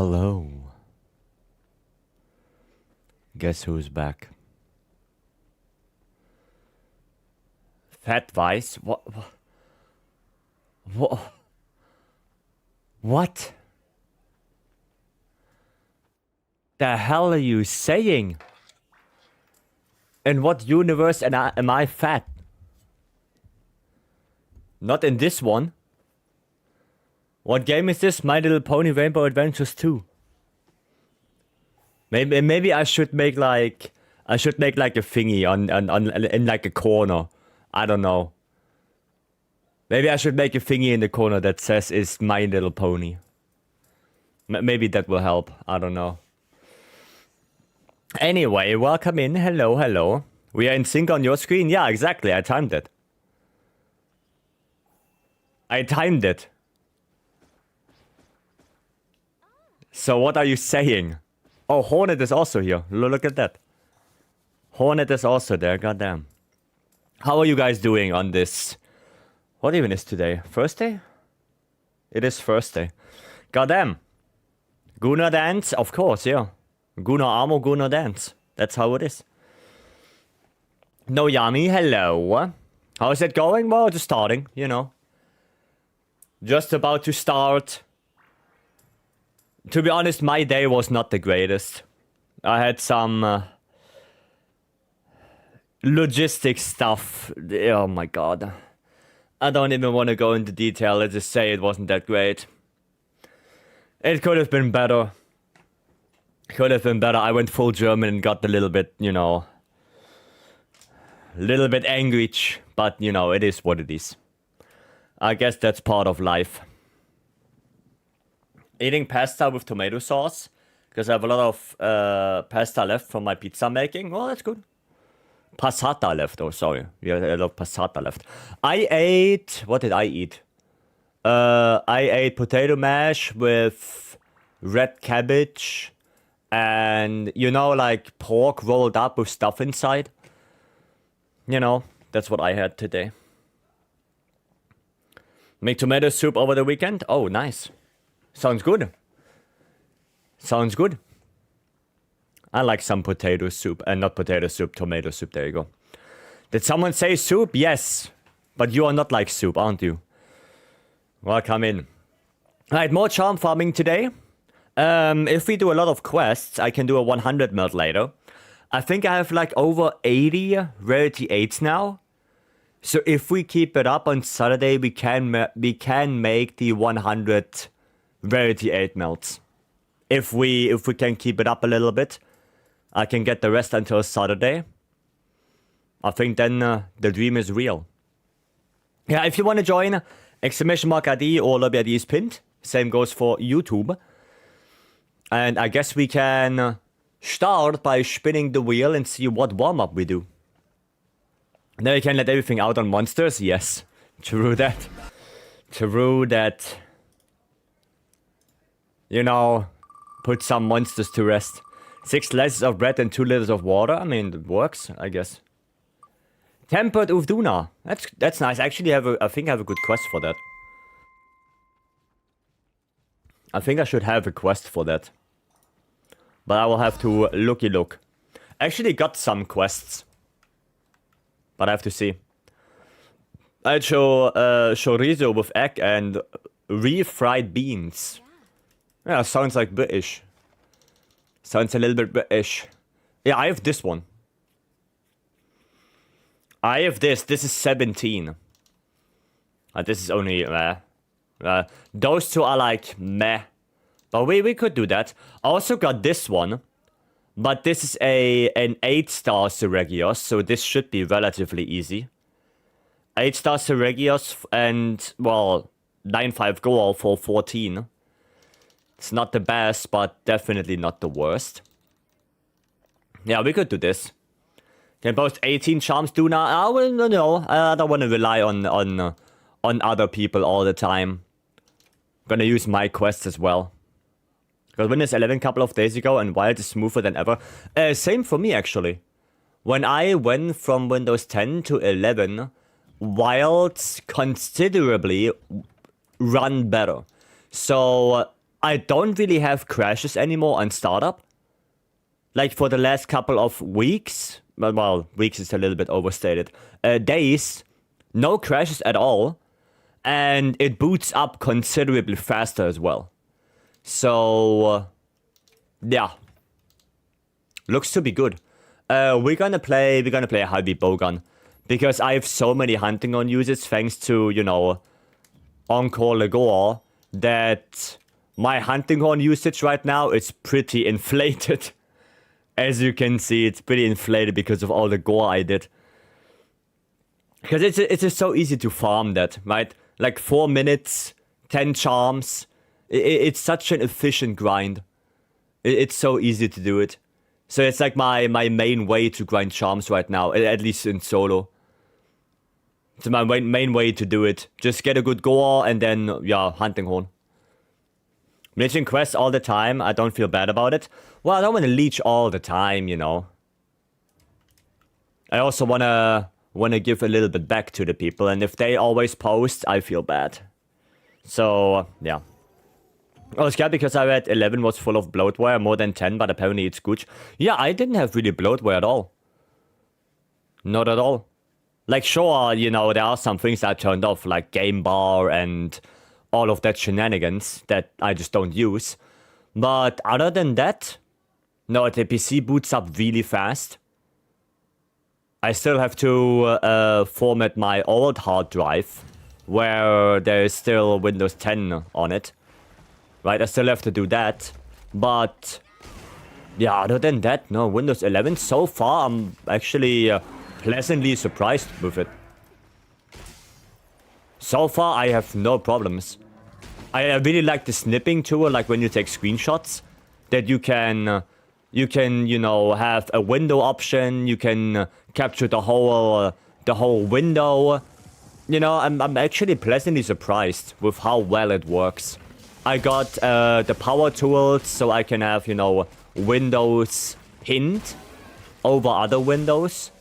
Hello. Guess who's back? Fat Vice? What? What? What? The hell are you saying? In what universe am I fat? Not in this one. What game is this? My Little Pony Rainbow Adventures 2. Maybe I should make like a thingy on in like a corner. I don't know. Maybe I should make a thingy in the corner that says it's My Little Pony. Maybe that will help. I don't know. Anyway, welcome in. Hello, hello. We are in sync on your screen? Yeah, exactly. I timed it. So what are you saying? Oh, Hornet is also here. Look at that. Hornet is also there. Goddamn. How are you guys doing on this? What even is today? Thursday? It is Thursday. Goddamn. Gunnar dance? Of course, yeah. Gunnar Armo, Gunnar dance. That's how it is. No Yami, hello. How's it going? Well, just starting, you know. Just about to start. To be honest, my day was not the greatest. I had some logistics stuff. Oh my god. I don't even want to go into detail. Let's just say it wasn't that great. It could have been better. I went full German and got a little bit, you know, little bit angry, but you know, it is what it is. I guess that's part of life. Eating pasta with tomato sauce, because I have a lot of pasta left from my pizza making. Well, that's good. Passata left, oh sorry. Yeah, a lot of passata left. I ate, what did I eat? I ate potato mash with red cabbage and, you know, like pork rolled up with stuff inside. You know, that's what I had today. Make tomato soup over the weekend? Oh, nice. Sounds good. Sounds good. I like some potato soup. And not potato soup, tomato soup. There you go. Did someone say soup? Yes. But you are not like soup, aren't you? Welcome in. Alright, more charm farming today. If we do a lot of quests, I can do a 100 melt later. I think I have like over 80 rarity 8s now. So if we keep it up on Saturday, we can make the 100 rarity 8 melts. If we can keep it up a little bit, I can get the rest until Saturday. I think then the dream is real. Yeah, if you want to join, !ID or lobby ID is pinned. Same goes for YouTube. And I guess we can start by spinning the wheel and see what warm-up we do. Then we can let everything out on monsters. Yes, true that. True that. You know, put some monsters to rest. 6 slices of bread and 2 liters of water. I mean, it works, I guess. Tempered Uvduna. That's nice. Actually, I think I have a good quest for that. I think I should have a quest for that. But I will have to look. Actually got some quests. But I have to see. I had chorizo with egg and refried beans. Yeah, sounds like British. Sounds a little bit British. Yeah, I have this one. I have this. This is 17. This is only those two are like meh. But we could do that. I also got this one. But this is an 8-star Seregios, so this should be relatively easy. 8-star Seregios and, well, 9-5 goal for 14. It's not the best, but definitely not the worst. Yeah, we could do this. Can post 18 charms do now? Well, no, I don't want to rely on other people all the time. Gonna use my quests as well. Because Windows 11 a couple of days ago and Wild is smoother than ever. Same for me, actually. When I went from Windows 10 to 11, Wilds considerably run better. So I don't really have crashes anymore on startup. Like for the last couple of weeks, well, weeks is a little bit overstated, days, no crashes at all, and it boots up considerably faster as well. So, yeah, looks to be good. We're gonna play a heavy bowgun because I have so many hunting on uses thanks to, you know, Encore Legore, that my hunting horn usage right now is pretty inflated. As you can see, it's pretty inflated because of all the gore I did. Because it's just so easy to farm that, right? Like 4 minutes, 10 charms. It's such an efficient grind. It's so easy to do it. So it's like my main way to grind charms right now, at least in solo. It's my main way to do it. Just get a good gore and then, yeah, hunting horn. Leeching quests all the time, I don't feel bad about it. Well, I don't want to leech all the time, you know. I also wanna give a little bit back to the people, and if they always post, I feel bad. So, yeah. I was scared because I read 11 was full of bloatware, more than 10, but apparently it's good. Yeah, I didn't have really bloatware at all. Not at all. Like, sure, you know, there are some things I turned off, like game bar and all of that shenanigans that I just don't use. But other than that, no, the PC boots up really fast. I still have to format my old hard drive, where there is still Windows 10 on it. Right, I still have to do that. But, yeah, other than that, no, Windows 11, so far, I'm actually pleasantly surprised with it. So far, I have no problems. I really like the snipping tool, like when you take screenshots, that you can, you know, have a window option, you can capture the whole window. You know, I'm actually pleasantly surprised with how well it works. I got the power tools, so I can have, you know, Windows hint over other windows,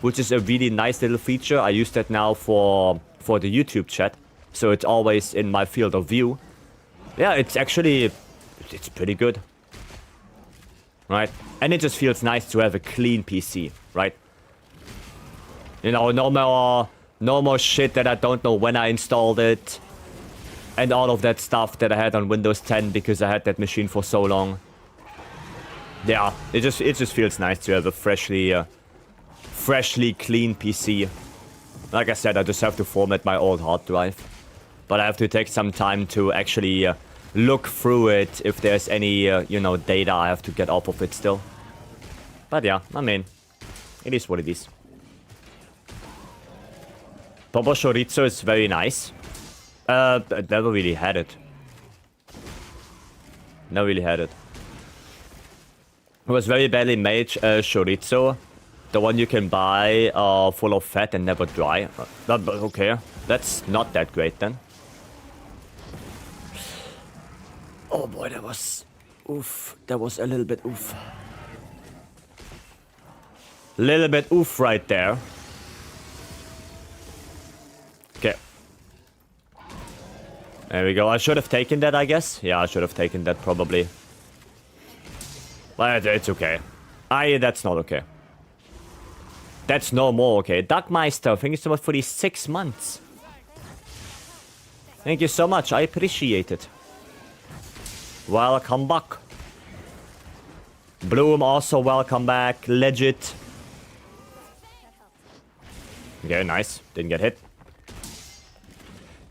which is a really nice little feature. I use that now for the YouTube chat, so it's always in my field of view. Yeah, it's actually, it's pretty good. Right? And it just feels nice to have a clean PC, right? You know, no more shit that I don't know when I installed it. And all of that stuff that I had on Windows 10 because I had that machine for so long. Yeah, it just feels nice to have a freshly clean PC. Like I said, I just have to format my old hard drive. But I have to take some time to actually look through it if there's any, you know, data I have to get off of it still. But yeah, I mean, it is what it is. Popo Chorizo is very nice. I never really had it. Never really had it. It was very badly made chorizo. The one you can buy full of fat and never dry. Okay, that's not that great then. Oh boy, that was... Oof. That was a little bit oof. Little bit oof right there. Okay. There we go. I should have taken that, I guess. Yeah, I should have taken that, probably. But it's okay. That's not okay. That's no more okay. Duckmeister, thank you so much for these 6 months. Thank you so much. I appreciate it. Welcome back. Bloom, also welcome back. Legit. Okay, nice. Didn't get hit.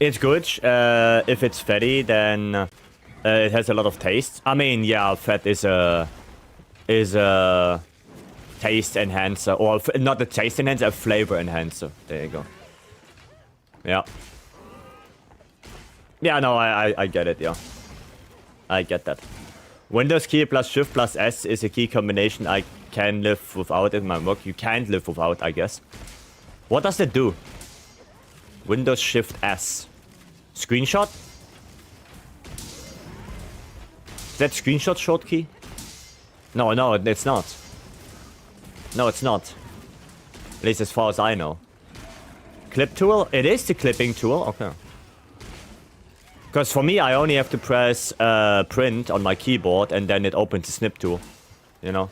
It's good. If it's fatty, then it has a lot of taste. I mean, yeah, fat is a taste enhancer, or not a taste enhancer, a flavor enhancer. There you go. Yeah. Yeah, no, I get it. Yeah, I get that. Windows key plus Shift plus S is a key combination I can live without in my work. You can't live without, I guess. What does it do? Windows Shift S. Screenshot? Is that screenshot short key? No, it's not. No, it's not. At least as far as I know. Clip tool? It is the clipping tool? Okay. Because for me, I only have to press print on my keyboard and then it opens the snip tool. You know?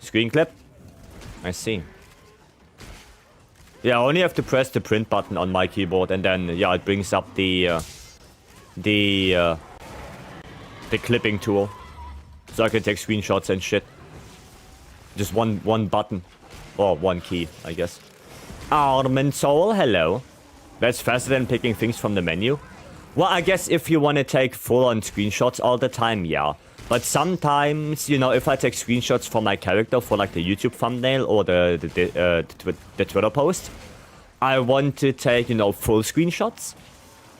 Screen clip? I see. Yeah, I only have to press the print button on my keyboard and then, yeah, it brings up the clipping tool. So I can take screenshots and shit. Just one button. Or one key, I guess. Armin Soul, hello. That's faster than picking things from the menu. Well, I guess if you want to take full-on screenshots all the time, yeah. But sometimes, you know, if I take screenshots for my character for like the YouTube thumbnail or the Twitter post, I want to take, you know, full screenshots.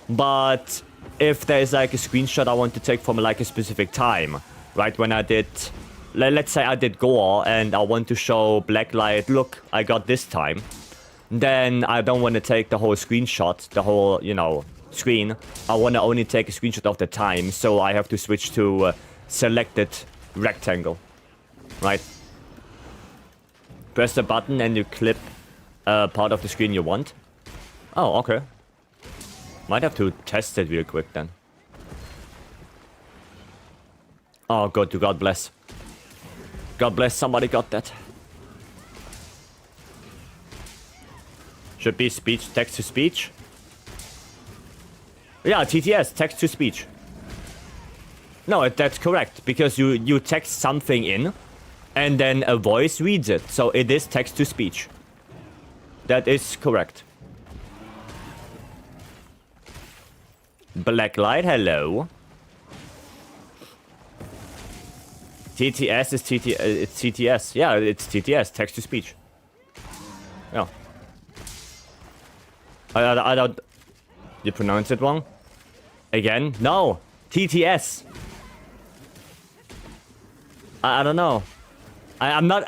But if there's like a screenshot I want to take from like a specific time, right? When I did, let's say I did gore and I want to show blacklight, look, I got this time. Then I don't want to take the whole screenshot, the whole, you know, screen. I want to only take a screenshot of the time, so I have to switch to selected rectangle, right? Press the button and you clip part of the screen you want. Oh, okay. Might have to test it real quick then. Oh, good, God bless. God bless, somebody got that. Should be speech, text to speech. Yeah, TTS, text to speech. No, that's correct, because you text something in, and then a voice reads it, so it is text to speech. That is correct. Blacklight, hello. TTS is it's TTS. Yeah, it's TTS, text to speech. Yeah. I don't... You pronounce it wrong? Again? No! TTS! I don't know. I'm not...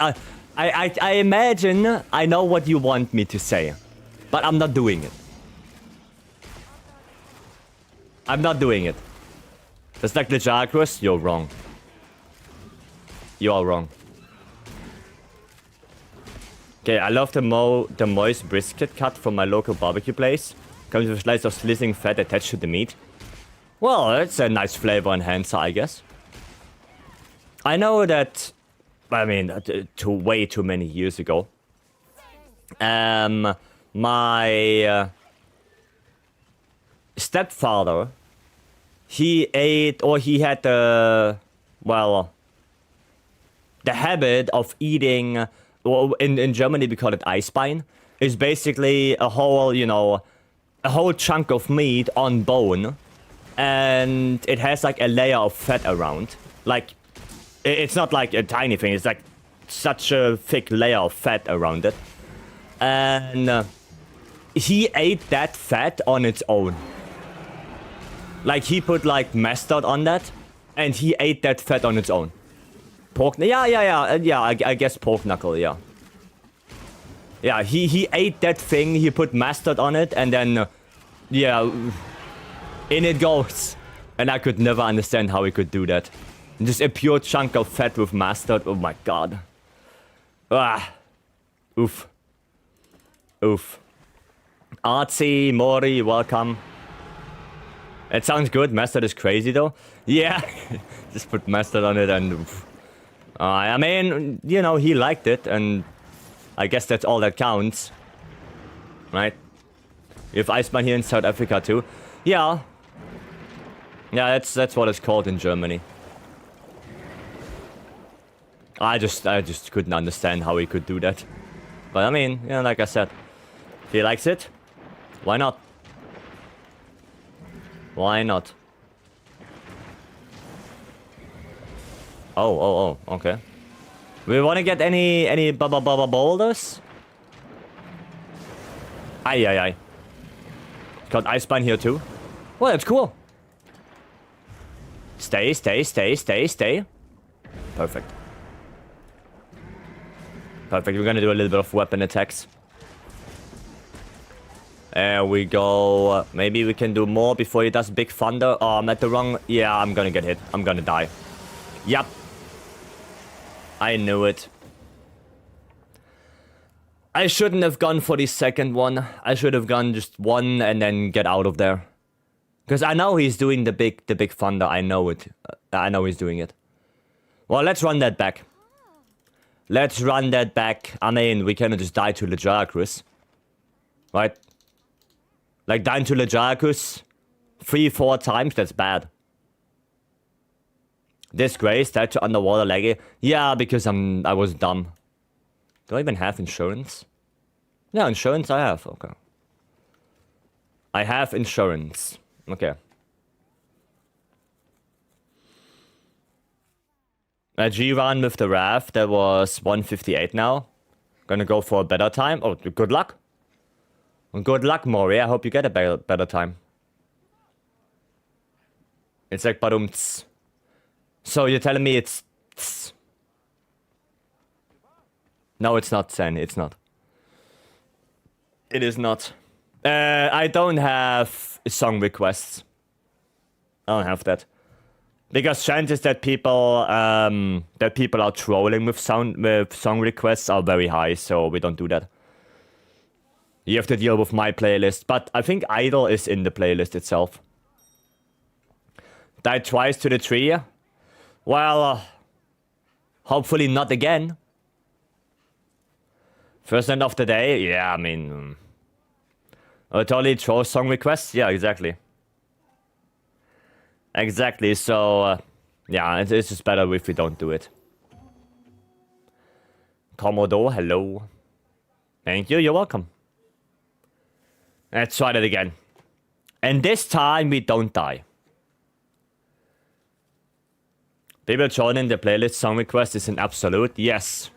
I imagine I know what you want me to say. But I'm not doing it. I'm not doing it. Just like the Jacques, you're wrong. You are wrong. Okay, I love the moist brisket cut from my local barbecue place. Comes with a slice of sizzling fat attached to the meat. Well, it's a nice flavor enhancer, I guess. I know that, I mean, way too many years ago, my stepfather, he ate, or he had the habit of eating, well, in Germany we call it Eisbein, is basically a whole, you know, a whole chunk of meat on bone, and it has like a layer of fat around. Like, it's not like a tiny thing, it's like such a thick layer of fat around it. And he ate that fat on its own. Like, he put like mustard on that, and he ate that fat on its own. Pork, yeah, I guess pork knuckle, yeah. Yeah, he ate that thing, he put mustard on it, and then, yeah, in it goes. And I could never understand how he could do that. Just a pure chunk of fat with mustard, oh my god. Ah. Oof. Oof. Artsy, Mori, welcome. It sounds good, mustard is crazy though. Yeah, just put mustard on it and... I mean, you know, he liked it, and I guess that's all that counts. Right? You have Iceman here in South Africa too. Yeah. Yeah, that's what it's called in Germany. I just couldn't understand how he could do that. But I mean, yeah, like I said, if he likes it, why not? Why not? Oh, okay. We want to get any boulders? Aye. Got Icebind here too. Well, that's cool. Stay. Perfect. We're gonna do a little bit of weapon attacks. There we go. Maybe we can do more before he does Big Thunder. Oh, I'm at the wrong... Yeah, I'm gonna get hit. I'm gonna die. Yep. I knew it. I shouldn't have gone for the second one. I should have gone just one and then get out of there. Because I know he's doing the big thunder. I know it. I know he's doing it. Well, let's run that back. Let's run that back. I mean, we cannot just die to Legiacus. Right? Like, dying to Legiacus 3-4 times, that's bad. Disgrace, died to underwater leggy. Yeah, because I was dumb. Do I even have insurance? Yeah, insurance I have. Okay. I have insurance. Okay. A G run with the raft, that was 158 now. Gonna go for a better time. Oh, good luck. Good luck, Maury. I hope you get a better time. It's like badumts. So you're telling me it's... No, it's not, Sen. It's not. It is not. I don't have song requests. I don't have that. Because chances that people are trolling with song requests are very high, so we don't do that. You have to deal with my playlist, but I think Idol is in the playlist itself. Died twice to the tree. Well, hopefully not again. First end of the day, yeah, I mean... totally troll song requests? Yeah, exactly. Exactly, so... yeah, it's just better if we don't do it. Commodore, hello. Thank you, you're welcome. Let's try that again. And this time we don't die. People joining the playlist song request is an absolute yes.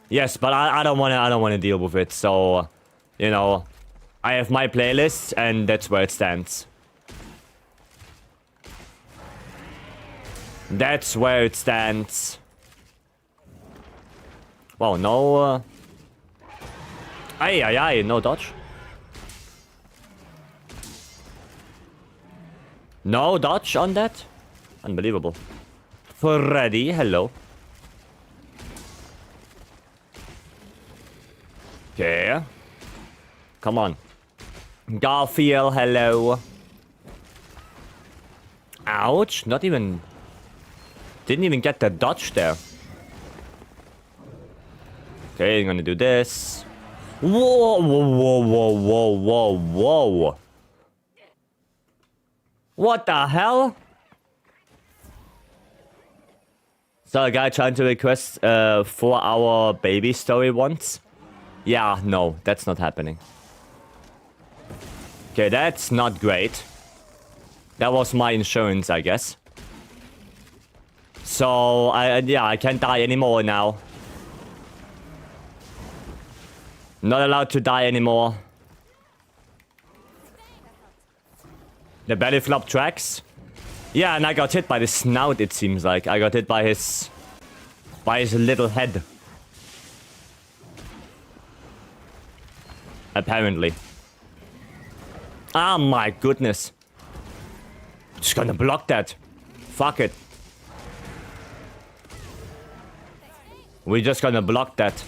Yes, but I don't wanna deal with it, so you know, I have my playlist and that's where it stands. That's where it stands. Wow, no Aye, no dodge. No dodge on that? Unbelievable. Freddy, hello. Okay. Come on. Garfield, hello. Ouch, not even... Didn't even get the dodge there. Okay, I'm gonna do this. Whoa, whoa. What the hell? So a guy trying to request 4-hour baby story once? Yeah, no, that's not happening. Okay, that's not great. That was my insurance, I guess. So, I can't die anymore now. Not allowed to die anymore. The belly flop tracks? Yeah, and I got hit by the snout, it seems like. I got hit by his little head. Apparently. Ah, my goodness. Just gonna block that. Fuck it. We're just gonna block that.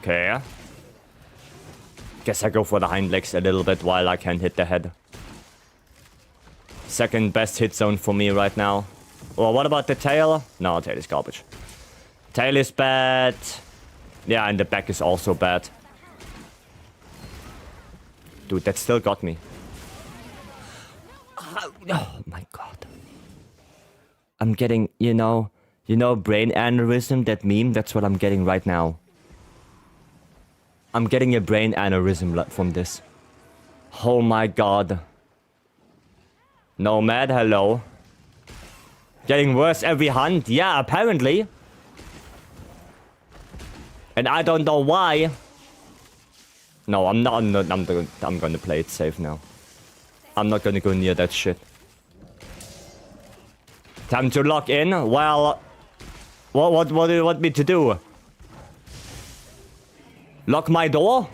Okay. Guess I go for the hind legs a little bit while I can hit the head. Second best hit zone for me right now. Well, what about the tail? No, tail is garbage. Tail is bad. Yeah, and the back is also bad. Dude, that still got me. Oh my god. I'm getting, you know, brain aneurysm, that meme, that's what I'm getting right now. I'm getting a brain aneurysm from this. Oh my god. Nomad, hello. Getting worse every hunt? Yeah, apparently. And I don't know why. No, I'm gonna play it safe now. I'm not gonna go near that shit. Time to lock in? Well... What do you want me to do? Lock my door?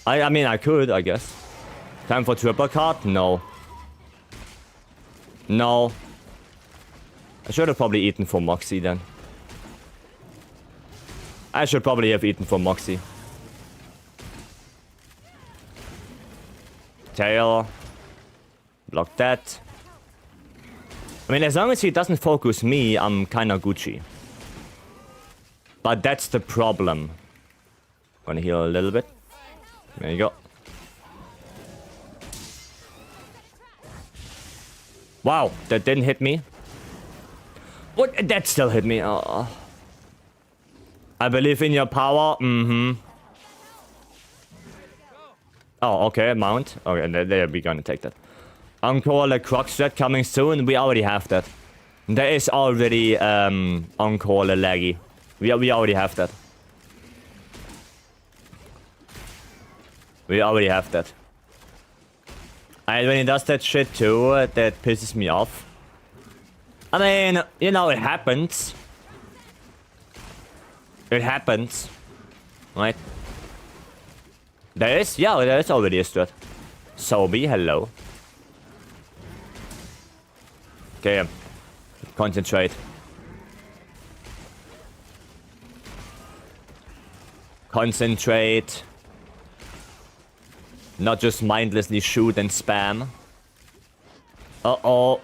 I mean, I could, I guess. Time for triple card? No. No. I should have probably eaten for Moxie then. I should probably have eaten for Moxie. Tail. Block that. I mean, as long as he doesn't focus me, I'm kinda Gucci. But that's the problem. Gonna heal a little bit. There you go. Wow, that didn't hit me. What? That still hit me. Oh. I believe in your power. Mm-hmm. Oh, okay, mount. Okay, there we're gonna take that. Encore the Croc strat coming soon. We already have that. There is already Encore the laggy. We already have that. We already have that. And when he does that shit too, that pisses me off. I mean, you know, it happens. It happens. Right? There is already a strat. Sobi, hello. Okay, concentrate. Concentrate. Not just mindlessly shoot and spam. Uh-oh.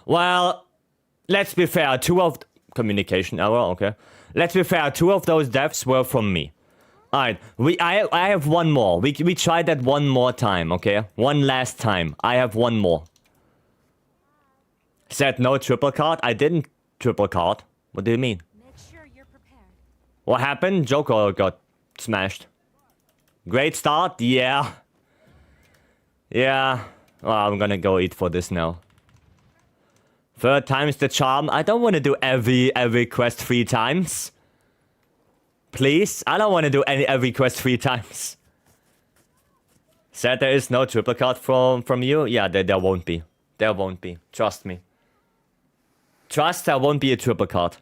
Well, let's be fair. Communication error, okay. Let's be fair. 2 of those deaths were from me. Alright, I have one more. We tried that one more time, okay? One last time. I have one more. Said no triple card? I didn't triple card. What do you mean? Make sure you're prepared. What happened? Joker got smashed. Great start? Yeah. Yeah. Well, I'm gonna go eat for this now. 3rd time's the charm. I don't want to do every quest 3 times. Please? I don't want to do every quest 3 times. Said there is no triple card from you? Yeah, there won't be. There won't be. Trust me. Trust there won't be a triple card.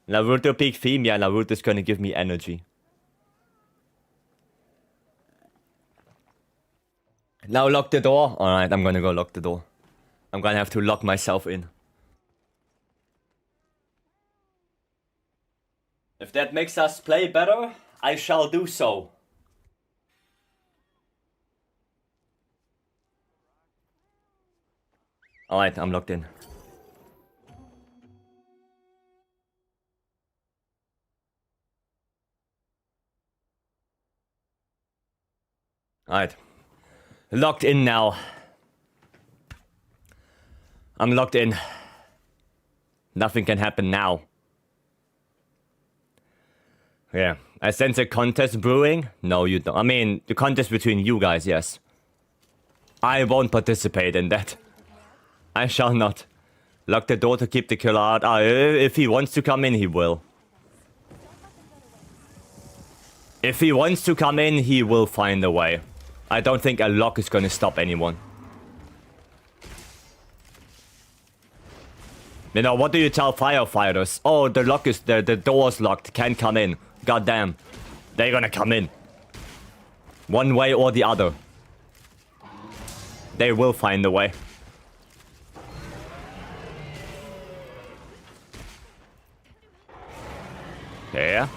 Naruto peak theme? Yeah, Naruto's gonna give me energy. Now lock the door. Alright, I'm gonna go lock the door. I'm gonna have to lock myself in. If that makes us play better, I shall do so. Alright, I'm locked in. Alright. Locked in now. I'm locked in. Nothing can happen now. Yeah. I sense a contest brewing? No, you don't. I mean, the contest between you guys, yes. I won't participate in that. I shall not. Lock the door to keep the killer out. If he wants to come in, he will. If he wants to come in, he will find a way. I don't think a lock is gonna stop anyone. You know, what do you tell firefighters? Oh, the lock is there, the door's locked, can't come in. Goddamn. They're gonna come in. One way or the other. They will find a way. Yeah.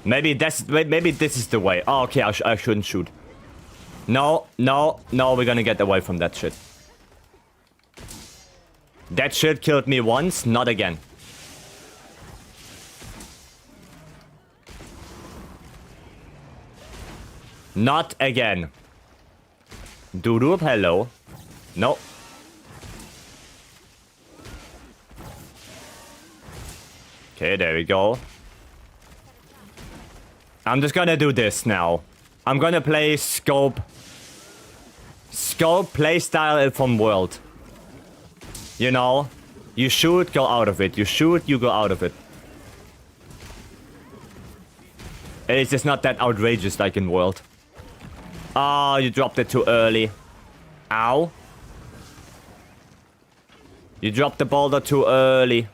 Maybe this is the way. Oh, okay, I shouldn't shoot. No, we're gonna get away from that shit. That shit killed me once, not again. Not again. Doodoo, hello. No. Okay, there we go. I'm just gonna do this now. I'm gonna play Scope. Scope playstyle from World. You know? You shoot, go out of it. You shoot, you go out of it. It's just not that outrageous like in World. Oh, you dropped it too early. Ow. You dropped the boulder too early.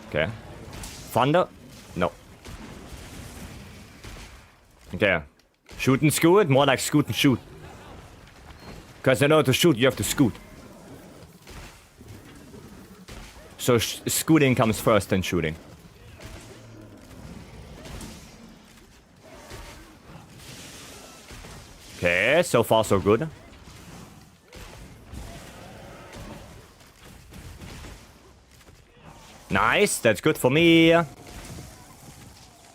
Okay. Thunder? No. Okay. Shoot and scoot? More like scoot and shoot. Because in order to shoot, you have to scoot. So scooting comes first, then shooting. Okay, so far so good. Nice, that's good for me.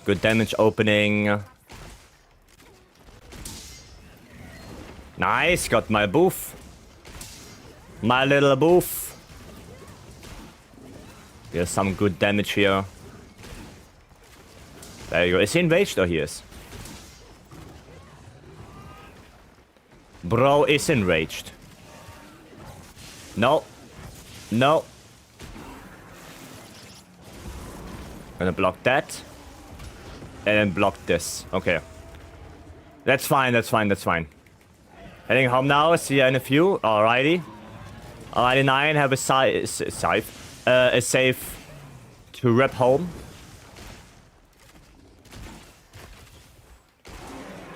Good damage opening. Nice, got my boof. My little boof. Here's some good damage here. There you go. Is he enraged? Oh, he is. Bro is enraged. No. No. Gonna block that. And then block this. Okay. That's fine, that's fine, that's fine. Heading home now. See you in a few. Alrighty. Alrighty, 9. Have a scythe. A safe to rep home.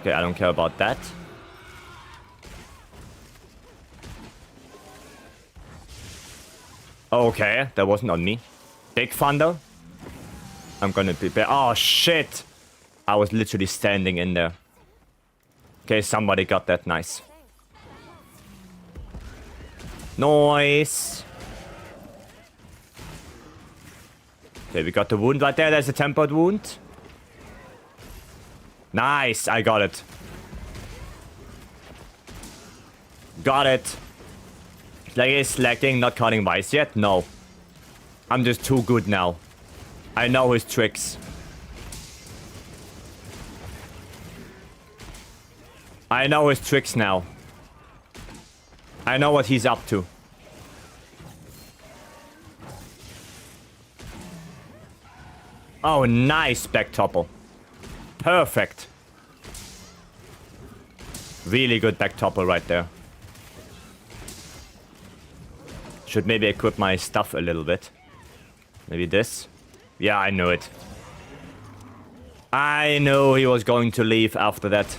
Okay, I don't care about that. Okay, that wasn't on me. Big thunder. I'm gonna be bad. Oh, shit. I was literally standing in there. Okay, somebody got that. Nice. Nice. Okay, we got the wound right there. There's a tempered wound. Nice. I got it. Got it. Like, is slacking, not cutting vice yet? No. I'm just too good now. I know his tricks. I know his tricks now. I know what he's up to. Oh, nice back topple. Perfect. Really good back topple right there. Should maybe equip my stuff a little bit. Maybe this. Yeah, I knew it. I knew he was going to leave after that.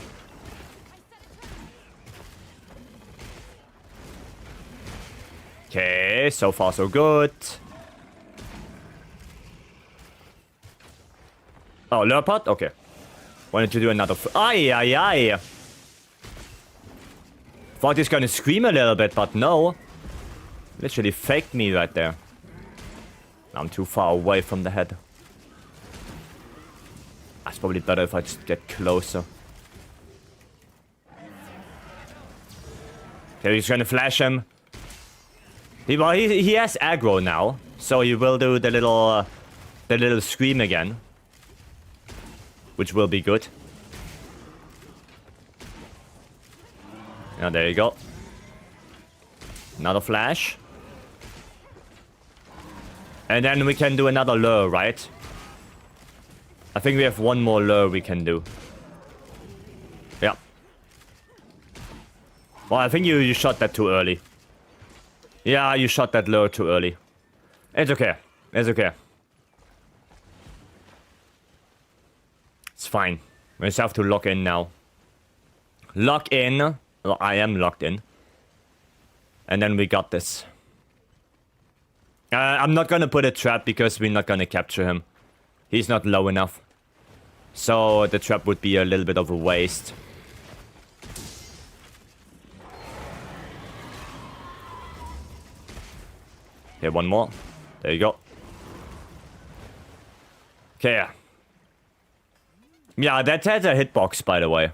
Okay, so far so good. Oh, leopard? Okay. Wanted to do another... Ay, ay, ay. Thought he's gonna scream a little bit, but no. Literally faked me right there. I'm too far away from the head. It's probably better if I just get closer. Okay, he's gonna flash him. He has aggro now, so he will do the little scream again, which will be good. Yeah, there you go. Another flash. And then we can do another lure, right? I think we have one more lure we can do. Yeah. Well, I think you shot that too early. Yeah, you shot that lure too early. It's okay. It's okay. It's fine. We just have to lock in now. Lock in. Well, I am locked in. And then we got this. I'm not gonna put a trap because we're not gonna capture him. He's not low enough. So the trap would be a little bit of a waste. Okay, one more. There you go. Okay. Yeah, that has a hitbox, by the way.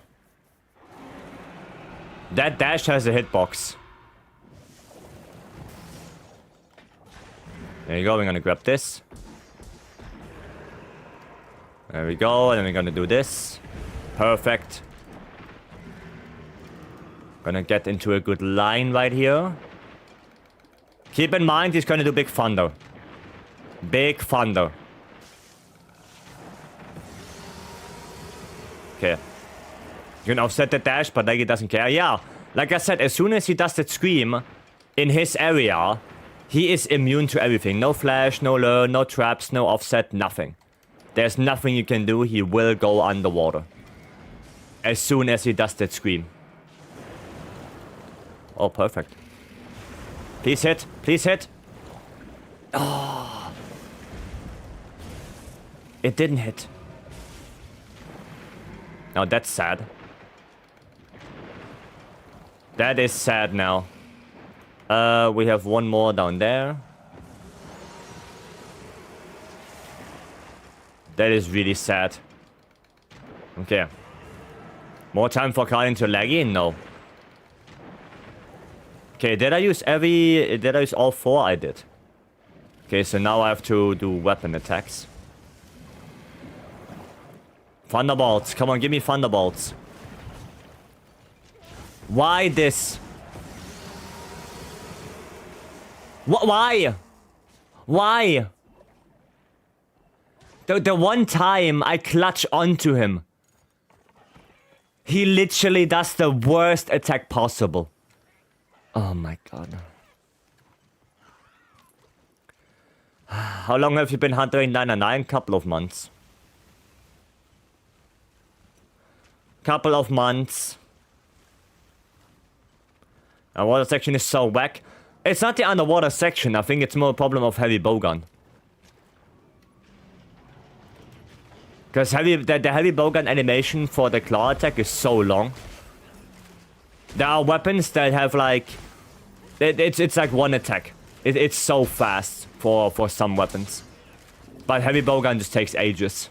That dash has a hitbox. There you go, we're gonna grab this. There we go, and then we're gonna do this. Perfect. Gonna get into a good line right here. Keep in mind, he's gonna do Big Thunder. Big Thunder. Okay. You can offset the dash, but like he doesn't care. Yeah, like I said, as soon as he does that scream in his area, he is immune to everything. No flash, no lure, no traps, no offset, nothing. There's nothing you can do. He will go underwater. As soon as he does that scream. Oh, perfect. Please hit. Please hit. Oh. It didn't hit. Now that's sad. That is sad now. We have one more down there. That is really sad. Okay. More time for Kalin to laggy? No. Okay, did I use all 4? I did. Okay, so now I have to do weapon attacks. Thunderbolts. Come on, give me thunderbolts. Why this? Why? Why? The one time I clutch onto him, he literally does the worst attack possible. Oh my god. How long have you been hunting 999? Couple of months. Couple of months. And water section is so whack. It's not the underwater section. I think it's more a problem of heavy bowgun. Because the heavy bowgun animation for the claw attack is so long. There are weapons that have like... It's like one attack. It's so fast for some weapons. But heavy bowgun just takes ages.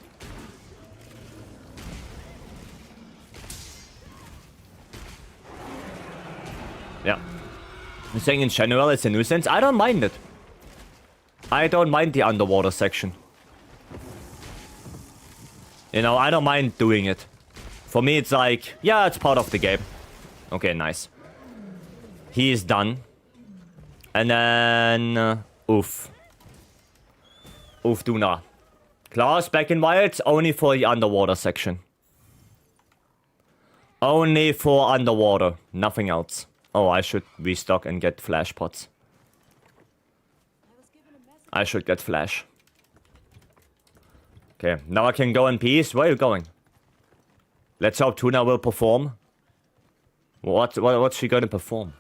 Yeah. I'm saying in general it's a nuisance. I don't mind it. I don't mind the underwater section. You know, I don't mind doing it. For me, it's like, yeah, it's part of the game. Okay, nice. He is done. And then... oof. Oof, Duna. Claws back in wild, only for the underwater section. Only for underwater, nothing else. Oh, I should restock and get flash pots. I should get flash. Okay, now I can go in peace. Where are you going? Let's hope Tuna will perform. What's she going to perform?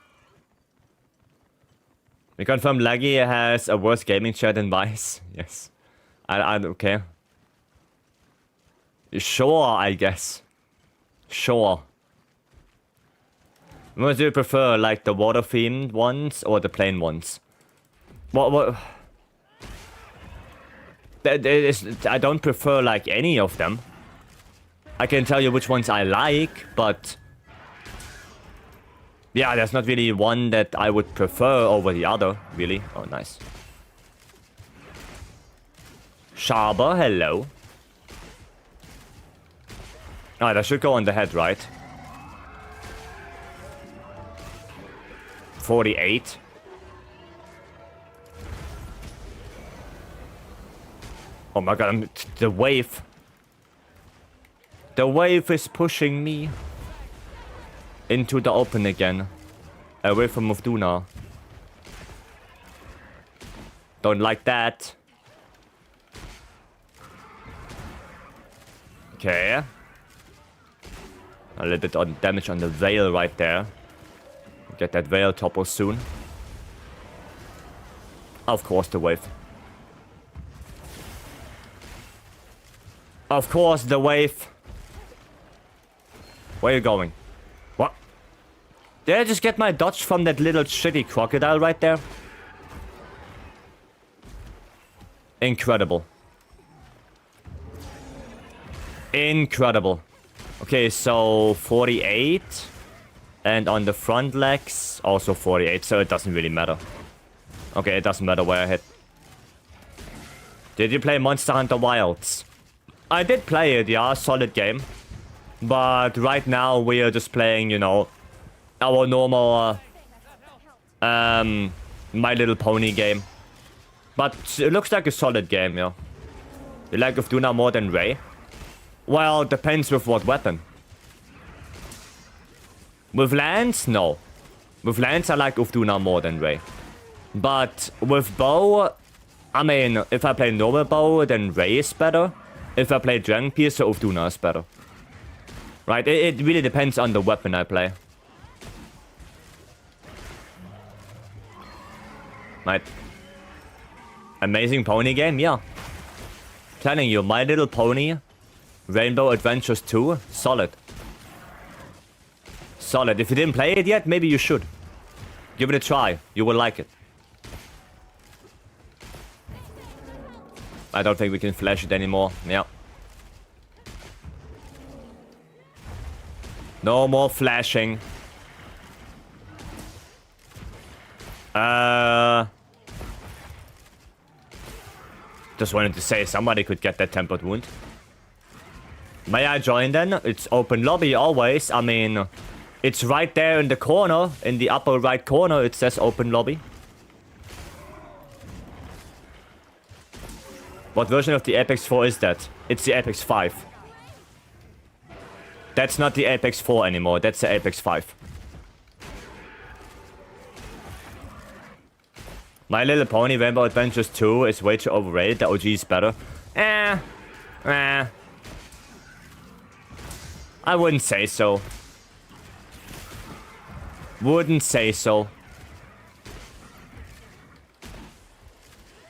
We confirm Laggy has a worse gaming chair than Vice. Yes. Okay. Sure, I guess. Sure. What do you prefer, like the water-themed ones or the plain ones? What? I don't prefer like any of them. I can tell you which ones I like, but... yeah, there's not really one that I would prefer over the other, really. Oh, nice. Sharber, hello. Ah, that should go on the head, right? 48. Oh my god, the wave. The wave is pushing me into the open again. Away from Mufduna. Don't like that. Okay. A little bit of damage on the veil right there. Get that veil topple soon. Of course, the wave. Of course, the wave. Where are you going? What? Did I just get my dodge from that little shitty crocodile right there? Incredible. Incredible. Okay, so 48. And on the front legs, also 48, so it doesn't really matter. Okay, it doesn't matter where I hit. Did you play Monster Hunter Wilds? I did play it, yeah, solid game. But right now we are just playing, you know, our normal My Little Pony game. But it looks like a solid game, yeah. You like Ufduna more than Ray? Well, depends with what weapon. With Lance, no. With Lance, I like Ufduna more than Ray. But with bow, I mean, if I play normal bow, then Ray is better. If I play Dragon Piercer, Ufduna is better. Right, it really depends on the weapon I play. Right. Amazing pony game, yeah. Telling you, My Little Pony, Rainbow Adventures 2, solid. Solid. If you didn't play it yet, maybe you should. Give it a try. You will like it. I don't think we can flash it anymore. Yeah. No more flashing. Just wanted to say somebody could get that tempered wound. May I join then? It's open lobby always. I mean, it's right there in the corner. In the upper right corner, it says open lobby. What version of the Apex 4 is that? It's the Apex 5. That's not the Apex 4 anymore. That's the Apex 5. My Little Pony Rainbow Adventures 2 is way too overrated. The OG is better. I wouldn't say so. Wouldn't say so.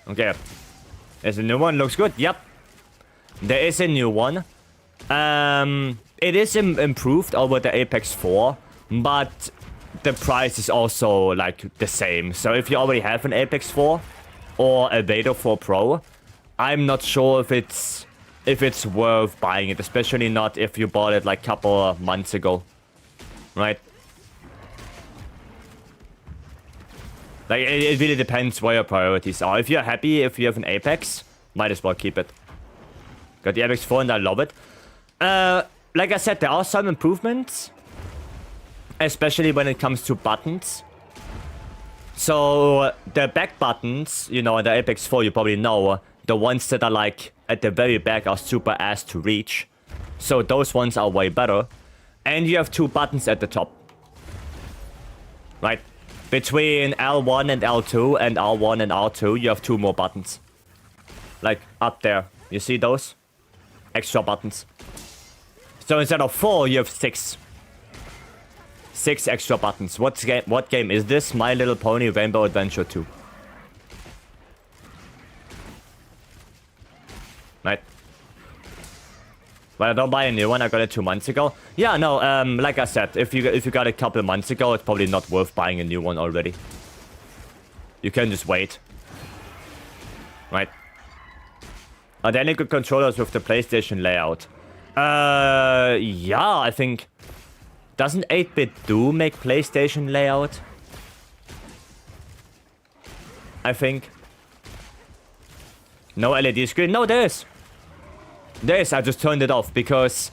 Okay. There's a new one. Looks good. Yep. There is a new one. It is improved over the Apex 4, but the price is also like the same. So if you already have an Apex 4 or a Vader 4 Pro, I'm not sure if it's worth buying it, especially not if you bought it like a couple of months ago, right? Like it really depends where your priorities are. If you're happy, if you have an Apex, might as well keep it. Got the Apex 4 and I love it. Like I said, there are some improvements, especially when it comes to buttons. So the back buttons, you know, in the Apex 4, you probably know, the ones that are like at the very back are super ass to reach. So those ones are way better. And you have two buttons at the top. Right? Between L1 and L2 and R1 and R2, you have two more buttons. Like up there. You see those? Extra buttons. So instead of 4, you have 6. 6 extra buttons. What game is this? My Little Pony Rainbow Adventure 2. Right. Well, I don't buy a new one. I got it 2 months ago. Yeah, no. Like I said, if you got it a couple of months ago, it's probably not worth buying a new one already. You can just wait. Right. Are there any good controllers with the PlayStation layout? Yeah, I think... Doesn't 8-Bit Do make PlayStation layout? I think. No LED screen? No, there is. There is, I just turned it off because...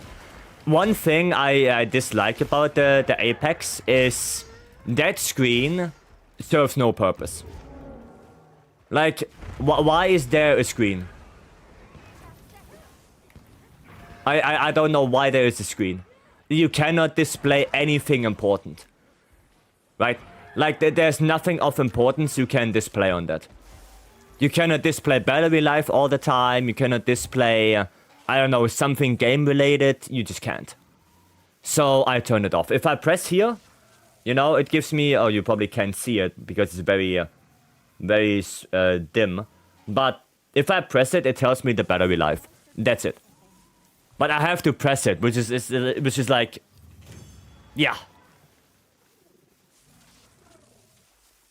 One thing I dislike about the Apex is... That screen serves no purpose. Like, why is there a screen? I don't know why there is a screen. You cannot display anything important. Right? Like, there's nothing of importance you can display on that. You cannot display battery life all the time. You cannot display, I don't know, something game-related. You just can't. So, I turn it off. If I press here, you know, it gives me... Oh, you probably can't see it because it's very dim. But if I press it, it tells me the battery life. That's it. But I have to press it, which is like, yeah.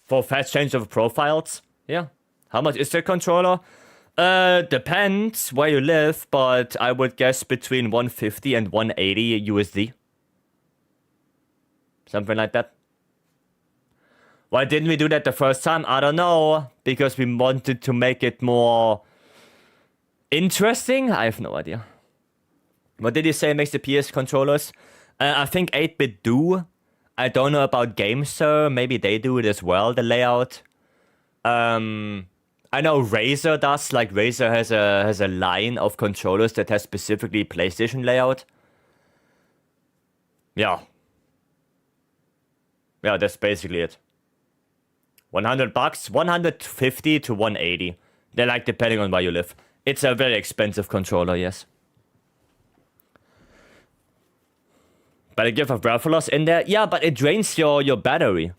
For fast change of profiles, yeah. How much is the controller? Depends where you live, but I would guess between 150 and 180 USD. Something like that. Why didn't we do that the first time? I don't know. Because we wanted to make it more interesting? I have no idea. What did you say makes the PS controllers? I think 8-Bit do. I don't know about GameSir. Maybe they do it as well, the layout. I know Razer does. Like, Razer has a line of controllers that has specifically PlayStation layout. Yeah. Yeah, that's basically it. $100? 150 to 180. They're like depending on where you live. It's a very expensive controller, yes. But a gift of breath loss in there? Yeah, but it drains your battery.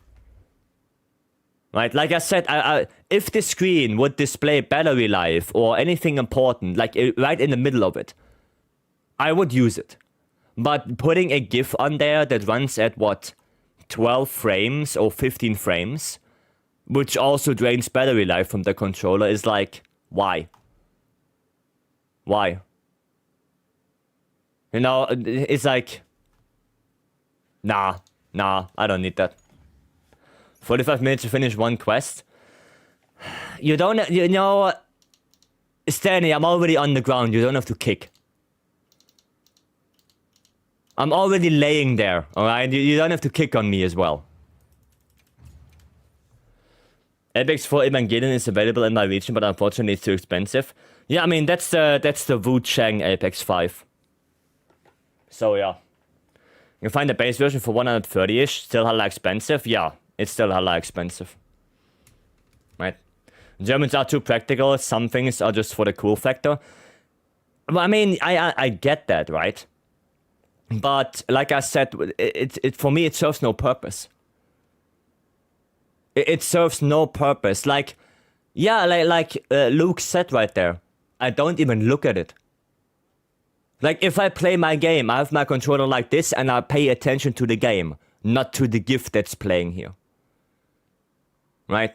right? Like I said, if the screen would display battery life or anything important, like right in the middle of it, I would use it. But putting a GIF on there that runs at what, 12 frames or 15 frames, which also drains battery life from the controller, is like, why? Why? You know, it's like, nah, I don't need that. 45 minutes to finish one quest. You don't, you know, Stanley, I'm already on the ground. You don't have to kick. I'm already laying there, alright? You don't have to kick on me as well. Apex 4 Evangelion is available in my region, but unfortunately it's too expensive. Yeah, I mean, that's the Wu Chang Apex 5. So, yeah. You can find the base version for 130-ish. Still hella expensive? Yeah, it's still hella expensive. Right? Germans are too practical. Some things are just for the cool factor. Well, I mean, I get that, right? But like I said, it for me it serves no purpose. It serves no purpose. Like, yeah, like Luke said right there, I don't even look at it. Like, if I play my game, I have my controller like this, and I pay attention to the game, not to the GIF that's playing here. Right?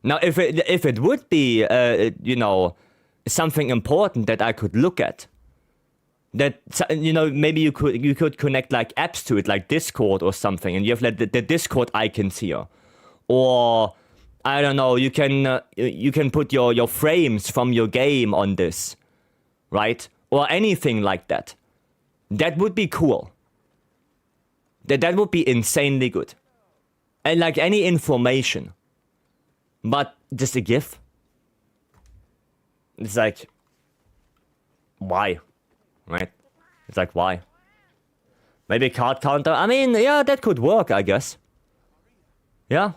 Now, if it would be, you know, something important that I could look at, that, you know, maybe you could connect like apps to it, like Discord or something, and you have like the Discord icons here, or I don't know, you can put your frames from your game on this, right, or anything like that. That would be cool. That would be insanely good, and like any information, but just a GIF. It's like, why? Right? It's like, why? Maybe card counter? I mean, yeah, that could work, I guess. Yeah.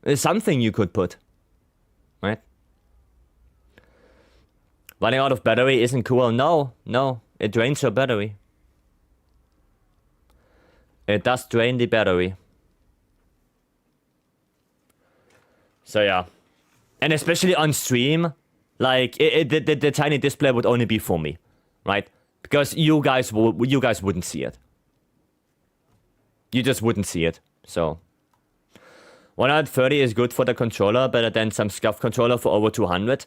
It's something you could put. Right? Running out of battery isn't cool. No. It drains your battery. It does drain the battery. So, yeah. And especially on stream, like, the tiny display would only be for me. Right? Because you guys wouldn't see it. You just wouldn't see it. So 130 is good for the controller, better than some SCUF controller for over 200.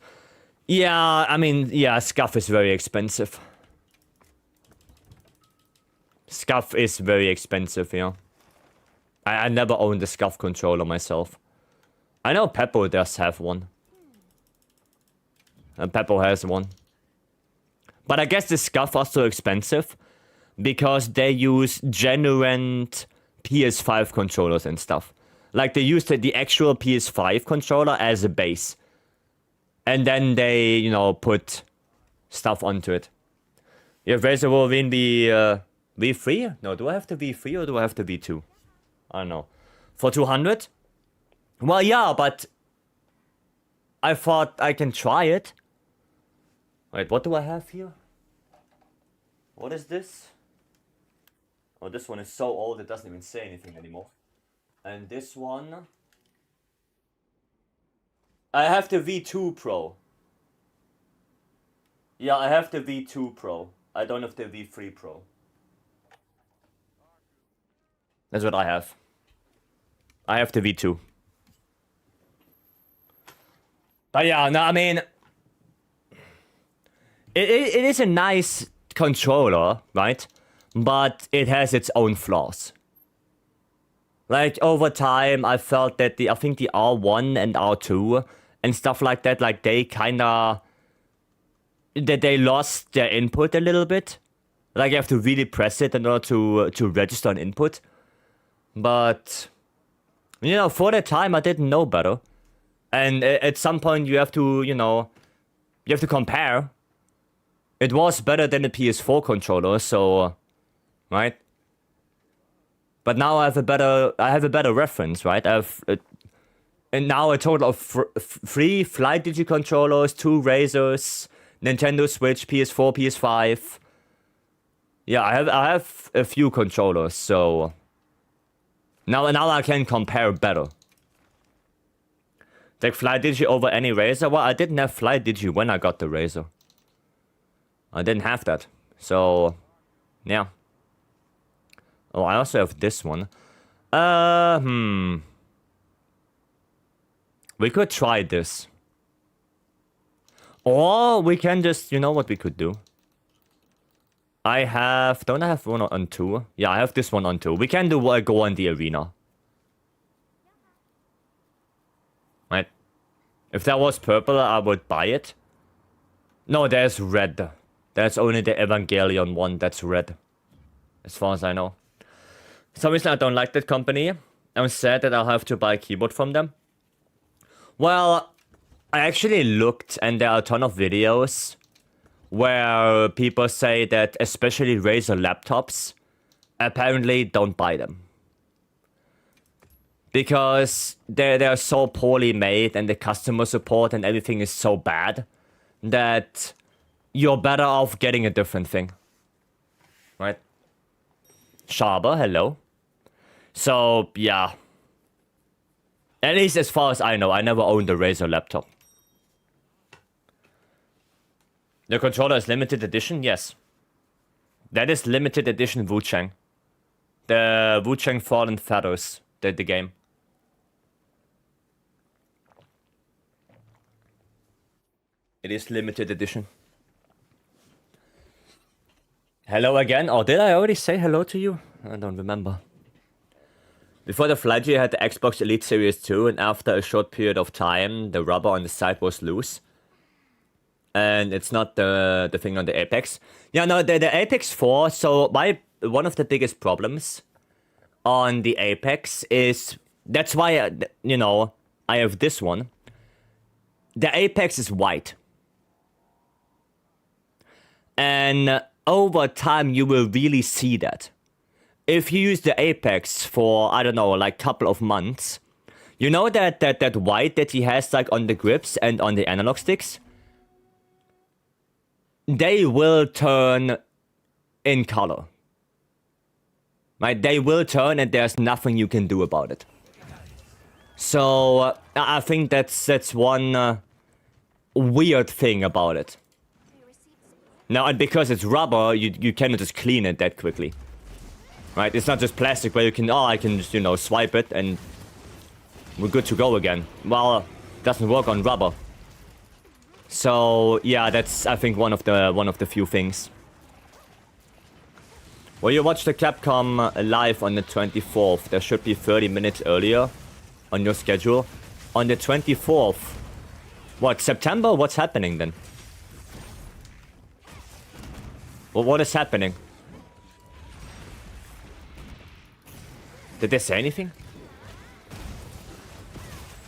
Yeah, I mean, yeah, SCUF is very expensive. SCUF is very expensive, yeah. I never owned a SCUF controller myself. I know Peppo does have one. Peppo has one. But I guess the SCUF are so expensive because they use genuine PS5 controllers and stuff. Like, they use the actual PS5 controller as a base. And then they, you know, put stuff onto it. If Razor Wolverine be V3? No, do I have the V3 or do I have the V2? I don't know. For 200? Well, yeah, but I thought I can try it. Wait, what do I have here? What is this? Oh, this one is so old it doesn't even say anything anymore. And this one... I have the V2 Pro. Yeah, I have the V2 Pro. I don't have the V3 Pro. That's what I have. I have the V2. But yeah, no, I mean... It is a nice controller, right? But it has its own flaws. Like, over time, I felt that I think the R1 and R2 and stuff like that, like, they kinda... that they lost their input a little bit. Like, you have to really press it in order to register an input. But, you know, for the time, I didn't know better. And at some point, you have to, you know, you have to compare. It was better than the PS4 controller, so, right? But now I have a better reference, right? I have, and now a total of 3 Flight Digi controllers, 2 Razors, Nintendo Switch, PS4, PS5. Yeah, I have a few controllers, so now I can compare better. Like Fly Digi over any Razer? Well, I didn't have Fly Digi when I got the Razer. I didn't have that. So, yeah. Oh, I also have this one. We could try this. Or we can just, you know what we could do? Don't I have one on 2? Yeah, I have this one on 2. We can do go on the arena. Right? If that was purple, I would buy it. No, there's red. There's only the Evangelion one that's red. As far as I know. For some reason I don't like that company. I'm sad that I'll have to buy a keyboard from them. Well, I actually looked and there are a ton of videos where people say that especially Razer laptops apparently don't buy them. Because they're so poorly made and the customer support and everything is so bad that you're better off getting a different thing. Right? Schaber, hello. So, yeah. At least as far as I know, I never owned a Razer laptop. The controller is limited edition? Yes. That is limited edition Wu-Chang. The Wu-Chang Fallen Feathers, the game. It is limited edition. Hello again. Oh, did I already say hello to you? I don't remember. Before the Fly I had the Xbox Elite Series 2, and after a short period of time, the rubber on the side was loose. And it's not the thing on the Apex. Yeah, no, the Apex 4, so one of the biggest problems on the Apex is, that's why, you know, I have this one. The Apex is white. And over time, you will really see that. If you use the Apex for, I don't know, like couple of months, you know that white that he has like on the grips and on the analog sticks? They will turn in color. Right? They will turn and there's nothing you can do about it. So, I think that's one weird thing about it. Now, and because it's rubber, you cannot just clean it that quickly. Right? It's not just plastic where you can, I can just, you know, swipe it and we're good to go again. Well, it doesn't work on rubber. So, yeah, that's, I think, one of the few things. Well, you watch the Capcom live on the 24th. There should be 30 minutes earlier on your schedule. On the 24th. What, September? What's happening then? Well, what is happening? Did they say anything?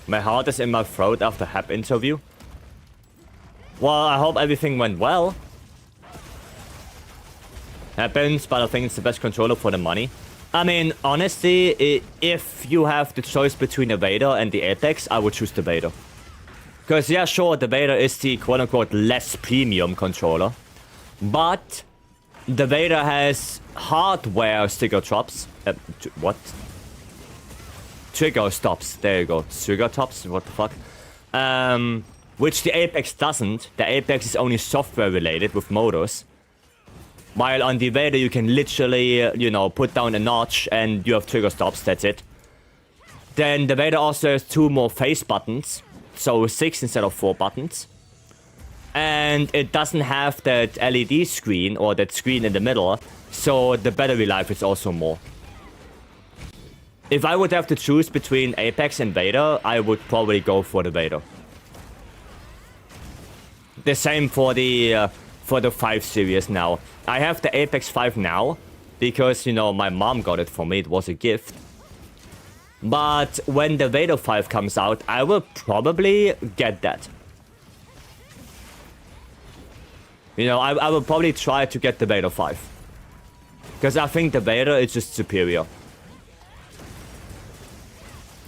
My heart is in my throat after HAP interview. Well, I hope everything went well. Happens, but I think it's the best controller for the money. I mean, honestly, if you have the choice between the Vader and the Apex, I would choose the Vader. Because, yeah, sure, the Vader is the quote-unquote less premium controller. But the Vader has hardware sticker drops. What? Trigger stops. There you go. Trigger tops? What the fuck? Which the Apex doesn't. The Apex is only software related with motors. While on the Vader you can literally, you know, put down a notch and you have trigger stops, that's it. Then the Vader also has 2 more face buttons. So 6 instead of 4 buttons. And it doesn't have that LED screen or that screen in the middle. So the battery life is also more. If I would have to choose between Apex and Vader, I would probably go for the Vader. The same for the 5 series now. I have the Apex 5 now because, you know, my mom got it for me. It was a gift. But when the Vader 5 comes out, I will probably get that. You know, I will probably try to get the Vader 5. Because I think the Vader is just superior.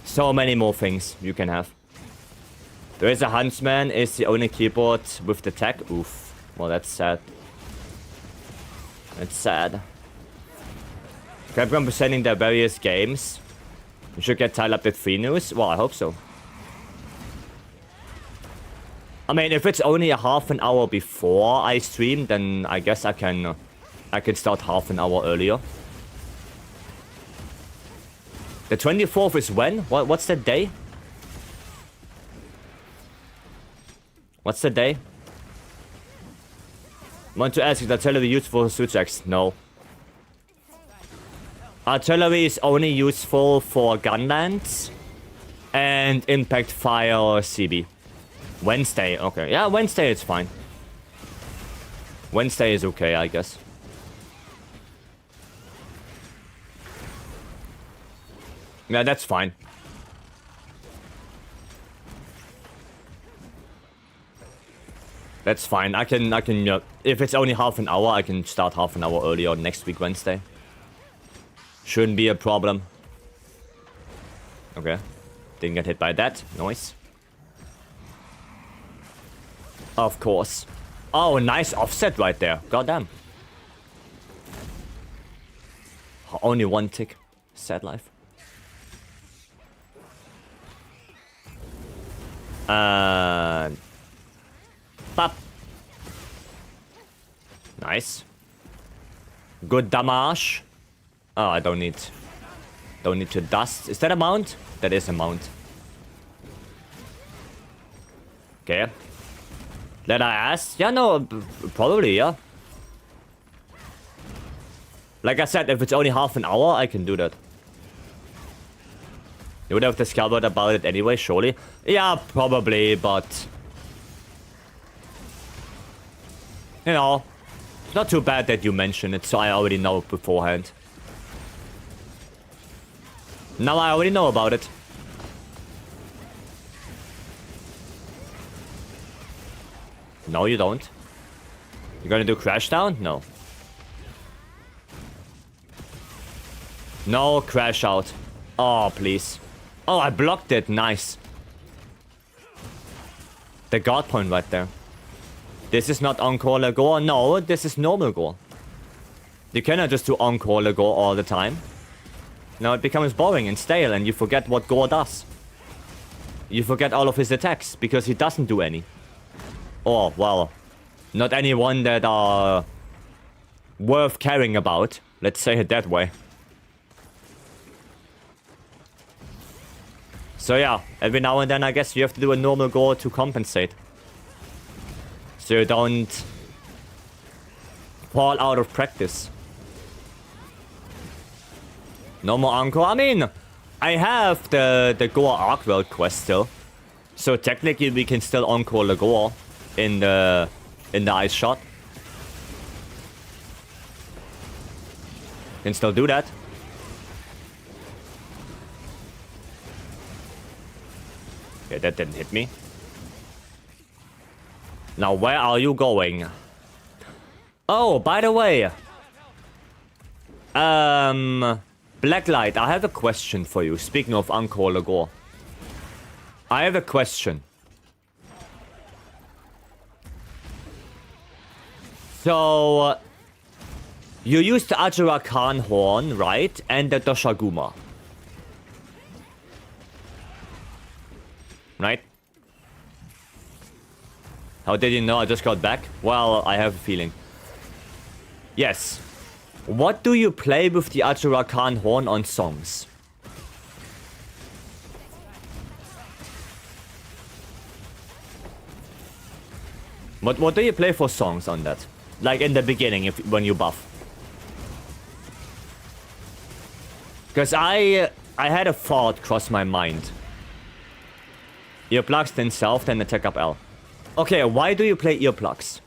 So many more things you can have. There is a Huntsman, is the only keyboard with the tech. Oof. Well, that's sad. That's sad. Capcom presenting their various games. You should get Tile Update 3 news. Well, I hope so. I mean, if it's only a half an hour before I stream, then I guess I can start half an hour earlier. The 24th is when? What's the day? What's the day? Want to ask, is artillery used for switch X? No. Artillery is only useful for gunlands and impact fire CB. Wednesday, okay. Yeah, Wednesday is fine. Wednesday is okay, I guess. Yeah, that's fine. That's fine. I can, if it's only half an hour, I can start half an hour earlier next week, Wednesday. Shouldn't be a problem. Okay. Didn't get hit by that. Nice. Of course. Oh, nice offset right there. Goddamn. Only one tick. Sad life. Pop. Nice. Good damage. Oh, I don't need to dust. Is that a mount? That is a mount. Okay. Let I ask? Yeah, no, probably, yeah. Like I said, if it's only half an hour, I can do that. You would have discovered about it anyway, surely. Yeah, probably, but... You know, it's not too bad that you mention it, so I already know beforehand. Now I already know about it. No, you don't. You're gonna do crash down? No. No, crash out. Oh, please. Oh, I blocked it. Nice. The guard point right there. This is not Encore Lagor. No, this is normal gore. You cannot just do Encore Lagor all the time. Now it becomes boring and stale and you forget what Gore does. You forget all of his attacks because he doesn't do any. Or, well, not anyone that are worth caring about. Let's say it that way. So yeah, every now and then I guess you have to do a normal Gore to compensate. So you don't fall out of practice. No more Encore. I mean, I have the Gore Arc World quest still. So technically we can still Encore the Gore in the ice shot. Can still do that. Okay, that didn't hit me. Now, where are you going? Oh, by the way. Blacklight, I have a question for you. Speaking of Encore Lagor. I have a question. So, you used the Ajura Khan horn, right? And the Doshaguma. Right? How did you know I just got back? Well, I have a feeling. Yes. What do you play with the Ajura Khan horn on songs? What do you play for songs on that? Like in the beginning, when you buff. Because I had a thought cross my mind. Earplugs, then self, then attack up L. Okay, why do you play earplugs?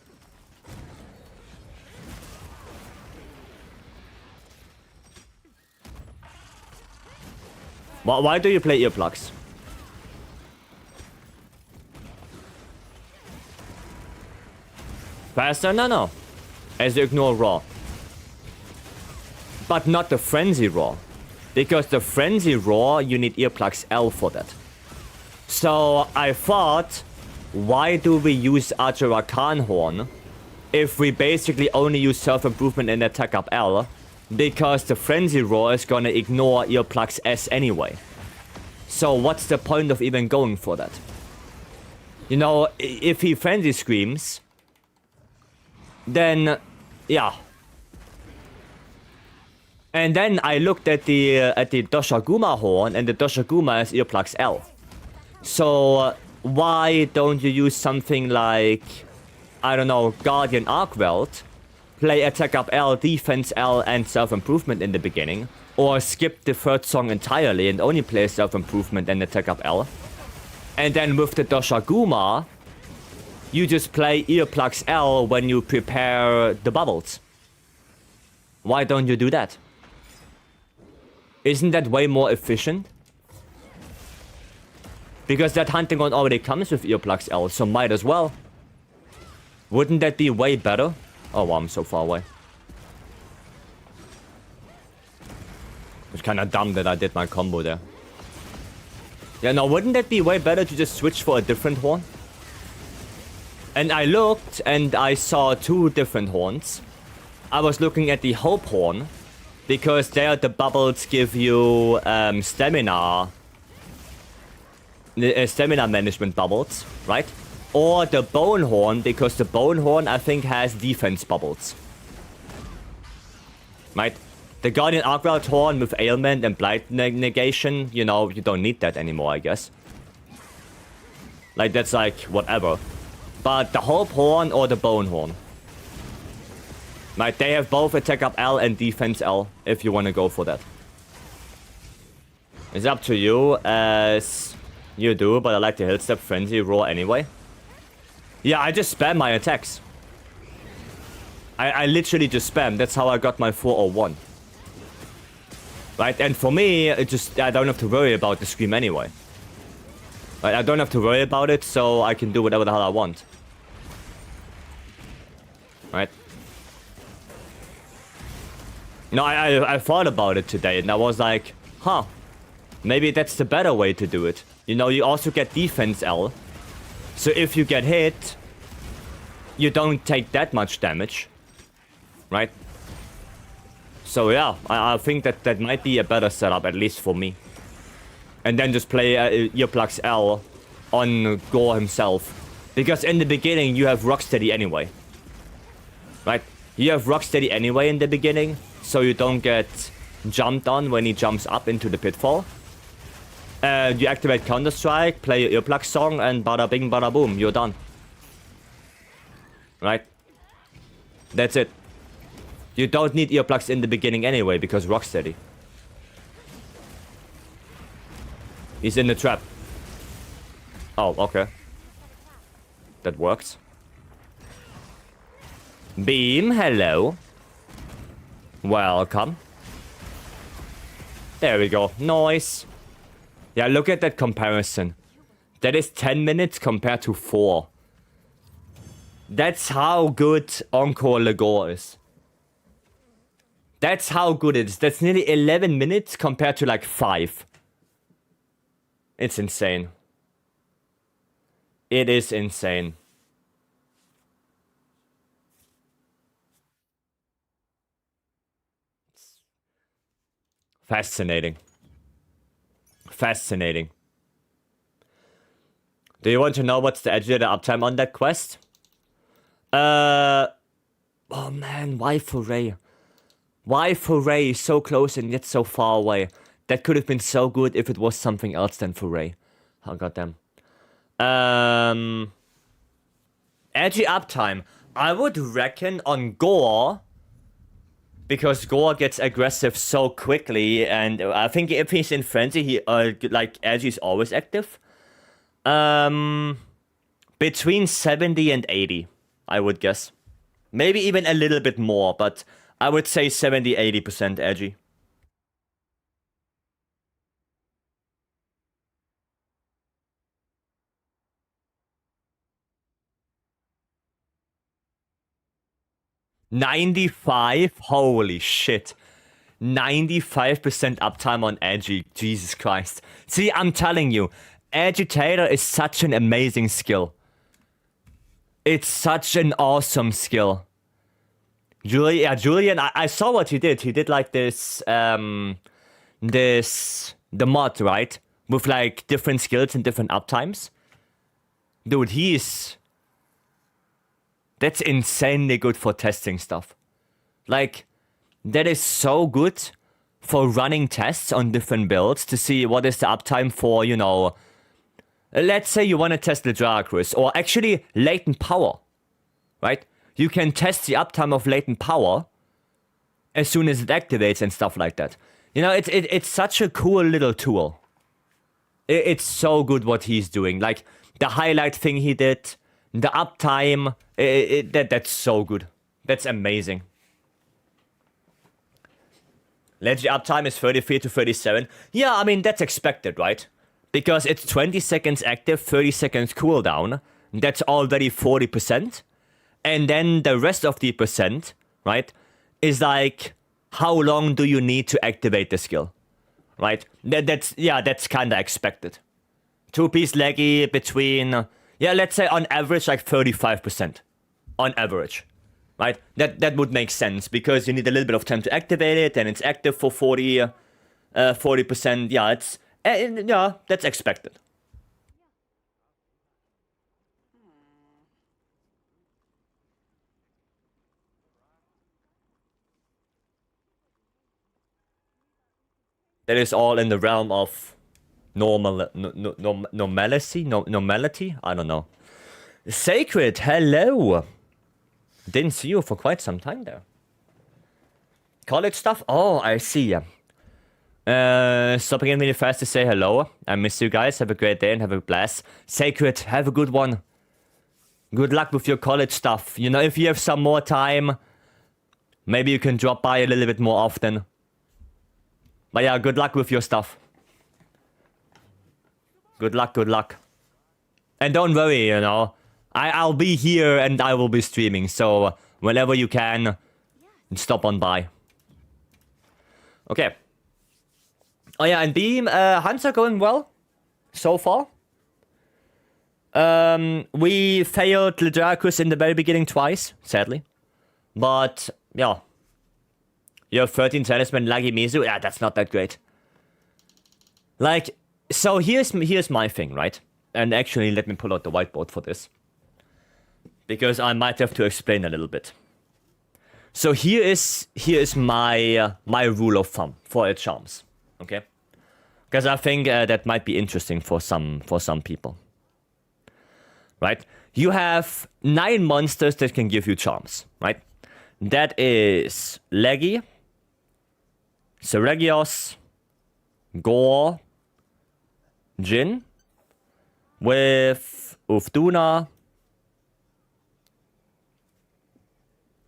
Why do you play earplugs? Faster? No. As you ignore Raw. But not the Frenzy Raw. Because the Frenzy Raw, you need earplugs L for that. So I thought, why do we use Ajura Khan horn if we basically only use self-improvement and attack up L? Because the Frenzy Roar is gonna ignore earplugs S anyway. So what's the point of even going for that? You know, if he frenzy screams, then, yeah. And then I looked at the Doshaguma horn, and the Doshaguma is earplugs L. So why don't you use something like, I don't know, Guardian Arcwelt, play attack up L, defense L, and self-improvement in the beginning, or skip the third song entirely and only play self-improvement and attack up L. And then with the Doshaguma, you just play earplugs L when you prepare the bubbles. Why don't you do that? Isn't that way more efficient? Because that hunting one already comes with earplugs L, so might as well. Wouldn't that be way better? Oh, wow, I'm so far away. It's kind of dumb that I did my combo there. Yeah, no, wouldn't that be way better to just switch for a different horn? And I looked, and I saw two different horns. I was looking at the Hope horn, because there the bubbles give you stamina management bubbles, right? Or the Bone horn, because the Bone horn I think has defense bubbles. Right? The Guardian Arcwelt horn with ailment and blight negation, you know, you don't need that anymore, I guess. Like, that's like, whatever. But the Hope horn or the Bone horn. Right, they have both attack up L and defense L, if you want to go for that. It's up to you, as you do, but I like the Hill Step Frenzy Roar anyway. Yeah, I just spam my attacks. I literally just spam. That's how I got my 401. Right, and for me, it just, I don't have to worry about the scream anyway. Right, I don't have to worry about it, so I can do whatever the hell I want. Right. No, I thought about it today, and I was like, huh, maybe that's the better way to do it. You know, you also get defense L. So if you get hit, you don't take that much damage. Right? So yeah, I think that might be a better setup, at least for me. And then just play earplugs L on Gore himself. Because in the beginning, you have Rocksteady anyway. Right? You have Rocksteady anyway in the beginning, so you don't get jumped on when he jumps up into the pitfall. You activate Counter-Strike, play your earplug song, and bada bing bada boom, you're done. Right? That's it. You don't need earplugs in the beginning anyway, because Rocksteady. He's in the trap. Oh, okay. That works. Beam, hello. Welcome. There we go. Nice. Yeah, look at that comparison. That is 10 minutes compared to 4. That's how good Encore Legore is. That's how good it is. That's nearly 11 minutes compared to like 5. It's insane. It is insane. Fascinating. Fascinating. Do you want to know what's the agitator uptime on that quest? Oh man, why Foray? Why Foray is so close and yet so far away? That could have been so good if it was something else than Foray. Oh goddamn. Edgy uptime. I would reckon on Gore, because Gore gets aggressive so quickly, and I think if he's in Frenzy, he like Edgy is always active. Between 70 and 80, I would guess. Maybe even a little bit more, but I would say 70-80% Edgy. $95? Holy shit. 95% uptime on Edgy. Jesus Christ. See, I'm telling you, Agitator is such an amazing skill. It's such an awesome skill. Julian, I saw what he did. He did like this, the mod, right? With like different skills and different uptimes. Dude, that's insanely good for testing stuff. Like, that is so good for running tests on different builds to see what is the uptime for, you know, let's say you want to test the Dracarys, or actually latent power, right? You can test the uptime of latent power as soon as it activates and stuff like that. You know, it's such a cool little tool. It's so good what he's doing. Like, the highlight thing he did, the uptime, that's so good. That's amazing. Legendary uptime is 33 to 37. Yeah, I mean, that's expected, right? Because it's 20 seconds active, 30 seconds cooldown. That's already 40%. And then the rest of the percent, right, is like, how long do you need to activate the skill? Right? That's kind of expected. 2-piece leggy between, let's say on average, like 35%. On average. Right? That would make sense, because you need a little bit of time to activate it, and it's active for 40%. Yeah, that's expected. That is all in the realm of normality? I don't know. Sacred, hello! Didn't see you for quite some time there. College stuff? Oh, I see. Stopping in really fast to say hello. I miss you guys. Have a great day and have a blast. Sacred, have a good one. Good luck with your college stuff. You know, if you have some more time, maybe you can drop by a little bit more often. But yeah, good luck with your stuff. Good luck. And don't worry, you know. I'll be here and I will be streaming. So whenever you can, stop on by. Okay. Oh yeah, and Beam, hunts are going well. So far. We failed Ledrakus in the very beginning twice, sadly. But, yeah. You have 13 talisman, Lagi Mizu. Yeah, that's not that great. Like, so here's my thing, right? And actually, let me pull out the whiteboard for this. Because I might have to explain a little bit. So here is my rule of thumb for charms, okay? Because I think that might be interesting for some people. Right? You have 9 monsters that can give you charms, right? That is Leggy, Seregios, Gore, Jin, with Ufduna,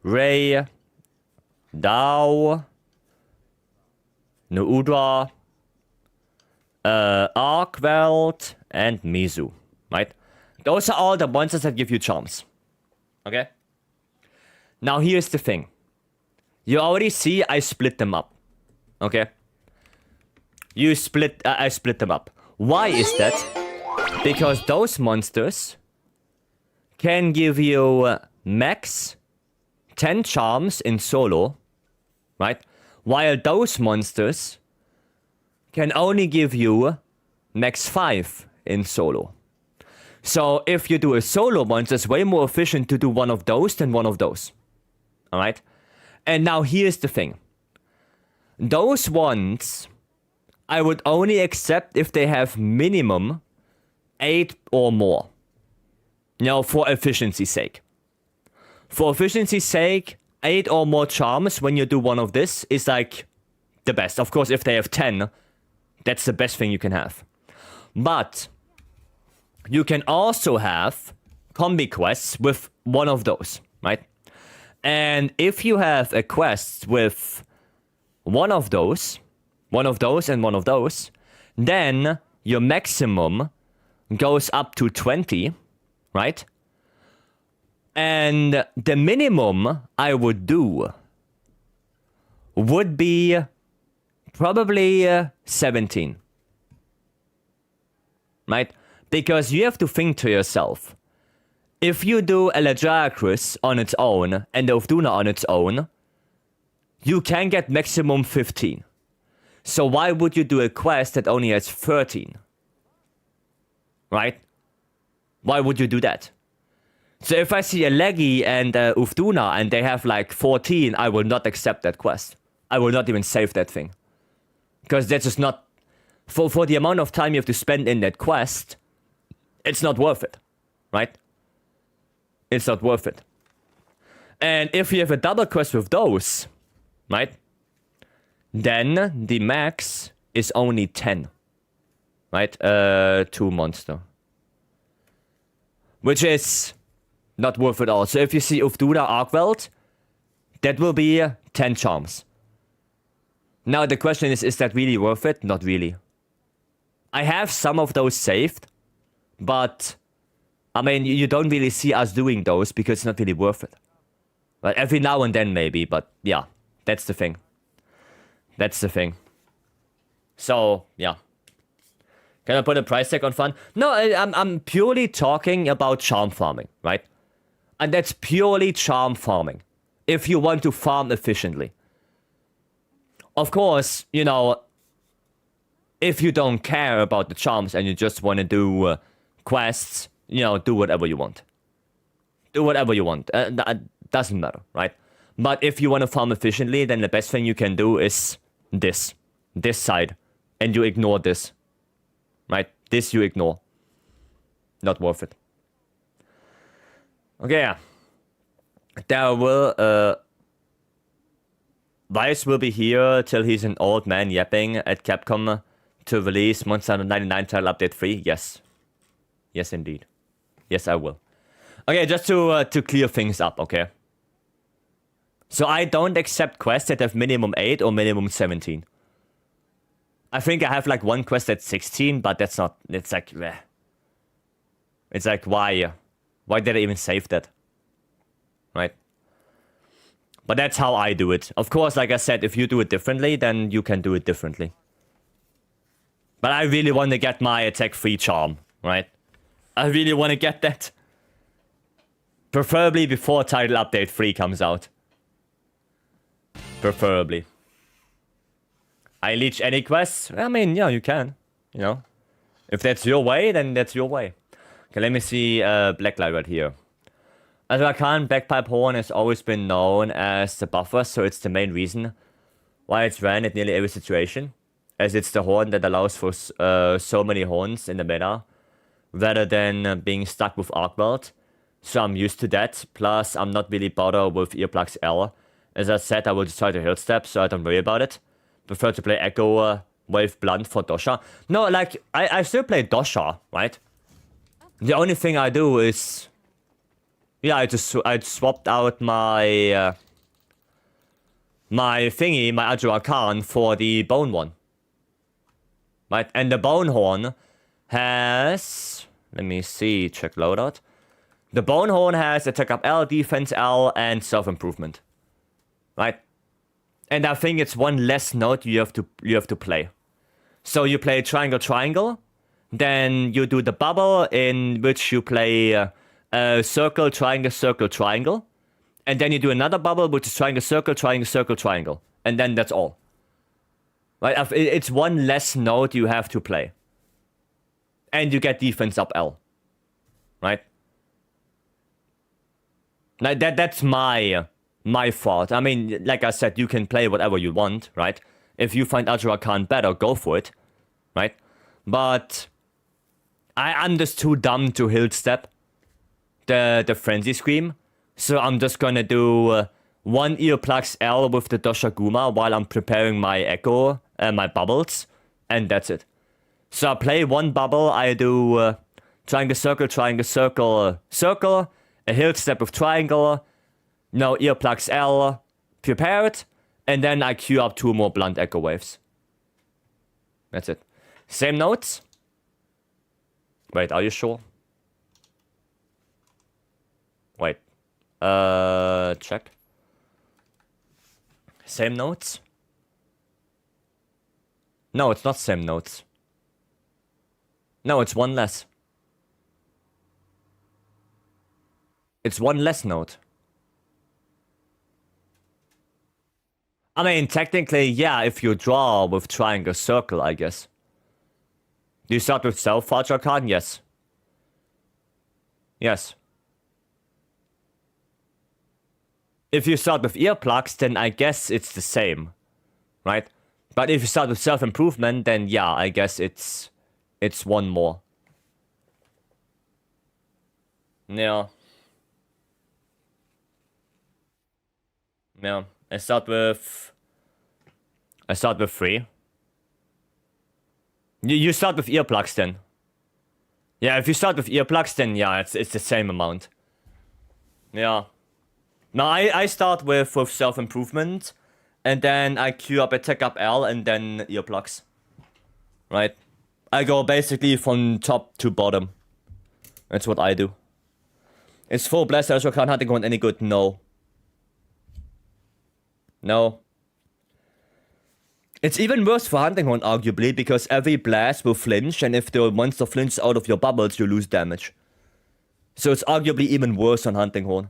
Ray, Dao, Nuudra, Arkwelt, and Mizu, right? Those are all the monsters that give you charms. Okay? Now here's the thing. You already see I split them up. Okay? I split them up. Why is that? Because those monsters can give you max 10 charms in solo, right? While those monsters can only give you max 5 in solo. So if you do a solo monster, it's way more efficient to do one of those than one of those. Alright? And now here's the thing. Those ones, I would only accept if they have minimum 8 or more. You know, for efficiency's sake. For efficiency's sake, 8 or more charms when you do one of this is like the best. Of course, if they have 10, that's the best thing you can have. But you can also have combi quests with one of those, right? And if you have a quest with one of those, and one of those, then your maximum goes up to 20, right? And the minimum I would do would be probably 17. Right? Because you have to think to yourself, if you do Eledracris on its own and Ufduna on its own, you can get maximum 15. So why would you do a quest that only has 13? Right? Why would you do that? So if I see a Leggy and Ufduna and they have like 14, I will not accept that quest. I will not even save that thing. Because that's just not... For the amount of time you have to spend in that quest, it's not worth it. Right? It's not worth it. And if you have a double quest with those, right? Then the max is only 10. Right? 2 monster. Which is not worth it all. So if you see Ufduna Arkwelt, that will be 10 charms. Now the question is that really worth it? Not really. I have some of those saved, but I mean, you don't really see us doing those because it's not really worth it. But every now and then maybe, but yeah, that's the thing. That's the thing. So, yeah. Can I put a price tag on fun? No, I'm purely talking about charm farming, right? And that's purely charm farming. If you want to farm efficiently. Of course, you know, if you don't care about the charms and you just want to do quests, you know, do whatever you want. Do whatever you want. That doesn't matter, right? But if you want to farm efficiently, then the best thing you can do is this. This side. And you ignore this. Right? This you ignore. Not worth it. Okay, yeah. There will, Vice will be here till he's an old man yapping at Capcom to release Monster 99 title update 3. Yes. Yes, indeed. Yes, I will. Okay, just to clear things up, okay? So I don't accept quests that have minimum 8 or minimum 17. I think I have like one quest at 16, but that's not... It's like... Bleh. It's like, why? Why did I even save that? Right? But that's how I do it. Of course, like I said, if you do it differently, then you can do it differently. But I really want to get my attack 3 charm, right? I really want to get that. Preferably before title update 3 comes out. Preferably. I leech any quests? I mean, yeah, you can. You know? If that's your way, then that's your way. Okay, let me see Blacklight right here. As Rakan, Bagpipe Horn has always been known as the buffer, so it's the main reason why it's ran at nearly every situation. As it's the horn that allows for so many horns in the meta, rather than being stuck with Arkwelt. So I'm used to that, plus I'm not really bothered with Earplugs L. As I said, I will just try to hill step, so I don't worry about it. Prefer to play Echo Wave Blunt for Dosha. No, like, I still play Dosha, right? The only thing I do is... Yeah, I swapped out my... my thingy, my Ajurakan, for the Bone one. Right, and the Bone Horn has... Let me see, check loadout. The Bone Horn has Attack Up L, Defense L, and Self-Improvement. Right? And I think it's one less node you have to play. So you play Triangle Triangle, then you do the bubble in which you play Circle Triangle Circle Triangle, and then you do another bubble which is Triangle Circle Triangle Circle Triangle, and then that's all. Right? It's one less node you have to play. And you get Defense Up L. Right? Like that's my fault. I mean, like I said, you can play whatever you want, right? If you find Ajurakan better, go for it, right? But I'm just too dumb to hill step the Frenzy Scream, so I'm just gonna do one Earplugs L with the Doshaguma while I'm preparing my Echo and my bubbles, and that's it. So I play one bubble, I do Triangle Circle, Triangle Circle, Circle, a hill step with Triangle, no Earplugs L, prepared, and then I queue up 2 more Blunt Echo Waves. That's it. Same notes? Wait, are you sure? Wait. Check. Same notes? No, it's not same notes. No, it's one less. It's one less note. I mean, technically, yeah, if you draw with Triangle Circle, I guess. Do you start with Self Archer card? Yes. Yes. If you start with earplugs, then I guess it's the same, right? But if you start with self-improvement, then yeah, I guess it's one more. Yeah. Yeah. I start with 3. You start with earplugs then. Yeah, if you start with earplugs, then yeah, it's the same amount. Yeah. No, I start with self-improvement, and then I queue up attack up L, and then earplugs. Right? I go basically from top to bottom. That's what I do. Is full blast also can't hunting horn any good? No. No. It's even worse for hunting horn, arguably, because every blast will flinch, and if the monster flinches out of your bubbles, you lose damage. So it's arguably even worse on hunting horn.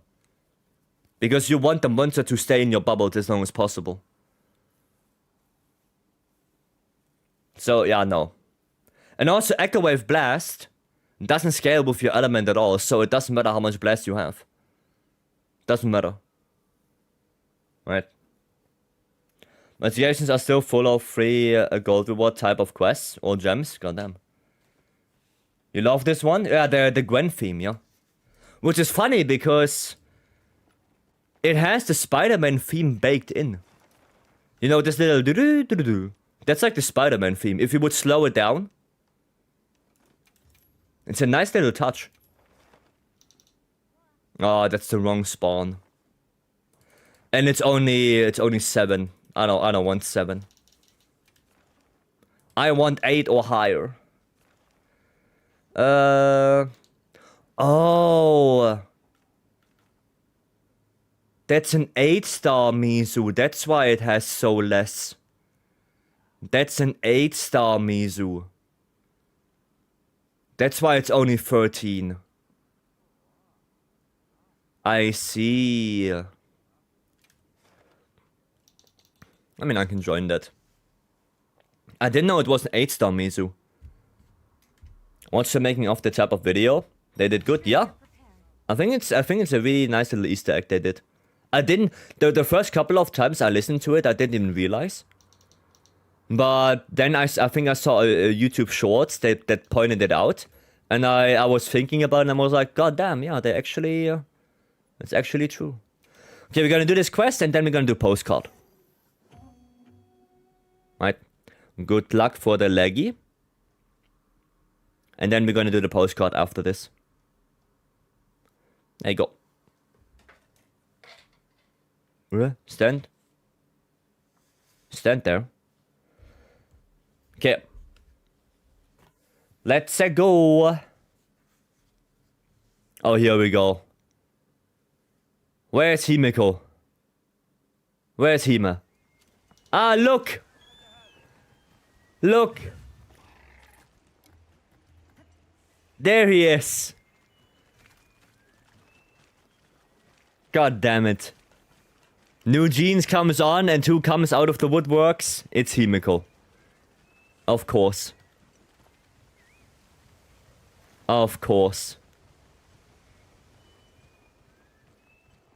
Because you want the monster to stay in your bubbles as long as possible. So, yeah, no. And also, Echo Wave Blast doesn't scale with your element at all, so it doesn't matter how much blast you have. Doesn't matter. Right. Motivations are still full of free gold reward type of quests or gems. Goddamn. You love this one? Yeah, the Gwen theme, yeah. Which is funny because it has the Spider-Man theme baked in. You know, this little do-do-do-do-do. That's like the Spider-Man theme. If you would slow it down, it's a nice little touch. Oh, that's the wrong spawn. And it's only 7. I don't want 7. I want 8 or higher. Oh. That's an 8-star Mizu. That's why it has so less. That's an 8-star Mizu. That's why it's only 13. I see. I mean, I can join that. I didn't know it was an 8-star Mizu. What's the making of the type of video? They did good, yeah. I think it's a really nice little Easter egg they did. I didn't the first couple of times I listened to it, I didn't even realize. But then I think I saw a YouTube shorts that pointed it out, and I was thinking about it and I was like, God damn, yeah, they actually it's actually true. Okay, we're gonna do this quest and then we're gonna do postcard. Right? Good luck for the leggy. And then we're gonna do the postcard after this. There you go. Stand. Stand there. Okay. Let's go. Oh, here we go. Where's Himiko? Where's Hime? Ah, look! Look! There he is! God damn it. New Jeans comes on and who comes out of the woodworks? It's Himiko. Of course. Of course.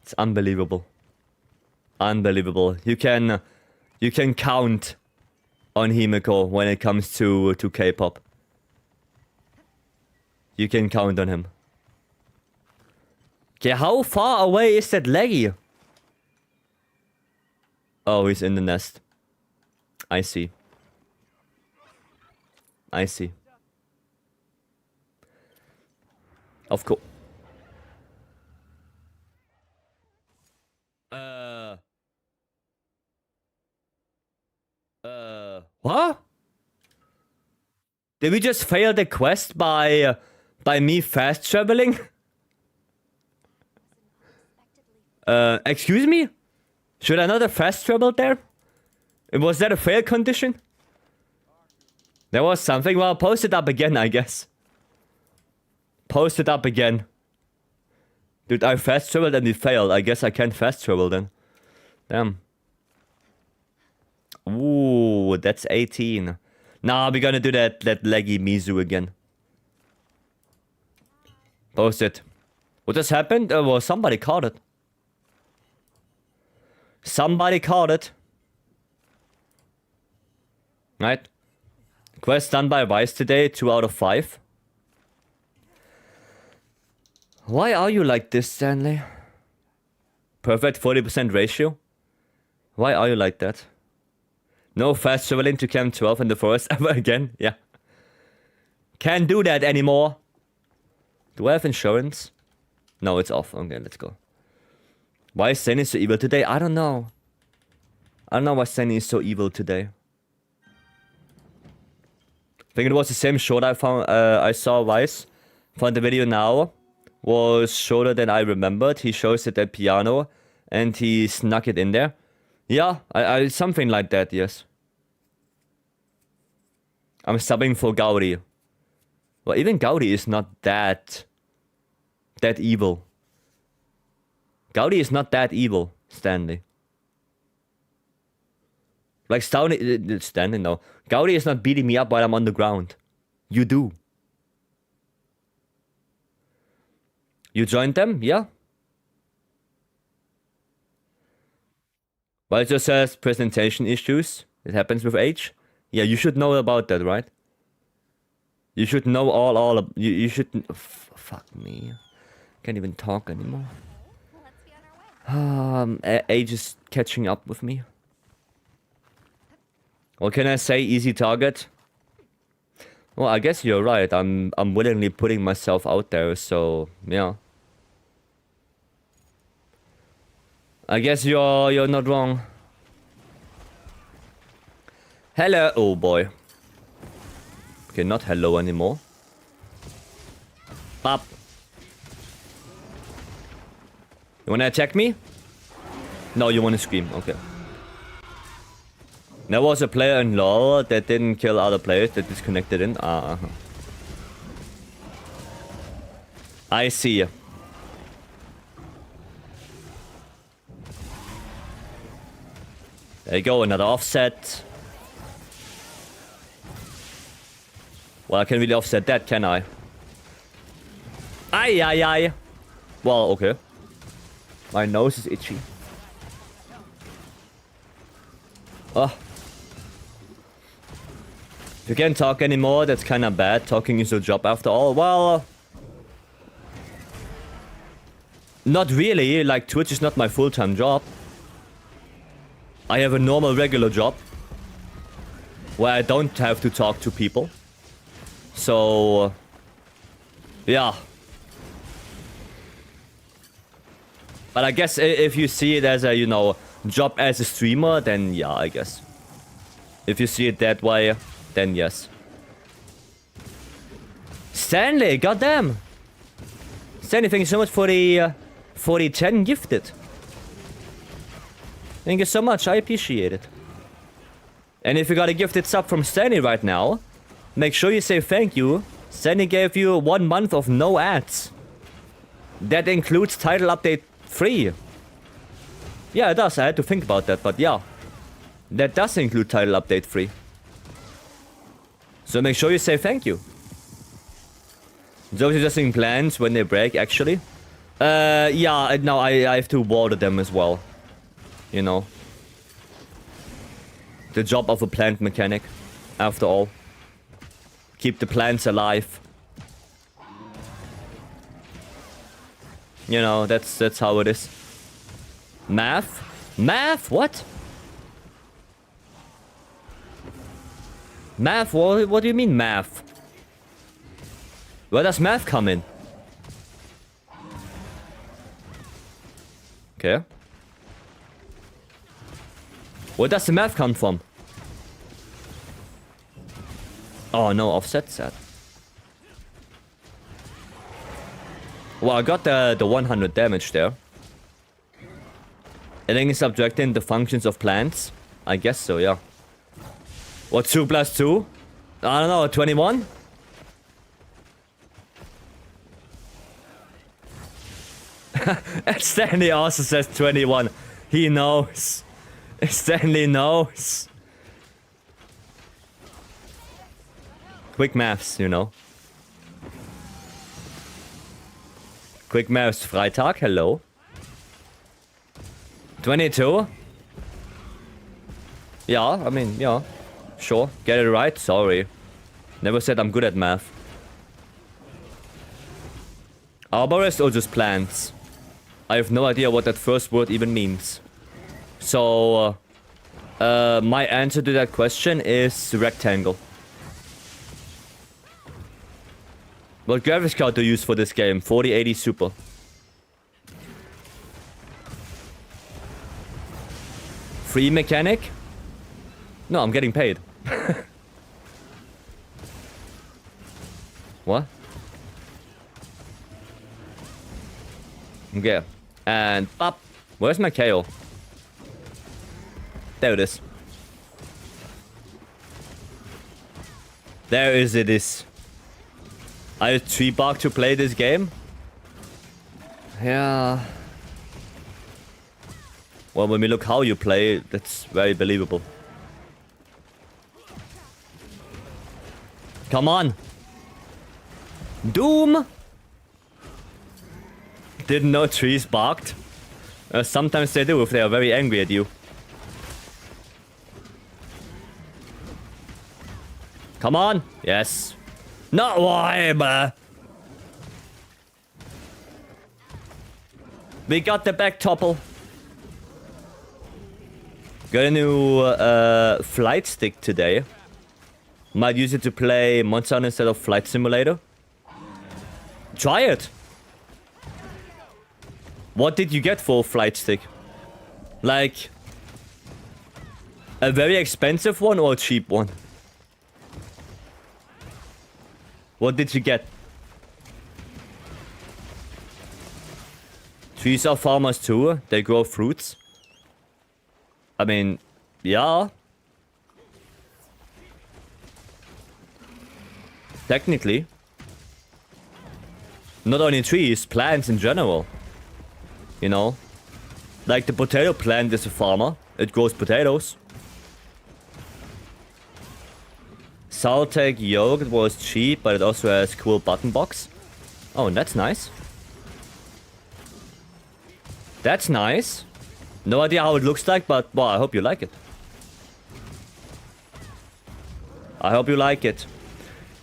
It's unbelievable. Unbelievable. You can count on Himiko when it comes to K-pop. You can count on him. Okay, how far away is that leggy? Oh, he's in the nest. I see. I see. Of course. What? Did we just fail the quest by me fast traveling? Excuse me? Should I not have fast traveled there? Was that a fail condition? There was something. Well, post it up again, I guess. Post it up again. Dude, I fast traveled and it failed. I guess I can't fast travel then. Damn. Ooh, that's 18. Nah, we're gonna do that leggy Mizu again. Post it. What just happened? Well, somebody caught it. Somebody caught it. Right? Quest done by Vice today, 2 out of 5. Why are you like this, Stanley? Perfect 40% ratio? Why are you like that? No fast traveling to Camp 12 in the forest ever again? Yeah. Can't do that anymore. Do I have insurance? No, it's off. Okay, let's go. Why is Stanley so evil today? I don't know. I don't know why Stanley is so evil today. I think it was the same short I saw Vice. Found the video now. Was shorter than I remembered. He shows it at piano. And he snuck it in there. Yeah, I something like that, yes. I'm subbing for Gaudi. Well, even Gaudi is not that evil. Gaudi is not that evil, Stanley. Like Stanley, no. Gaudi is not beating me up while I'm on the ground. You do. You joined them? Yeah. Well, it just says presentation issues. It happens with age. Yeah, you should know about that, right? You should know all of... You should... fuck me. Can't even talk anymore. Age is catching up with me. What can I say? Easy target? Well, I guess you're right. I'm willingly putting myself out there, so... yeah. I guess you're not wrong. Hello, oh boy. Okay, not hello anymore. Up. You wanna attack me? No, you wanna scream. Okay. There was a player in LoL that didn't kill other players that disconnected in. I see. There you go, another offset. Well, I can't really offset that, can I? Aye. Well, okay. My nose is itchy. Oh. If you can't talk anymore, that's kind of bad. Talking is your job after all. Well... not really. Like, Twitch is not my full-time job. I have a normal, regular job. Where I don't have to talk to people. So... yeah. But I guess if you see it as a, you know, job as a streamer, then yeah, I guess. If you see it that way, then yes. Stanley, goddamn! Stanley, thank you so much for the 10 gifted. Thank you so much, I appreciate it. And if you got a gifted sub from Stanley right now, make sure you say thank you. Stanley gave you 1 month of no ads. That includes title update 3. Yeah, it does. I had to think about that, but yeah. That does include title update 3. So make sure you say thank you. Those are just in plants when they break, actually. Yeah, now I have to water them as well. You know. The job of a plant mechanic, after all. Keep the plants alive. You know, that's how it is. Math? Math? What? Math? What do you mean math? Where does math come in? Okay. Where does the math come from? Oh no, offset set. Well, I got the 100 damage there. I think it's subtracting the functions of plants. I guess so, yeah. What, 2 plus 2? I don't know, 21? Stanley also says 21. He knows. Stanley knows. Quick maths, you know. Quick Mouse Freitag, hello. 22? Yeah, I mean, yeah. Sure, get it right, sorry. Never said I'm good at math. Arborist or just plants? I have no idea what that first word even means. So, my answer to that question is rectangle. What graphics card do you use for this game? 4080 Super. Free mechanic? No, I'm getting paid. What? Okay. And pop. Where's my KO? There it is. There is it is. I have 3 bucks to play this game? Yeah. Well, when we look how you play, that's very believable. Come on. Doom! Didn't know trees barked. Sometimes they do if they are very angry at you. Come on! Yes. Not why, bruh. We got the back topple. Got a new flight stick today. Might use it to play Monster Hunter instead of Flight Simulator. Try it. What did you get for a flight stick? Like a very expensive one or a cheap one? What did you get? Trees are farmers too. They grow fruits. I mean, yeah. Technically. Not only trees, plants in general. You know? Like the potato plant is a farmer. It grows potatoes. Saltec yogurt was cheap, but it also has cool button box. Oh, and that's nice. That's nice. No idea how it looks like, but well, I hope you like it. I hope you like it.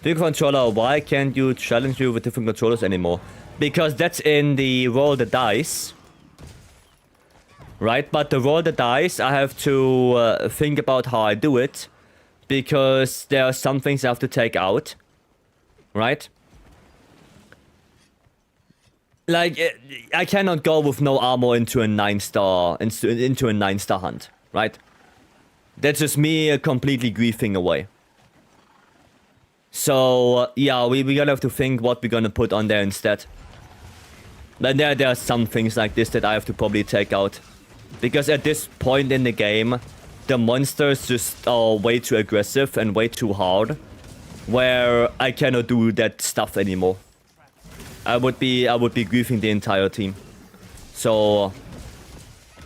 Big controller, why can't you challenge you with different controllers anymore? Because that's in the roll the dice. Right, but the roll the dice, I have to think about how I do it. Because there are some things I have to take out. Right? Like, I cannot go with no armor into a 9-star, into a 9-star hunt. Right? That's just me completely griefing away. So, yeah, we're gonna have to think what we're gonna put on there instead. But there are some things like this that I have to probably take out. Because at this point in the game, the monsters just are way too aggressive and way too hard. Where I cannot do that stuff anymore. I would be griefing the entire team. So,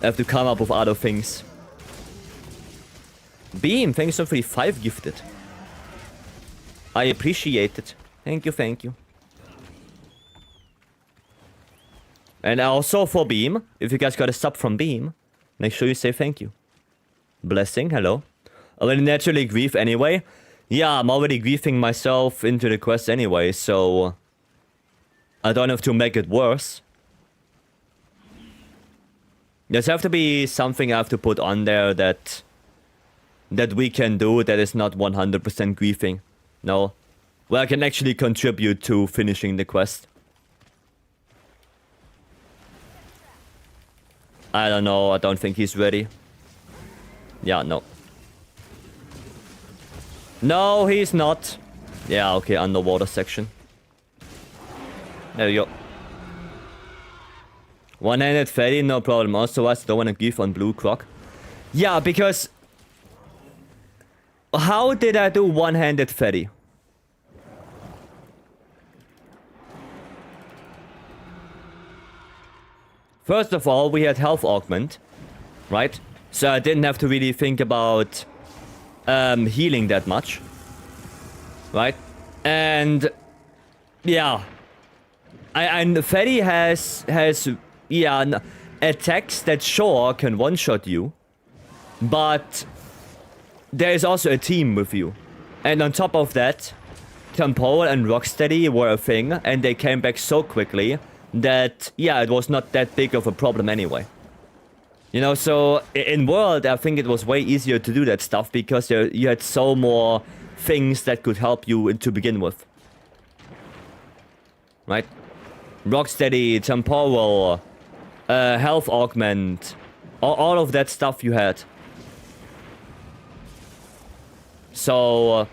I have to come up with other things. Beam, thanks for the 5 gifted. I appreciate it. Thank you, thank you. And also for Beam, if you guys got a sub from Beam, make sure you say thank you. Blessing, hello. I will naturally grief anyway. Yeah, I'm already griefing myself into the quest anyway, so I don't have to make it worse. There's have to be something I have to put on there that we can do that is not 100% griefing. No. Where I can actually contribute to finishing the quest. I don't know, I don't think he's ready. Yeah, no. No, he's not. Yeah, okay, underwater section. There you go. One-handed fatty, no problem. Also, I don't want to grief on Blue Croc. Yeah, because... How did I do one-handed fatty? First of all, we had health augment, right? So I didn't have to really think about healing that much, right? And yeah, And Freddy has yeah, attacks that sure can one-shot you, but there is also a team with you. And on top of that, Temporal and Rocksteady were a thing, and they came back so quickly that, yeah, it was not that big of a problem anyway. You know, so in World, I think it was way easier to do that stuff because you had so more things that could help you to begin with. Right? Rocksteady, Temporal, Health Augment, all of that stuff you had. So,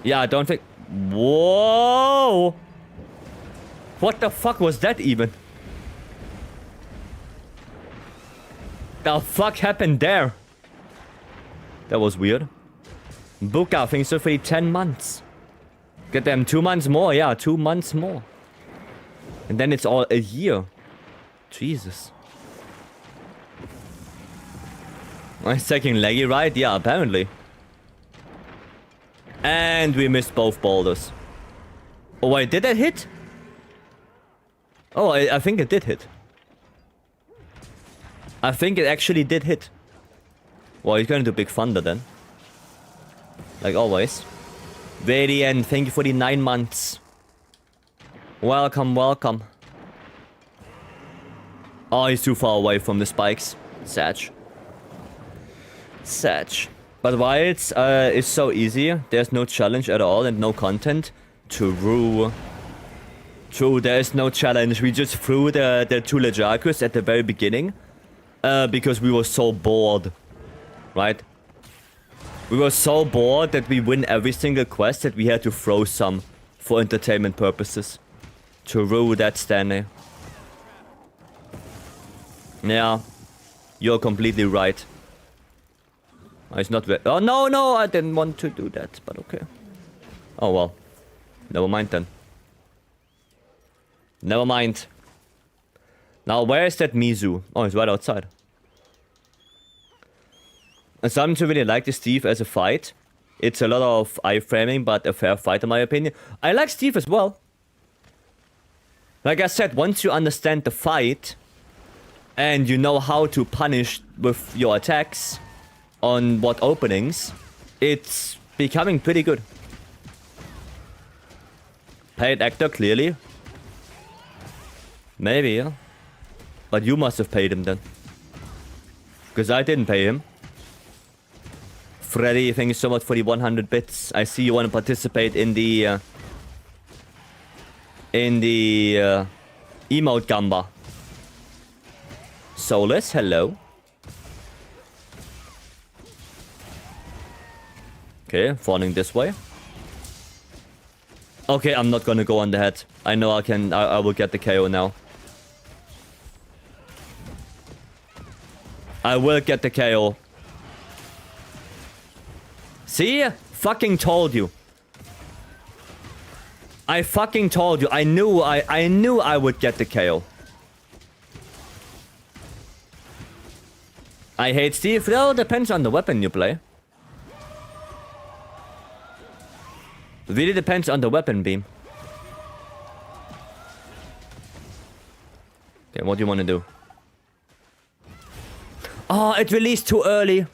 yeah, I don't think... Whoa! What the fuck was that even? The fuck happened there? That was weird. Buka, thanks so for 10 months. Get them 2 months more, yeah, 2 months more. And then it's all a year. Jesus. My second laggy, right? Yeah, apparently. And we missed both boulders. Oh wait, did that hit? Oh, I think it did hit. I think it actually did hit. Well, he's gonna do Big Thunder then. Like always. Radiant, thank you for the 9 months. Welcome, welcome. Oh, he's too far away from the spikes. Satch. Satch. But Wilds is so easy. There's no challenge at all and no content. True. True, there is no challenge. We just threw the 2 Lejakus at the very beginning. Because we were so bored. Right? We were so bored that we win every single quest that we had to throw some for entertainment purposes. True, that's Stanley. Yeah. You're completely right. It's not very... Oh, no, I didn't want to do that, but okay. Oh, well. Never mind then. Never mind. Now, where is that Mizu? Oh, he's right outside. And something to really like the Steve as a fight. It's a lot of iframing, but a fair fight in my opinion. I like Steve as well. Like I said, once you understand the fight, and you know how to punish with your attacks on what openings, it's becoming pretty good. Paid actor, clearly. Maybe, yeah. But you must have paid him then. Because I didn't pay him. Freddy, thank you so much for the 100 bits. I see you want to participate in the emote gamba. Solus, hello. Okay, falling this way. Okay, I'm not gonna go on the head. I know I will get the KO now. I will get the KO. See? Fucking told you. I fucking told you. I knew I would get the KO. I hate Steve. Well, depends on the weapon you play. Really depends on the weapon beam. Okay, what do you want to do? Oh, it released too early.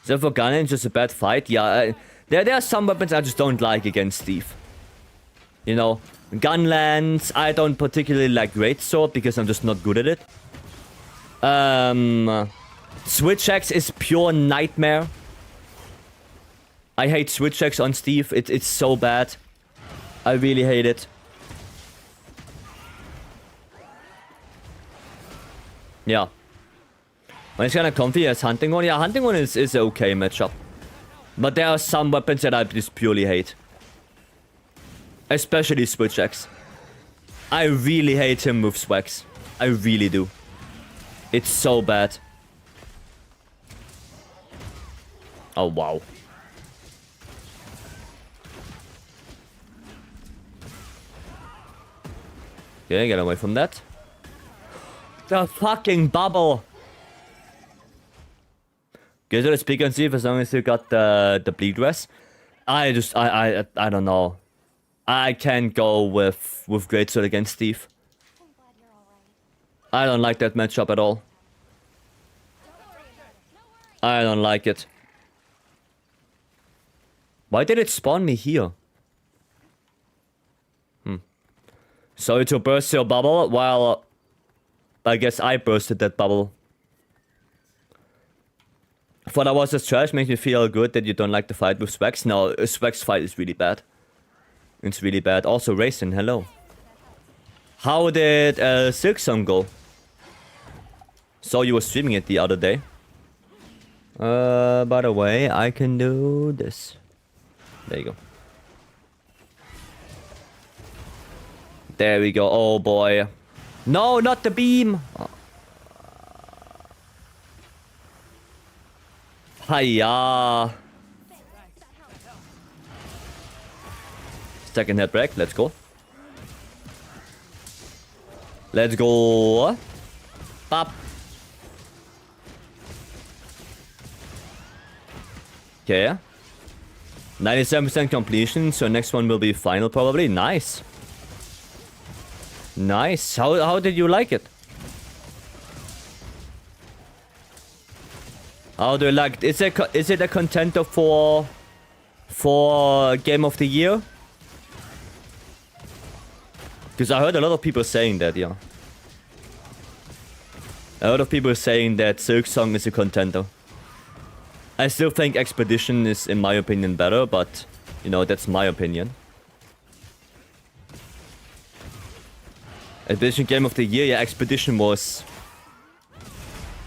So for Gunner, it's just a bad fight. Yeah, there are some weapons I just don't like against Steve. You know, Gunlands, I don't particularly like Greatsword because I'm just not good at it. Switch axe is pure nightmare. I hate switch axe on Steve. It's so bad. I really hate it. Yeah. When it's kind of comfy as Hunting One. Yeah, Hunting One is an okay matchup. But there are some weapons that I just purely hate. Especially switch axe. I really hate him with swags. I really do. It's so bad. Oh, wow. Okay, get away from that. The fucking bubble. Okay, so let's speak and see if as long as you got the bleed dress. I don't know. I can't go with Greatsword against Steve. I don't like that matchup at all. I don't like it. Why did it spawn me here? Sorry to burst your bubble while I guess I bursted that bubble. Thought I was just trash, makes me feel good that you don't like the fight with Specs. No, Specs fight is really bad. It's really bad. Also, Racing, hello. How did Silksong go? Saw you were streaming it the other day. By the way, I can do this. There you go. There we go. Oh boy. No, not the beam. Hiya. Second head break. Let's go. Let's go. Pop. Okay. 97% completion, so next one will be final probably. Nice. Nice. How did you like it? How do you like it? Is it a contender for Game of the Year? Because I heard a lot of people saying that, yeah. A lot of people saying that Silksong is a contender. I still think Expedition is, in my opinion, better, but, you know, that's my opinion. Expedition Game of the Year, yeah, Expedition was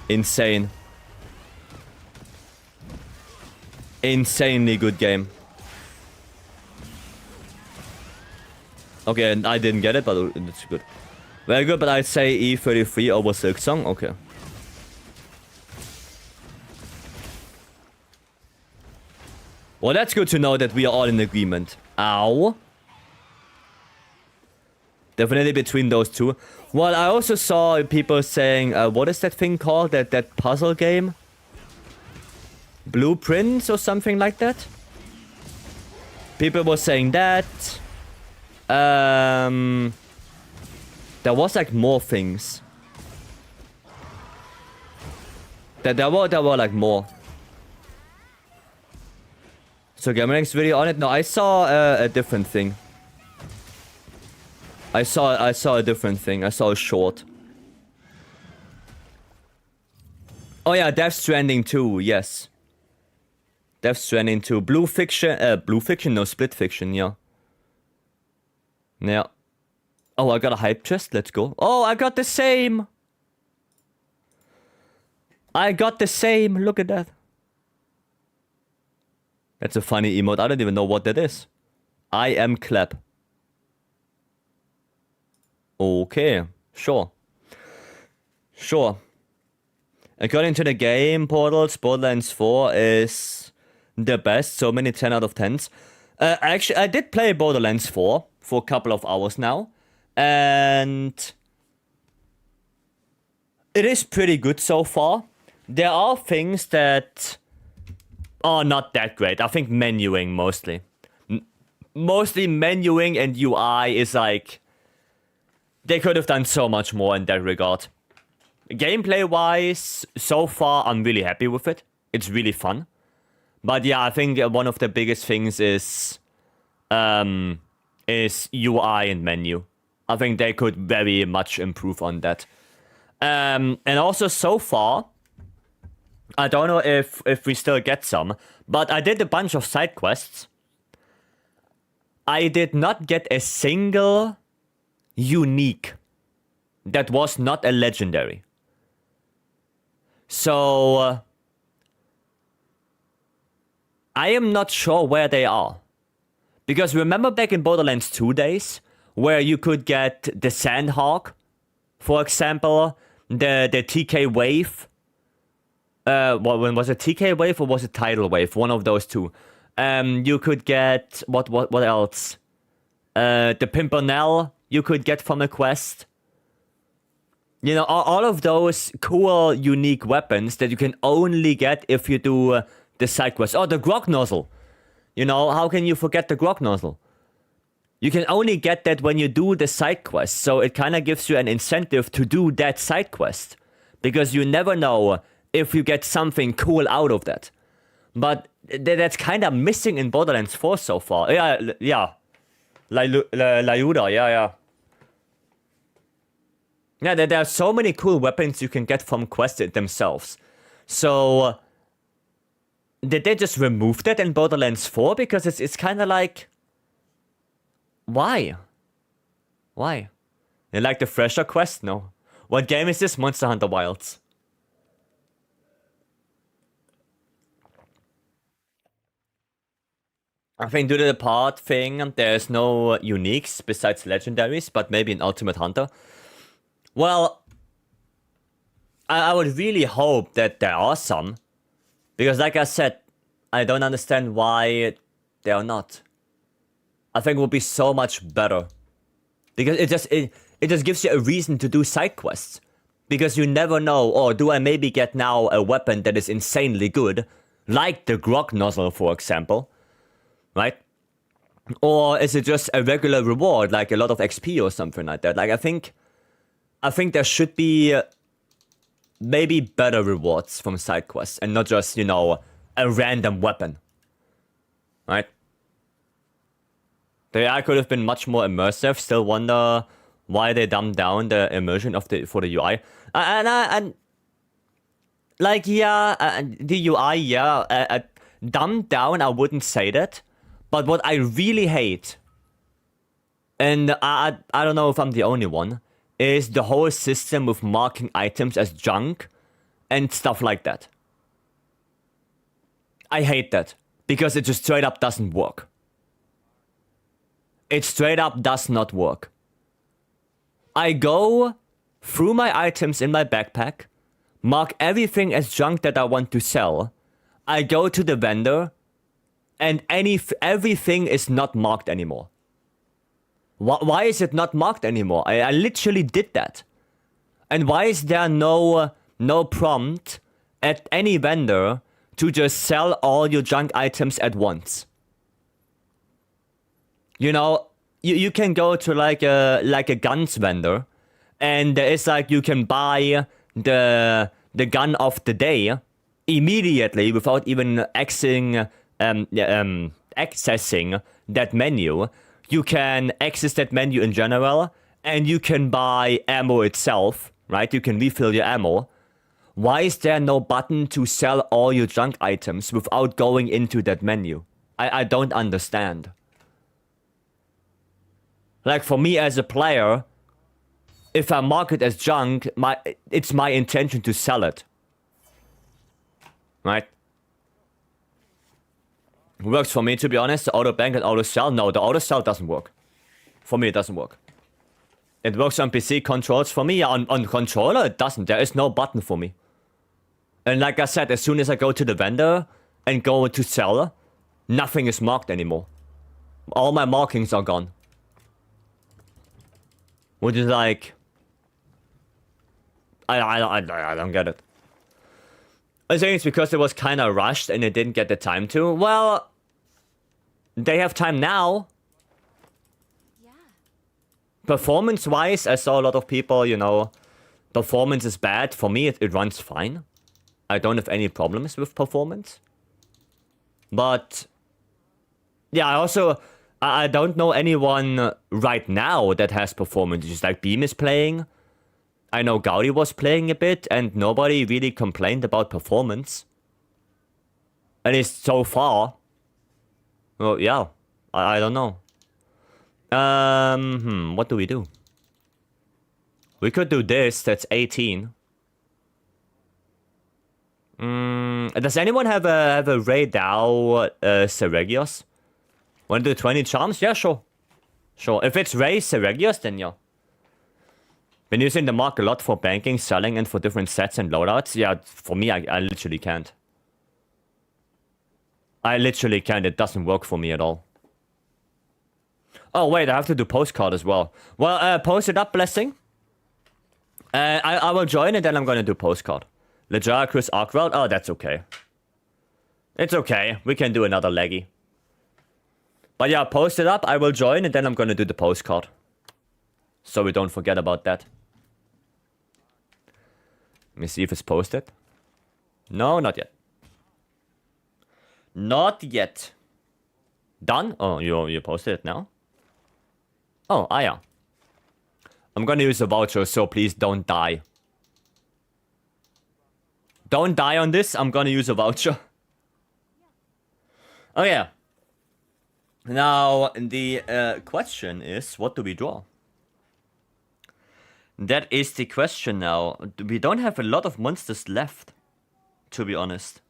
insane. Insanely good game. Okay, and I didn't get it, but it's good. Very good, but I'd say E33 over Silksong, okay. Well, that's good to know that we are all in agreement. Ow. Definitely between those two. Well, I also saw people saying, what is that thing called? That puzzle game? Blueprints or something like that? People were saying that. There was like more things. There were like more. So Gamerang's video on it? No, I saw a different thing. I saw a different thing. I saw a short. Oh yeah, Death Stranding 2, yes. Death Stranding 2. Blue Fiction? No, Split Fiction, yeah. Yeah. Oh, I got a hype chest. Let's go. Oh, I got the same. I got the same. Look at that. That's a funny emote. I don't even know what that is. I am clap. Okay. Sure. Sure. According to the game portals, Borderlands 4 is the best. So many 10 out of 10s. Actually, I did play Borderlands 4 for a couple of hours now. And it is pretty good so far. There are things that are not that great. I think menuing mostly. Mostly menuing and UI is like... They could have done so much more in that regard. Gameplay-wise, so far, I'm really happy with it. It's really fun. But yeah, I think one of the biggest things is UI and menu. I think they could very much improve on that. And also, so far, I don't know if we still get some, but I did a bunch of side quests. I did not get a single unique that was not a legendary. So I am not sure where they are. Because remember back in Borderlands 2 days, where you could get the Sandhawk, for example, the TK Wave. When was it TK Wave or was it Tidal Wave? One of those two. You could get what else? The Pimpernel you could get from a quest. You know, all of those cool, unique weapons that you can only get if you do the side quest. Oh, the Grog Nozzle. You know, how can you forget the Grog Nozzle? You can only get that when you do the side quest, so it kind of gives you an incentive to do that side quest. Because you never know if you get something cool out of that. But that's kind of missing in Borderlands 4 so far. Yeah. Layuda, yeah. Yeah, there are so many cool weapons you can get from quests themselves. So, did they just remove that in Borderlands 4? Because it's kind of like... Why? Why? You like the fresher quest? No. What game is this? Monster Hunter Wilds. I think due to the part thing, there's no uniques besides legendaries, but maybe an Ultimate Hunter. Well, I would really hope that there are some. Because like I said, I don't understand why they are not. I think it would be so much better. Because it just gives you a reason to do side quests. Because you never know, or do I maybe get now a weapon that is insanely good, like the Grog Nozzle, for example, right? Or is it just a regular reward, like a lot of XP or something like that? Like, I think there should be maybe better rewards from side quests, and not just, you know, a random weapon, right? The AI could have been much more immersive. Still wonder why they dumbed down the immersion of for the UI. And like, yeah, the UI, yeah, dumbed down, I wouldn't say that. But what I really hate, and I don't know if I'm the only one, is the whole system of marking items as junk and stuff like that. I hate that, because it just straight up doesn't work. It straight up does not work. I go through my items in my backpack, mark everything as junk that I want to sell. I go to the vendor, and everything is not marked anymore. Why is it not marked anymore? I literally did that. And why is there no prompt at any vendor to just sell all your junk items at once? You know, you can go to like a guns vendor, and it's like you can buy the gun of the day immediately without even accessing that menu. You can access that menu in general, and you can buy ammo itself, right? You can refill your ammo. Why is there no button to sell all your junk items without going into that menu? I don't understand. Like, for me as a player, if I mark it as junk, it's my intention to sell it. Right? Works for me, to be honest. The auto bank and auto sell. No, the auto sell doesn't work. For me, it doesn't work. It works on PC controls. For me, on controller, it doesn't. There is no button for me. And like I said, as soon as I go to the vendor and go to sell, nothing is marked anymore. All my markings are gone. Which is like... I don't get it. I think it's because it was kind of rushed and they didn't get the time to. Well, they have time now. Yeah. Performance-wise, I saw a lot of people, you know, performance is bad. For me, it runs fine. I don't have any problems with performance. But, yeah, I don't know anyone right now that has performance. Just like Beam is playing. I know Gaudi was playing a bit, and nobody really complained about performance. At least so far. Well, yeah. I don't know. What do we do? We could do this. That's 18. Does anyone have a Ray Dow Seregios? Want to do 20 charms? Yeah, sure. Sure. If it's Ray Seregios, then yeah. Been using the mark a lot for banking, selling, and for different sets and loadouts. Yeah, for me, I literally can't. I literally can't. It doesn't work for me at all. Oh, wait, I have to do postcard as well. Well, post it up, Blessing. I will join, and then I'm going to do postcard. Lejar, Chris Arkwell. Oh, that's okay. It's okay. We can do another leggy. But yeah, post it up. I will join, and then I'm gonna do the postcard. So we don't forget about that. Let me see if it's posted. No, not yet. Not yet. Done? Oh, you posted it now? Oh, yeah. I'm gonna use a voucher, so please don't die. Don't die on this. I'm gonna use a voucher. Oh yeah. Now, the question is, what do we draw? That is the question now. We don't have a lot of monsters left, to be honest.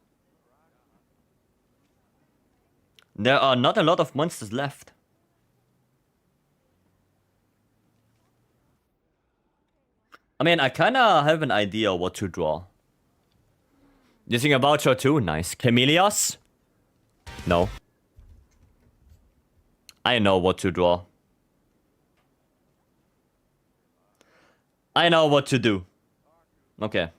There are not a lot of monsters left. I mean, I kinda have an idea what to draw. Using a voucher too? Nice. Camellias? No. I know what to draw. I know what to do. Okay.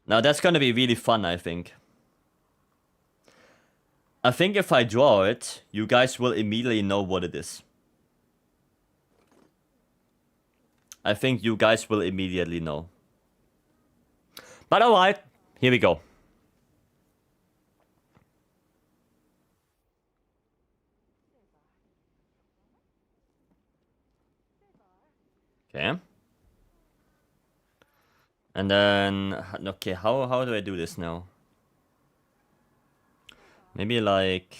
Now that's gonna be really fun, I think. I think if I draw it, you guys will immediately know what it is. I think you guys will immediately know. But alright, here we go. Okay. And then, okay, how do I do this now? Maybe like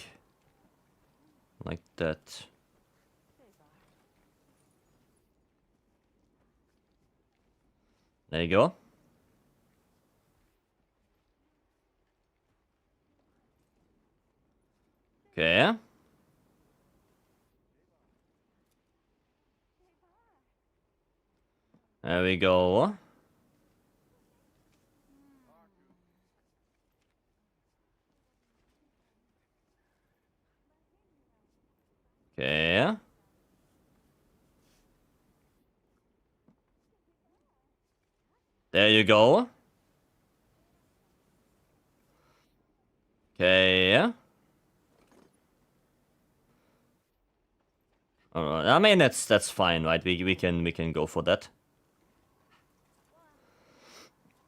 that. There you go. Okay. There we go. Okay. There you go. Okay. Alright. I mean that's fine, right? We can go for that.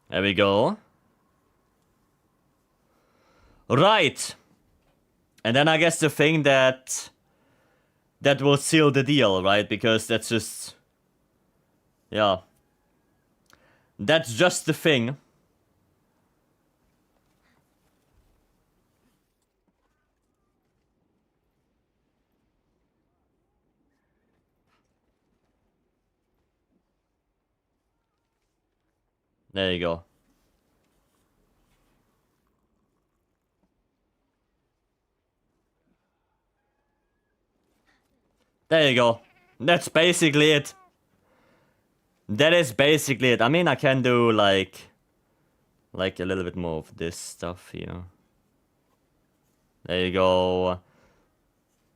There we go. Right. And then I guess the thing that will seal the deal, right? Because that's just, yeah. That's just the thing. There you go. There you go. That's basically it. That is basically it. I mean, I can do like a little bit more of this stuff here. There you go.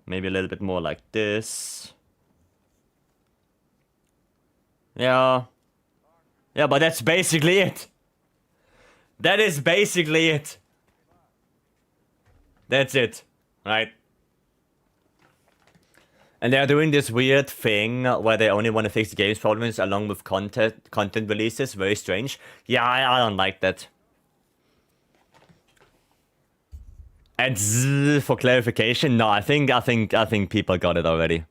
Maybe a little bit more like this. Yeah. Yeah, but that's basically it. That is basically it. That's it, right? And they're doing this weird thing where they only want to fix the game's problems along with content releases. Very strange. Yeah, I don't like that. And for clarification, no, I think people got it already.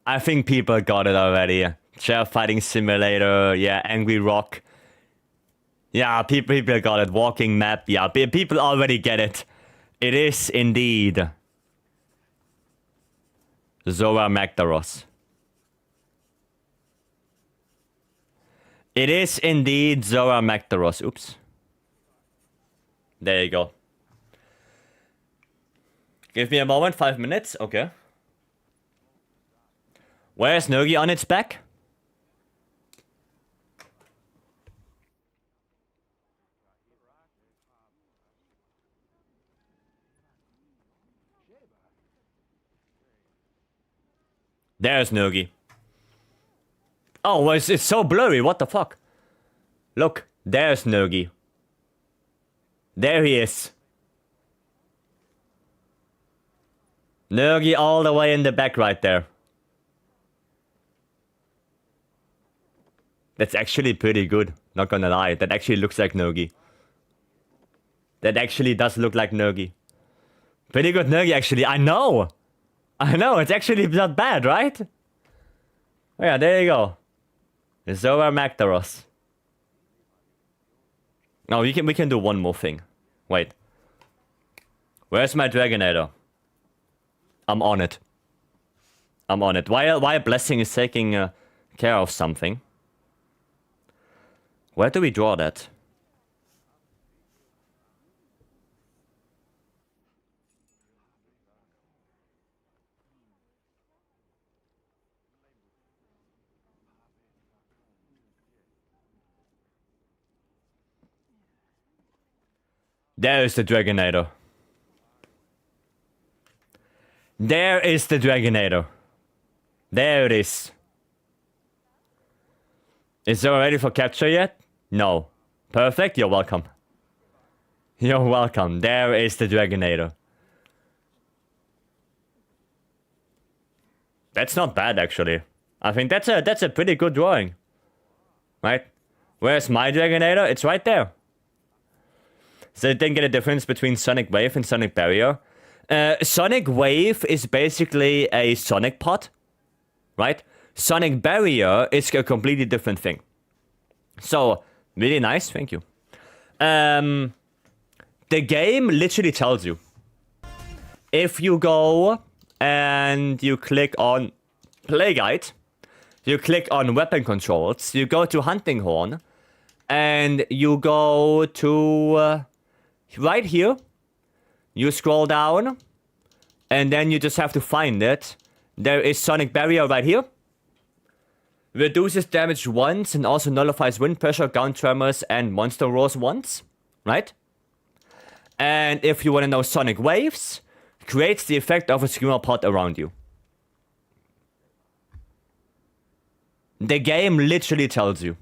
I think people got it already. Chair fighting simulator, yeah, Angry Rock. Yeah, people got it. Walking map, yeah, people already get it. It is indeed Zora Magdaros. It is indeed Zora Magdaros. Oops. There you go. Give me a moment, 5 minutes. Okay. Where's Nogi on its back? There's Nogi. Oh, well, it's so blurry. What the fuck? Look, there's Nogi. There he is. Nergy all the way in the back right there. That's actually pretty good. Not gonna lie. That actually looks like Nergy. That actually does look like Nergy. Pretty good Nergy, actually. I know. It's actually not bad, right? Yeah, there you go. Zora Magdaros. No, we can do one more thing. Wait. Where's my Dragonator? I'm on it. While Blessing is taking care of something. Where do we draw that? There is the Dragonator. There is the Dragonator. There it is. Is it ready for capture yet? No. Perfect, you're welcome. You're welcome. There is the Dragonator. That's not bad, actually. I think that's a pretty good drawing. Right? Where's my Dragonator? It's right there. So I didn't get a difference between Sonic Wave and Sonic Barrier. Sonic Wave is basically a Sonic pod, right? Sonic Barrier is a completely different thing. So, really nice, thank you. The game literally tells you. If you go and you click on Play Guide, you click on Weapon Controls, you go to Hunting Horn, and you go to right here. You scroll down, and then you just have to find it. There is Sonic Barrier right here. Reduces damage once and also nullifies wind pressure, ground tremors, and monster roars once, right? And if you want to know Sonic Waves, creates the effect of a screamer pod around you. The game literally tells you.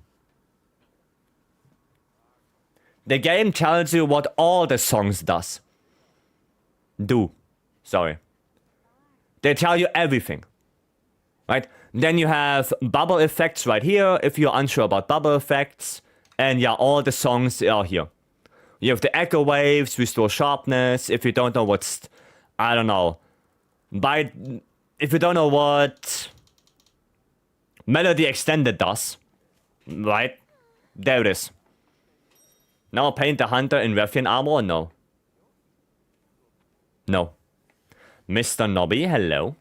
The game tells you what all the songs do. Sorry. They tell you everything. Right? Then you have bubble effects right here, if you're unsure about bubble effects. And yeah, all the songs are here. You have the echo waves, restore sharpness. If you don't know what's... I don't know. If you don't know what... Melody Extended does. Right? There it is. Now paint the hunter in ruffian armor? No. No. Mr. Nobby, hello.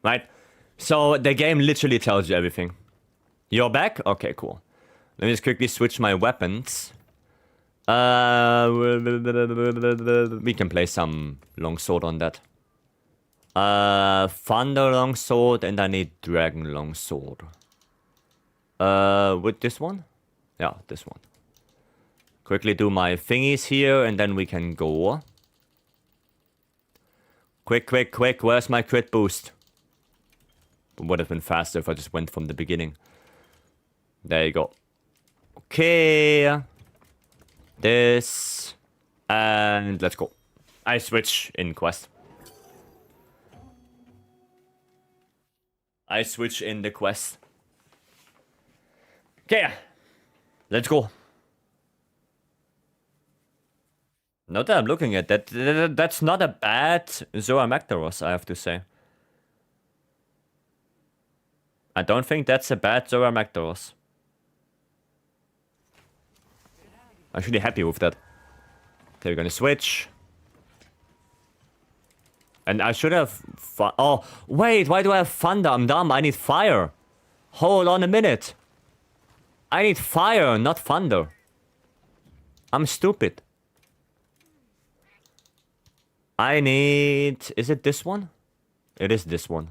Right? So the game literally tells you everything. You're back? Okay, cool. Let me just quickly switch my weapons. We can play some longsword on that. Thunder longsword, and I need dragon longsword. With this one? Yeah, this one. Quickly do my thingies here, and then we can go. Quick, where's my crit boost? It would have been faster if I just went from the beginning. There you go. Okay. This. And let's go. I switch in quest. I switch in the quest. Okay. Let's go. Now that I'm looking at that, that's not a bad Zora Magdaros, I have to say. I don't think that's a bad Zora Magdaros. I'm actually happy with that. Okay, we're gonna switch. And I should have... Oh, wait, why do I have thunder? I'm dumb, I need fire. Hold on a minute. I need fire, not thunder. I'm stupid. I need... Is it this one? It is this one.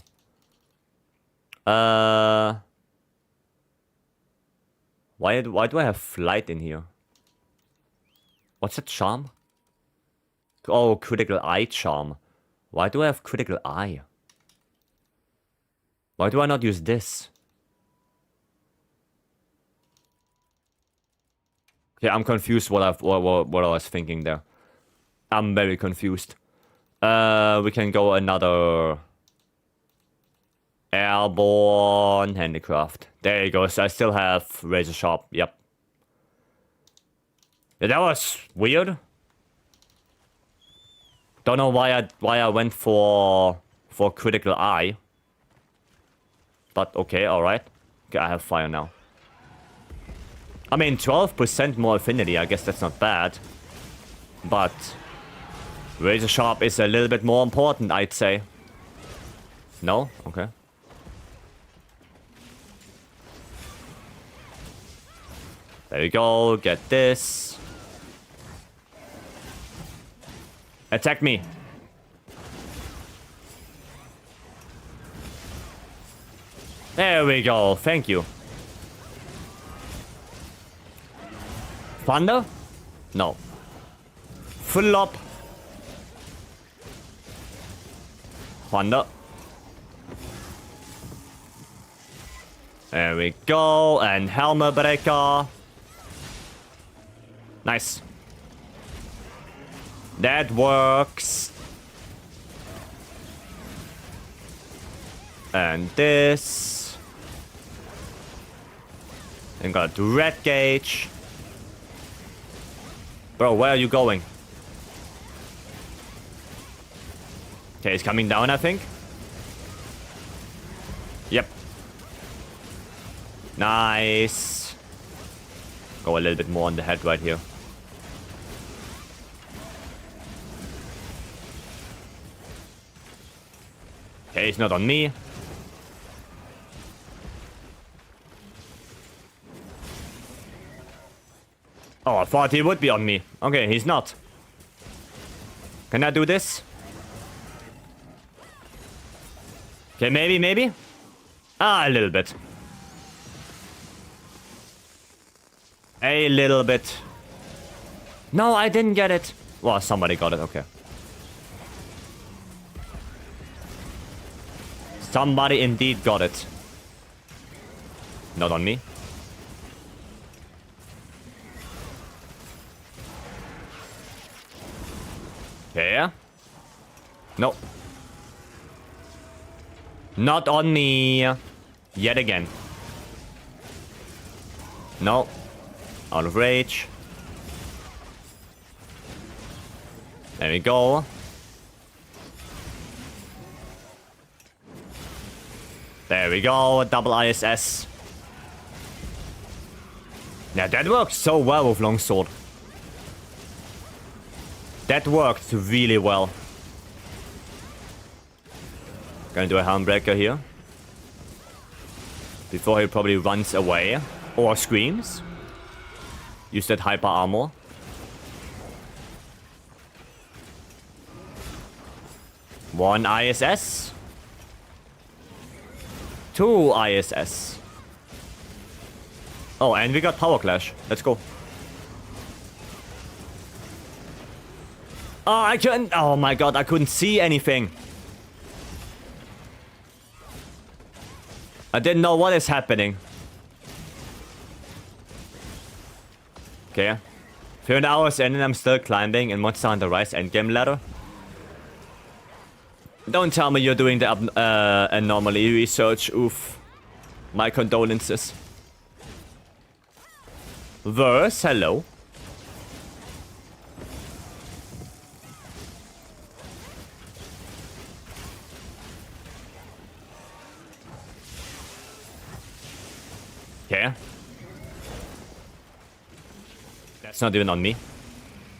Why do I have flight in here? What's that charm? Oh, critical eye charm. Why do I have critical eye? Why do I not use this? Okay, I'm confused what I was thinking there. I'm very confused. We can go another airborne handicraft. There you go. So I still have razor sharp. Yep. Yeah, that was weird. Don't know why I went for critical eye. But okay, alright. Okay, I have fire now. I mean, 12% more affinity, I guess that's not bad. But razor sharp is a little bit more important, I'd say. No? Okay. There we go, get this. Attack me. There we go, thank you. Thunder? No. Flop. Thunder. There we go, and helmet breaker. Nice. That works. And this. And got red gauge. Bro, where are you going? Okay, he's coming down, I think. Yep. Nice. Go a little bit more on the head right here. Okay, he's not on me. Oh, I thought he would be on me. Okay, he's not. Can I do this? Okay, maybe? Ah, a little bit. A little bit. No, I didn't get it. Well, somebody got it, okay. Somebody indeed got it. Not on me. Okay. No. Not on me. Yet again. No. Out of rage. There we go. There we go. Double ISS. Now that works so well with longsword. That worked really well. Gonna do a handbreaker here. Before he probably runs away. Or screams. Use that hyper armor. One ISS. Two ISS. Oh, and we got power clash. Let's go. Oh, I couldn't. Oh my god, I couldn't see anything. I didn't know what is happening. Okay. 300 hours in and I'm still climbing in Monster Hunter Rise endgame ladder. Don't tell me you're doing the anomaly research. Oof. My condolences. Verse, hello. Okay. That's not even on me.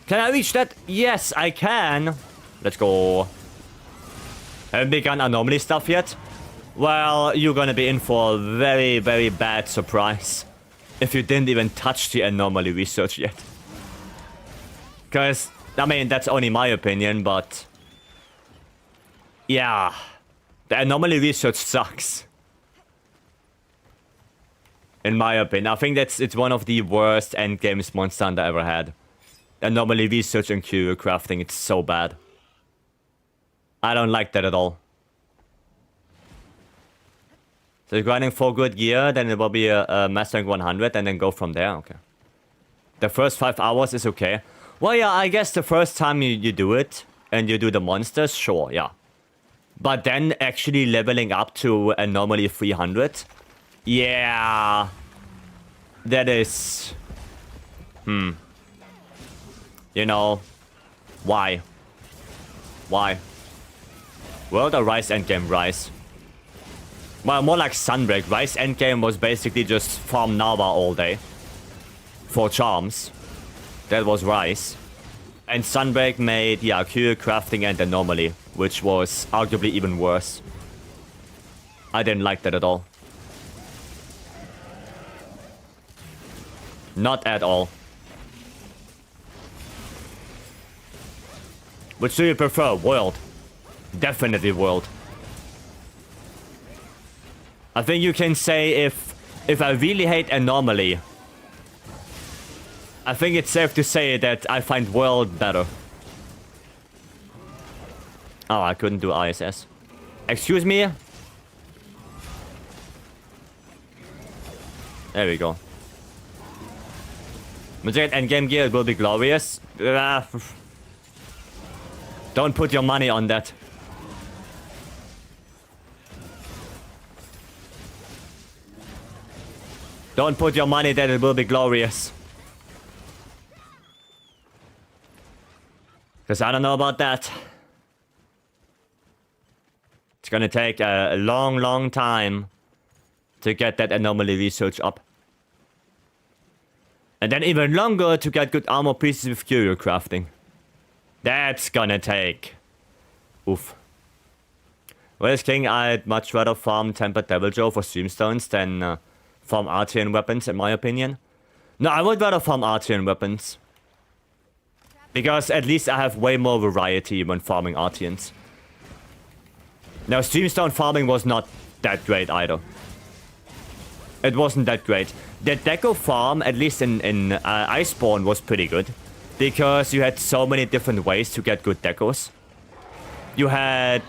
Can I reach that? Yes, I can. Let's go. Haven't begun anomaly stuff yet? Well, you're gonna be in for a very, very bad surprise. If you didn't even touch the anomaly research yet. Because, I mean, that's only my opinion, but... yeah. The anomaly research sucks. In my opinion. I think it's one of the worst endgames Monster Hunter ever had. Anomaly research and curio crafting, it's so bad. I don't like that at all. So grinding 4 good gear, then it will be a mastering 100 and then go from there. Okay. The first 5 hours is okay. Well, yeah, I guess the first time you do it, and you do the monsters, sure, yeah. But then actually leveling up to anomaly 300, yeah, that is, you know, why? Why? World or Rise endgame? Rise. Well, more like Sunbreak. Rise endgame was basically just farm Nava all day for charms. That was Rise. And Sunbreak made, yeah, Cure, Crafting, and Anomaly, which was arguably even worse. I didn't like that at all. Not at all. Which do you prefer? World. Definitely World. I think you can say if I really hate Anomaly, I think it's safe to say that I find World better. Oh, I couldn't do ISS. Excuse me? There we go. Magic endgame gear will be glorious. Don't put your money on that. Don't put your money that it will be glorious. Because I don't know about that. It's gonna take a long, long time to get that anomaly research up. And then even longer to get good armor pieces with curio crafting. That's gonna take... Oof. Well, as king, I'd much rather farm Tempered Devil Joe for Streamstones than farm Artian weapons, in my opinion. No, I would rather farm Artian weapons. Because at least I have way more variety when farming Artians. Now, Streamstone farming was not that great either. It wasn't that great. The Deco farm, at least in Iceborne, was pretty good. Because you had so many different ways to get good decos. You had...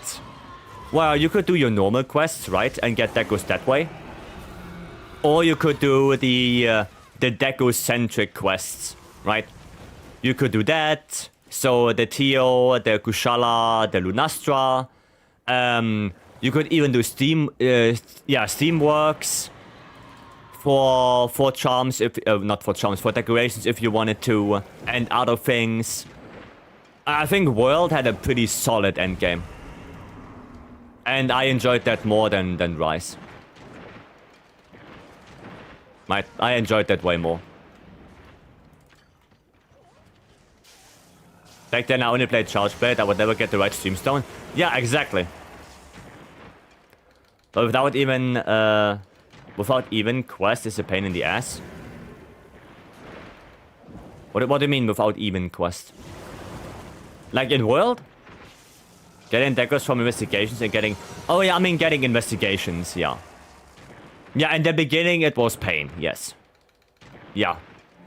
Well, you could do your normal quests, right? And get decos that way. Or you could do the deco-centric quests, right? You could do that. So the Tio, the Kushala, the Lunastra. You could even do Steamworks for charms, if not for charms, for decorations if you wanted to, and other things. I think World had a pretty solid endgame. And I enjoyed that more than Rise. I enjoyed that way more. Back then I only played Charge Blade, I would never get the right Streamstone. Yeah, exactly. But without even quest is a pain in the ass. What do you mean without even quest? Like in World? Getting decos from investigations and getting... Oh yeah, I mean getting investigations, yeah. Yeah, in the beginning it was pain, yes. Yeah.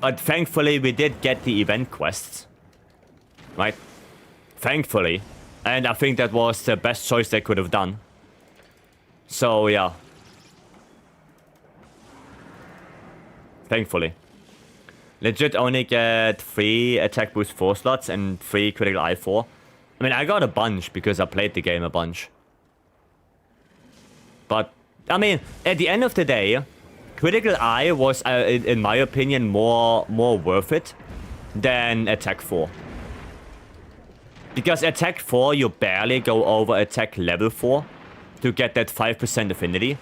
But thankfully we did get the event quests. Right? Thankfully. And I think that was the best choice they could have done. So, yeah. Thankfully. Legit only get 3 attack boost 4 slots and 3 critical eye 4. I mean, I got a bunch because I played the game a bunch. But, I mean, at the end of the day, critical eye was, in my opinion, more worth it than attack 4. Because attack 4, you barely go over attack level 4 to get that 5% affinity,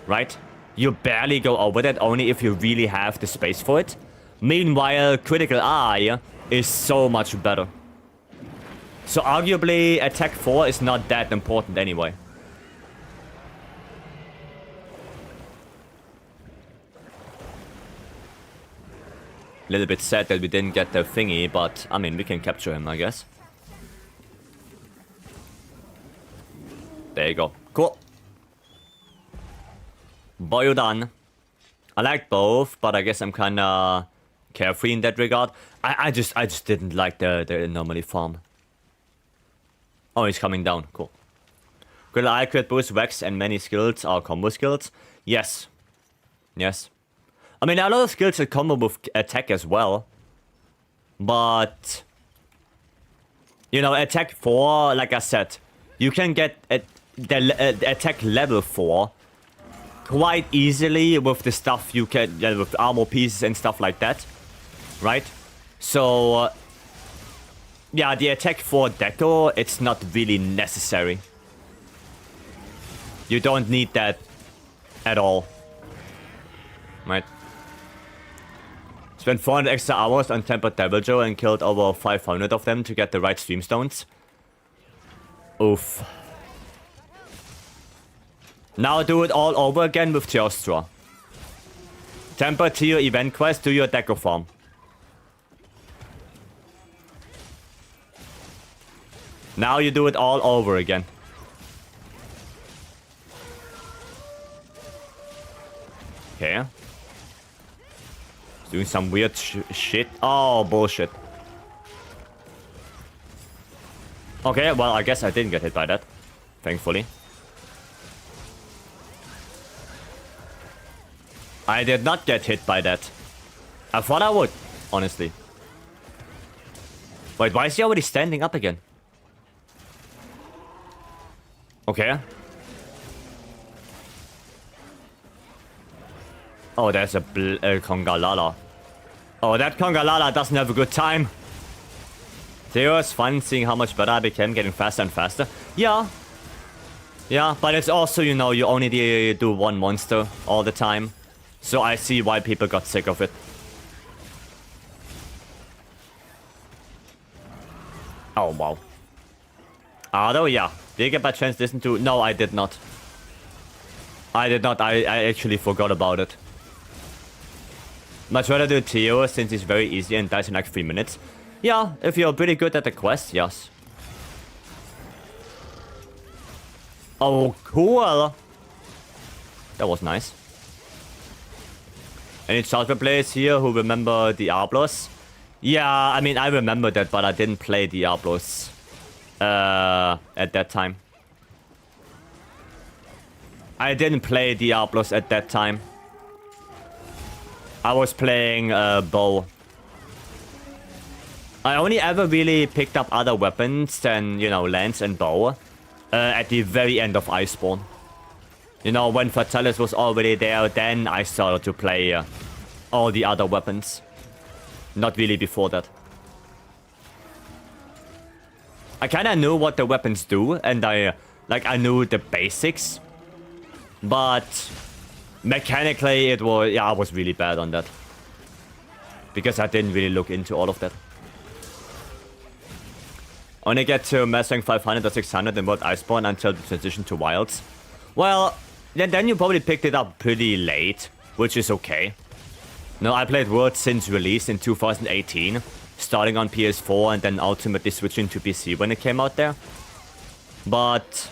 right? You barely go over that only if you really have the space for it. Meanwhile, critical eye is so much better. So arguably, attack 4 is not that important anyway. Little bit sad that we didn't get the thingy, but I mean, we can capture him, I guess. There you go. Cool. Boy, done. I like both, but I guess I'm kinda carefree in that regard. I just didn't like the anomaly farm. Oh, he's coming down. Cool. Critical eye, crit boost, Vex, and many skills are combo skills. Yes. Yes. I mean, a lot of skills are combo with attack as well. But... You know, attack 4, like I said, you can get the attack level 4 quite easily with the stuff you can, with armor pieces and stuff like that, right? So, yeah, the attack 4 deco, it's not really necessary. You don't need that at all, right? Spent 400 extra hours on Tempered Devil Joe and killed over 500 of them to get the right streamstones. Oof. Now do it all over again with Teostra. Temper tier event quest, do your deco farm. Now you do it all over again. Okay. Doing some weird shit. Oh, bullshit. Okay, well, I guess I didn't get hit by that. Thankfully. I did not get hit by that. I thought I would, honestly. Wait, why is he already standing up again? Okay. Oh, there's a Kongalala. Oh, that Kongalala doesn't have a good time. It was fun seeing how much better I became, getting faster and faster. Yeah. Yeah, but it's also, you know, you only do one monster all the time. So I see why people got sick of it. Oh, wow. Although, yeah. Did you get by chance listen to... No, I did not. I did not. I actually forgot about it. Much rather do Teo since it's very easy and dies in like 3 minutes. Yeah, if you're pretty good at the quest, yes. Oh, cool. That was nice. Any Charter players here who remember Diablos? Yeah, I mean, I remember that, but I didn't play Diablos at that time. I didn't play Diablos at that time. I was playing bow. I only ever really picked up other weapons than, you know, lance and bow at the very end of Iceborne. You know, when Fatalis was already there, then I started to play all the other weapons. Not really before that. I kinda knew what the weapons do, and I knew the basics. But mechanically, it was, yeah, I was really bad on that. Because I didn't really look into all of that. Only get to mastering 500 or 600 in World Iceborne until the transition to Wilds. Well, then you probably picked it up pretty late, which is okay. No, I played World since release in 2018, starting on PS4 and then ultimately switching to PC when it came out there. But,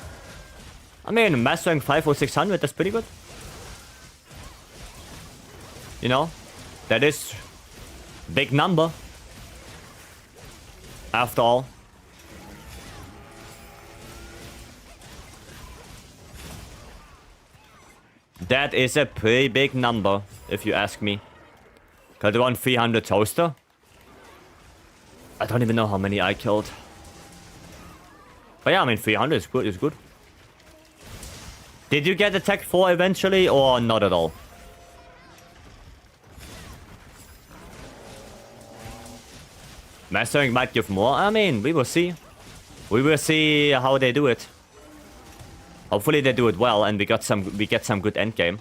I mean, mastering 5 or 600, that's pretty good. You know, that is big number. After all. That is a pretty big number, if you ask me. Killed around 300 toaster. I don't even know how many I killed. But yeah, I mean, 300 is good, is good. Did you get attack 4 eventually, or not at all? Mastering might give more. I mean, we will see. We will see how they do it. Hopefully they do it well, and we get some good endgame.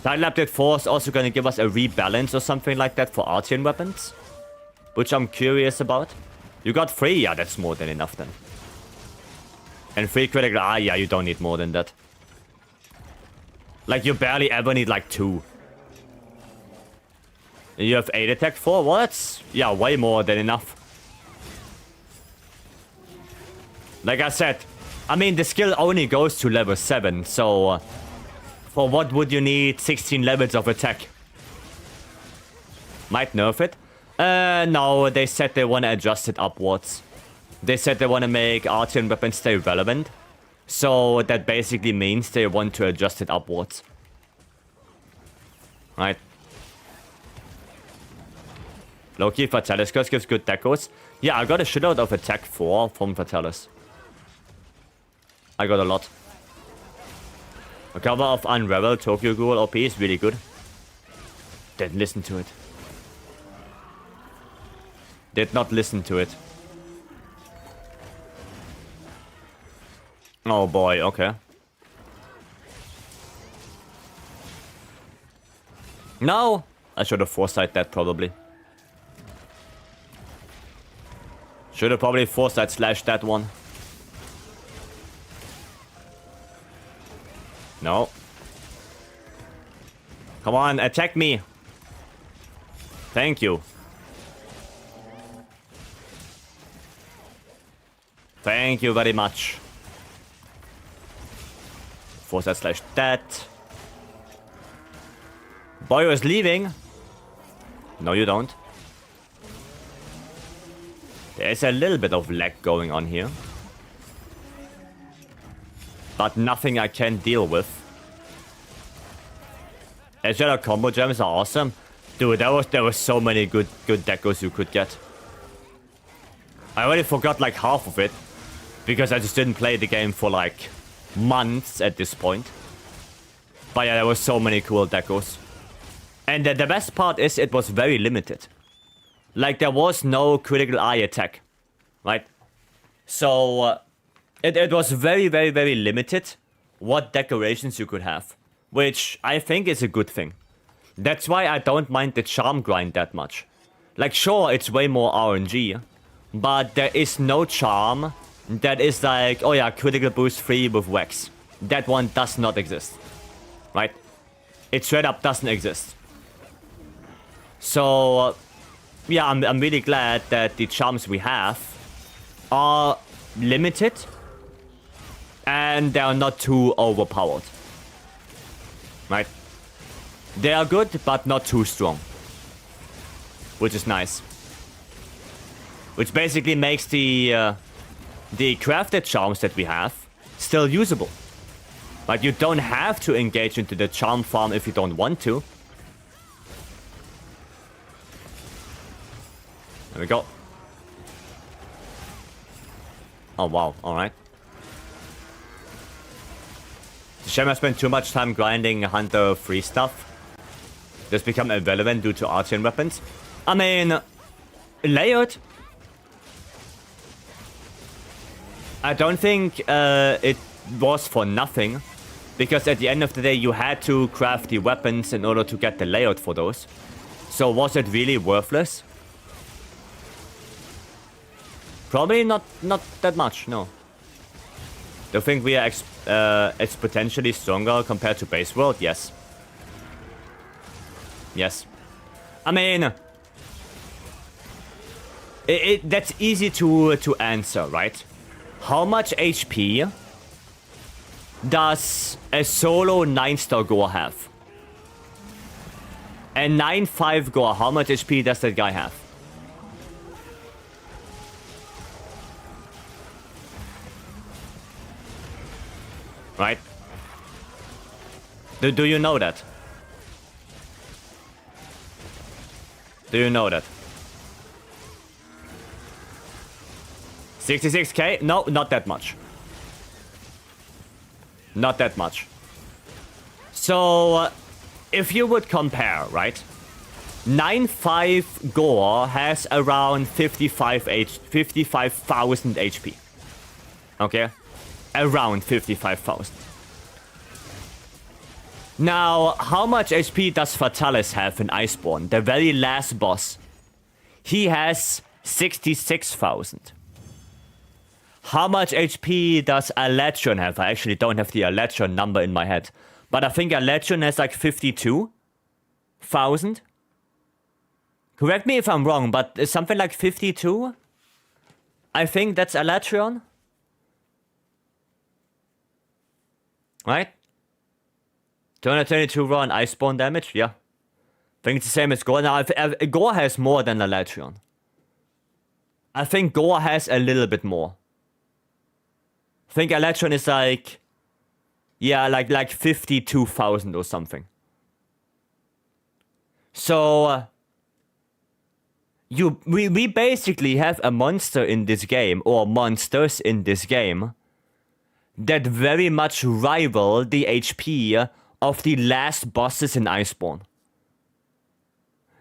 Title Update 4 is also going to give us a rebalance or something like that for Artian weapons, which I'm curious about. You got 3, yeah, that's more than enough then. And 3 critical, yeah, you don't need more than that. Like, you barely ever need like 2. You have 8 attack 4, well, that's, yeah, way more than enough. Like I said, I mean, the skill only goes to level 7, so for what would you need 16 levels of attack? Might nerf it. No, they said they want to adjust it upwards. They said they want to make Artian weapons stay relevant. So that basically means they want to adjust it upwards. Right. Low-key Fatalis curse gives good decos. Yeah, I got a shitload of attack 4 from Fatalis. I got a lot. A cover of Unravel Tokyo Ghoul OP is really good. Didn't listen to it. Did not listen to it. Oh boy, okay. No! I should have foresight that probably. Should have probably foresight slash that one. No. Come on, attack me. Thank you. Thank you very much. Foresight slash that. Boyo is leaving. No, you don't. There's a little bit of lag going on here. But nothing I can deal with. HR combo gems are awesome. Dude, there was so many good decos you could get. I already forgot like half of it. Because I just didn't play the game for like months at this point. But yeah, there were so many cool decos. And the best part is it was very limited. Like there was no critical eye attack. Right? So it was very, very, very limited what decorations you could have. Which I think is a good thing. That's why I don't mind the charm grind that much. Like sure, it's way more RNG. But there is no charm that is like, oh yeah, critical boost free with Wax. That one does not exist. Right? It straight up doesn't exist. So, yeah, I'm really glad that the charms we have are limited. And they are not too overpowered. Right? They are good, but not too strong. Which is nice. Which basically makes the crafted charms that we have still usable. But you don't have to engage into the charm farm if you don't want to. There we go. Oh wow, alright. It's a shame I spent too much time grinding Hunter free stuff. Just become irrelevant due to artisan weapons. I mean, layered. I don't think it was for nothing. Because at the end of the day, you had to craft the weapons in order to get the layout for those. So was it really worthless? Probably not that much, no. Do you think we are exponentially stronger compared to base world? Yes. Yes. I mean, that's easy to answer, right? How much HP does a solo 9-star Gore have? A 9-5 Gore, how much HP does that guy have? Right? Do you know that? Do you know that? 66k? No, not that much. Not that much. So, if you would compare, right? 9-5 Gore has around 55,000 HP. Okay? Around 55,000. Now, how much HP does Fatalis have in Iceborne? The very last boss. He has 66,000. How much HP does Alatron have? I actually don't have the Alatron number in my head. But I think Alatron has like 52,000. Correct me if I'm wrong, but is something like 52? I think that's Alatron. Right? 222 raw and Iceborne damage? Yeah. I think it's the same as Gore. Now, Gore has more than Alatron. I think Gore has a little bit more. I think Alatron is like... Yeah, like 52,000 or something. So... we basically have a monster in this game, or monsters in this game, that very much rival the HP of the last bosses in Iceborne.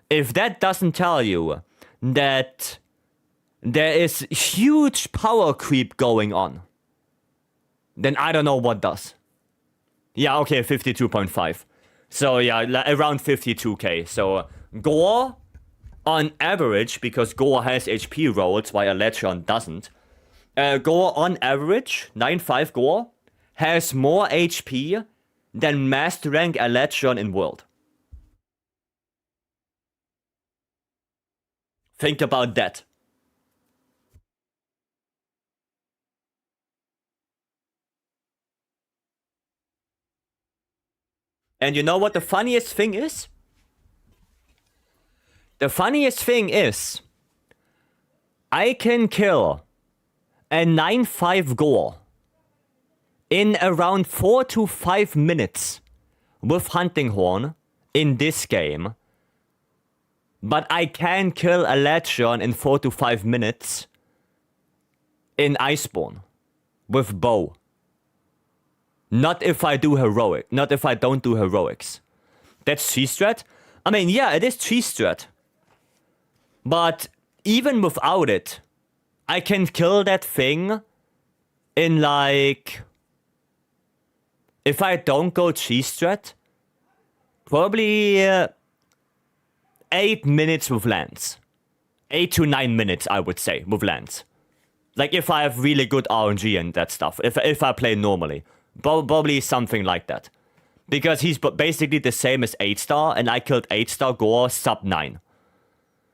If that doesn't tell you that there is huge power creep going on, then I don't know what does. Yeah, okay, 52.5. So yeah, around 52k. So Gore, on average, because Gore has HP rolls while Electron doesn't, Gore on average, 9.5 Gore, has more HP than Master Rank Electron in World. Think about that. And you know what the funniest thing is? The funniest thing is, I can kill a 9.5 Gore in around 4 to 5 minutes with Hunting Horn in this game, but I can kill a Legion in 4 to 5 minutes in Iceborne with bow. Not if I do heroic. Not if I don't do heroics. That's G-Strat? I mean, yeah, it is G-Strat. But even without it, I can kill that thing in like... If I don't go G-Strat, probably 8 minutes with Lance. 8 to 9 minutes, I would say, with Lance. Like if I have really good RNG and that stuff. If I play normally. Probably something like that. Because he's basically the same as 8-star, and I killed 8-star Gore sub 9.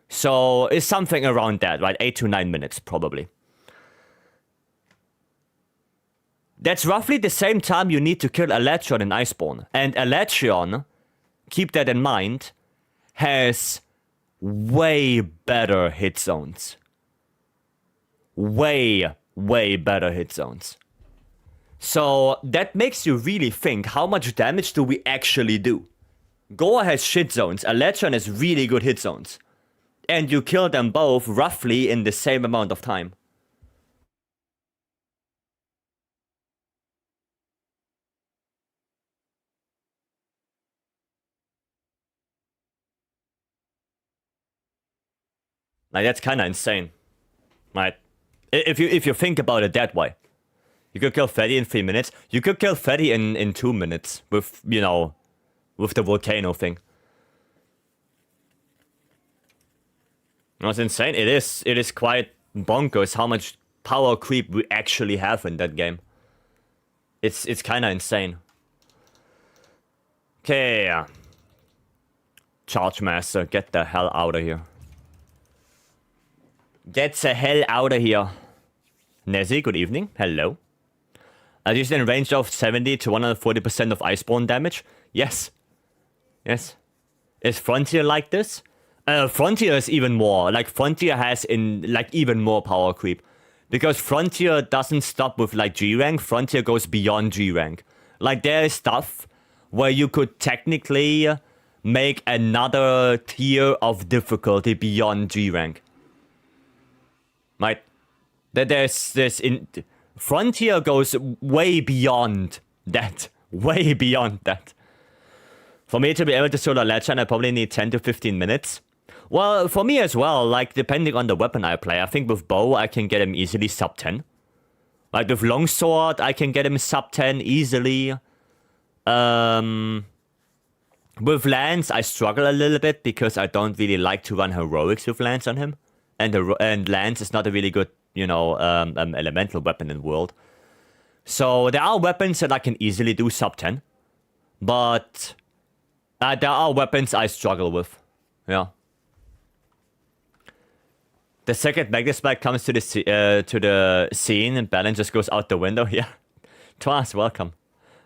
So it's something around that, right? 8 to 9 minutes, probably. That's roughly the same time you need to kill Electron in Iceborne. And Electron, keep that in mind, has way better hit zones. Way better hit zones. So that makes you really think, how much damage do we actually do? Gore has shit zones, Electron has really good hit zones. And you kill them both roughly in the same amount of time. Like, that's kinda insane. Right? If you think about it that way. You could kill Freddy in 3 minutes. You could kill Freddy in 2 minutes with, you know, with the volcano thing. That's insane. It is quite bonkers how much power creep we actually have in that game. It's kinda insane. Okay. Charge Master, get the hell out of here. Get the hell out of here. Nezzy, good evening. Hello. Are you in range of 70 to 140% of Iceborne damage? Yes. Yes. Is Frontier like this? Frontier is even more. Like, Frontier has even more power creep. Because Frontier doesn't stop with, like, G-Rank. Frontier goes beyond G-Rank. Like, there is stuff where you could technically make another tier of difficulty beyond G-Rank. Right? Frontier goes way beyond that. Way beyond that. For me to be able to solo Legend, I probably need 10 to 15 minutes. Well, for me as well, like, depending on the weapon I play. I think with bow, I can get him easily sub 10. Like, with longsword, I can get him sub 10 easily. With Lance, I struggle a little bit because I don't really like to run heroics with Lance on him. And Lance is not a really good, you know, elemental weapon in the world. So there are weapons that I can easily do sub 10. But there are weapons I struggle with. Yeah. The second Magnaspike comes to the scene and balance just goes out the window. Yeah. Twas, welcome.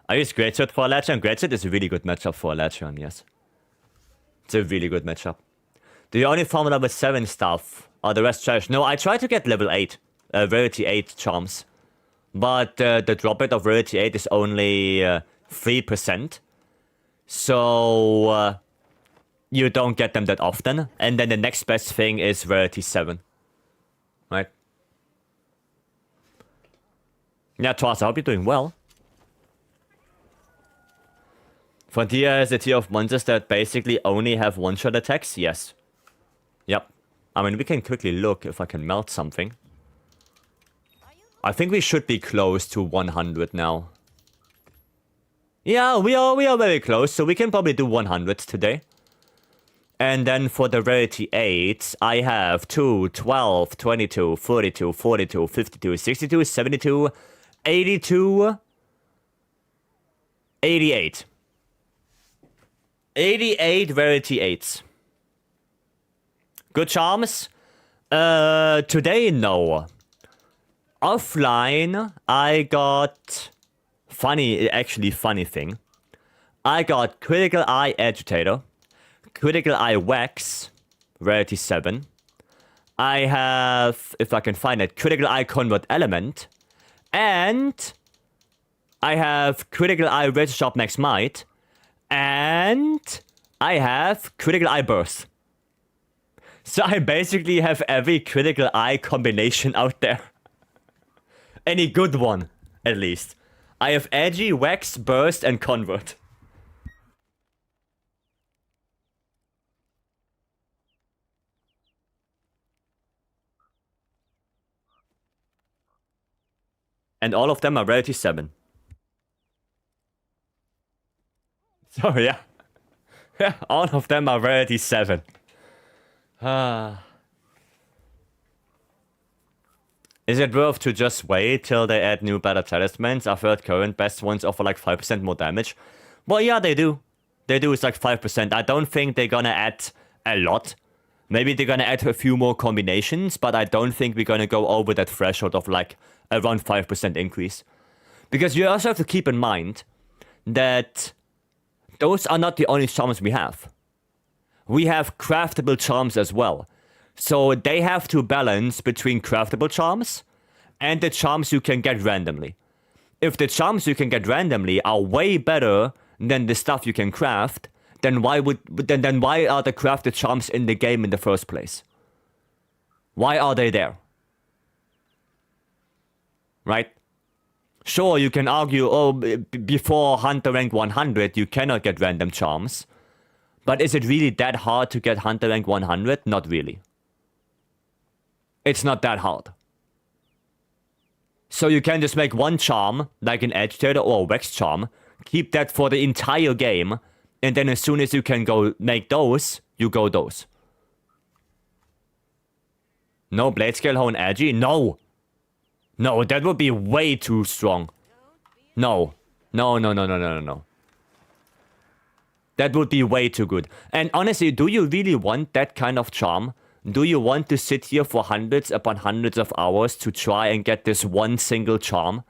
I use Greatsword for Electron. Greatsword is a really good matchup for Electron, yes. It's a really good matchup. Do you only farm level 7 stuff? Or the rest trash? No, I try to get level 8. Rarity 8 charms. But the drop rate of Rarity 8 is only 3%. So you don't get them that often. And then the next best thing is rarity 7. Right? Yeah, Twas, I hope you're doing well. Frontier is a tier of monsters that basically only have one-shot attacks? Yes. Yep. I mean, we can quickly look if I can melt something. I think we should be close to 100 now. Yeah, we are very close, so we can probably do 100 today. And then for the rarity 8, I have 2, 12, 22, 42, 42, 52, 62, 72, 82, 88. 88 rarity 8s. Good charms? Today, no. Offline, I got... Actually funny thing. I got Critical Eye Agitator, Critical Eye Wax, rarity 7. I have, if I can find it, Critical Eye Convert Element. And I have Critical Eye Razor Sharp Max Might. And I have Critical Eye Burst. So I basically have every Critical Eye combination out there. Any good one, at least. I have Edgy, Wax, Burst, and Convert. And all of them are rarity 7. So yeah. Yeah, all of them are rarity 7. Is it worth to just wait till they add new better talismans? I've heard current best ones offer like 5% more damage. Well, yeah, they do. They do, it's like 5%. I don't think they're gonna add a lot. Maybe they're gonna add a few more combinations, but I don't think we're gonna go over that threshold of like around 5% increase. Because you also have to keep in mind that those are not the only charms we have. We have craftable charms as well. So they have to balance between craftable charms and the charms you can get randomly. If the charms you can get randomly are way better than the stuff you can craft, then why are the crafted charms in the game in the first place? Why are they there? Right? Sure, you can argue, oh, before Hunter rank 100, you cannot get random charms. But is it really that hard to get Hunter rank 100? Not really. It's not that hard. So you can just make one charm, like an Agitator or a Wax charm, keep that for the entire game, and then as soon as you can go make those, you go those. No Blade Scale Hone Agi? No! No, that would be way too strong. No. No. That would be way too good. And honestly, do you really want that kind of charm? Do you want to sit here for hundreds upon hundreds of hours to try and get this one single charm?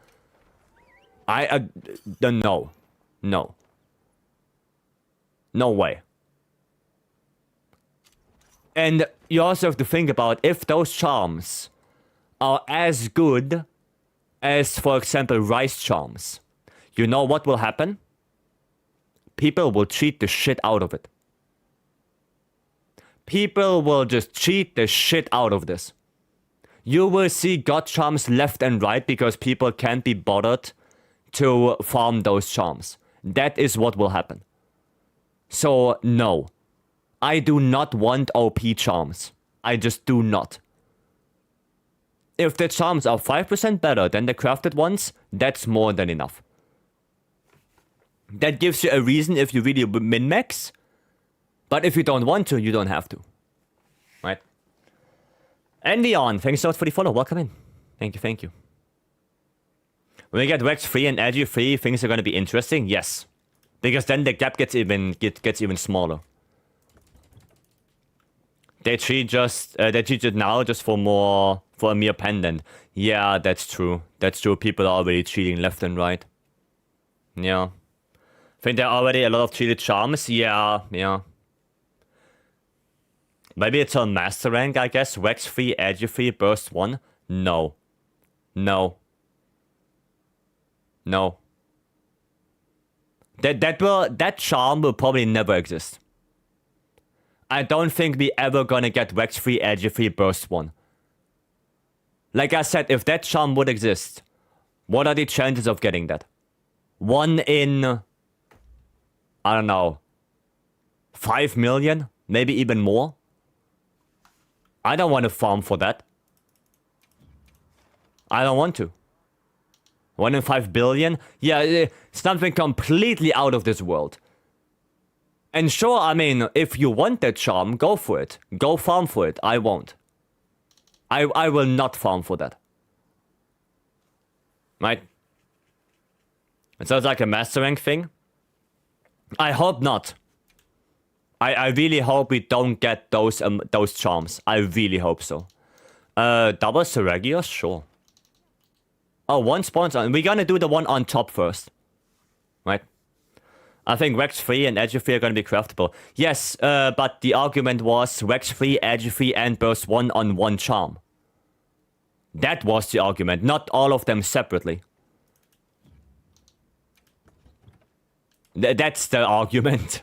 No. No. No way. And you also have to think about if those charms are as good as, for example, rice charms. You know what will happen? People will cheat the shit out of it. People will just cheat the shit out of this. You will see god charms left and right because people can't be bothered to farm those charms. That is what will happen. So, no. I do not want OP charms. I just do not. If the charms are 5% better than the crafted ones, that's more than enough. That gives you a reason if you really min-max. But if you don't want to, you don't have to. Right? And Leon, thanks so much for the follow. Welcome in. Thank you. When we get Wax free and Agi free, things are gonna be interesting? Yes. Because then the gap gets even smaller. They cheat it now just for a mere pendant. Yeah, that's true. That's true. People are already cheating left and right. Yeah. Think there are already a lot of cheated charms? Yeah. Maybe it's on master rank, I guess. Wax free, Agi free, burst 1. No. That charm will probably never exist. I don't think we ever gonna get Vex free, Edge free, Burst 1. Like I said, if that charm would exist, what are the chances of getting that? 1 in, I don't know, 5 million? Maybe even more? I don't want to farm for that. I don't want to. 1 in 5 billion? Yeah, something completely out of this world. And sure, I mean, if you want that charm, go for it. Go farm for it. I won't. I will not farm for that. Right? It sounds like a master rank thing. I hope not. I really hope we don't get those charms. I really hope so. Double Seregios? Sure. Oh, one sponsor. We're gonna do the one on top first. Right? I think Rex free and Edge free are gonna be craftable. Yes, but the argument was Rex free, Edge free, and Burst 1 on one charm. That was the argument, not all of them separately. That's the argument.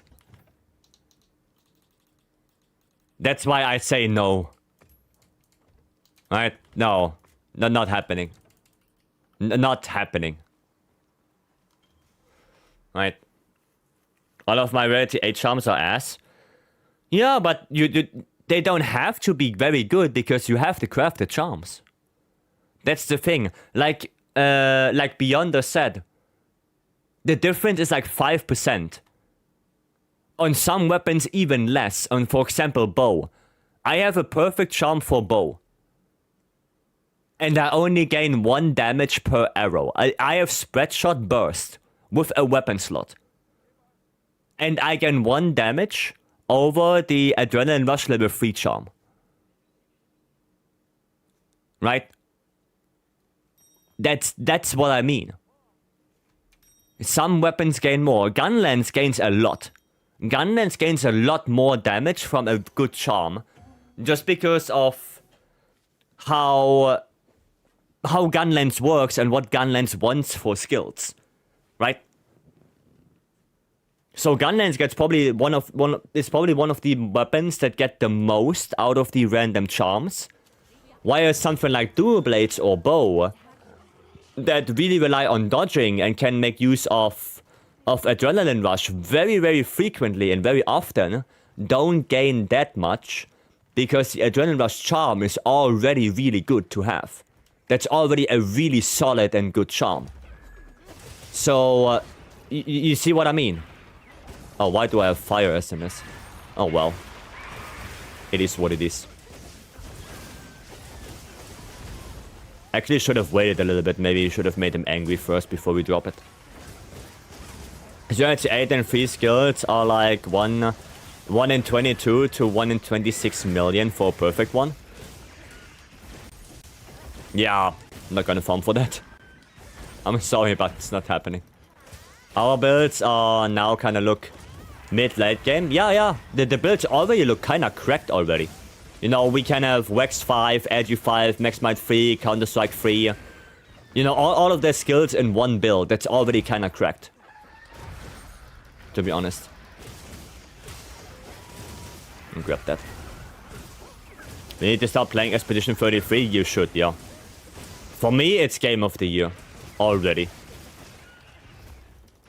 That's why I say no. Right? No. Not happening. Not happening. Right? All of my Rarity 8 charms are ass. Yeah, but they don't have to be very good because you have to craft the charms. That's the thing. Like Beyonder said, the difference is like 5%. On some weapons, even less. On, for example, bow. I have a perfect charm for bow. And I only gain 1 damage per arrow. I have spread shot burst with a weapon slot. And I gain 1 damage over the Adrenaline Rush level 3 charm. Right? That's what I mean. Some weapons gain more. Gunlance gains a lot. Gunlance gains a lot more damage from a good charm. Just because of how Gunlance works and what Gunlance wants for skills. Right? So Gunlance gets probably one of the weapons that get the most out of the random charms. While something like Dual Blades or Bow that really rely on dodging and can make use of Adrenaline Rush very, very frequently and very often don't gain that much because the Adrenaline Rush charm is already really good to have. That's already a really solid and good charm. So, you see what I mean? Oh, why do I have fire SMS? Oh well. It is what it is. Actually, should have waited a little bit. Maybe you should have made him angry first before we drop it. Unity 8 and 3 skills are like 1 in 22 to 1 in 26 million for a perfect one. Yeah, I'm not gonna farm for that. I'm sorry, but it's not happening. Our builds are now kind of look mid-late game. Yeah. The builds already look kind of cracked already. You know, we can have Vex 5, Edgy 5, Max Might 3, Counter-Strike 3. You know, all of their skills in one build. That's already kind of cracked. To be honest. Grab that. We need to start playing Expedition 33. You should, yeah. For me, it's Game of the Year. Already.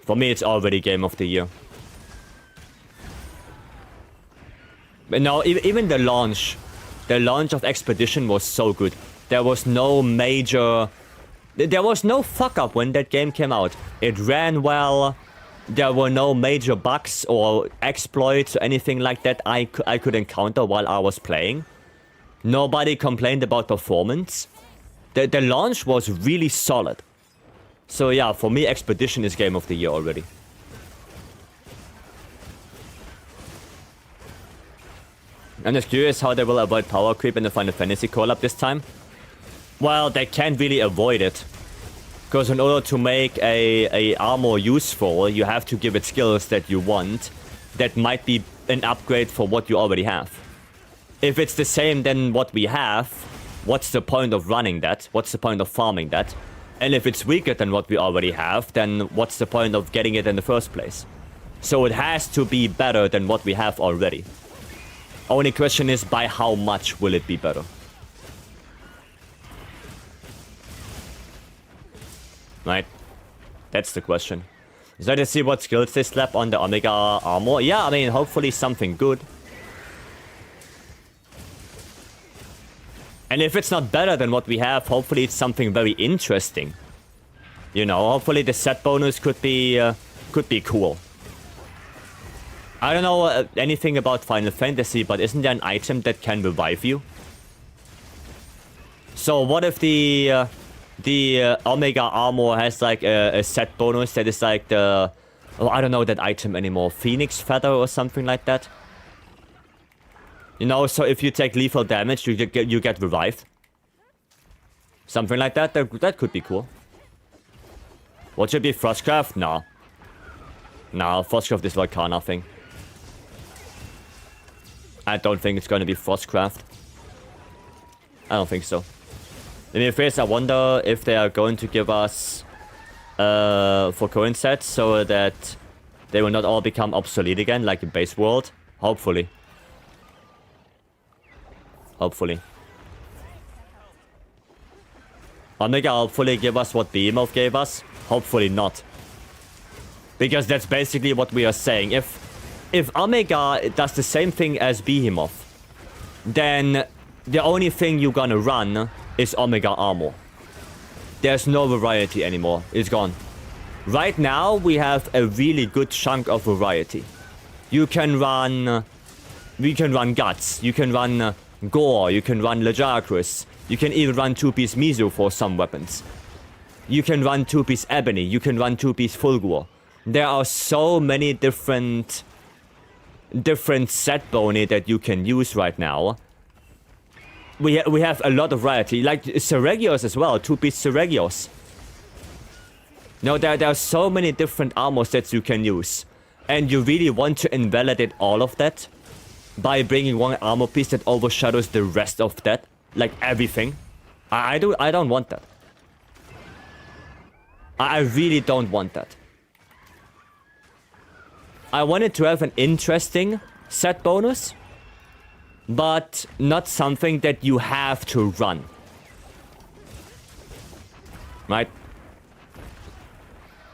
For me, it's already Game of the Year. But no, even the launch of Expedition was so good. There was no major... There was no fuck-up when that game came out. It ran well. There were no major bugs or exploits or anything like that I could encounter while I was playing. Nobody complained about performance. The launch was really solid. So yeah, for me, Expedition is Game of the Year already. I'm just curious how they will avoid power creep in the Final Fantasy collab this time. Well, they can't really avoid it. Because in order to make a armor useful, you have to give it skills that you want. That might be an upgrade for what you already have. If it's the same than what we have, what's the point of running that? What's the point of farming that? And if it's weaker than what we already have, then what's the point of getting it in the first place? So it has to be better than what we have already. Only question is, by how much will it be better? Right? That's the question. So let's see what skills they slap on the Omega armor. Yeah, I mean, hopefully something good. And if it's not better than what we have, hopefully it's something very interesting. You know, hopefully the set bonus could be cool. I don't know anything about Final Fantasy, but isn't there an item that can revive you? So what if the Omega armor has like a set bonus that is like the... Oh, I don't know that item anymore. Phoenix Feather or something like that? You know, so if you take lethal damage, you get revived. Something like that. That could be cool. What should be Frostcraft? No. No, Frostcraft is Volcana thing. I don't think it's gonna be Frostcraft. I don't think so. In any case, I wonder if they are going to give us for current sets so that they will not all become obsolete again, like in base world. Hopefully. Hopefully. Omega hopefully give us what Behemoth gave us. Hopefully not. Because that's basically what we are saying. If Omega does the same thing as Behemoth, then the only thing you're gonna run is Omega armor. There's no variety anymore. It's gone. Right now, we have a really good chunk of variety. You can run... We can run Guts. You can run Gore. You can run Legiacris. You can even run 2-piece Mizu for some weapons. You can run 2-piece Ebony. You can run 2-piece Fulgur. There are so many different set boni that you can use right now. We have a lot of variety, like Seregios as well, 2-piece Seregios. No, there are so many different armor sets you can use. And you really want to invalidate all of that by bringing one armor piece that overshadows the rest of that, like everything. I don't want that. I really don't want that. I wanted to have an interesting set bonus, but not something that you have to run. Right?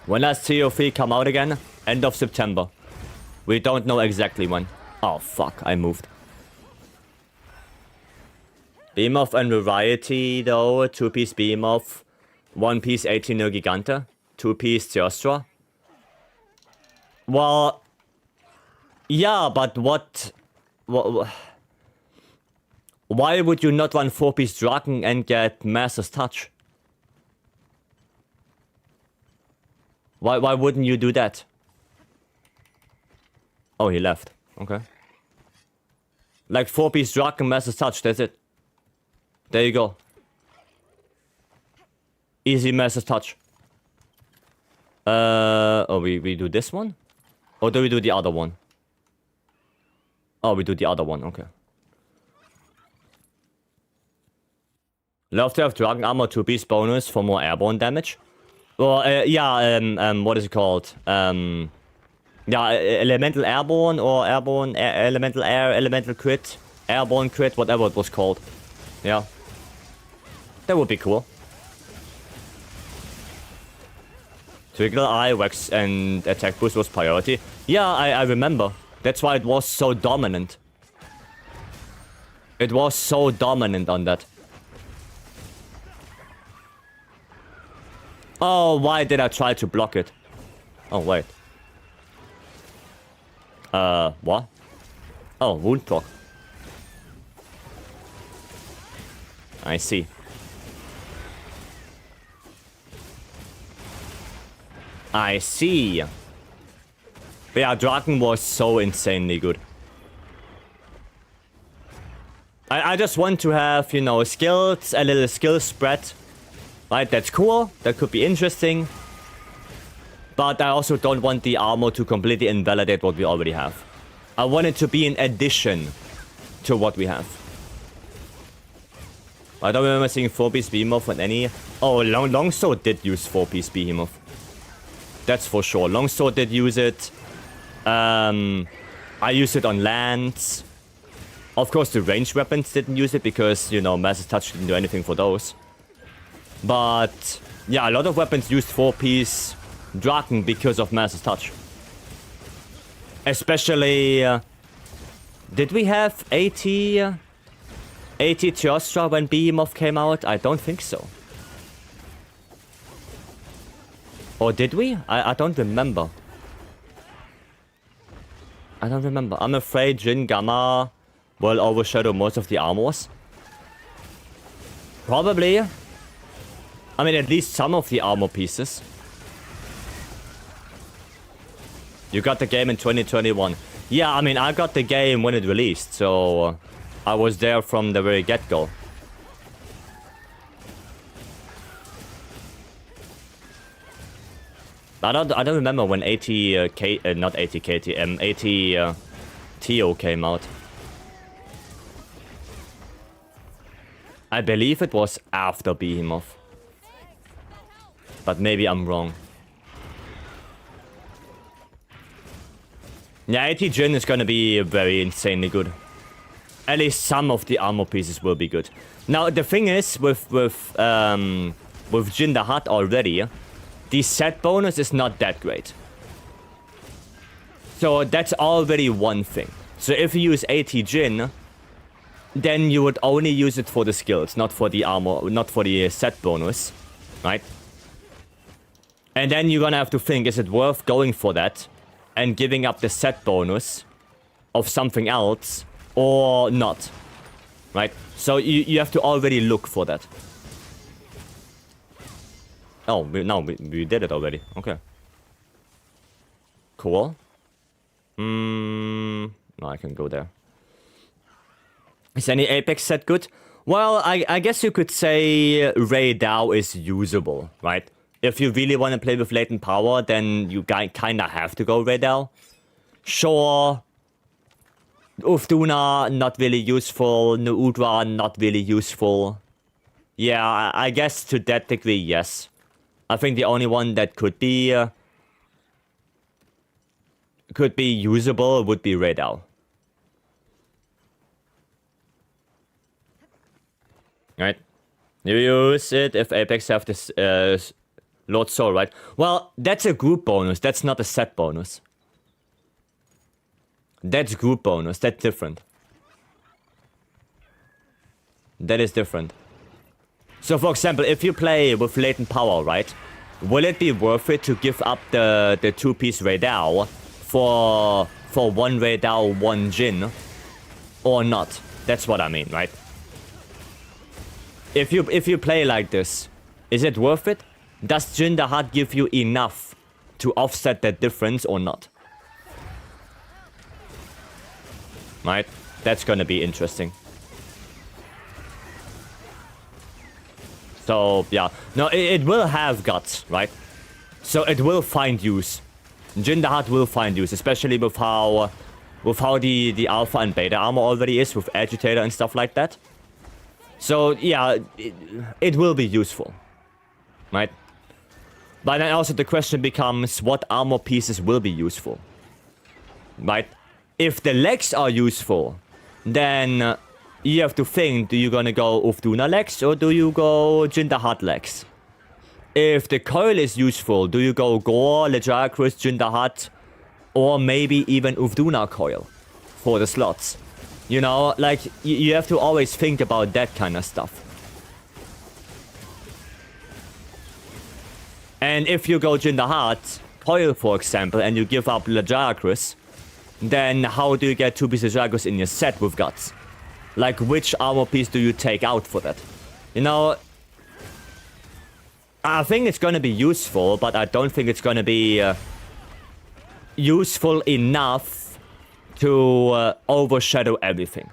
When does TO3 come out again? End of September. We don't know exactly when. Oh fuck, I moved. Behemoth and variety though, 2-piece Behemoth, 1-piece 18 Giganta, 2-piece Theostra. Well, yeah, but what... Why would you not run 4-piece Draken and get Master's Touch? Why wouldn't you do that? Oh, he left. Okay. Like 4-piece Draken, Master's Touch, that's it. There you go. Easy Master's Touch. Oh, we do this one? Or do we do the other one? Oh, we do the other one, okay. Love to have Dragon Armor 2-piece bonus for more airborne damage. Well, yeah, what is it called? Yeah, Elemental Airborne or Airborne, Elemental Air, Elemental Crit, Airborne Crit, whatever it was called. Yeah. That would be cool. Twinkle Eye, Wax, and Attack Boost was priority. Yeah, I remember. That's why it was so dominant. It was so dominant on that. Oh, why did I try to block it? Oh, wait. What? Oh, wound proc. I see. I see. But yeah, Draken was so insanely good. I just want to have, you know, skills, a little skill spread. Right, that's cool. That could be interesting. But I also don't want the armor to completely invalidate what we already have. I want it to be an addition to what we have. I don't remember seeing 4-piece Behemoth on any... Oh, Longsword did use 4-piece Behemoth. That's for sure. Longsword did use it. I used it on lands. Of course, the ranged weapons didn't use it because, you know, Master's Touch didn't do anything for those. But, yeah, a lot of weapons used 4-piece Draken because of Master's Touch. Especially, did we have 80 Teostra when Behemoth came out? I don't think so. Or did we? I don't remember. I don't remember. I'm afraid Jin Gamma will overshadow most of the armors. Probably. I mean, at least some of the armor pieces. You got the game in 2021. Yeah, I mean, I got the game when it released, so I was there from the very get-go. I don't remember when 80 not 80 KTM, 80 Tio came out. I believe it was after Behemoth. But maybe I'm wrong. Yeah, 80 Jin is gonna be very insanely good. At least some of the armor pieces will be good. Now the thing is with Jin the Hutt already, the set bonus is not that great. So that's already one thing. So if you use 80 Jin, then you would only use it for the skills, not for the armor, not for the set bonus, right? And then you're gonna have to think, is it worth going for that and giving up the set bonus of something else or not, right? So you have to already look for that. Oh, we did it already. Okay. Cool. No, I can go there. Is any Apex set good? Well, I guess you could say Ray Dao is usable, right? If you really want to play with latent power, then you kinda have to go Ray Dao. Sure. Ufduna, not really useful. Nuudra, not really useful. Yeah, I guess to that degree, yes. I think the only one that could be usable would be Ray Dao. Right? You use it if Apex have this Lord Soul, right? Well, that's a group bonus. That's not a set bonus. That's group bonus. That's different. That is different. So, for example, if you play with latent power, right? Will it be worth it to give up the 2-piece Ray Dao for 1 Ray Dao, 1 Jin? Or not? That's what I mean, right? If you play like this, is it worth it? Does Jin the Hutt give you enough to offset that difference or not? Right? That's gonna be interesting. So, yeah. No, it will have guts, right? So it will find use. Jin the Hutt will find use, especially with how the alpha and beta armor already is, with agitator and stuff like that. So, yeah, it will be useful. Right? But then also the question becomes, what armor pieces will be useful? Right? If the legs are useful, then you have to think, do you gonna go Ufduna legs or do you go Jin the Hutt legs? If the coil is useful, do you go Gore, Legiacrus, Jin the Hutt, or maybe even Ufduna coil for the slots? You know, like, you have to always think about that kind of stuff. And if you go Jin the Hutt, coil for example, and you give up Legiacrus, then how do you get 2 pieces of Legiacrus in your set with guts? Like, which armor piece do you take out for that? You know, I think it's gonna be useful, but I don't think it's gonna be useful enough to overshadow everything.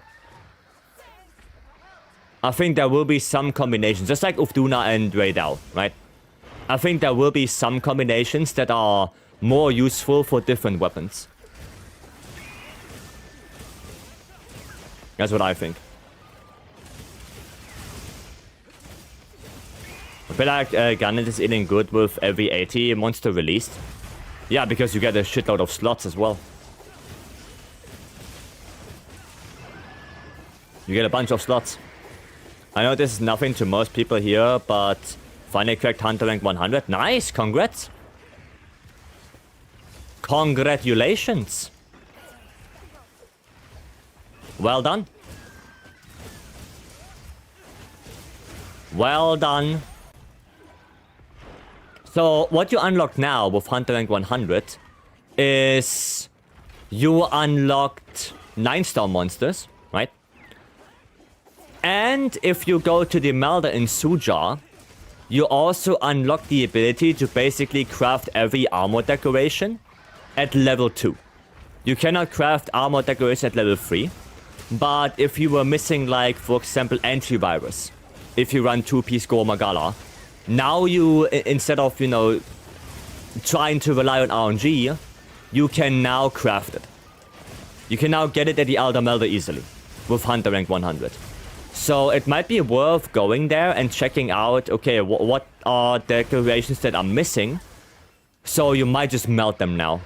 I think there will be some combinations, just like Ufduna and Ray Dao, right? I think there will be some combinations that are more useful for different weapons. That's what I think. I feel like Garnet is eating good with every 80 monster released. Yeah, because you get a shitload of slots as well. You get a bunch of slots. I know this is nothing to most people here, but finally cracked Hunter rank 100. Nice, congrats. Congratulations. Well done. Well done. So what you unlock now with Hunter rank 100 is you unlocked 9-star monsters, right? And if you go to the Melder in Suja, you also unlock the ability to basically craft every armor decoration at level 2. You cannot craft armor decoration at level 3, but if you were missing, like, for example, antivirus, if you run 2-piece Gore Magala, now you, instead of, you know, trying to rely on RNG, you can now craft it. You can now get it at the Elder Melder easily with Hunter rank 100. So it might be worth going there and checking out, okay, what are decorations that are missing? So you might just melt them now.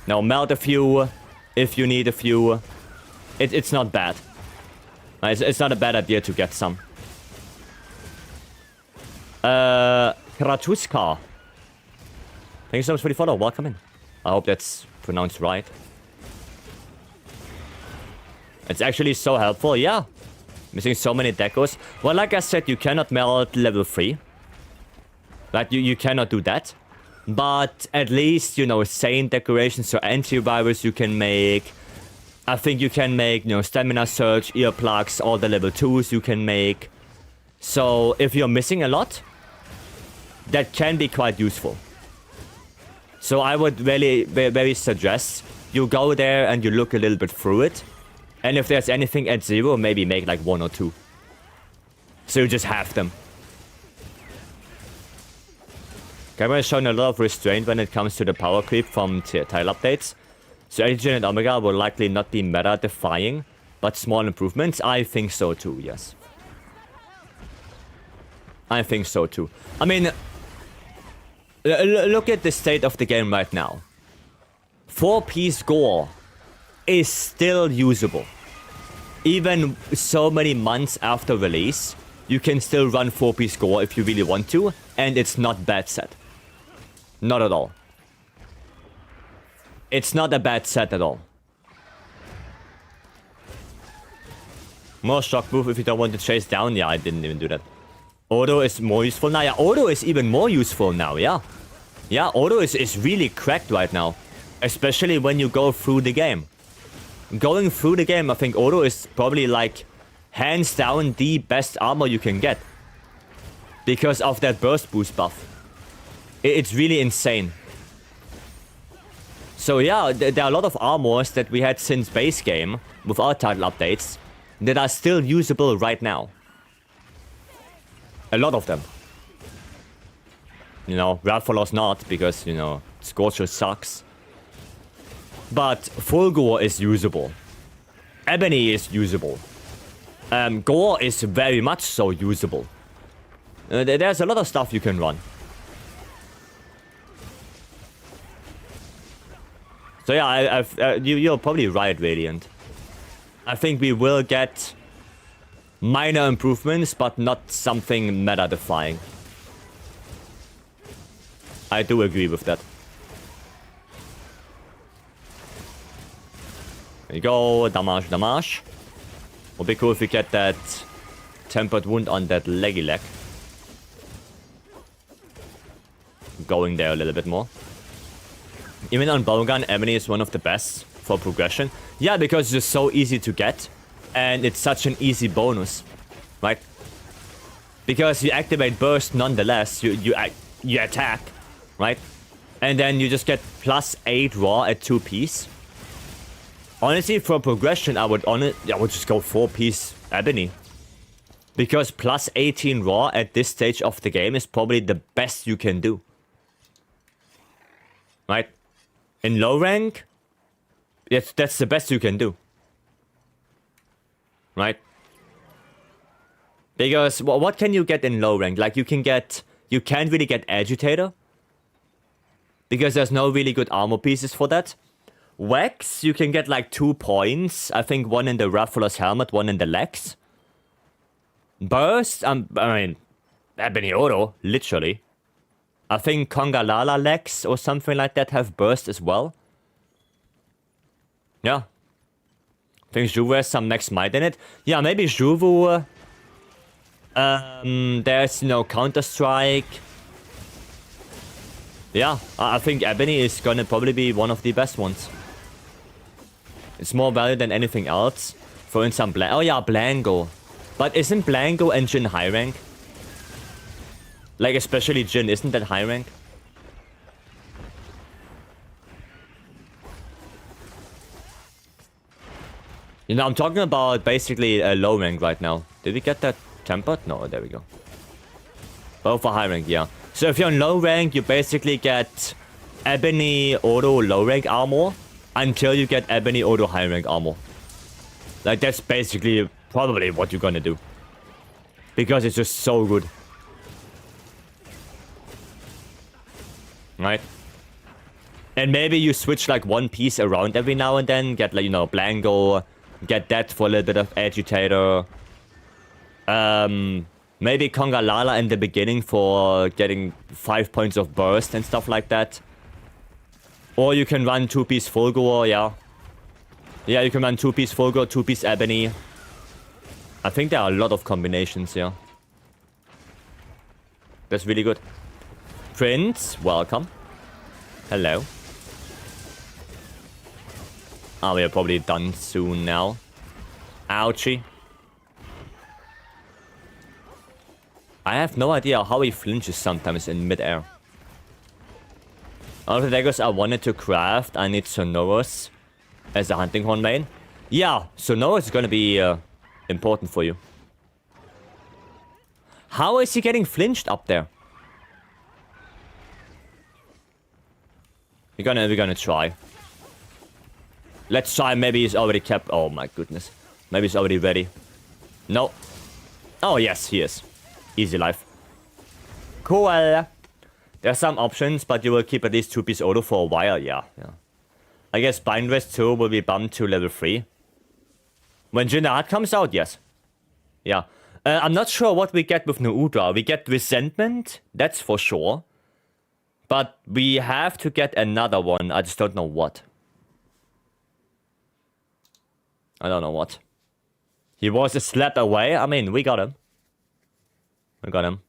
Now melt a few if you need a few. It's not bad. It's not a bad idea to get some. Kratuska. Thank you so much for the follow. Welcome in. I hope that's pronounced right. It's actually so helpful, yeah. Missing so many decos. Well, like I said, you cannot melt level 3. Right, you cannot do that. But at least, you know, sane decorations or antivirus you can make. I think you can make, you know, stamina surge, earplugs, all the level 2s you can make. So if you're missing a lot, that can be quite useful. So I would really very suggest you go there and you look a little bit through it. And if there's anything at 0, maybe make like 1 or 2. So you just have them. Camera has shown a lot of restraint when it comes to the power creep from tile updates. So Agent and Omega will likely not be meta-defying, but small improvements. I think so too, yes. I think so too. I mean, look at the state of the game right now. 4-piece Gore is still usable. Even so many months after release, you can still run 4-piece Gore if you really want to, and it's not bad set. Not at all. It's not a bad set at all. More shock move if you don't want to chase down. Yeah, I didn't even do that. Auto is more useful now. Yeah, auto is even more useful now, yeah. Yeah, auto is really cracked right now. Especially when you go through the game. Going through the game, I think auto is probably like hands down the best armor you can get. Because of that burst boost buff. It's really insane. So yeah, there are a lot of armors that we had since base game, without title updates, that are still usable right now. A lot of them. You know, Rathalos not, because, you know, Scorcher sucks. But full Gore is usable. Ebony is usable. Gore is very much so usable. There's a lot of stuff you can run. So yeah, you're probably right, Radiant. I think we will get minor improvements, but not something meta-defying. I do agree with that. There you go, damage, damage. Would be cool if we get that tempered wound on that leggy leg. Going there a little bit more. Even on Bowgun, Ebony is one of the best for progression. Yeah, because it's just so easy to get. And it's such an easy bonus. Right? Because you activate Burst nonetheless. You attack. Right? And then you just get +8 raw at 2-piece. Honestly, for progression, I would just go 4-piece Ebony. Because +18 raw at this stage of the game is probably the best you can do. Right? In low rank, that's the best you can do. Right? Because what can you get in low rank? Like you can't really get Agitator. Because there's no really good armor pieces for that. Wax, you can get like 2 points. I think one in the Rathalos helmet, one in the legs. Burst, I mean, Ebony Oro, literally. I think Kongalala Lex or something like that have burst as well. Yeah. I think Juvu has some next might in it. Yeah, maybe Juvu. There's no Counter-Strike. Yeah, I think Ebony is gonna probably be one of the best ones. It's more value than anything else. For instance, oh yeah, Blango. But isn't Blango and Jin high rank? Like, especially Jin, isn't that high rank? You know, I'm talking about basically a low rank right now. Did we get that tempered? No, there we go. Both are high rank, yeah. So if you're on low rank, you basically get Ebony Auto low rank armor until you get Ebony Auto high rank armor. Like, that's basically probably what you're gonna do. Because it's just so good. Right? And maybe you switch like one piece around every now and then. Get like, you know, Blango. Get that for a little bit of Agitator. Maybe Kongalala in the beginning for getting 5 points of burst and stuff like that. Or you can run 2-piece Fulgor, yeah. Yeah, you can run 2-piece Fulgor, 2-piece Ebony. I think there are a lot of combinations, yeah. That's really good. Prince, welcome. Hello. Oh, we are probably done soon now. Ouchie. I have no idea how he flinches sometimes in mid-air. All of the daggers I wanted to craft, I need Sonoros as a hunting horn main. Yeah, Sonoros is gonna be important for you. How is he getting flinched up there? We're gonna try. Let's try. Maybe he's already kept. Oh my goodness. Maybe he's already ready. No. Oh yes, he is. Easy life. Cool. There are some options, but you will keep at least 2-piece auto for a while. Yeah. I guess Bind Rest 2 will be bumped to level 3. When Jin Art comes out, yes. Yeah. I'm not sure what we get with Nuudra. We get Resentment, that's for sure. But we have to get another one. I just don't know what. I don't know what. He was a slap away. I mean, we got him. We got him.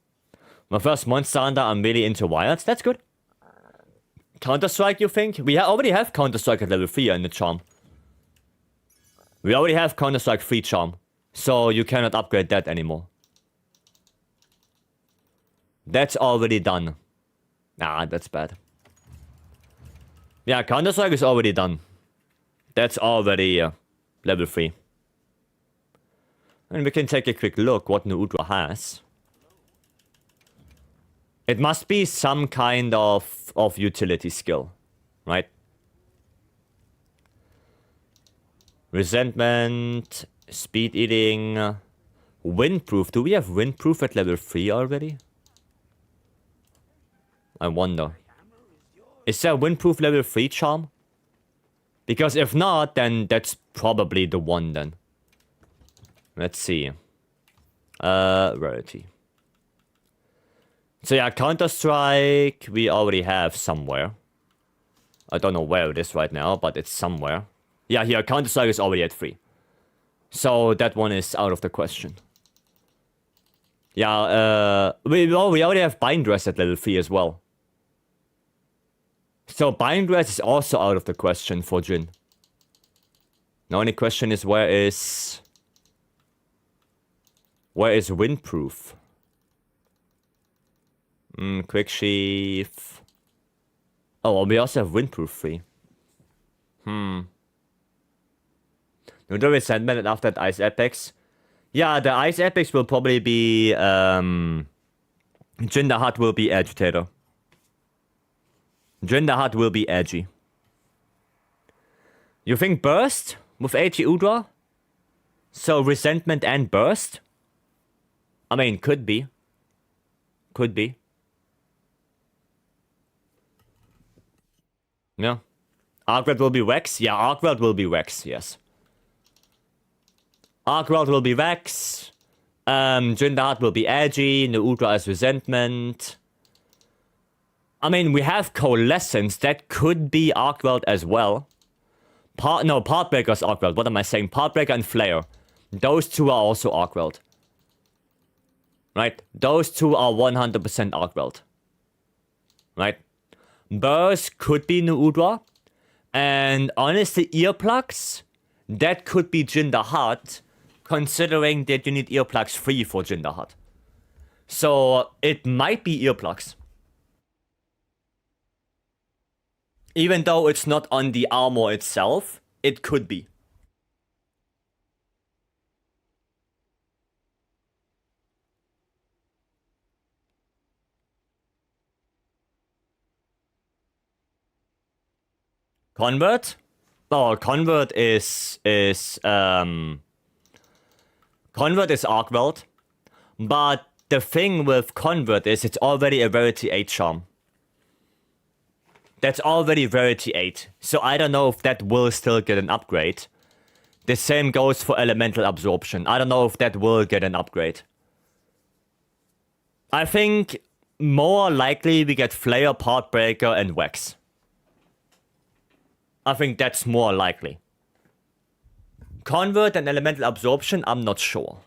My first monster hunter, I'm really into wilds. That's good. Counter-Strike, you think? We already have Counter-Strike at level 3 in the charm. We already have Counter-Strike 3 charm. So you cannot upgrade that anymore. That's already done. Nah, that's bad. Yeah, Counter-Strike is already done. That's already level 3. And we can take a quick look what Nuudra has. It must be some kind of utility skill, right? Resentment, speed eating, windproof. Do we have windproof at level 3 already? I wonder. Is there a windproof level 3 charm? Because if not, then that's probably the one then. Let's see. Rarity. So yeah, Counter-Strike we already have somewhere. I don't know where it is right now, but it's somewhere. Yeah, here, Counter-Strike is already at 3. So that one is out of the question. Yeah, we already have Bind Dress at level 3 as well. So Bind Dress is also out of the question for Jin. The only question is where is Windproof? Quick Sheath. Oh, well, we also have Windproof 3. No, the Resentment and after that Ice Apex. Yeah, the Ice Apex will probably be Jin the Hutt will be Agitator. Jin the Hutt will be edgy. You think Burst with AG Udra? So Resentment and Burst? I mean, could be. Could be. Yeah. Arcworld will be Vex? Yeah, Arcworld will be Vex, yes. Arcworld will be Vex. During the Heart will be edgy, Neudra is resentment. I mean, we have Coalescence, that could be Arcweld as well. Partbreaker's Arcweld, what am I saying? Partbreaker and Flare. Those two are also Arcweld. Right? Those two are 100% Arcweld. Right? Burst could be Neudra. And honestly, Earplugs, that could be Jinder Heart, considering that you need Earplugs free for Jinder Heart. So it might be Earplugs. Even though it's not on the armor itself, it could be. Convert? Oh, Convert is Arcweld. But the thing with Convert is it's already a Rarity 8 charm. That's already Rarity 8. So I don't know if that will still get an upgrade. The same goes for Elemental Absorption. I don't know if that will get an upgrade. I think more likely we get Flare, Partbreaker, and Wax. I think that's more likely. Convert and Elemental Absorption, I'm not sure.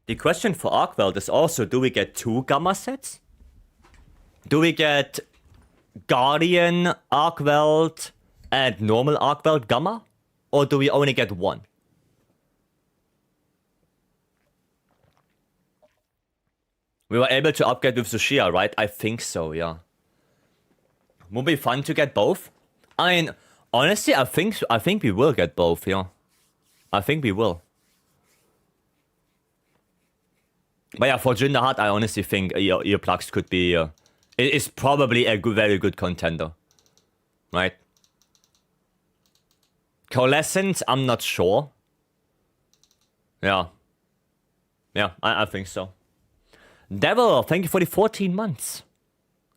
The question for Arcweld is also, do we get 2 Gamma sets? Do we get Guardian Arcweld and normal Arcweld Gamma? Or do we only get 1? We were able to upgrade with Zushia, right? I think so, yeah. Would be fun to get both. I mean, honestly, I think we will get both, yeah. I think we will. But yeah, for Jinder Heart, I honestly think Earplugs could be... it is probably a very good contender. Right? Coalescence, I'm not sure. Yeah. Yeah, I think so. Devil, thank you for the 14 months.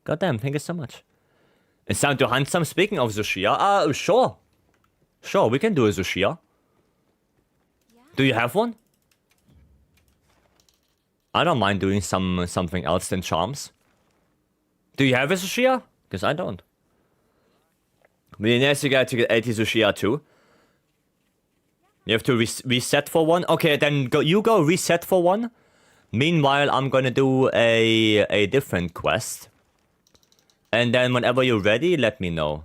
Goddamn, thank you so much. It's time to hunt some. Speaking of Zushia, sure. Sure, we can do a Zushia. Do you have one? I don't mind doing something else than charms. Do you have a Zushia? Because I don't. Millionaires, you got to get 80 Zushia too. You have to reset for one? Okay, then go reset for one. Meanwhile, I'm gonna do a different quest. And then whenever you're ready, let me know.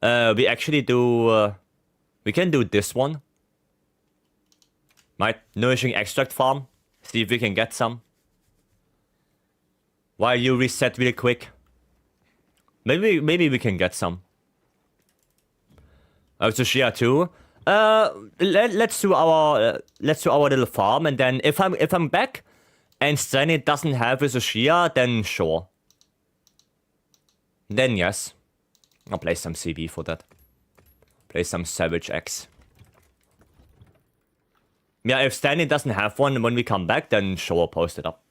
We actually do... we can do this one. Right? Nourishing Extract Farm. See if we can get some. While you reset really quick. Maybe we can get some. Zushia too. Let's do our little farm, and then if I'm back and Stanley doesn't have a Zushia, then sure. Then yes. I'll play some CB for that. Play some Savage X. Yeah, if Stanley doesn't have one when we come back, then sure, post it up.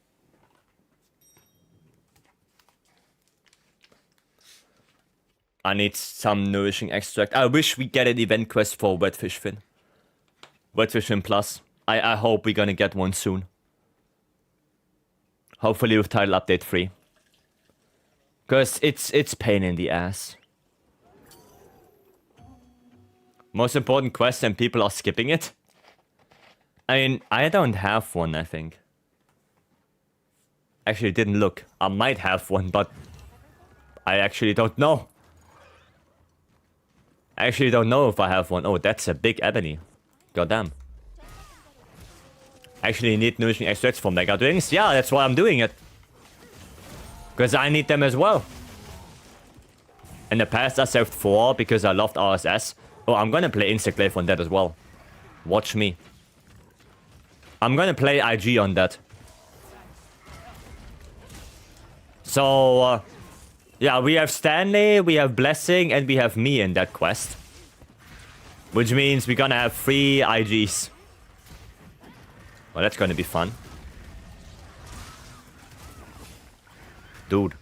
I need some Nourishing Extract. I wish we get an event quest for Wetfish Fin. Wetfish Fin Plus. I hope we're gonna get one soon. Hopefully with title update 3. Because it's pain in the ass. Most important quest and people are skipping it. I mean, I don't have one, I think. Actually, didn't look. I might have one, but I actually don't know. I actually don't know if I have one. Oh, that's a big ebony. Goddamn. Actually need Nourishing Extracts for Mega Drinks. Yeah, that's why I'm doing it. Because I need them as well. In the past, I saved 4 because I loved RSS. Oh, I'm gonna play Insect on that as well. Watch me. I'm gonna play IG on that. So, yeah, we have Stanley, we have Blessing, and we have me in that quest. Which means we're gonna have 3 IGs. Well, that's gonna be fun. Dude.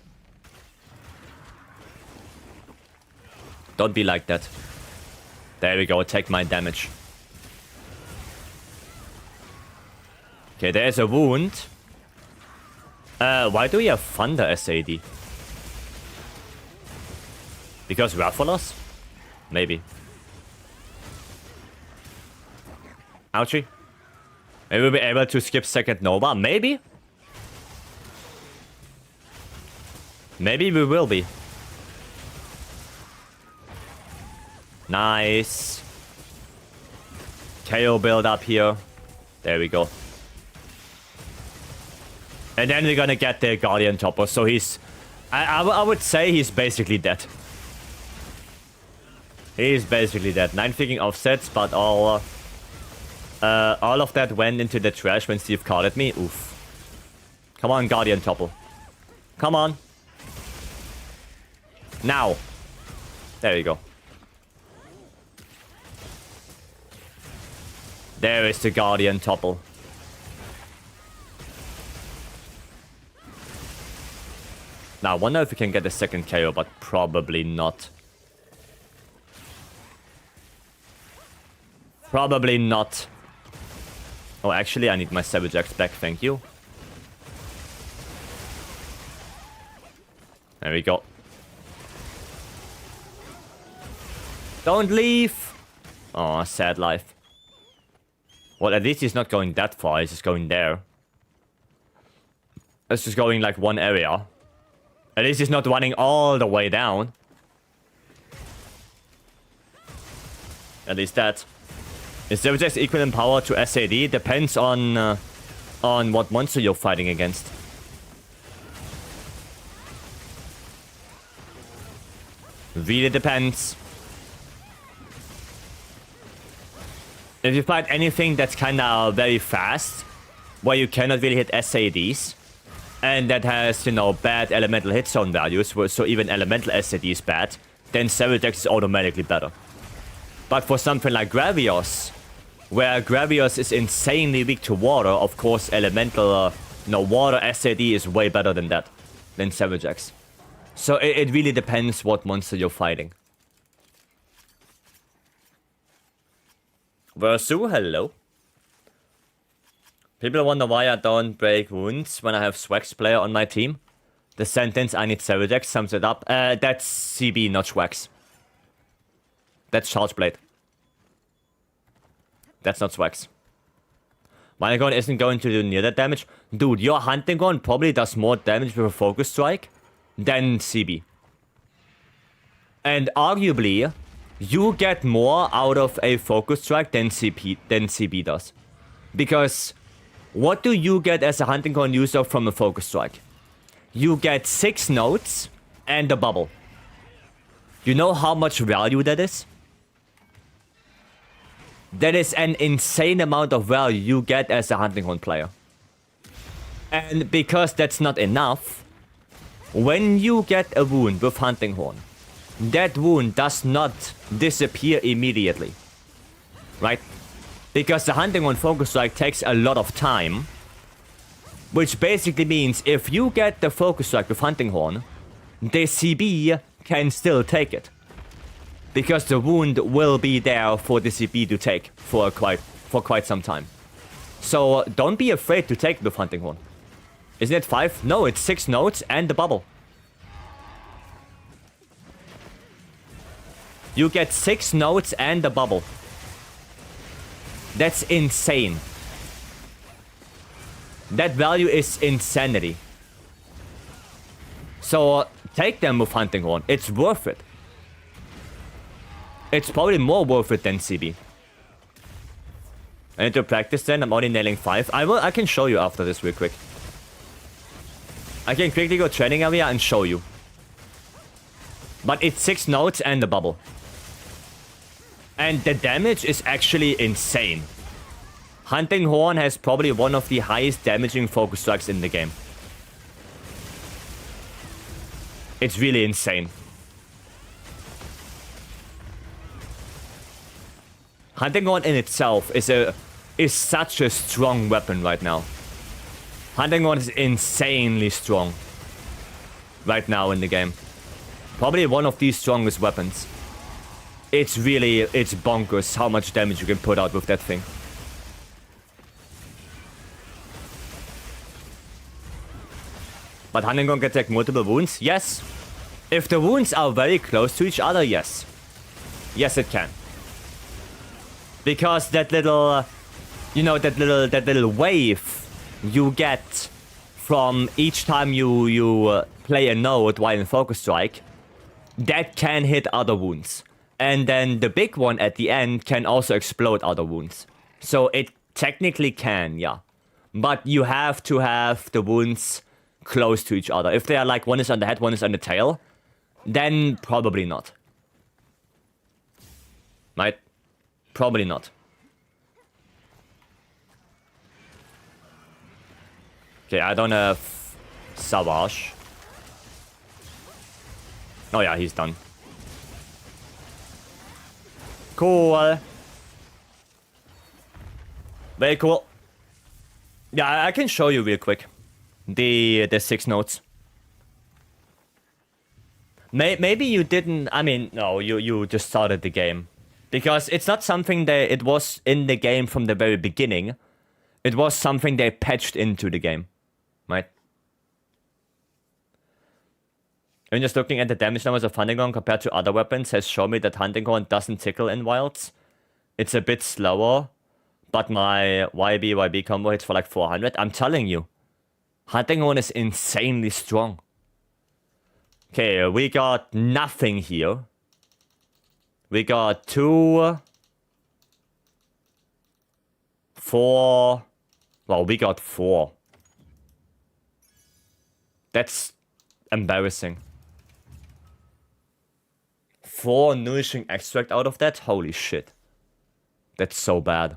Don't be like that. There we go, take my damage. Okay, there's a wound. Why do we have Thunder SAD? Because Rathalos? Maybe. Ouchie. Maybe we'll be able to skip second Nova. Maybe? Maybe we will be. Nice. KO build up here. There we go. And then we're gonna get the Guardian Topper. So he's... I would say he's basically dead. He's basically dead. 9 freaking offsets, but all of that went into the trash when Steve called at me. Oof. Come on, Guardian Topple. Come on. Now. There you go. There is the Guardian Topple. Now, I wonder if we can get a second KO, but probably not. Probably not. Oh, actually, I need my Savage Axe back, thank you. There we go. Don't leave! Oh, sad life. Well, at least he's not going that far, he's just going there. It's just going like one area. At least he's not running all the way down. At least that. Is Savage Axe equal in power to SAD? Depends on what monster you're fighting against. Really depends. If you fight anything that's kinda very fast, where you cannot really hit SADs, and that has, you know, bad elemental hit zone values, so even elemental SAD is bad, then Savage Axe is automatically better. But for something like Gravios, where Gravios is insanely weak to water, of course elemental, water SAD is way better than that, than Savage Axe. So it really depends what monster you're fighting. Versu, hello. People wonder why I don't break wounds when I have Swax player on my team. The sentence "I need Savage Axe" sums it up. That's CB, not Swax. That's Charge Blade. That's not Swax. My gun isn't going to do near that damage. Dude, your hunting gun probably does more damage with a focus strike than CB. And arguably, you get more out of a focus strike than CB does. Because what do you get as a hunting gun user from a focus strike? You get 6 notes and a bubble. You know how much value that is? That is an insane amount of value you get as a hunting horn player. And because that's not enough, when you get a wound with hunting horn, that wound does not disappear immediately. Right? Because the hunting horn focus strike takes a lot of time. Which basically means if you get the focus strike with hunting horn, the CB can still take it. Because the wound will be there for the CB to take for quite some time. So don't be afraid to take it with hunting horn. Isn't it 5? No, it's 6 notes and the bubble. You get 6 notes and the bubble. That's insane. That value is insanity. So take them with hunting horn. It's worth it. It's probably more worth it than CB. I need to practice then. I'm only nailing 5. I can show you after this real quick. I can quickly go training area and show you. But it's 6 notes and the bubble. And the damage is actually insane. Hunting Horn has probably one of the highest damaging focus strikes in the game. It's really insane. Hunting Horn in itself is such a strong weapon right now. Hunting Horn is insanely strong. right now in the game. Probably one of the strongest weapons. It's bonkers how much damage you can put out with that thing. But Hunting Gong can take multiple wounds? Yes. If the wounds are very close to each other, yes. Yes, it can. Because that little, that little wave you get from each time you play a node while in Focus Strike, that can hit other wounds. And then the big one at the end can also explode other wounds. So it technically can, yeah. But you have to have the wounds close to each other. If they are like one is on the head, one is on the tail, then probably not. Right? Probably not. Okay, I don't have Savage. Oh yeah, he's done. Cool. Very cool. Yeah, I can show you real quick. The 6 notes. Maybe you didn't... I mean, no, you just started the game. Because it's not something that it was in the game from the very beginning. It was something they patched into the game. Right? And just looking at the damage numbers of Hunting Gong compared to other weapons has shown me that Hunting Gong doesn't tickle in wilds. It's a bit slower. But my YB combo hits for like 400. I'm telling you. Hunting Gong is insanely strong. Okay, we got nothing here. We got 2... 4... Well, we got 4. That's embarrassing. 4 nourishing extract out of that? Holy shit. That's so bad.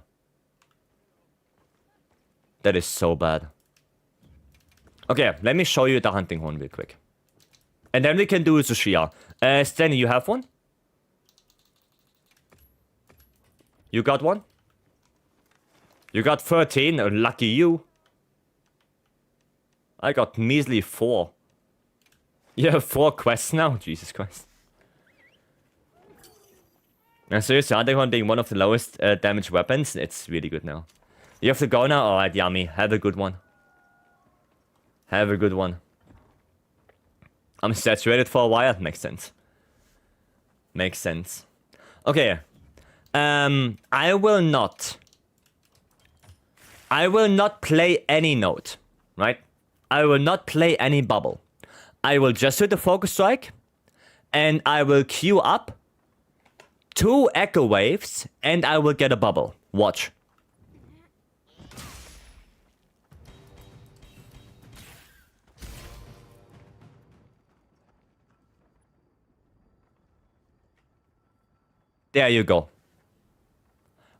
That is so bad. Okay, let me show you the Hunting Horn real quick. And then we can do Tsushia. Stanley, you have one? You got one? You got 13, lucky you. I got measly 4. You have 4 quests now? Jesus Christ. And seriously, Hunting Horn being one of the lowest damage weapons, it's really good now. You have to go now? Alright, Yami. Have a good one. Have a good one. I'm saturated for a while. Makes sense. Makes sense. Okay. I will not play any note. Right? I will not play any bubble. I will just do the Focus Strike. And I will queue up 2 Echo Waves. And I will get a bubble. Watch. There you go.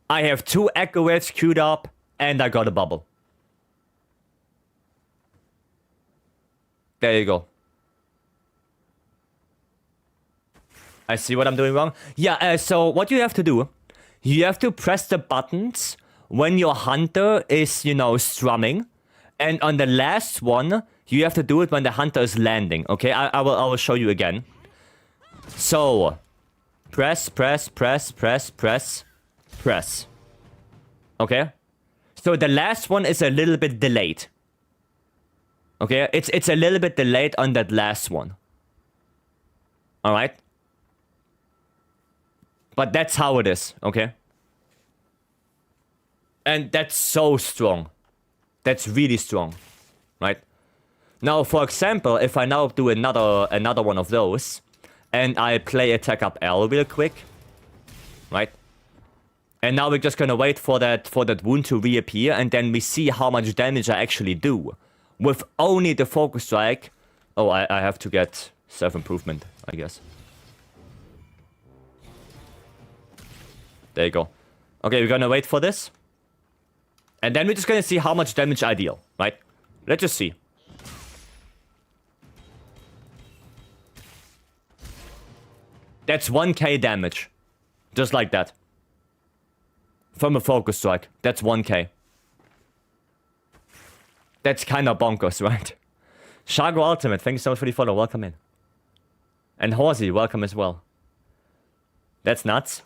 I have 2 Echo Waves queued up, and I got a bubble. There you go. I see what I'm doing wrong. Yeah, so what you have to do, you have to press the buttons when your hunter is, strumming. And on the last one, you have to do it when the hunter is landing, okay? I will show you again. So... Press. Okay? So the last one is a little bit delayed. Okay? It's a little bit delayed on that last one. Alright? But that's how it is, okay? And that's so strong. That's really strong. Right? Now, for example, if I now do another one of those... And I play attack up L real quick. Right? And now we're just gonna wait for that wound to reappear. And then we see how much damage I actually do. With only the Focus Strike. Oh, I have to get self-improvement, I guess. There you go. Okay, we're gonna wait for this. And then we're just gonna see how much damage I deal. Right? Let's just see. That's 1k damage. Just like that. From a Focus Strike. That's 1k. That's kinda bonkers, right? Shago Ultimate, thank you so much for the follow. Welcome in. And Horsey, welcome as well. That's nuts.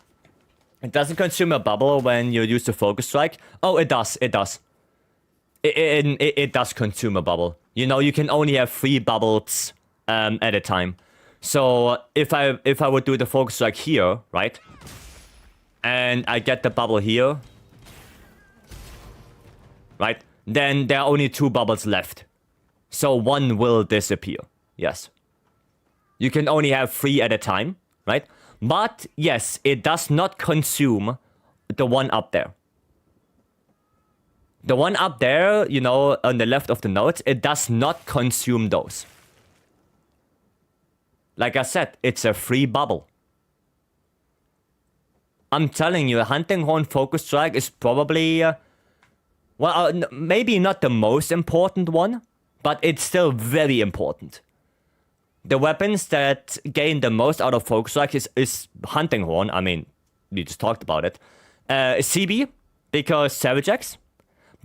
It doesn't consume a bubble when you use the focus strike. Oh, it does. It does. It does consume a bubble. You know, you can only have 3 bubbles at a time. So if I would do the focus strike here, right? And I get the bubble here, right? Then there are only 2 bubbles left. So 1 will disappear. Yes. You can only have 3 at a time, right? But yes, it does not consume the one up there. The one up there, you know, on the left of the nodes, it does not consume those. Like I said, it's a free bubble. I'm telling you, a Hunting Horn Focus Strike is probably... maybe not the most important one, but it's still very important. The weapons that gain the most out of Focus Strike is Hunting Horn. I mean, we just talked about it. CB, because Savage X.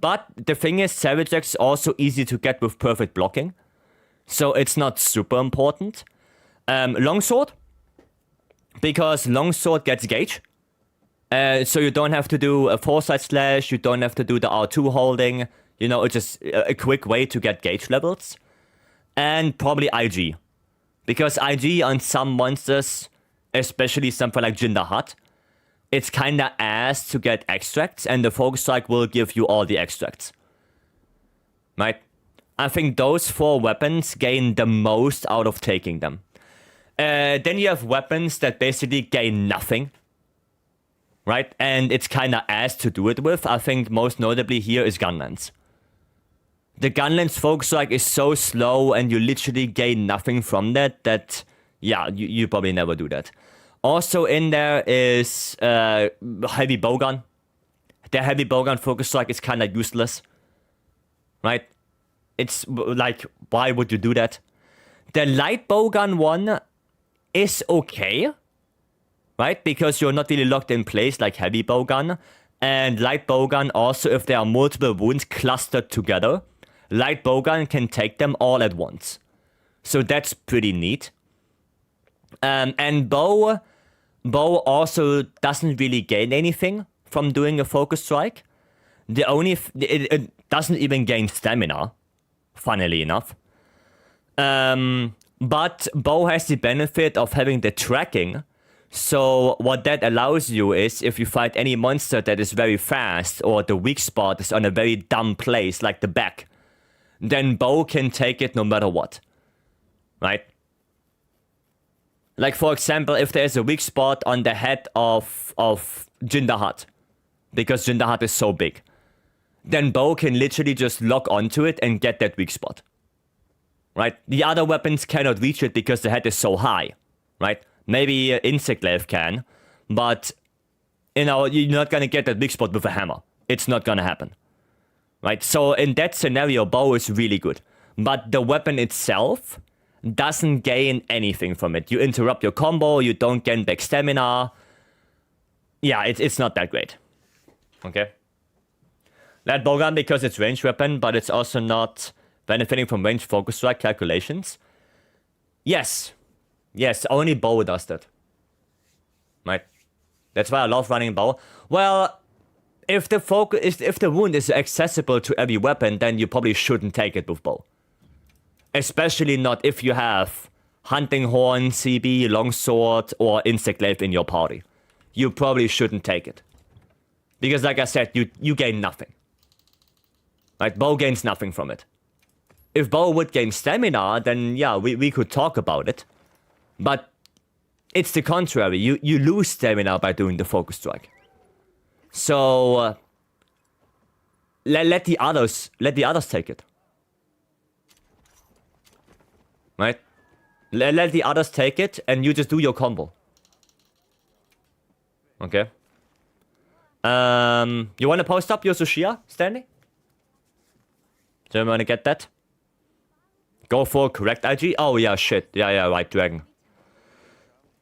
But the thing is, Savage X is also easy to get with perfect blocking. So it's not super important. Longsword, because Longsword gets gauge. So you don't have to do a foresight slash, you don't have to do the R2 holding. You know, it's just a quick way to get gauge levels. And probably IG. Because IG on some monsters, especially something like Jinder Hut, it's kinda ass to get extracts, and the Focus Strike will give you all the extracts. Right? I think those 4 weapons gain the most out of taking them. Then you have weapons that basically gain nothing. Right? And it's kinda ass to do it with. I think most notably here is Gunlance. The Gunlance Focus Strike is so slow and you literally gain nothing from that, yeah, you probably never do that. Also in there is Heavy Bowgun. The Heavy Bowgun Focus Strike is kinda useless. Right? It's like, why would you do that? The Light Bowgun one is okay. Right? Because you're not really locked in place like Heavy Bowgun. And Light Bowgun also, if there are multiple wounds clustered together, Light Bowgun can take them all at once. So that's pretty neat. And Bow also doesn't really gain anything from doing a Focus Strike. It doesn't even gain stamina, funnily enough. But Bow has the benefit of having the tracking. So what that allows you is, if you fight any monster that is very fast, or the weak spot is on a very dumb place, like the back, then Bow can take it no matter what. Right? Like, for example, if there's a weak spot on the head of Jinder Hut, because Jinder Hut is so big, then Bow can literally just lock onto it and get that weak spot. Right? The other weapons cannot reach it because the head is so high. Right? Maybe Insect Glaive can, but, you know, you're not gonna get that weak spot with a hammer. It's not gonna happen. Right? So in that scenario, Bow is really good. But the weapon itself doesn't gain anything from it. You interrupt your combo, you don't gain back stamina. Yeah, it's not that great. Okay? That Bowgun because it's range weapon, but it's also not benefiting from range Focus Strike calculations. Yes. Yes, only Bow does that. Right? That's why I love running Bow. Well, if the wound is accessible to every weapon, then you probably shouldn't take it with Bow. Especially not if you have Hunting Horn, CB, Longsword, or Insect Glaive in your party. You probably shouldn't take it. Because like I said, you gain nothing. Right? Bow gains nothing from it. If Bow would gain stamina, then yeah, we could talk about it. But it's the contrary. You lose stamina by doing the Focus Strike. So let the others take it. Right? Let the others take it, and you just do your combo. Okay. You want to post up your Tsushia, Stanley? Do you want to get that? Go for correct IG? Oh yeah, shit. Yeah, right, Dragon.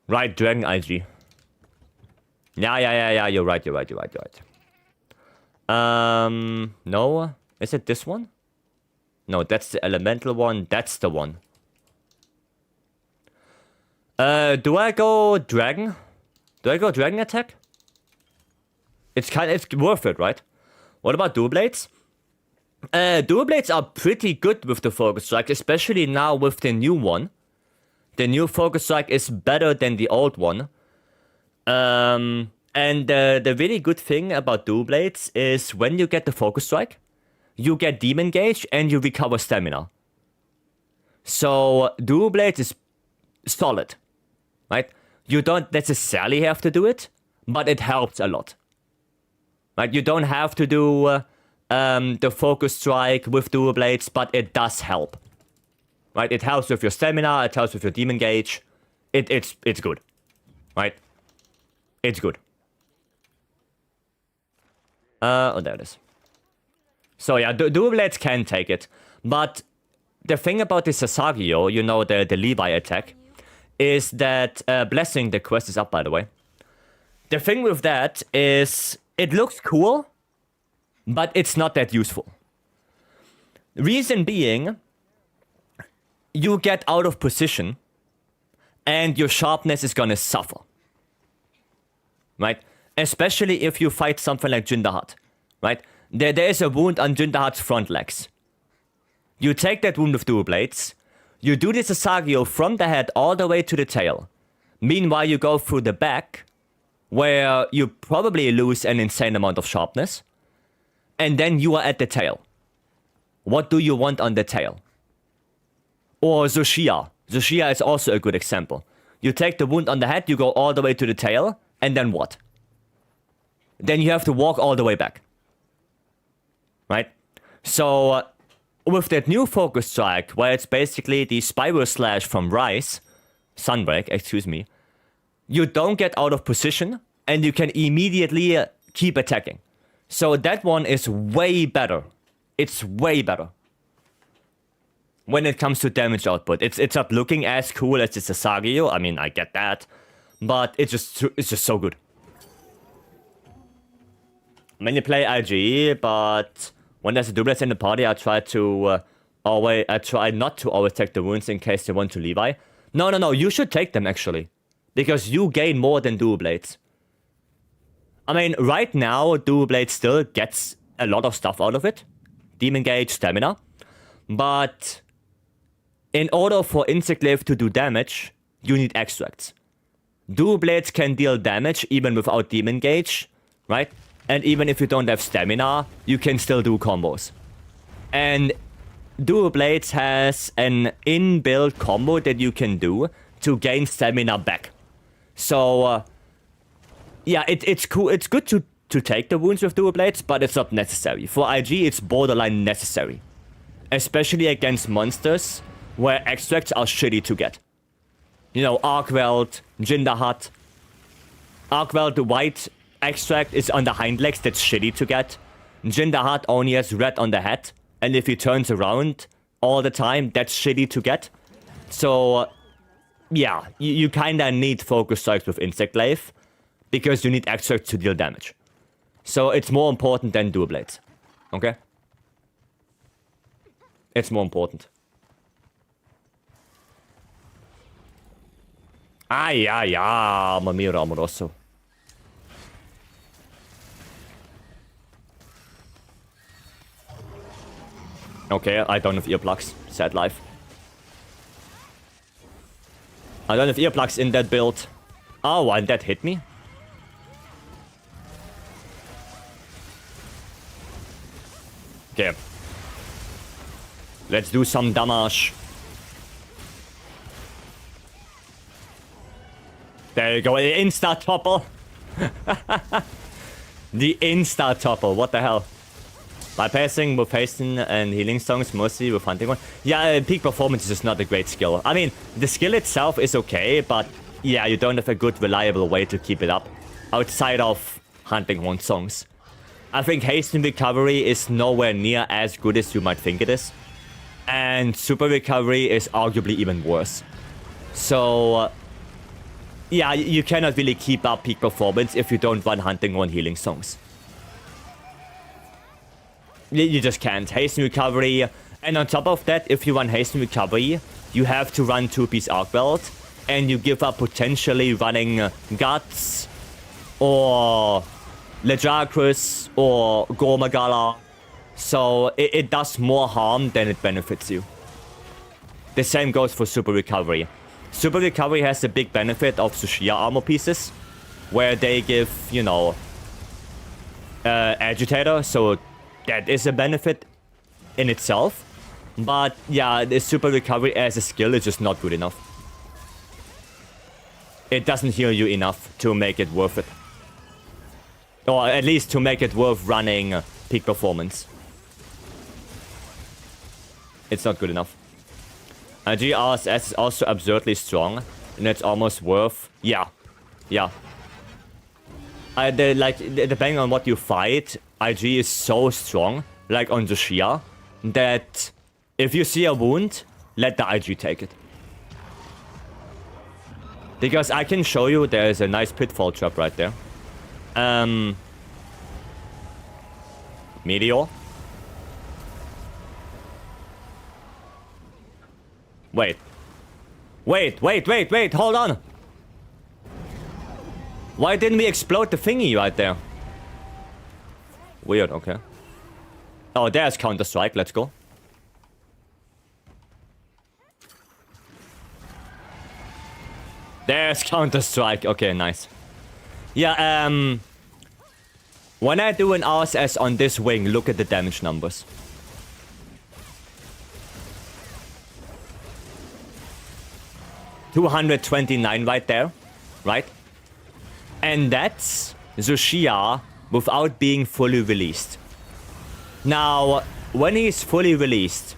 Right, Dragon IG. Yeah, you're right. No. Is it this one? No, that's the elemental one. That's the one. Do I go dragon? Do I go dragon attack? It's worth it, right? What about dual blades? Dual blades are pretty good with the focus strike, especially now with the new one. The new focus strike is better than the old one. And the really good thing about dual blades is when you get the focus strike, you get demon gauge and you recover stamina. So dual blades is solid, right? You don't necessarily have to do it, but it helps a lot. Right? You don't have to do the focus strike with dual blades, but it does help. Right? It helps with your stamina, it helps with your demon gauge. It's good. Right? It's good. Oh, there it is. So yeah, dual blades can take it. But the thing about the Sasagio, you know, the Levi attack, is that... Blessing, the quest is up, by the way. The thing with that is... It looks cool, but it's not that useful. Reason being, you get out of position, and your sharpness is gonna suffer. Right? Especially if you fight something like Jindahat. Right? There is a wound on Jindahat's front legs. You take that wound with dual blades, you do this Asagio from the head all the way to the tail. Meanwhile, you go through the back, where you probably lose an insane amount of sharpness, and then you are at the tail. What do you want on the tail? Or Zushia. Zushia is also a good example. You take the wound on the head, you go all the way to the tail, and then what? Then you have to walk all the way back. Right? So, with that new focus strike, where it's basically the spiral slash from Rise, Sunbreak, excuse me, you don't get out of position, and you can immediately keep attacking. So that one is way better. It's way better. When it comes to damage output. It's not looking as cool as the Sasagio. I mean, I get that. But it's just so good. Many play IG, but when there's a doublets in the party, I try not to always take the wounds in case they want to Levi. No, you should take them actually. Because you gain more than dual blades. I mean, right now, dual blades still gets a lot of stuff out of it. Demon gauge, stamina. But in order for Insect Glaive to do damage, you need extracts. Dual blades can deal damage even without demon gauge, right? And even if you don't have stamina, you can still do combos. And dual blades has an inbuilt combo that you can do to gain stamina back. So, yeah, it's cool. It's good to take the wounds with dual blades, but it's not necessary. For IG, it's borderline necessary. Especially against monsters where extracts are shitty to get. You know, Arkweld, Jindahat. Arkweld, the white extract is on the hind legs, that's shitty to get. Jindahat only has red on the head, and if he turns around all the time, that's shitty to get. So... yeah, you kinda need focus strikes with Insect Glaive, because you need extracts to deal damage. So it's more important than dual blades. Okay? It's more important. Ja, mamma mia, amoroso. Okay, I don't have earplugs. Sad life. I don't have earplugs in that build. Oh, and that hit me? Okay. Let's do some damage. There you go, insta-topple. The insta-topple, what the hell? Bypassing with hasten and healing songs, mostly with hunting one. Yeah, peak performance is just not a great skill. I mean, the skill itself is okay, but yeah, you don't have a good, reliable way to keep it up outside of hunting one songs. I think hasten recovery is nowhere near as good as you might think it is. And super recovery is arguably even worse. So, yeah, you cannot really keep up peak performance if you don't run hunting one healing songs. You just can't. Hasten recovery And on top of that, if you run Hasten Recovery, you have to run 2-piece Arc Weld, and you give up potentially running Guts, or Legiacris, or Gormagala. So it does more harm than it benefits you. The same goes for Super Recovery. Super Recovery has the big benefit of Tsushia armor pieces, where they give, you know, Agitator, so that is a benefit in itself. But yeah, the Super Recovery as a skill is just not good enough. It doesn't heal you enough to make it worth it. Or at least to make it worth running peak performance. It's not good enough. GRSS is also absurdly strong, and it's almost worth... Yeah. Depending on what you fight, IG is so strong, like on Tsushia, that if you see a wound, let the IG take it. Because I can show you there's a nice pitfall trap right there. Meteor. Wait, hold on! Why didn't we explode the thingy right there? Weird, okay. Oh, there's Counter-Strike, let's go. There's Counter-Strike, okay, nice. Yeah, when I do an RSS on this wing, look at the damage numbers. $229 right there, right? And that's Tsushia without being fully released. Now, when he's fully released,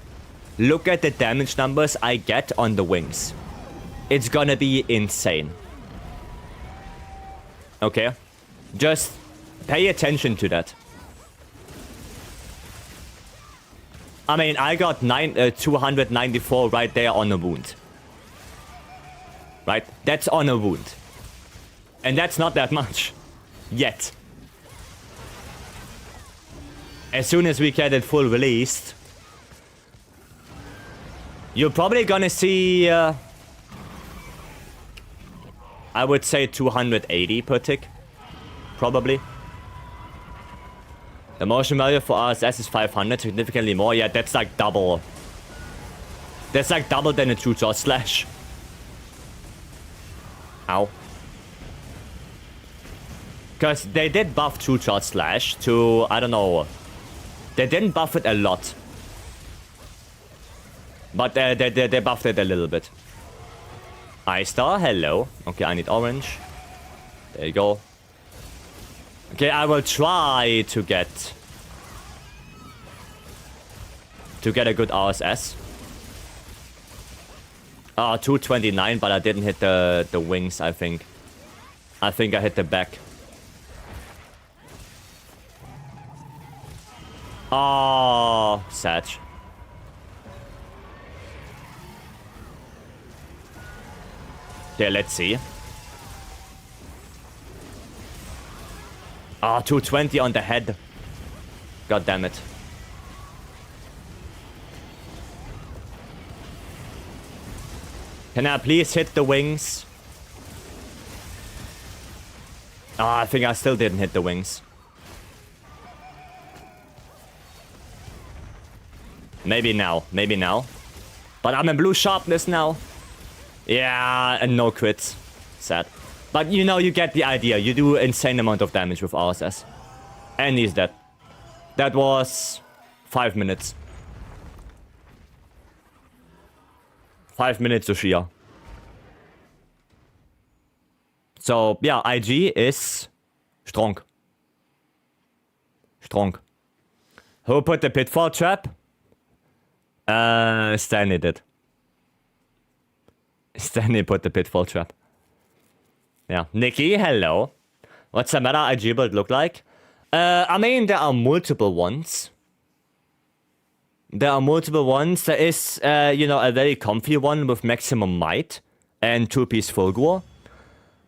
look at the damage numbers I get on the wings. It's gonna be insane. Okay? Just pay attention to that. I mean, I got 294 right there on a wound. Right? That's on a wound. And that's not that much. Yet. As soon as we get it full released, you're probably gonna see... I would say 280 per tick. Probably. The motion value for RSS is 500, significantly more. Yeah, that's like double. That's like double than a true shot slash. Ow. Because they did buff True Shot Slash to, I don't know. They didn't buff it a lot. But they buffed it a little bit. Ice Star, hello. Okay, I need orange. There you go. Okay, I will try to get a good RSS. 229, but I didn't hit the wings, I think. I think I hit the back. Oh, sad. Okay, let's see. 220 on the head. God damn it. Can I please hit the wings? I think I still didn't hit the wings. Maybe now. Maybe now. But I'm in blue sharpness now. Yeah, and no crits. Sad. But you know, you get the idea. You do insane amount of damage with RSS. And he's dead. That was 5 minutes. 5 minutes Tsushia. So, yeah, IG is strong. Strong. Who put the pitfall trap? Stanley did. Stanley put the pitfall trap. Yeah. Nikki, hello. What's the meta IG build look like? I mean, there are multiple ones. There is, you know, a very comfy one with maximum might and 2-piece Fulgur.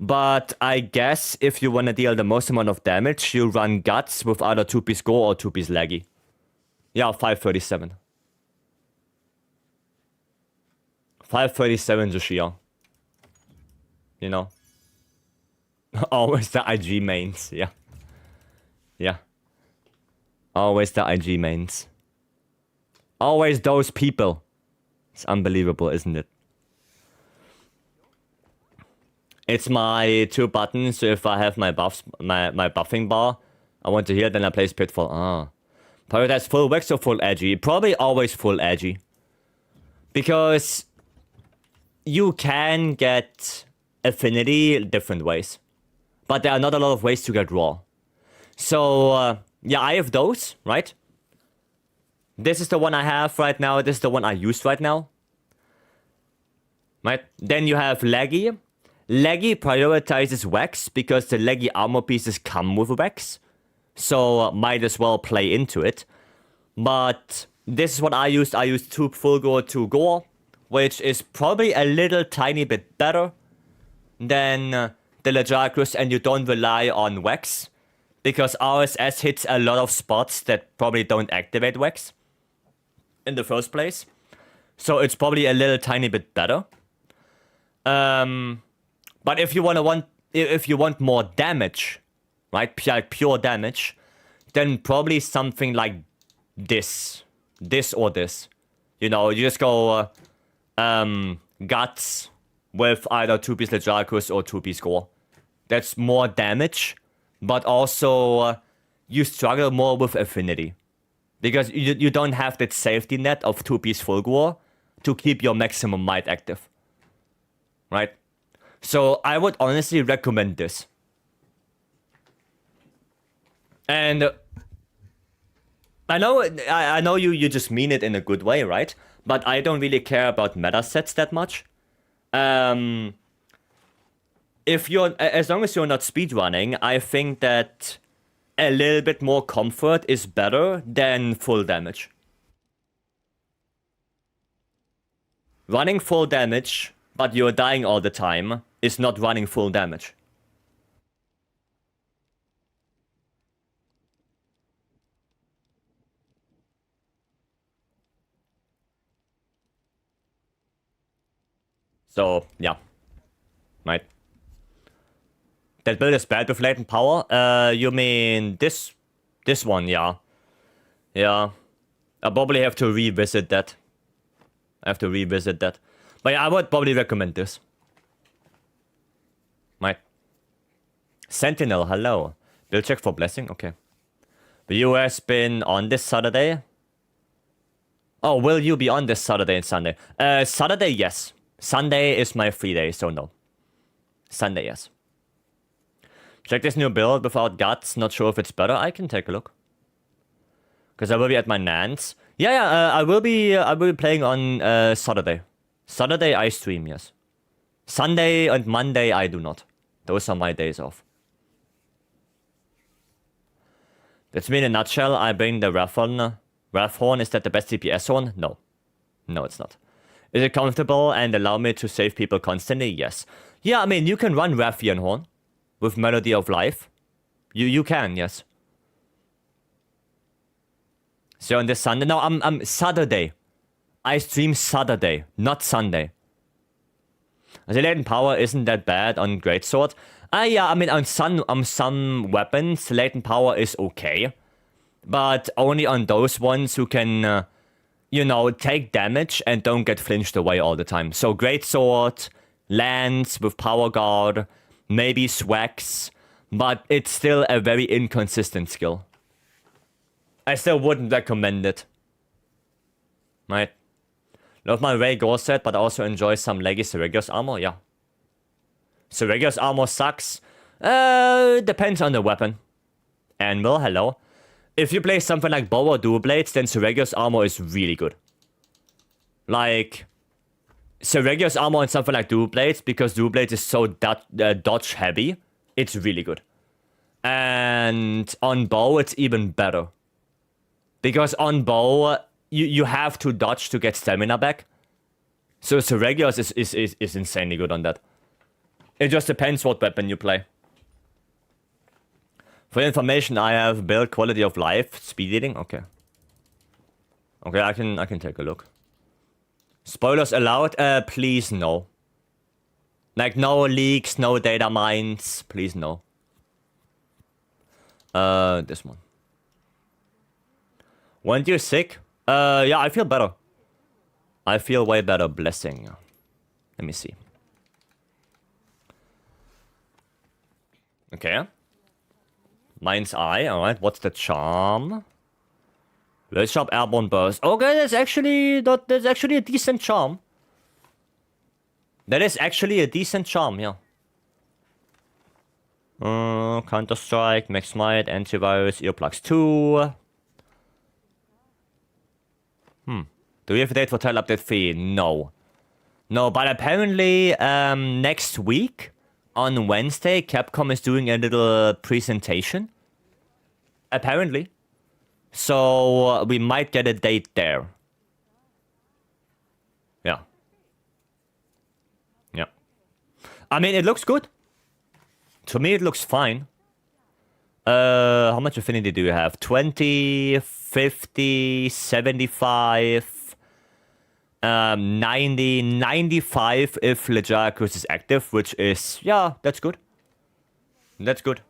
But I guess if you want to deal the most amount of damage, you run Guts with either 2-piece Go or 2-piece Laggy. Yeah, 537. 537 Zushia. You know? Always the IG mains, yeah. Yeah. Always the IG mains. Always those people. It's unbelievable, isn't it? It's my 2 buttons, so if I have my buffs, my buffing bar, I want to heal, then I place Pitfall. Ah. Prioritize full Vex or full edgy? Probably always full edgy. Because you can get affinity different ways. But there are not a lot of ways to get raw. So, yeah, I have those, right? This is the one I have right now. This is the one I use right now. Right? Then you have Leggy. Leggy prioritizes Vex because the Leggy armor pieces come with Vex. So, might as well play into it. But this is what I used. I used 2 full gore, 2 gore, which is probably a little tiny bit better than the Legiacrus, and you don't rely on Vex. Because RSS hits a lot of spots that probably don't activate Vex in the first place. So it's probably a little tiny bit better. But if you want more damage, right? Pure damage, then probably something like this or this. You know, you just go Guts with either 2-piece Legiacrus or 2-piece Gore. That's more damage, but also you struggle more with affinity. Because you don't have that safety net of 2-piece full Gore to keep your maximum might active. Right? So I would honestly recommend this. And I know you just mean it in a good way, right? But I don't really care about meta sets that much. If you're, as long as you're not speedrunning, I think that a little bit more comfort is better than full damage. Running full damage, but you're dying all the time, is not running full damage. So, yeah. Right. That build is bad with latent power? You mean this one, yeah. Yeah. I probably have to revisit that. But yeah, I would probably recommend this. Right. Sentinel, hello. Build check for blessing? Okay. Will you has been on this Saturday? Oh, will you be on this Saturday and Sunday? Saturday, yes. Sunday is my free day, so no. Sunday, yes. Check this new build without guts. Not sure if it's better. I can take a look. Because I will be at my Nan's. Yeah, I will be playing on Saturday. Saturday I stream, yes. Sunday and Monday I do not. Those are my days off. That's me in a nutshell. I bring the Wrath horn. Is that the best CPS horn? No. No, it's not. Is it comfortable and allow me to save people constantly? Yes. Yeah, I mean, you can run Rathian horn with Melody of Life. You can, yes. So on this Sunday, no, I'm Saturday. I stream Saturday, not Sunday. The latent power isn't that bad on Greatsword. Yeah, I mean, on some weapons, latent power is okay. But only on those ones who can, you know, take damage and don't get flinched away all the time. So Greatsword, Lance with Power Guard, maybe Swags, but it's still a very inconsistent skill. I still wouldn't recommend it. Right? Love my Ray Gore set, but I also enjoy some leggy Seregios armor, yeah. Seregios armor sucks. Depends on the weapon. Anvil, hello. If you play something like Bow or Dual Blades, then Seregios armor is really good. Like, Seregios armor on something like Dual Blades, because Dual Blades is so dodge heavy, it's really good. And on Bow, it's even better. Because on Bow, you have to dodge to get stamina back. So Seregios is insanely good on that. It just depends what weapon you play. For information, I have build quality of life, speed eating. Okay. Okay, I can take a look. Spoilers allowed? Please no. Like, no leaks, no data mines. Please no. This one. Weren't you sick? Yeah, I feel better. I feel way better, blessing. Let me see. Okay. Mind's Eye, alright. What's the charm? Let's shop Airborne Burst. Okay, that's actually a decent charm. That is actually a decent charm, yeah. Counter-Strike, Max Might, Antivirus, Earplugs 2. Do we have a date for Title Update 3? No. No, but apparently next week, on Wednesday, Capcom is doing a little presentation. Apparently. So we might get a date there. Yeah. Yeah. I mean, it looks good. To me, it looks fine. How much affinity do you have? 20, 50, 75, 90, 95 if Legiacus is active, which is, yeah, that's good. That's good.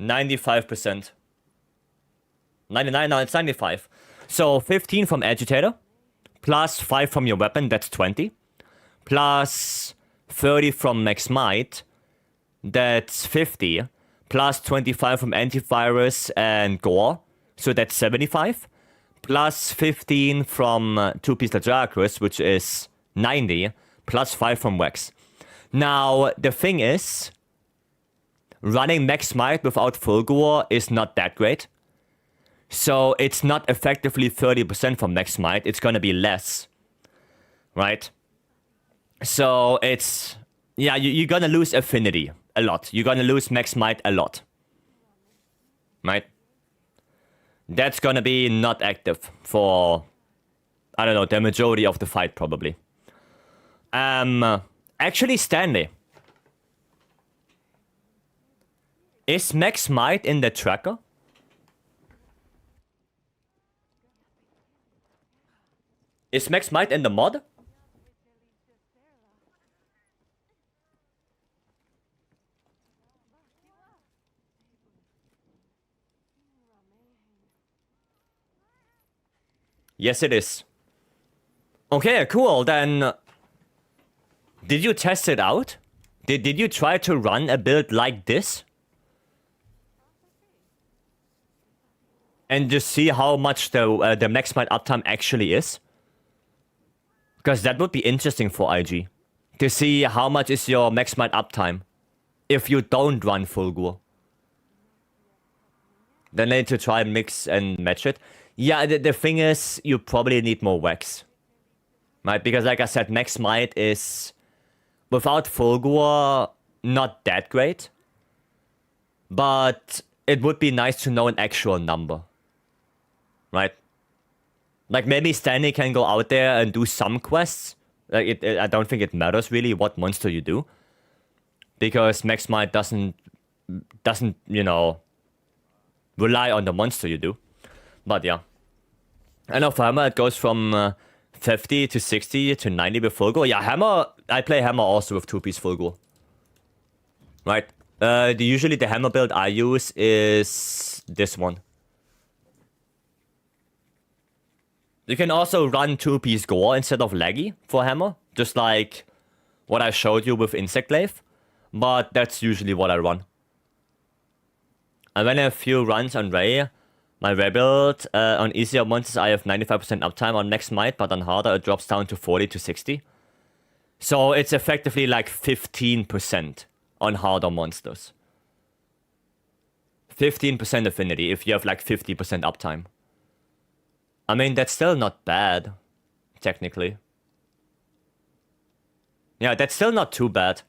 95%. 99, no, it's 95. So 15 from Agitator, plus 5 from your weapon, that's 20. Plus 30 from Max Might, that's 50. Plus 25 from Antivirus and Gore, so that's 75. Plus 15 from 2-piece Legiacus, which is 90. Plus 5 from Wex. Now, the thing is, running Max Might without full Gore is not that great. So it's not effectively 30% from Max Might. It's gonna be less, right? So it's, yeah, you're gonna lose affinity a lot. You're gonna lose Max Might a lot, right? That's gonna be not active for, I don't know, the majority of the fight probably. Actually, Stanley, is Max Might in the tracker? Is Max Might in the mod? Yes, it is. Okay, cool. Then, did you test it out? Did you try to run a build like this? And just see how much the Max Might uptime actually is? Because that would be interesting for IG. To see how much is your Max Might uptime if you don't run full Gore. Then I need to try and mix and match it. Yeah, the thing is, you probably need more Wex. Right? Because like I said, Max Might is, without full Gore, not that great. But it would be nice to know an actual number. Right? Like, maybe Stanley can go out there and do some quests. Like, I don't think it matters really what monster you do. Because Max Might doesn't, you know, rely on the monster you do. But yeah. I know for Hammer, it goes from 50 to 60 to 90 with full Gore. Yeah, Hammer, I play Hammer also with 2-piece full Gore. Right? Usually the Hammer build I use is this one. You can also run 2-piece Gore instead of Laggy for Hammer, just like what I showed you with Insect Glaive, but that's usually what I run. I ran a few runs on Ray. My Ray build, on easier monsters I have 95% uptime on Max Might, but on harder it drops down to 40 to 60. So it's effectively like 15% on harder monsters. 15% affinity if you have like 50% uptime. I mean, that's still not bad, technically. Yeah, that's still not too bad.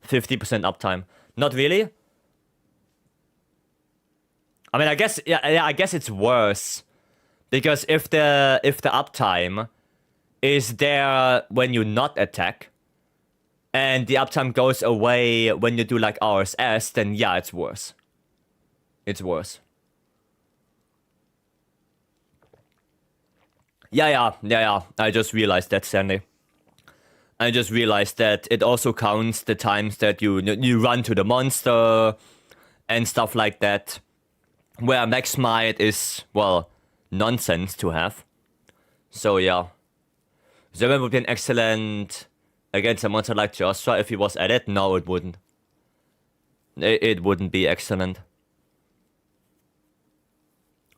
50% uptime. Not really. I mean, I guess, yeah, I guess it's worse. Because if the uptime is there when you not attack, and the uptime goes away when you do like RSS, then yeah, it's worse. It's worse. Yeah. I just realized that, Stanley. I just realized that it also counts the times that you run to the monster and stuff like that, where max might is, well, nonsense to have. So yeah. Zerman would be an excellent against a monster like Joshua if he was at it. No, it wouldn't. It wouldn't be excellent.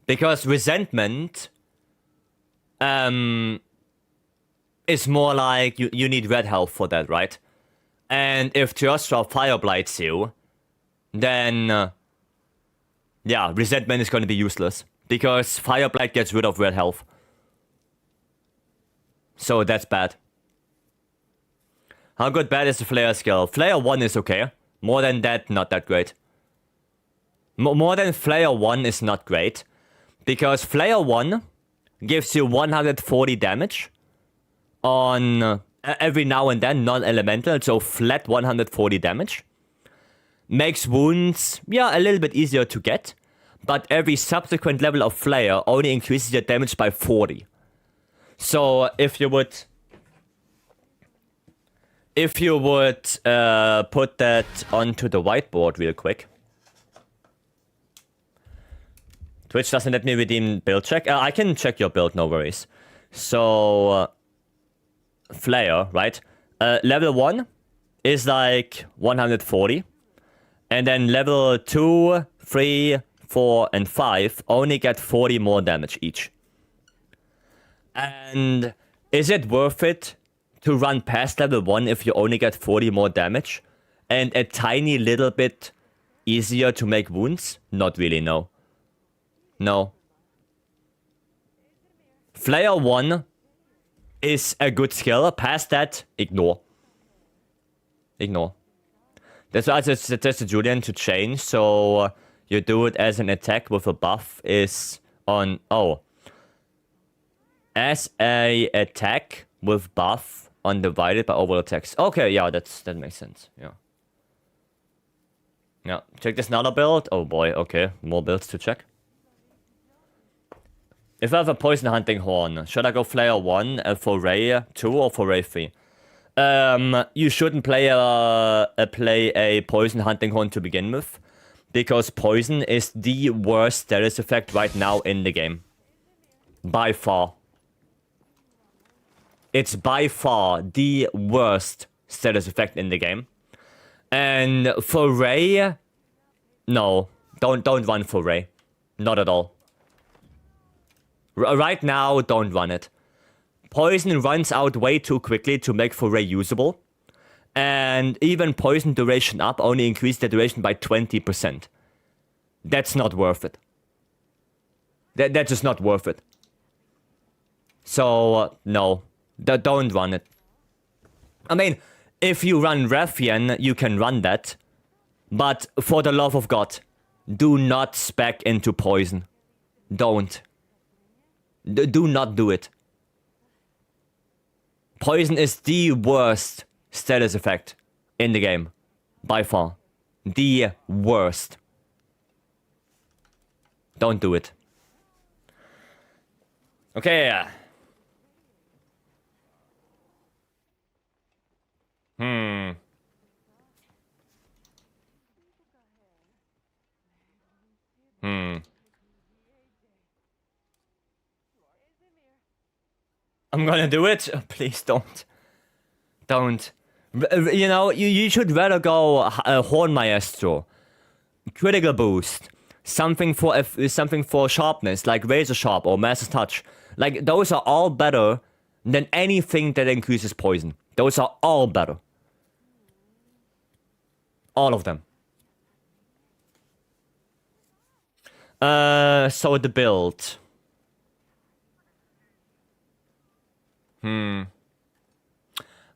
Because resentment is more like you need red health for that, right? And if Joshua fire blights you, then yeah, resentment is going to be useless because fire blight gets rid of red health. So that's bad. How good bad is the Flare skill? Flare 1 is okay. More than that, not that great. More than Flare 1 is not great. Because Flare 1 gives you 140 damage on every now and then, non-elemental, so flat 140 damage. Makes wounds, yeah, a little bit easier to get. But every subsequent level of Flare only increases your damage by 40. So if you would put that onto the whiteboard real quick. Twitch doesn't let me redeem build check. I can check your build, no worries. So, Flare, right? Level 1 is like 140. And then level 2, 3, 4, and 5 only get 40 more damage each. And is it worth it to run past level 1 if you only get 40 more damage? And a tiny little bit easier to make wounds? Not really, no. No. Flare 1 is a good skill. Past that, ignore. Ignore. That's why I suggested Julian to change, so you do it as an attack with a buff is on... Oh. As a attack with buff undivided by overall attacks. Okay, yeah, that makes sense. Yeah. Yeah, check this another build. Oh boy, okay. More builds to check. If I have a poison hunting horn, should I go Flare 1 for Ray 2 or for Ray 3? You shouldn't play a poison hunting horn to begin with, because poison is the worst status effect right now in the game. By far. It's by far the worst status effect in the game. And for Ray, no, don't run for Ray. Not at all. Right now, don't run it. Poison runs out way too quickly to make Foray usable. And even poison duration up only increased the duration by 20%. That's not worth it. That's just not worth it. So, no. Don't run it. I mean, if you run Rathian, you can run that. But for the love of God, do not spec into poison. Don't. Do not do it. Poison is the worst status effect in the game. By far. The worst. Don't do it. Okay. I'm gonna do it. Please don't. Don't. You know, you should rather go Horn Maestro. Critical boost. Something for sharpness, like Razor Sharp or Master's Touch. Like, those are all better than anything that increases poison. Those are all better. All of them. So the build.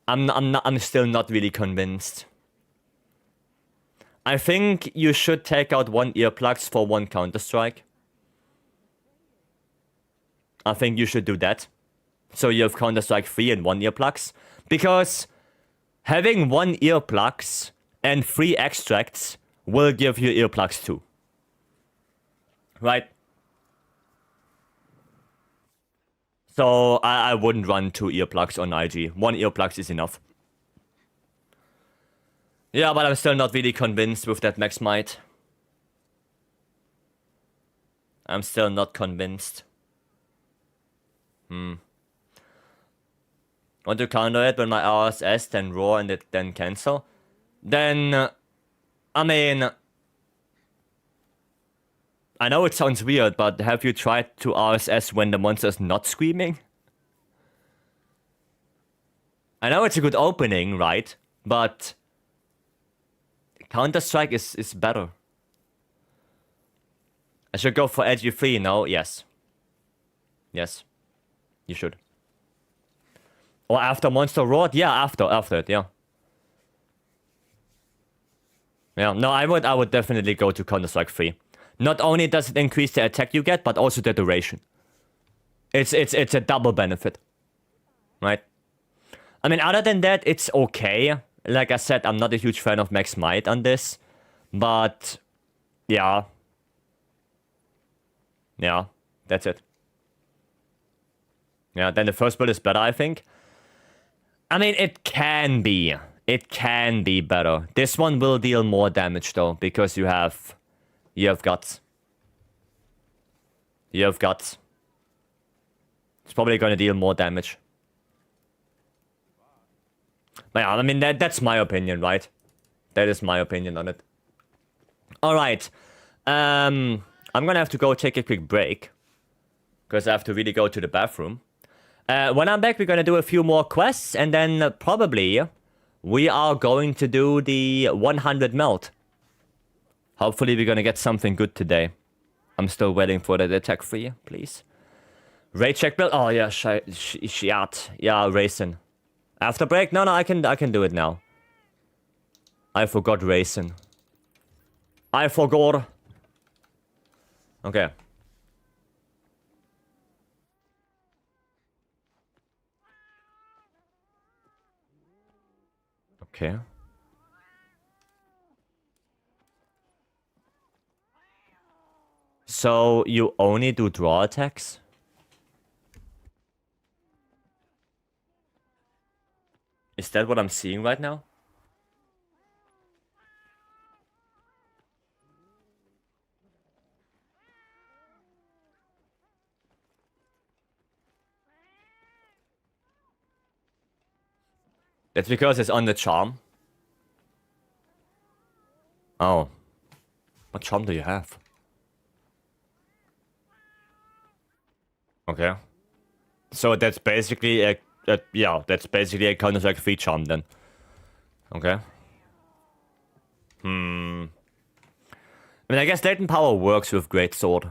I'm still not really convinced. I think you should take out 1 earplugs for 1 Counter-Strike. I think you should do that. So you have Counter-Strike 3 and 1 earplugs. Because having 1 earplugs and 3 extracts will give you earplugs too. Right? So I wouldn't run 2 earplugs on IG. 1 earplug is enough. Yeah, but I'm still not really convinced with that max might. I'm still not convinced. Want to counter it when my RSS, then roar, and then cancel? Then, I mean, I know it sounds weird, but have you tried to RSS when the monster's not screaming? I know it's a good opening, right? But Counter-Strike is better. I should go for edgy free, no? Yes. Yes. You should. Or after Monster Roared? Yeah, after it, yeah. Yeah, no, I would definitely go to Counter-Strike 3. Not only does it increase the attack you get, but also the duration. It's a double benefit. Right? I mean, other than that, it's okay. Like I said, I'm not a huge fan of Max Might on this. But, yeah. Yeah, that's it. Yeah, then the first build is better, I think. I mean, it can be. It can be better. This one will deal more damage, though, because you have guts. You have guts. It's probably going to deal more damage. But yeah, I mean, that's my opinion, right? That is my opinion on it. Alright. I'm gonna have to go take a quick break. Because I have to really go to the bathroom. When I'm back, we're gonna do a few more quests. And then probably we are going to do the 100 melt. Hopefully we're gonna get something good today. I'm still waiting for the attack free, please. Raid check build. Oh yeah, shit. Yeah, racing. After break? No, I can do it now. I forgot racing. I forgot. Okay. Okay. So you only do draw attacks? Is that what I'm seeing right now? That's because it's on the charm. Oh. What charm do you have? Okay. So that's basically a that's basically a Counter-Strike 3 charm then. Okay. I mean, I guess latent power works with Great Sword.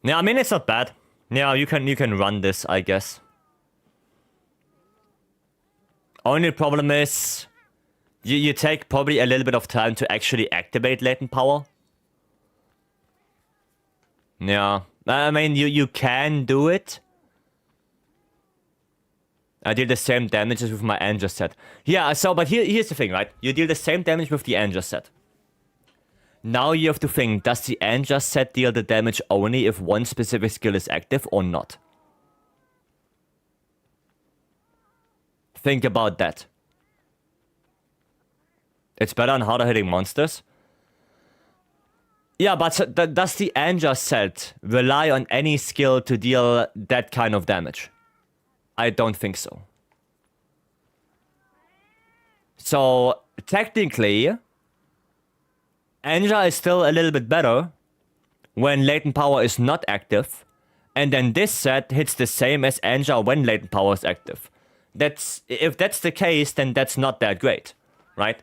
Yeah, I mean, it's not bad. Yeah, you can run this, I guess. Only problem is you take probably a little bit of time to actually activate latent power. Yeah. I mean, you can do it. I deal the same damage as with my Anger set. Yeah, so, but here's the thing, right? You deal the same damage with the Anger set. Now you have to think, does the Anger set deal the damage only if one specific skill is active or not? Think about that. It's better on harder hitting monsters. Yeah, but does the Anger set rely on any skill to deal that kind of damage? I don't think so. So, technically, Anger is still a little bit better when latent power is not active. And then this set hits the same as Anger when latent power is active. If that's the case, then that's not that great, right?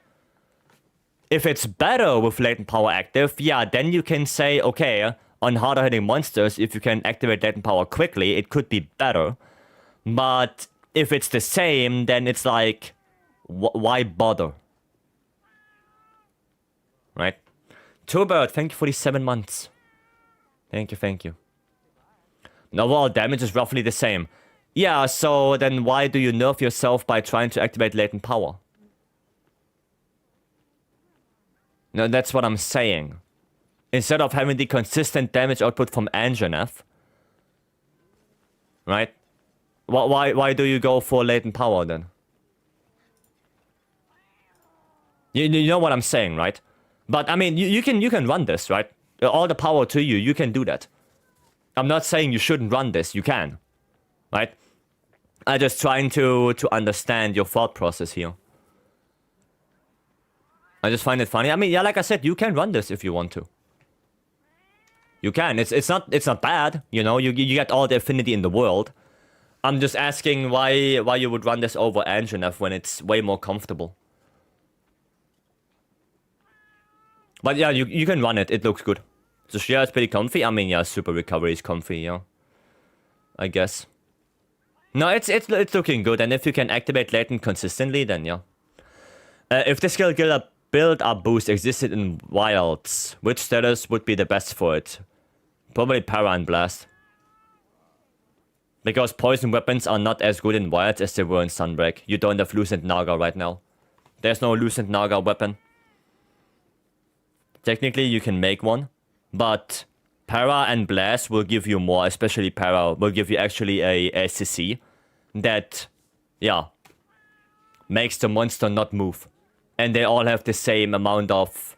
If it's better with latent power active, yeah, then you can say, okay, on harder hitting monsters, if you can activate latent power quickly, it could be better. But if it's the same, then it's like, why bother? Right? Turbird, thank you for the 7 months. Thank you. The overall damage is roughly the same. Yeah, so then why do you nerf yourself by trying to activate latent power? No, that's what I'm saying. instead of having the consistent damage output from Anjanath, right? Why do you go for latent power then? You know what I'm saying, right? But I mean, you can run this, right? All the power to you. You can do that. I'm not saying you shouldn't run this. You can, right? I'm just trying to understand your thought process here. I just find it funny. I mean, yeah, like I said, you can run this if you want to. You can. It's not bad. You know, you get all the affinity in the world. I'm just asking why you would run this over Anjanath when it's way more comfortable. But yeah, you can run it. It looks good. So yeah, it's pretty comfy. I mean, yeah, super recovery is comfy. Yeah, I guess. No, it's looking good. And if you can activate latent consistently, then yeah. If the skill build-up boost existed in wilds, which status would be the best for it? Probably Para and Blast. Because poison weapons are not as good in wilds as they were in Sunbreak. You don't have Lucent Naga right now. There's no Lucent Naga weapon. Technically, you can make one, but Para and Blast will give you more, especially Para will give you actually a CC that, yeah, makes the monster not move. And they all have the same amount of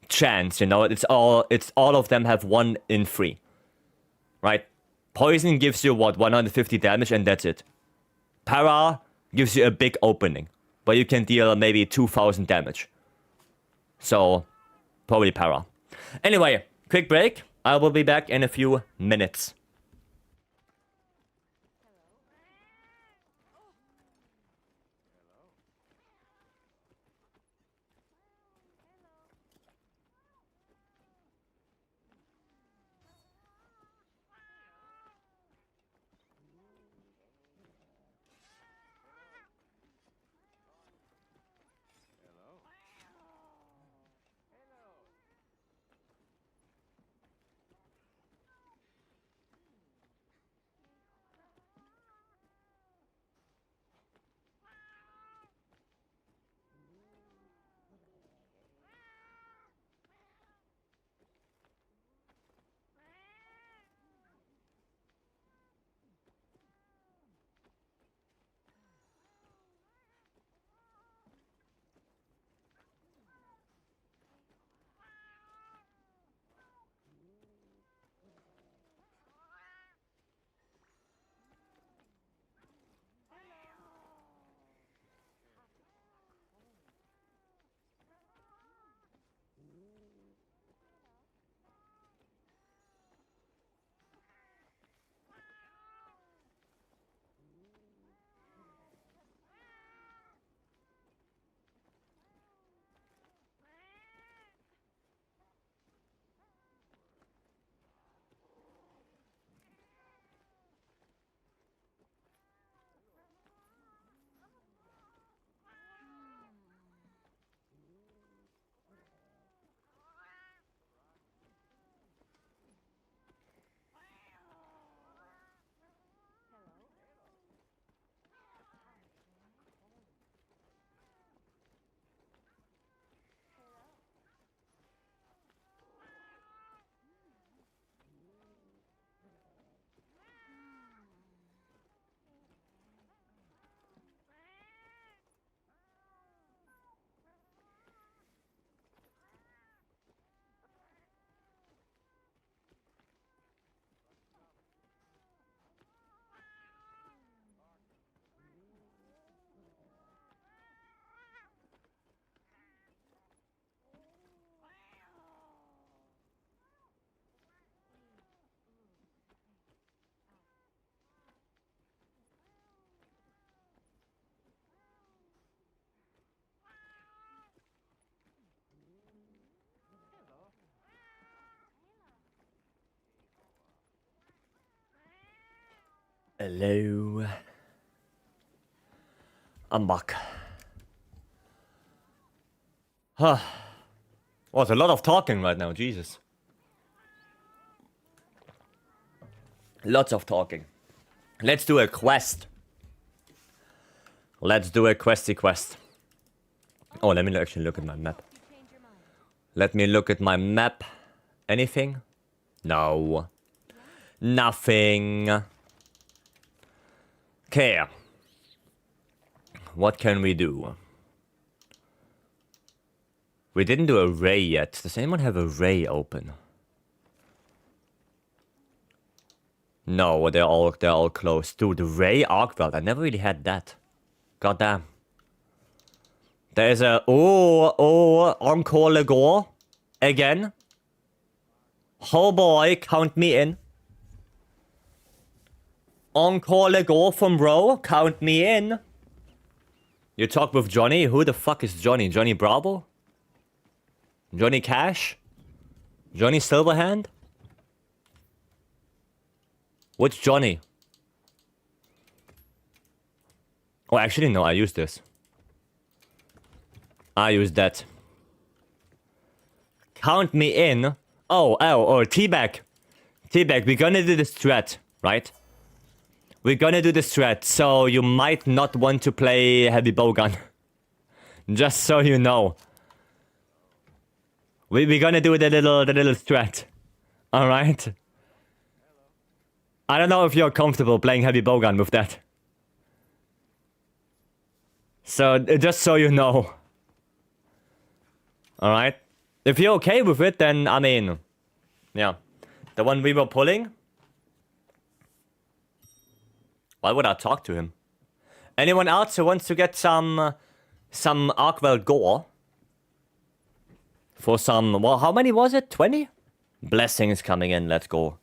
chance, you know? It's all of them have 1 in 3. Right? Poison gives you what, 150 damage and that's it. Para gives you a big opening, but you can deal maybe 2000 damage. So, probably Para. Anyway, quick break. I will be back in a few minutes. Hello. I'm back. Huh. Oh, it's a lot of talking right now, Jesus. Lots of talking. Let's do a quest. Let's do a questy quest. Oh, let me actually look at my map. Let me look at my map. Anything? No. Nothing. Okay. What can we do? We didn't do a ray yet. Does anyone have a ray open? No, they're all closed. Dude, the ray arc belt. I never really had that. God damn. There's a Encore Legore again. Oh boy, count me in. Encore Legore from Bro, count me in. You talk with Johnny? Who the fuck is Johnny? Johnny Bravo? Johnny Cash? Johnny Silverhand? Which Johnny? Oh, actually, no, I used this. I used that. Count me in. Oh, Teabag. Teabag, we're gonna do this threat, right? We're gonna do this threat, so you might not want to play heavy bowgun. Just so you know. We're gonna do the little threat. Alright? I don't know if you're comfortable playing heavy bowgun with that. So, just so you know. Alright? If you're okay with it, then, I mean... Yeah. The one we were pulling... Why would I talk to him? Anyone else who wants to get some Arkwell gore? For some... Well, how many was it? 20? Blessings coming in, let's go.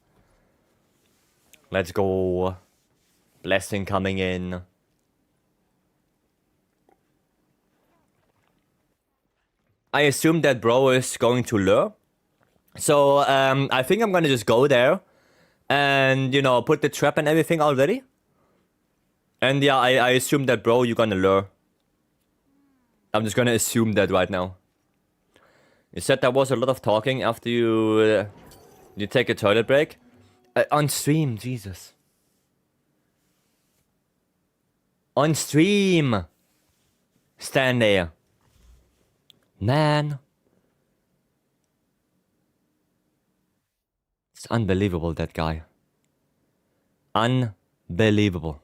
Let's go. Blessing coming in. I assume that bro is going to lure. So, I think I'm gonna just go there. And, you know, put the trap and everything already. And yeah, I assume that bro, you're gonna lure. I'm just gonna assume that right now. You said there was a lot of talking after you take a toilet break. On stream, Jesus. On stream. Stand there. Man. It's unbelievable, that guy. Unbelievable.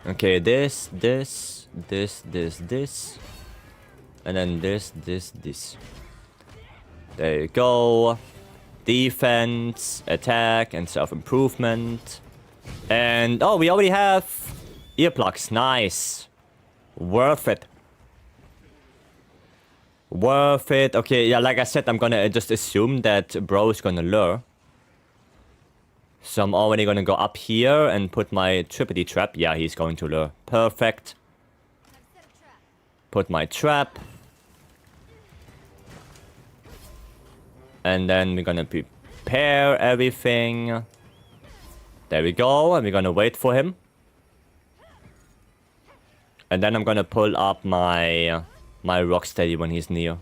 Okay, this. And then this. There you go. Defense, attack, and self-improvement. And, oh, we already have earplugs. Nice. Worth it. Worth it. Okay, yeah, like I said, I'm gonna just assume that bro is gonna lure. So I'm already gonna go up here and put my trippity trap. Yeah, he's going to lure. Perfect. Put my trap. And then we're gonna prepare everything. There we go. And we're gonna wait for him. And then I'm gonna pull up my Rocksteady when he's near.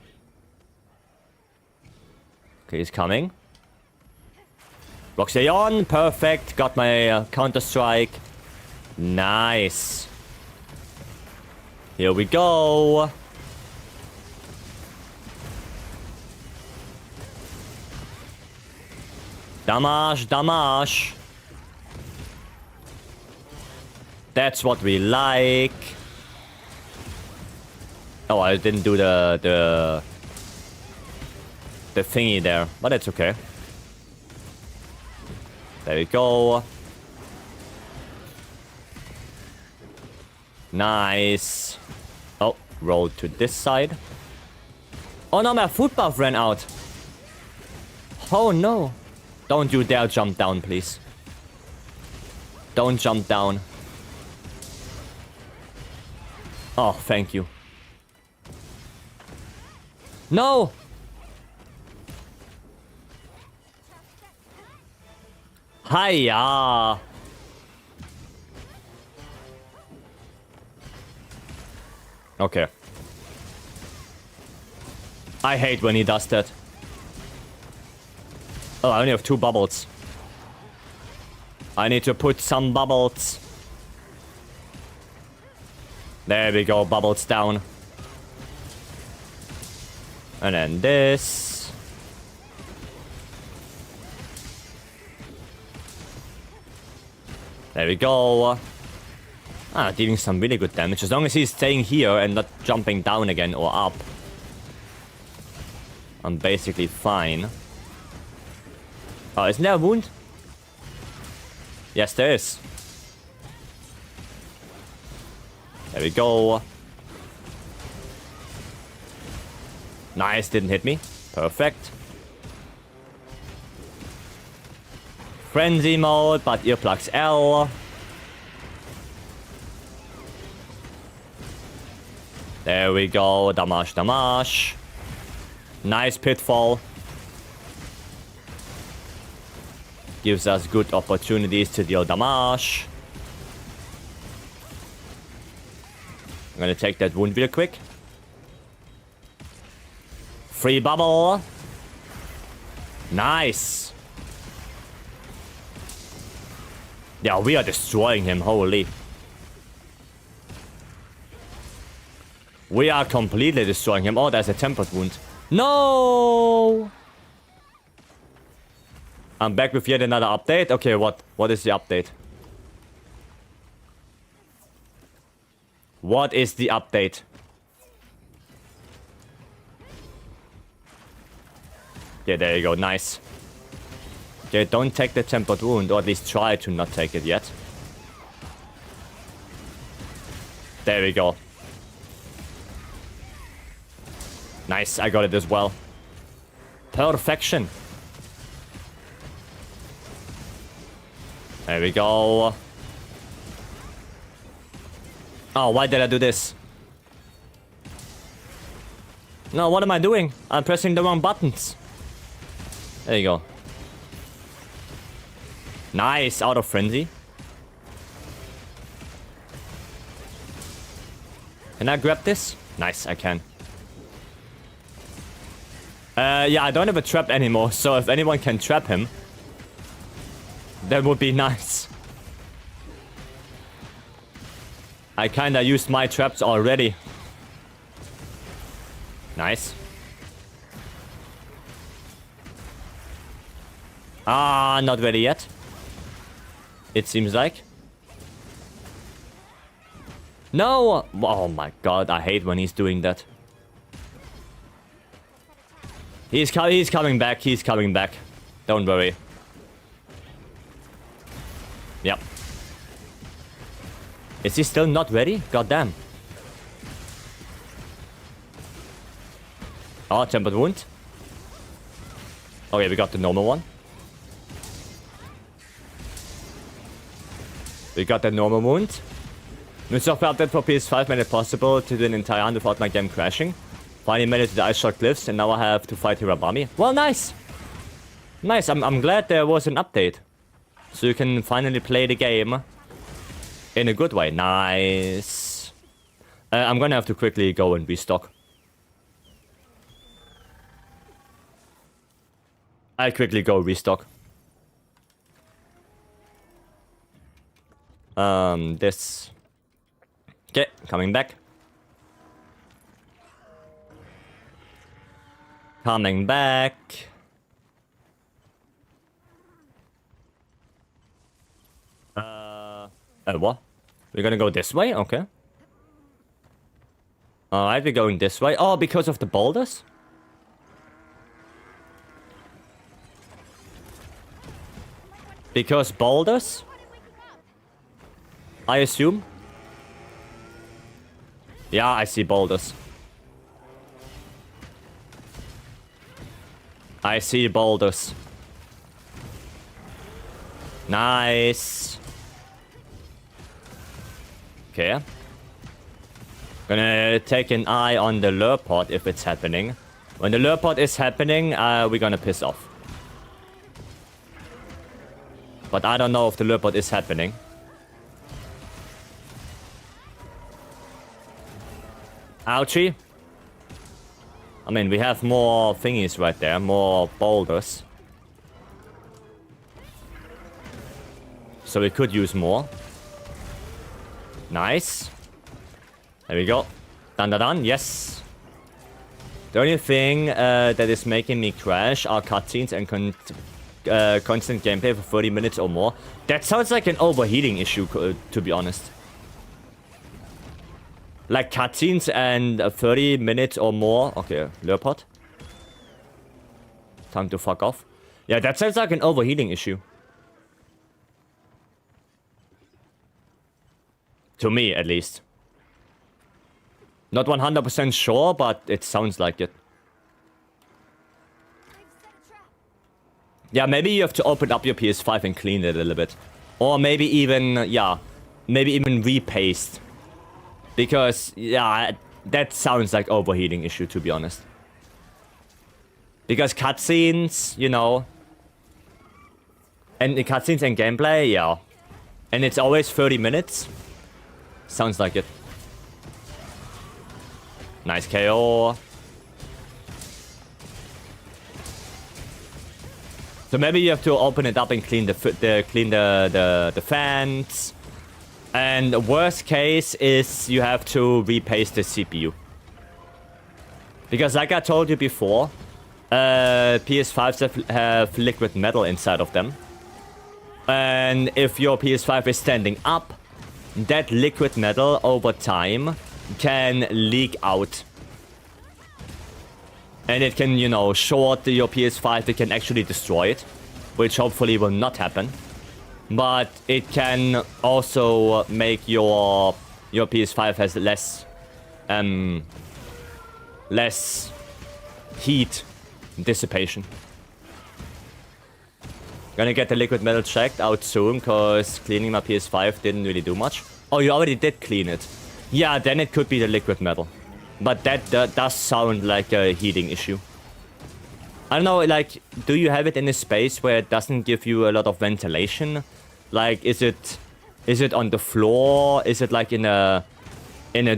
Okay, he's coming. Rocksteady on. Perfect. Got my Counter-Strike. Nice. Here we go. Damage. That's what we like. Oh, I didn't do the thingy there, but it's okay. There we go. Nice. Oh, roll to this side. Oh no, my food buff ran out. Oh no. Don't you dare jump down, please. Don't jump down. Oh, thank you. No! Hiya! Okay. I hate when he does that. Oh, I only have 2 bubbles. I need to put some bubbles. There we go, bubbles down. And then this. There we go. Dealing some really good damage. As long as he's staying here and not jumping down again or up, I'm basically fine. Oh, isn't there a wound? Yes, there is. There we go. Nice, didn't hit me. Perfect. Frenzy mode, but earplugs L. There we go. Damage, damage. Nice pitfall. Gives us good opportunities to deal damage. I'm gonna take that wound real quick. Free bubble. Nice. Yeah, we are destroying him. Holy. We are completely destroying him. Oh, there's a tempered wound. No! I'm back with yet another update. Okay, what is the update? What is the update? Okay, there you go. Nice. Okay, don't take the tempered wound, or at least try to not take it yet. There we go. Nice, I got it as well. Perfection. There we go. Oh, why did I do this? No, what am I doing? I'm pressing the wrong buttons. There you go. Nice, out of frenzy. Can I grab this? Nice, I can. Yeah, I don't have a trap anymore, so if anyone can trap him, that would be nice. I kinda used my traps already. Nice. Not ready yet. It seems like. No! Oh my god, I hate when he's doing that. He's coming back, he's coming back. Don't worry. Yep. Is he still not ready? God damn. Oh, tempered wound. Okay, we got the normal one. We got the normal wound. New software update for PS5 made it possible to do an entire run without my game crashing. Finally made it to the ice shot cliffs, and now I have to fight Hirabami. Well, nice! Nice, I'm glad there was an update. So you can finally play the game in a good way. Nice. I'm gonna have to quickly go and restock. I quickly go restock. This. Okay, coming back. Coming back. What? We're gonna go this way? Okay. Alright, we're going this way. Oh, because of the boulders? Because boulders? I assume? Yeah, I see boulders. I see boulders. Nice. Okay. Gonna take an eye on the lure pod if it's happening. When the lure pod is happening, we're gonna piss off. But I don't know if the lure pod is happening. Ouchie. I mean, we have more thingies right there, more boulders. So we could use more. Nice. There we go. Dun dun dun, yes. The only thing that is making me crash are cutscenes and constant gameplay for 30 minutes or more. That sounds like an overheating issue, to be honest. Like cutscenes and 30 minutes or more. Okay, Leopard. Time to fuck off. Yeah, that sounds like an overheating issue. To me, at least. Not 100% sure, but it sounds like it. Yeah, maybe you have to open up your PS5 and clean it a little bit. Or maybe even, yeah, maybe even repaste. Because, yeah, that sounds like overheating issue, to be honest. Because cutscenes, you know. And the cutscenes and gameplay, yeah. And it's always 30 minutes. Sounds like it. Nice KO. So maybe you have to open it up and clean the fans. And the worst case is you have to repaste the CPU. Because like I told you before, PS5s have liquid metal inside of them. And if your PS5 is standing up, that liquid metal over time can leak out. And it can, you know, short your PS5, it can actually destroy it. Which hopefully will not happen. But it can also make your PS5 has less heat dissipation. Gonna get the liquid metal checked out soon, cause cleaning my PS5 didn't really do much. Oh, you already did clean it. Yeah, then it could be the liquid metal. But that does sound like a heating issue. I don't know, like, do you have it in a space where it doesn't give you a lot of ventilation? Like, is it on the floor? Is it like in a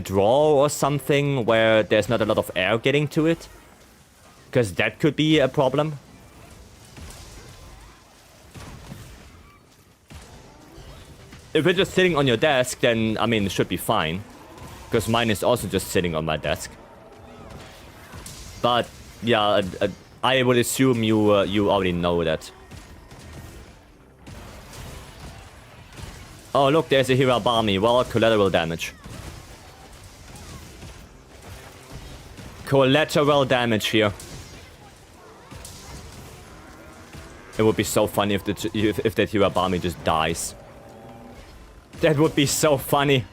drawer or something where there's not a lot of air getting to it? Because that could be a problem. If it's just sitting on your desk, then, I mean, it should be fine. Because mine is also just sitting on my desk. But, yeah, I would assume you already know that. Oh, look, there's a Hirabami. Well, collateral damage. Collateral damage here. It would be so funny if that Hirabami just dies. That would be so funny.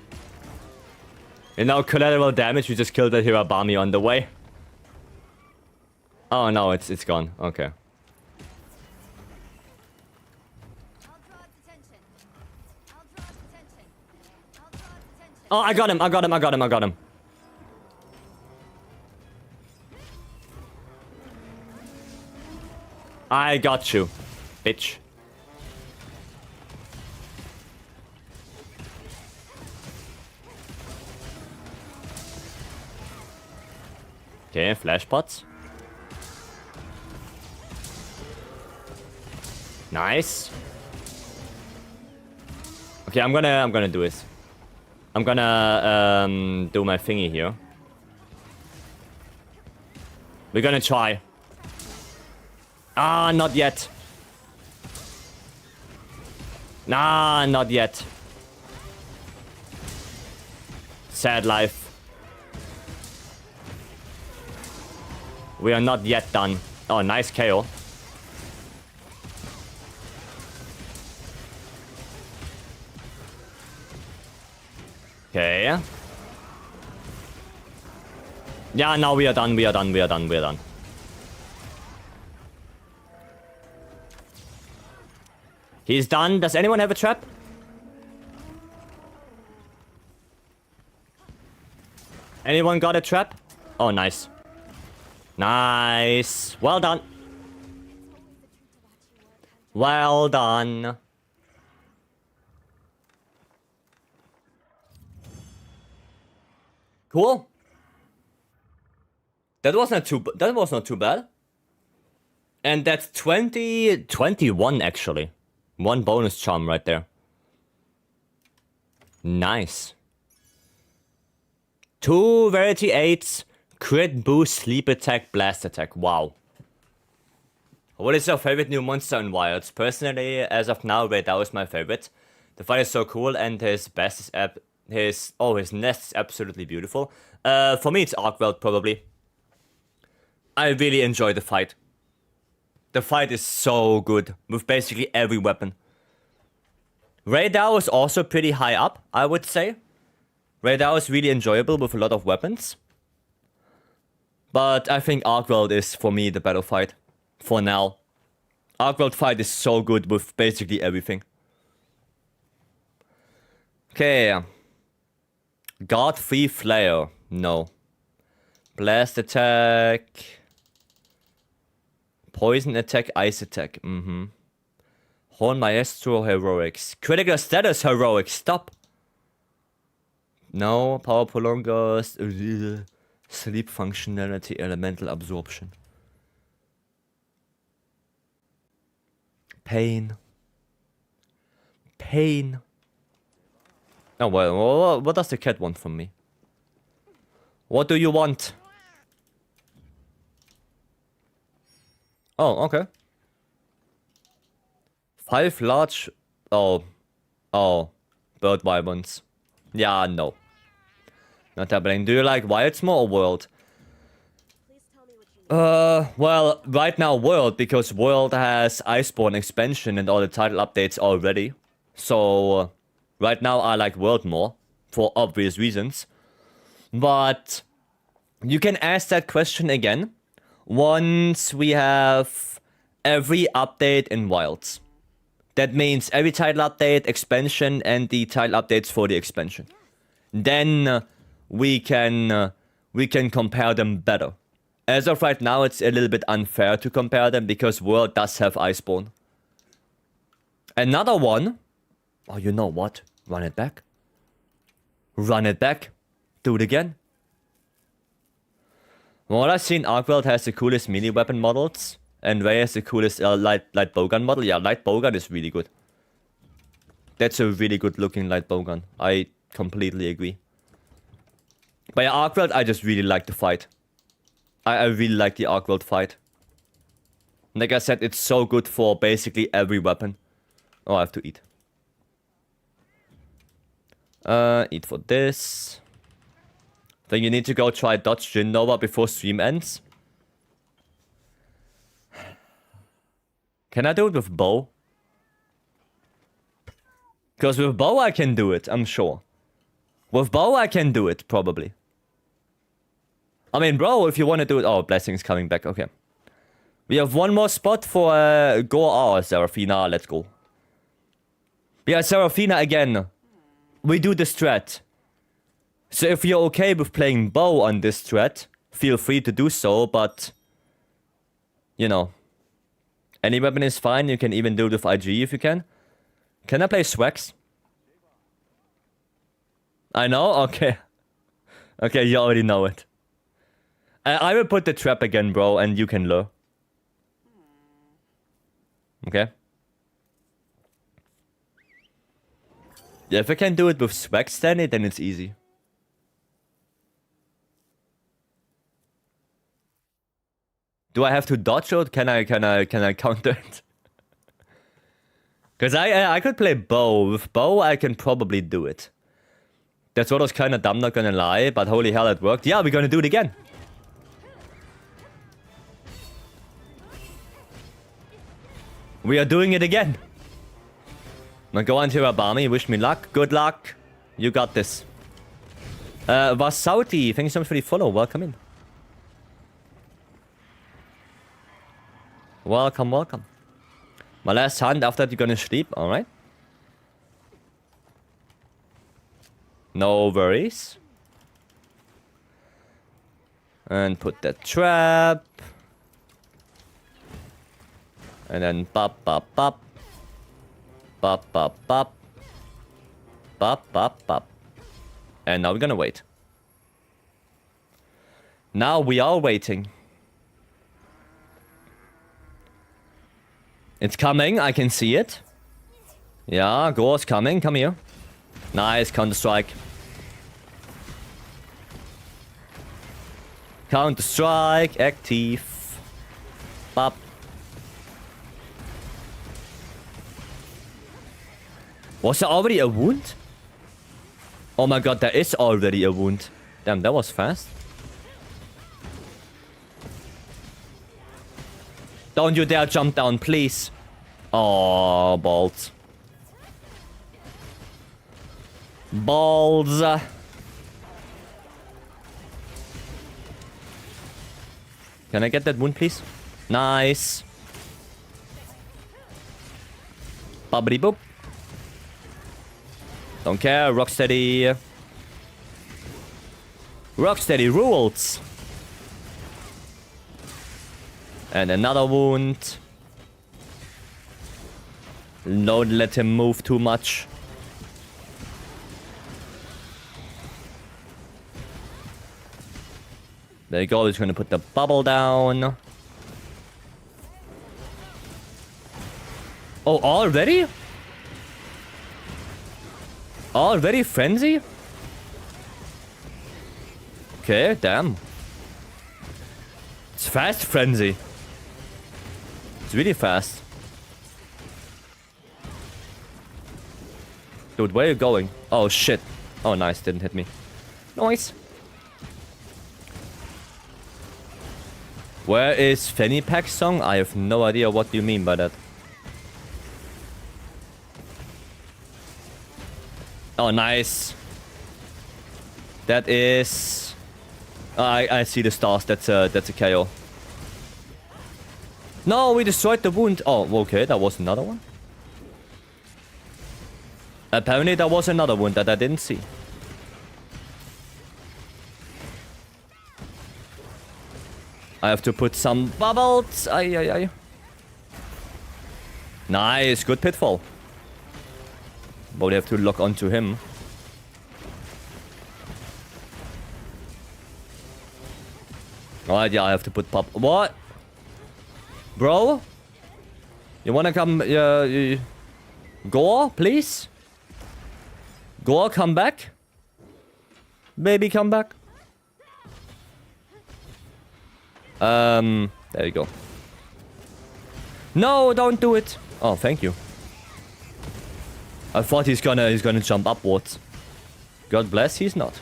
And now collateral damage, we just killed that Hirabami on the way. Oh no, it's gone. Okay. Oh, I got him. I got him. I got you, bitch. Okay, flash pots. Nice. Okay, I'm gonna do this. I'm gonna do my thingy here. We're gonna try. Ah, not yet. Nah, not yet. Sad life. We are not yet done. Oh, nice KO. Okay. Yeah, now we are done. He's done. Does anyone have a trap? Anyone got a trap? Oh, nice. Nice. Well done. Well done. Cool. That was not too bad. And that's 21 actually. One bonus charm right there. Nice. 2 Rarity 8s, Crit boost, sleep attack, blast attack. Wow. What is your favorite new monster in Wilds? Personally, as of now, Red Owl is my favorite. The fight is so cool, and his best is his nest is absolutely beautiful. For me, it's Arkweld probably. I really enjoy the fight. The fight is so good with basically every weapon. Radar is also pretty high up, I would say. Radar is really enjoyable with a lot of weapons. But I think Arkweld is, for me, the better fight. For now. Arkweld fight is so good with basically everything. Okay. Guard free flare. No. Blast attack. Poison attack, ice attack. Horn Maestro heroics. Critical status heroics. Stop. No. Power prolongers. Sleep functionality, elemental absorption. Pain. Pain. Oh, well, what does the cat want from me? What do you want? Oh, okay. 5 large... Oh. Bird wyverns. Yeah, no. Not happening. Do you like Wilds more or World? Well, right now World, because World has Iceborne expansion and all the title updates already. So, right now I like World more, for obvious reasons. But, you can ask that question again, once we have every update in Wilds. That means every title update, expansion, and the title updates for the expansion. Then, we can compare them better. As of right now, it's a little bit unfair to compare them because World does have Iceborne. Another one. Oh, you know what? Run it back. Run it back. Do it again. What I've seen, Arkweld has the coolest melee weapon models. And Ray has the coolest light bowgun model. Yeah, light bowgun is really good. That's a really good looking light bowgun. I completely agree. But yeah, Arkweld, I just really like the fight. I really like the Arkweld fight. Like I said, it's so good for basically every weapon. Oh, I have to eat. Eat for this. Then you need to go try Dodge Jin Nova before stream ends. Can I do it with bow? Because with bow I can do it, I'm sure. With bow I can do it, probably. I mean, bro, if you want to do it... Oh, Blessing's coming back, okay. We have one more spot for Go. Oh, Seraphina, let's go. Yeah, Seraphina again. We do the strat. So if you're okay with playing bow on this strat, feel free to do so, but... You know. Any weapon is fine, you can even do it with IG if you can. Can I play Swax? I know? Okay. Okay, you already know it. I will put the trap again, bro, and you can lure. Okay. Yeah, if I can do it with Swag Stanley, then it's easy. Do I have to dodge or can I counter it? Cause I could play bow. With bow I can probably do it. That's what was kinda dumb, not gonna lie, but holy hell it worked. Yeah, we're gonna do it again. We are doing it again. Now go on to Rabami, wish me luck. Good luck. You got this. Vasauti, thank you so much for the follow. Welcome in. Welcome, welcome. My last hunt, after that you're gonna sleep, alright? No worries. And put that trap. And then pop, pop, pop. Pop, pop, pop. Pop, pop, pop. And now we're gonna wait. Now we are waiting. It's coming, I can see it. Yeah, Gore's coming, come here. Nice, Counter-Strike. Counter-Strike active. Bop. Was there already a wound? Oh my god, there is already a wound. Damn, that was fast. Don't you dare jump down, please. Oh, balls. Balls. Can I get that wound, please? Nice. Bubbly boop. Don't care, Rocksteady. Rocksteady rules. And another wound. Don't let him move too much. There you go, he's gonna put the bubble down. Oh, already? Already frenzy? Okay, damn. It's fast frenzy. It's really fast. Dude, where are you going? Oh shit. Oh nice, didn't hit me. Nice. Where is Fanny Pack's song? I have no idea what you mean by that. Oh, nice. That is... I see the stars. That's a KO. No, we destroyed the wound. Oh, okay. That was another one. Apparently, there was another wound that I didn't see. I have to put some bubbles. Ay, ay, ay. Nice. Good pitfall. But we have to lock onto him. Alright, yeah, I have to put pop. What? Bro? You wanna come? Gore, please? Gore, come back? Baby, come back. There you go. No, don't do it. Oh, thank you. I thought he's gonna jump upwards. God bless, he's not.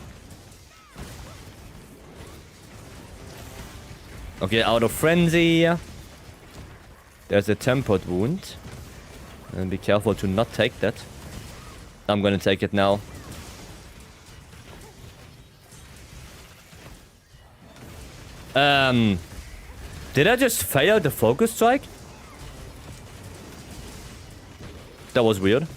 Okay, out of frenzy. There's a tempered wound. And be careful to not take that. I'm gonna take it now. Did I just fail the focus strike? That was weird.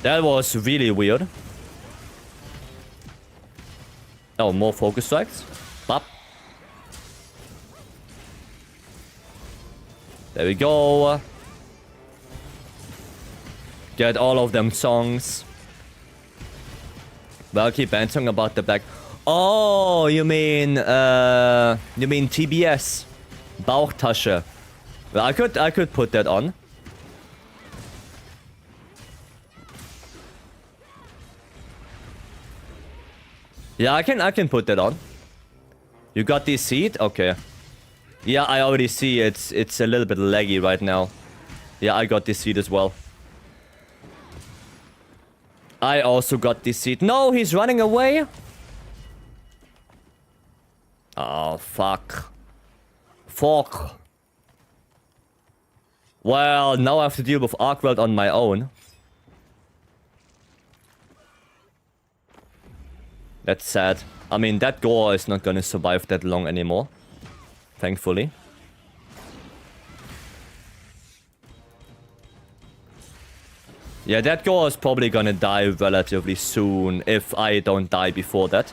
That was really weird. Oh, more focus strikes. Bop. There we go. Get all of them songs. Well, keep answering about the black. Oh, you mean TBS, Bauchtasche. Well, I could put that on. Yeah, I can put that on. You got the seat? Okay. Yeah, I already see it's a little bit laggy right now. Yeah, I got this seat as well. I also got this seat. No, he's running away. Oh, fuck. Fuck. Well, now I have to deal with Arkweld on my own. That's sad. I mean, that gore is not gonna survive that long anymore. Thankfully. Yeah, that gore is probably gonna die relatively soon if I don't die before that.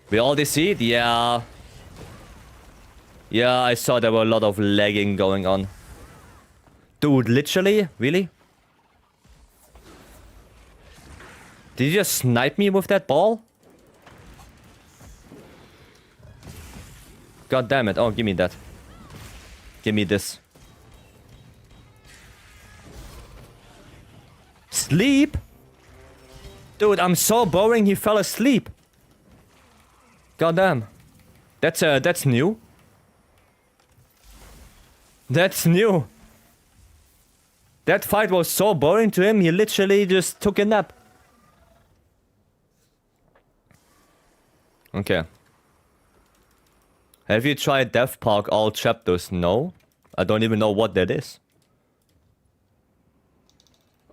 We all deceived? Yeah. Yeah, I saw there were a lot of lagging going on. Dude, literally? Really? Did you just snipe me with that ball? God damn it. Oh, give me that. Give me this. asleep? Dude, I'm so boring he fell asleep. Goddamn. That's new. That's new. That fight was so boring to him, he literally just took a nap. Okay. Have you tried Death Park all chapters? No. I don't even know what that is.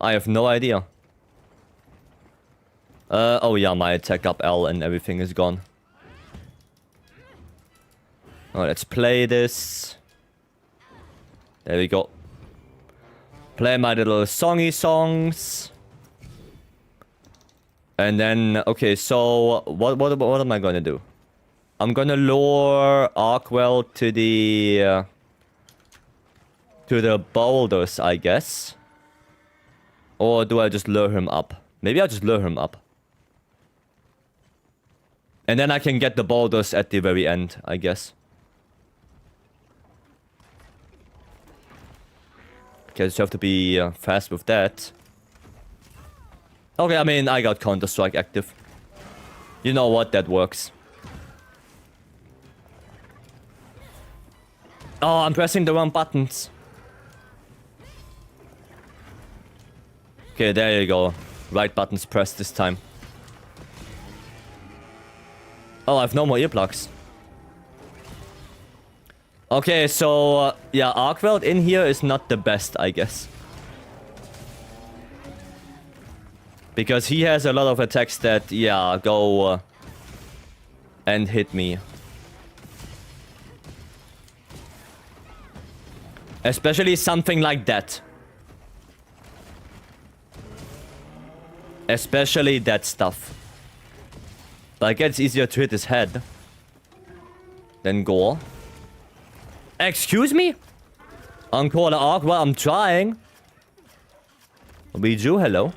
I have no idea. Oh yeah, my attack up L and everything is gone. Oh, let's play this. There we go. Play my little songy songs. And then, okay, so what am I gonna do? I'm gonna lure Arkwell to the boulders, I guess. Or do I just lure him up? Maybe I'll just lure him up. And then I can get the boulders at the very end, I guess. Okay, just have to be fast with that. Okay, I mean, I got Counter-Strike active. You know what? That works. Oh, I'm pressing the wrong buttons. Okay, there you go. Right buttons pressed this time. Oh, I have no more earplugs. Okay, so, yeah, Arkwell in here is not the best, I guess. Because he has a lot of attacks that, yeah, go and hit me. Especially something like that. Especially that stuff. But I guess it's easier to hit his head than gore. Excuse me? Encore the arc? Well, I'm trying. Bijou, hello.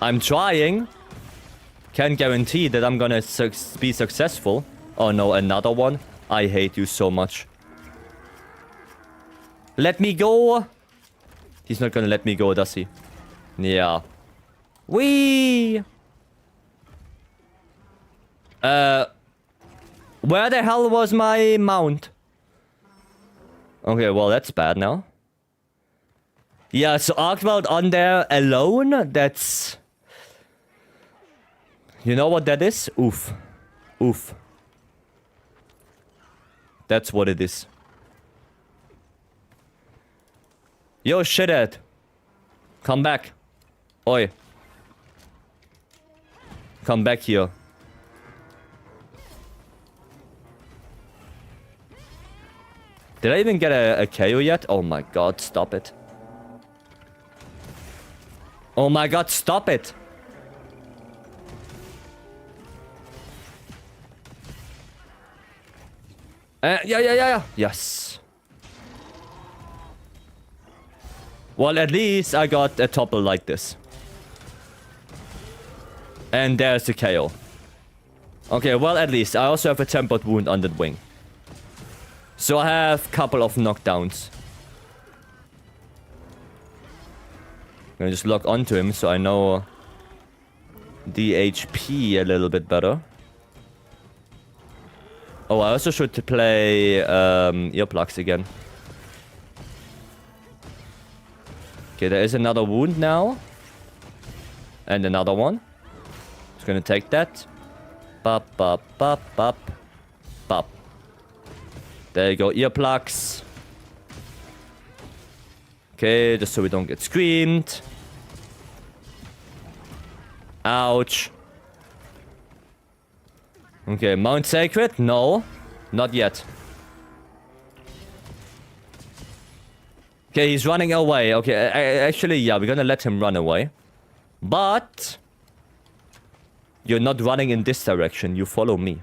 I'm trying. Can't guarantee that I'm gonna be successful. Oh no, another one? I hate you so much. Let me go. He's not gonna let me go, does he? Yeah. Whee! Where the hell was my mount? Okay, well, that's bad now. Yeah, so Arkwell on there alone, that's... You know what that is? Oof. Oof. That's what it is. Yo, shithead. Come back. Oi. Come back here. Did I even get a KO yet? Oh my god, stop it. Oh my god, stop it. Yeah. Yes. Well, at least I got a topple like this. And there's the KO. Okay, well, at least. I also have a tempered wound on the wing. So I have a couple of knockdowns. I'm gonna just lock onto him so I know the HP a little bit better. Oh, I also should play earplugs again. Okay, there is another wound now. And another one. Just gonna take that. Bop, bop, bop, bop. Bop. There you go, earplugs. Okay, just so we don't get screamed. Ouch. Okay, Mount Sacred? No. Not yet. Okay, he's running away. Okay, actually, yeah, we're gonna let him run away. But... You're not running in this direction. You follow me.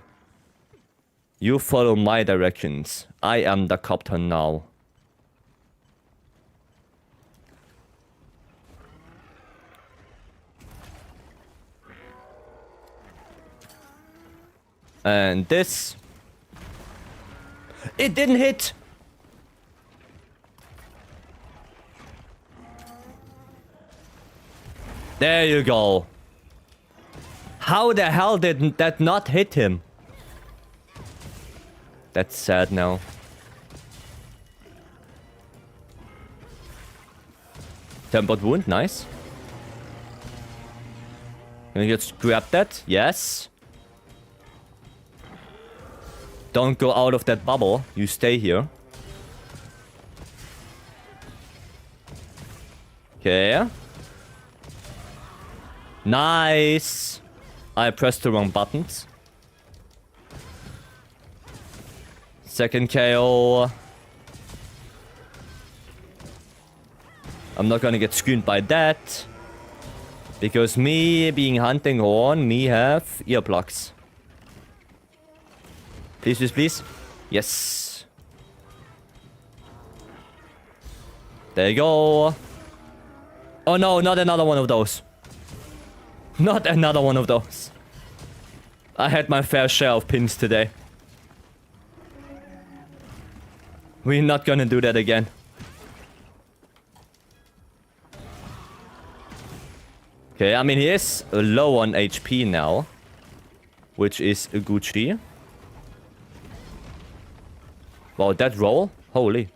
You follow my directions. I am the captain now. And this. It didn't hit! There you go. How the hell did that not hit him? That's sad now. Tempered wound, nice. Can you just grab that? Yes. Don't go out of that bubble. You stay here. Okay. Nice. I pressed the wrong buttons. Second KO. I'm not gonna get screwed by that. Because me being hunting horn, me have earplugs. Please, please, please. Yes. There you go. Oh no, not another one of those. Not another one of those. I had my fair share of pins today. We're not gonna do that again. Okay, I mean, he is low on HP now. Which is a Gucci. Wow, that roll? Holy.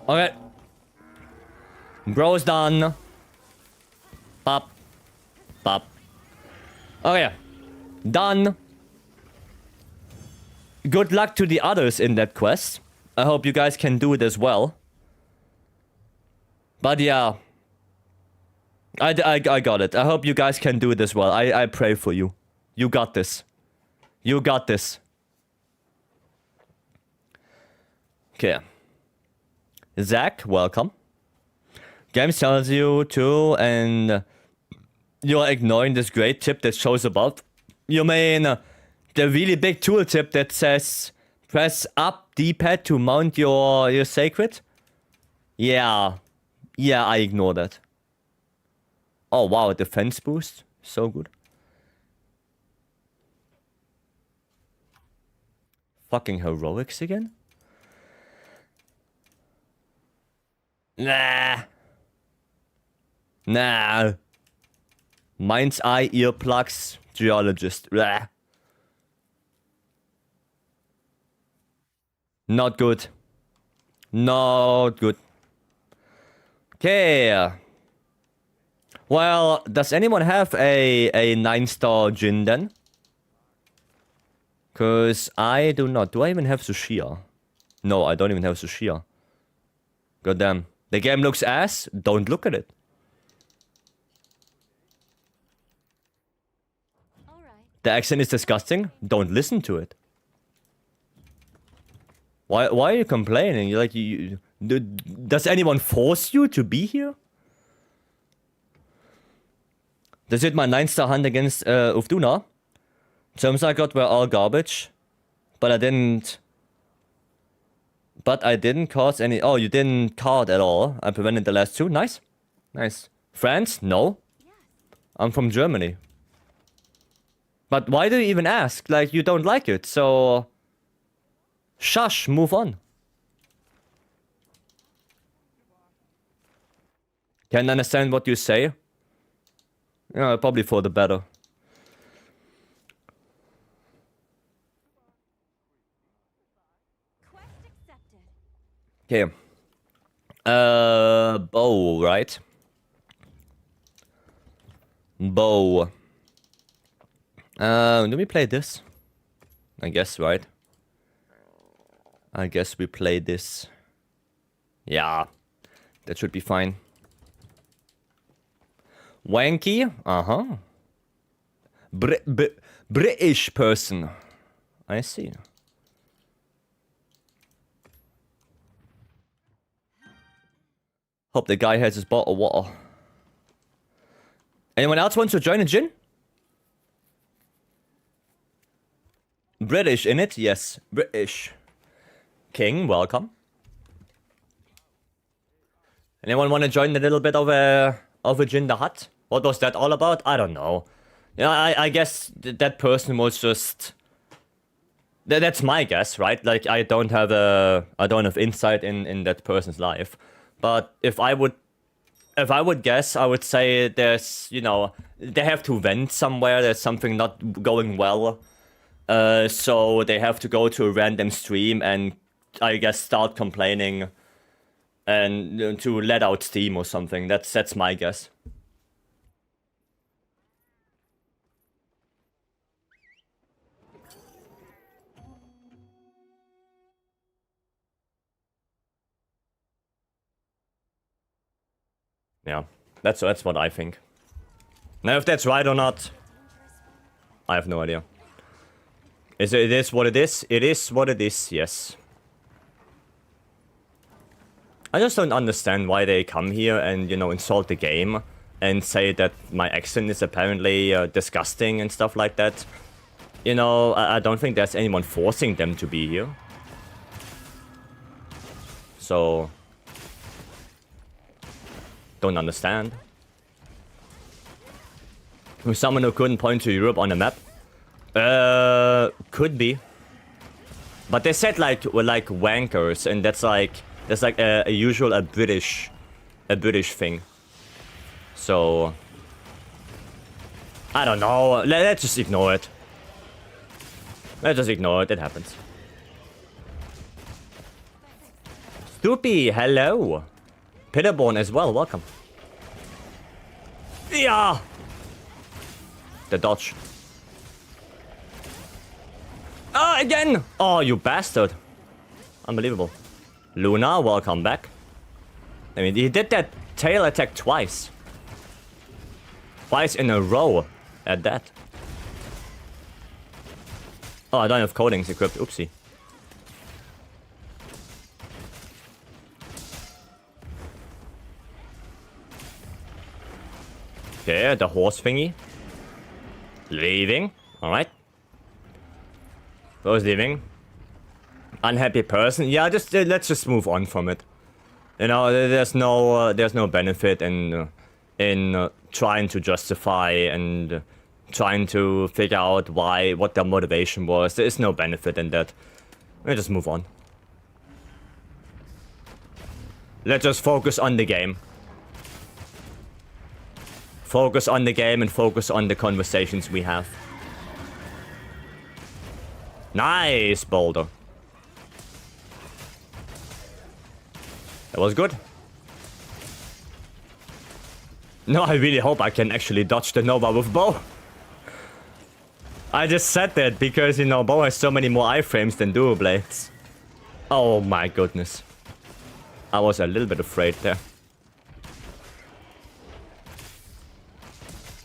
Okay. Bro's done. Pop. Pop. Okay. Done. Good luck to the others in that quest. I hope you guys can do it as well. But yeah. I got it. I hope you guys can do it as well. I pray for you. You got this. You got this. Okay. Zach, welcome. Games tells you to, and you're ignoring this great tip that shows above. You mean the really big tooltip that says press up D-pad to mount your sacred? Yeah. Yeah, I ignore that. Oh wow, defense boost. So good. Fucking heroics again? Nah. Nah. Mind's eye earplugs. Geologist. Blah. Not good. Not good. Okay. Well, does anyone have a 9-star Jin then? Cause I do not. Do I even have Sushia? No, I don't even have Sushia. Goddamn. The game looks ass. Don't look at it. The accent is disgusting. Don't listen to it. Why are you complaining? Like does anyone force you to be here? Does it my 9-star hunt against Ufduna? Terms I got were all garbage. But I didn't cause any... Oh, you didn't card at all. I prevented the last two. Nice. Nice. France? No. I'm from Germany. But why do you even ask? Like, you don't like it, so... Shush, move on. Can't understand what you say. Yeah, probably for the better. Okay. Bow, right? Bow. Do we play this? I guess, right? I guess we play this. Yeah. That should be fine. Wanky? Uh-huh. British person. I see. Hope the guy has his bottle of water. Anyone else wants to join a gin? British in it? Yes, British. King, welcome. Anyone want to join a little bit of a gin the hut? What was that all about? I don't know. Yeah, I guess that person was just... That's my guess, right? Like, I don't have insight in that person's life. But if I would guess, I would say there's, you know, they have to vent somewhere. There's something not going well. So they have to go to a random stream and, I guess, start complaining and to let out steam or something. That's my guess. Yeah, that's what I think. Now, if that's right or not, I have no idea. It is what it is? It is what it is, yes. I just don't understand why they come here and, you know, insult the game and say that my accent is apparently disgusting and stuff like that. You know, I don't think there's anyone forcing them to be here. So... don't understand. Someone who couldn't point to Europe on a map? Could be. But they said like wankers, and that's like a usual British thing. So I don't know. Let's just ignore it. Let's just ignore it. It happens. Stoopy, hello. Pitterborn as well, welcome. Yeah! The dodge. Ah, again! Oh, you bastard. Unbelievable. Luna, welcome back. I mean, he did that tail attack twice. Twice in a row at that. Oh, I don't have coatings equipped, oopsie. Okay, the horse thingy. Leaving. Alright. Who's leaving? Unhappy person. Yeah, just let's just move on from it. You know, there's no benefit in trying to justify and trying to figure out what their motivation was. There is no benefit in that. Let's just move on. Let's just focus on the game. Focus on the game and focus on the conversations we have. Nice, Boulder. That was good. No, I really hope I can actually dodge the Nova with bow. I just said that because, you know, bow has so many more iframes than dual blades. Oh my goodness. I was a little bit afraid there.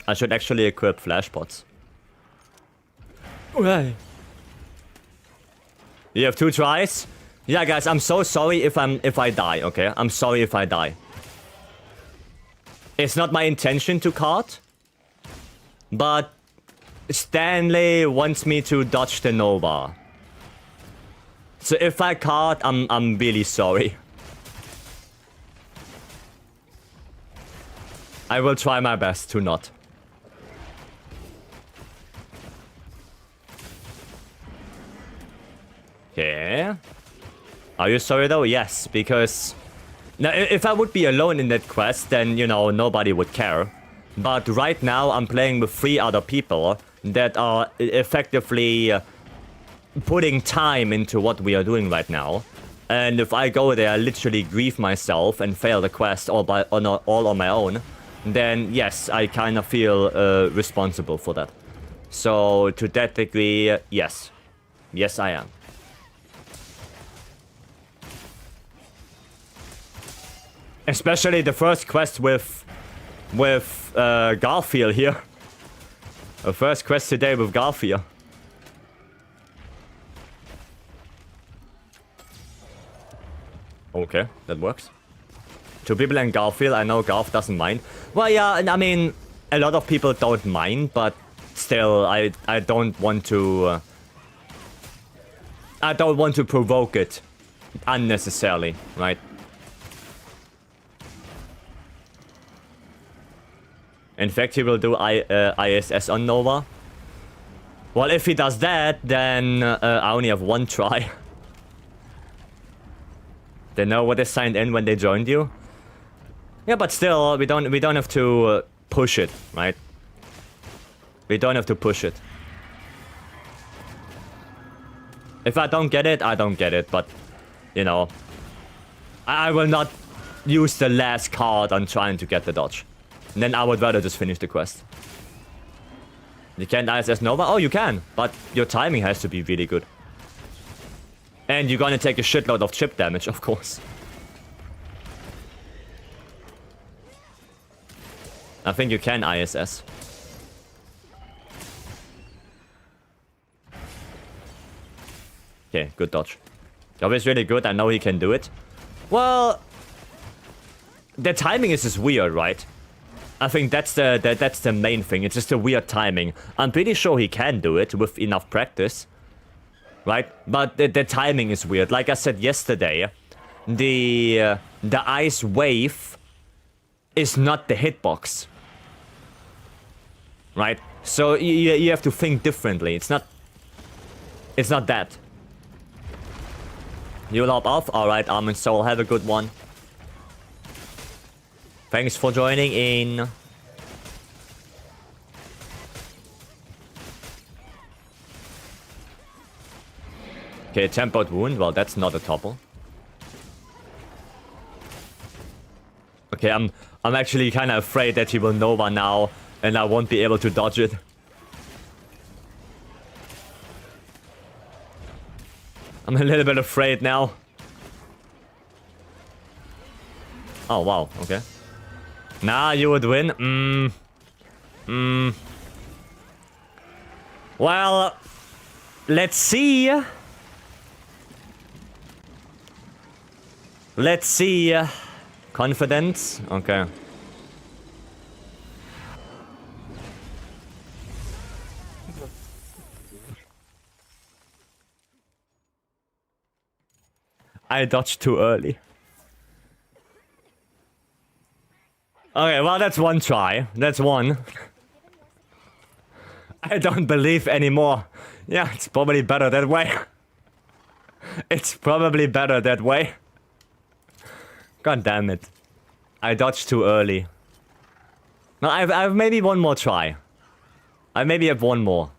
I should actually equip flash pots. Okay. You have 2 tries? Yeah, guys, I'm so sorry if I die, okay? I'm sorry if I die. It's not my intention to cart, but Stanley wants me to dodge the Nova. So if I cart, I'm really sorry. I will try my best to not. Yeah. Are you sorry though? Yes, because... Now, if I would be alone in that quest, then, you know, nobody would care. But right now, I'm playing with 3 other people that are effectively putting time into what we are doing right now. And if I go there, literally grieve myself and fail the quest all on my own, then yes, I kind of feel responsible for that. So, to that degree, yes. Yes, I am. Especially the first quest with Garfield here. The first quest today with Garfield. Okay, that works. 2 people and Garfield, I know Garf doesn't mind. Well, yeah, I mean, a lot of people don't mind, but still, I don't want to... I don't want to provoke it unnecessarily, right? In fact, he will do ISS on Nova. Well, if he does that, then I only have 1 try. They know what they signed in when they joined you? Yeah, but still, we don't have to push it, right? We don't have to push it. If I don't get it, I don't get it, but, you know, I will not use the last card on trying to get the dodge. And then I would rather just finish the quest. You can't ISS Nova? Oh, you can, but your timing has to be really good. And you're gonna take a shitload of chip damage, of course. I think you can ISS. Okay, good dodge. Job is really good. I know he can do it. Well, the timing is just weird, right? I think that's the main thing. It's just a weird timing. I'm pretty sure he can do it with enough practice, right? But the timing is weird. Like I said yesterday, the ice wave is not the hitbox, right? So you have to think differently. It's not that. You'll hop off? Alright, Almond Soul, have a good one. Thanks for joining in. Okay, tempered wound. Well, that's not a topple. Okay, I'm actually kind of afraid that he will Nova now, and I won't be able to dodge it. I'm a little bit afraid now. Oh, wow. Okay. Nah, you would win. Well, let's see. Let's see. Confidence. Okay. I dodged too early. Okay, well, that's one try. That's one. I don't believe anymore. Yeah, it's probably better that way. It's probably better that way. God damn it. I dodged too early. No, I've maybe one more try. I maybe have one more.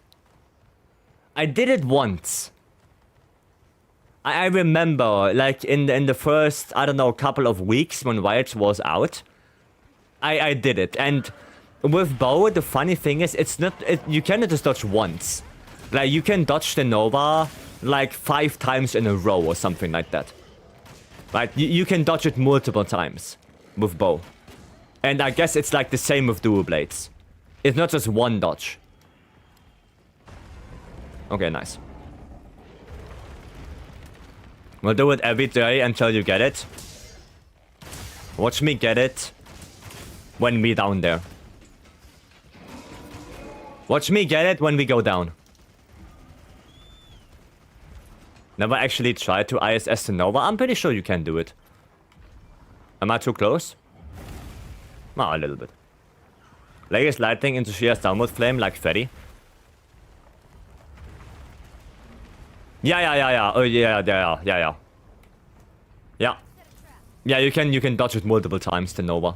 I did it once. I remember, like, in the first, I don't know, couple of weeks when Riot was out, I did it. And with Bow, the funny thing is, it's not, you cannot just dodge once. Like, you can dodge the Nova, like, 5 times in a row or something like that. Right? You can dodge it multiple times with Bow. And I guess it's like the same with Dual Blades. It's not just one dodge. Okay, nice. We'll do it every day until you get it. Watch me get it when we down there. Watch me get it when we go down. Never actually tried to ISS the Nova. I'm pretty sure you can do it. Am I too close? No, a little bit. Latest lightning into Shear's downward flame like Freddy. Yeah. Oh, yeah. Yeah, you can dodge it multiple times, the Nova.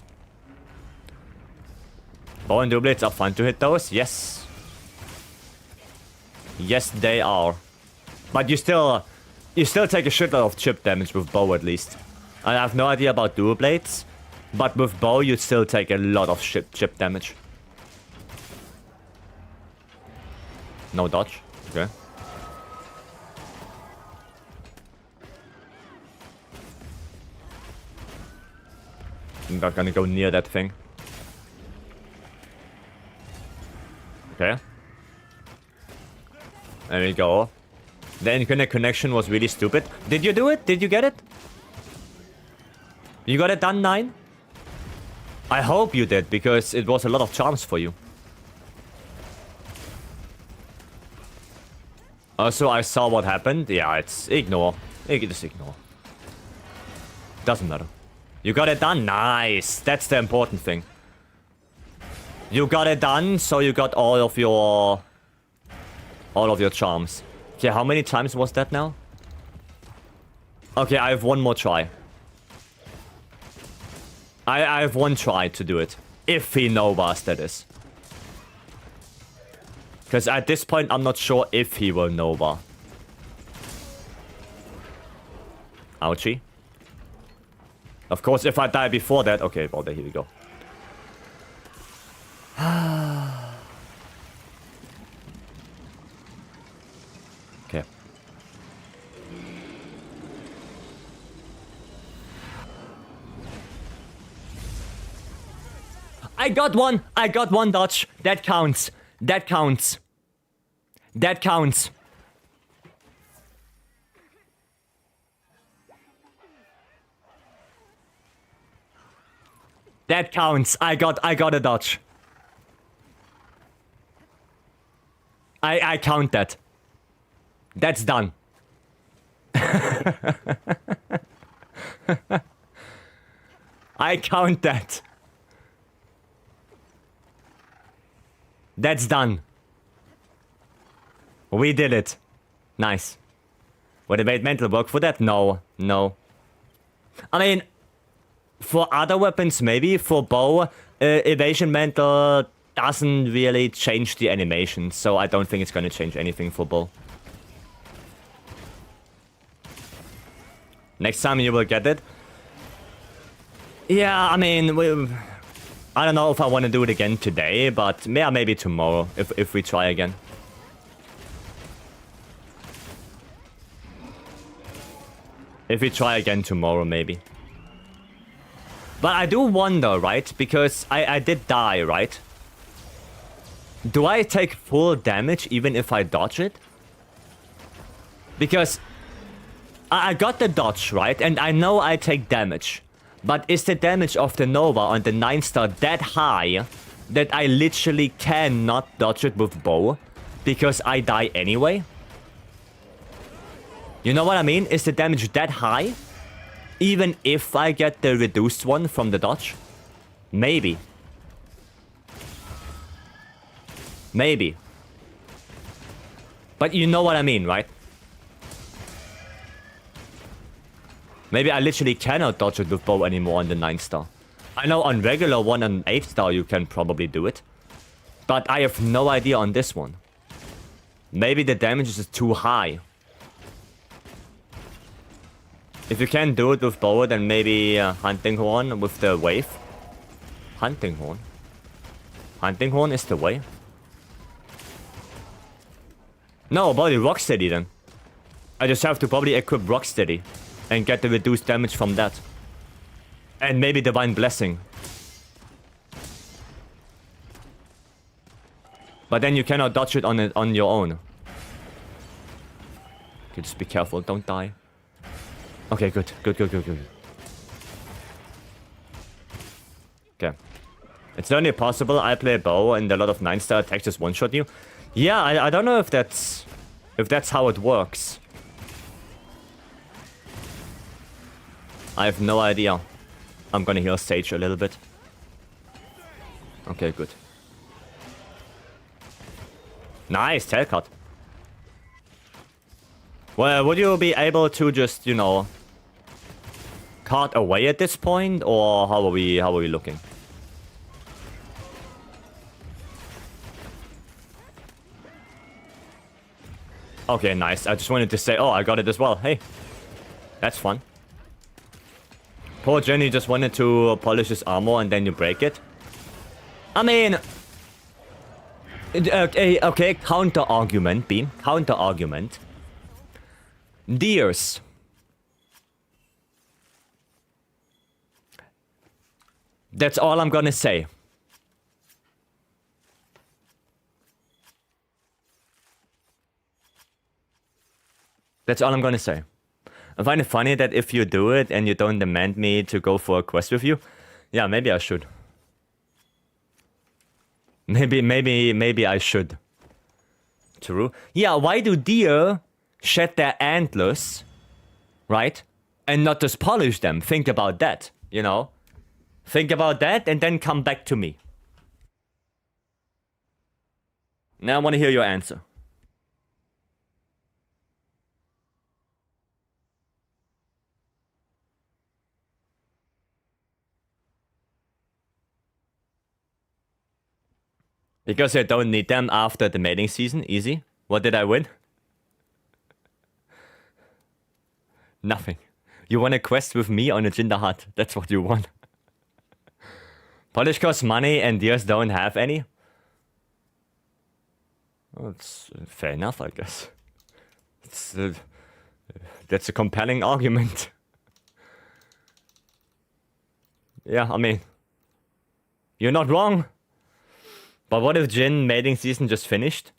Bow and Dual Blades are fun to hit those? Yes. Yes, they are. But you still take a shitload of chip damage with Bow at least. I have no idea about Dual Blades, but with Bow you still take a lot of chip damage. No dodge. Okay. I'm not gonna go near that thing. Okay. There we go. The infinite connection was really stupid. Did you do it? Did you get it? You got it done, 9? I hope you did, because it was a lot of charms for you. Also, I saw what happened. Yeah, it's ignore. Just ignore. Doesn't matter. You got it done? Nice. That's the important thing. You got it done, so you got all of your charms. Okay, how many times was that now? Okay, I have one more try. I have one try to do it. If he Novas, that is. Because at this point, I'm not sure if he will Nova. Ouchie. Of course, if I die before that... Okay, well, there, here we go. Okay. I got one! I got one dodge. That counts. That counts. That counts. That counts. I got a dodge. I count that. That's done. I count that. That's done. We did it. Nice. Would it made mental work for that? No. No. I mean, for other weapons, maybe. For bow, evasion mental doesn't really change the animation, so I don't think it's gonna change anything for bow. Next time you will get it. Yeah, I mean, I don't know if I want to do it again today, but yeah, maybe tomorrow, if we try again. If we try again tomorrow, maybe. But I do wonder, right? Because I did die, right? Do I take full damage even if I dodge it? Because I got the dodge, right? And I know I take damage. But is the damage of the Nova on the 9-star that high that I literally cannot dodge it with bow? Because I die anyway? You know what I mean? Is the damage that high? Even if I get the reduced one from the dodge? Maybe. Maybe. But you know what I mean, right? Maybe I literally cannot dodge it with bow anymore on the 9-star. I know on regular one and 8-star you can probably do it. But I have no idea on this one. Maybe the damage is too high. If you can't do it with bow, then maybe Hunting Horn with the wave. Hunting Horn? Hunting Horn is the way? No, probably Rocksteady then. I just have to probably equip Rocksteady. And get the reduced damage from that. And maybe Divine Blessing. But then you cannot dodge it on your own. Okay, just be careful, don't die. Okay, good. Good. Okay. It's only possible I play bow and a lot of 9-star attacks just one-shot you. Yeah, I don't know if that's how it works. I have no idea. I'm gonna heal Sage a little bit. Okay, good. Nice, tail cut. Well, would you be able to just, you know, cut away at this point, or how are we looking? Okay, nice. I just wanted to say, oh, I got it as well. Hey, that's fun. Poor Jenny just wanted to polish his armor and then you break it. I mean... Okay, counter-argument, Beam. Counter-argument. Deers. That's all I'm gonna say. That's all I'm gonna say. I find it funny that if you do it and you don't demand me to go for a quest with you, yeah, maybe I should. Maybe I should. True. Yeah, why do deer shed their antlers, right? And not just polish them? Think about that, you know? Think about that and then come back to me. Now I want to hear your answer. Because I don't need them after the mating season. Easy. What did I win? Nothing. You want a quest with me on a Jinder hut. That's what you want. Polish costs money and deers don't have any? Well, it's fair enough, I guess. That's a compelling argument. Yeah, I mean, you're not wrong. But what if Jin mating season just finished?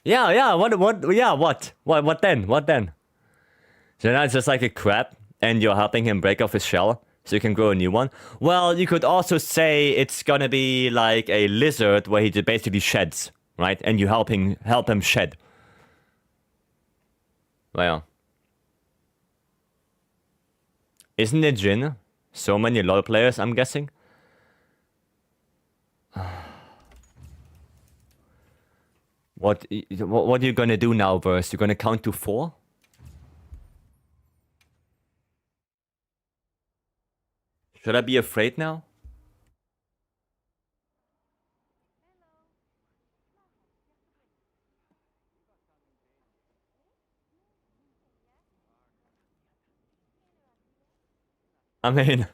Yeah, what then? What then? So now it's just like a crab, and you're helping him break off his shell, so you can grow a new one. Well, you could also say it's gonna be like a lizard where he just basically sheds, right? And you help him shed. Well, isn't it Jin? So many LoL players, I'm guessing. What are you gonna do now, Verse? You're gonna count to 4? Should I be afraid now? I mean,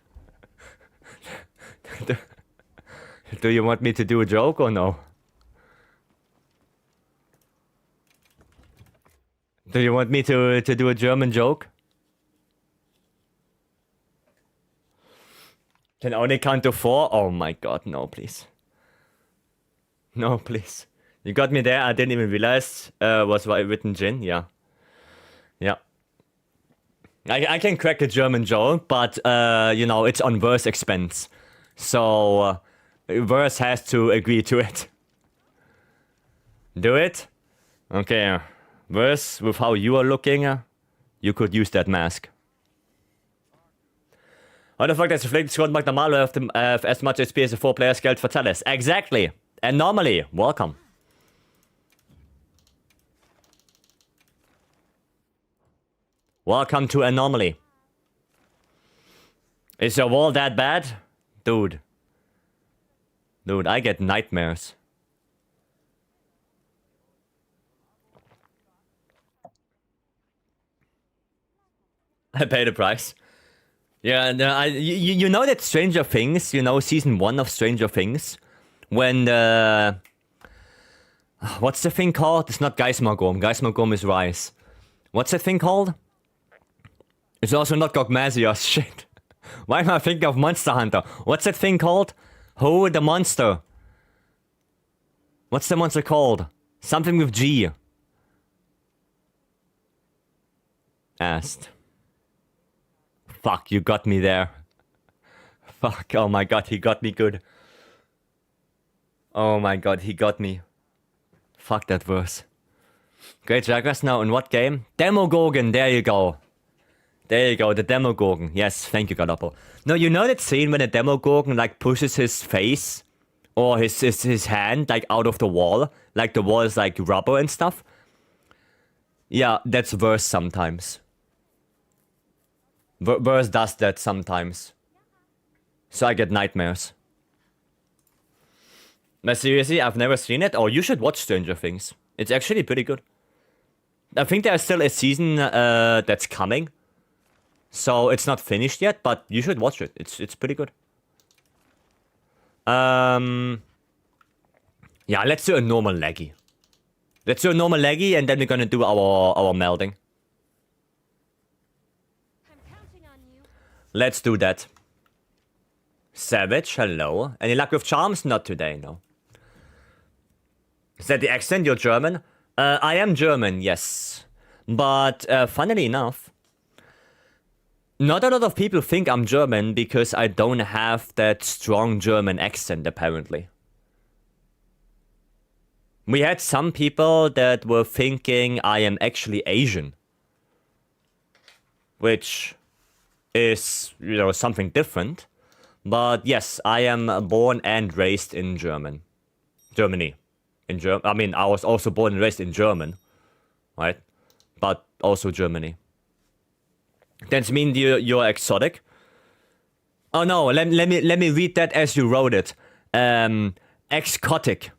do you want me to do a joke or no? Do you want me to do a German joke? Can only count to 4? Oh my god, no, please. No, please. You got me there, I didn't even realize was written Jin, yeah. Yeah. I can crack a German joke, but, you know, it's on Verse expense. So, Verse has to agree to it. Do it? Okay. Verse, with how you are looking, you could use that mask. How the fuck does Reflected Squad macht normal have as much HP as a 4-player Geld for Tellus? Exactly. Anomaly. Welcome. Welcome to Anomaly. Is your wall that bad? Dude. Dude, I get nightmares. I pay the price. Yeah, no, you know that Stranger Things, you know, season 1 of Stranger Things, when the... What's the thing called? It's not Geismagorm. Geismagorm is rice. What's the thing called? It's also not Gogmasios. Shit. Why am I thinking of Monster Hunter? What's that thing called? Who? The monster. What's the monster called? Something with G. Asked. Fuck, you got me there. Fuck, oh my god, he got me good. Oh my god, he got me. Fuck that verse. Great Jaguars now in what game? Demogorgon, there you go. There you go, the Demogorgon. Yes, thank you, Galoppo. No, you know that scene when a Demogorgon like pushes his face or his hand like out of the wall? Like the wall is like rubber and stuff? Yeah, that's verse sometimes. Verse does that sometimes. So I get nightmares. But seriously, I've never seen it. Oh, you should watch Stranger Things. It's actually pretty good. I think there's still a season that's coming. So it's not finished yet, but you should watch it. It's pretty good. Yeah, let's do a normal leggy. Let's do a normal leggy and then we're gonna do our melding. Let's do that. Savage, hello. Any luck with charms? Not today, no. Is that the accent? You're German? I am German, yes. But, funnily enough, not a lot of people think I'm German because I don't have that strong German accent, apparently. We had some people that were thinking I am actually Asian. Which is, you know, something different. But yes, I am born and raised in Germany. I mean, I was also born and raised in German, right? But also Germany. That means you're exotic. Oh no, let me read that as you wrote it. Exotic.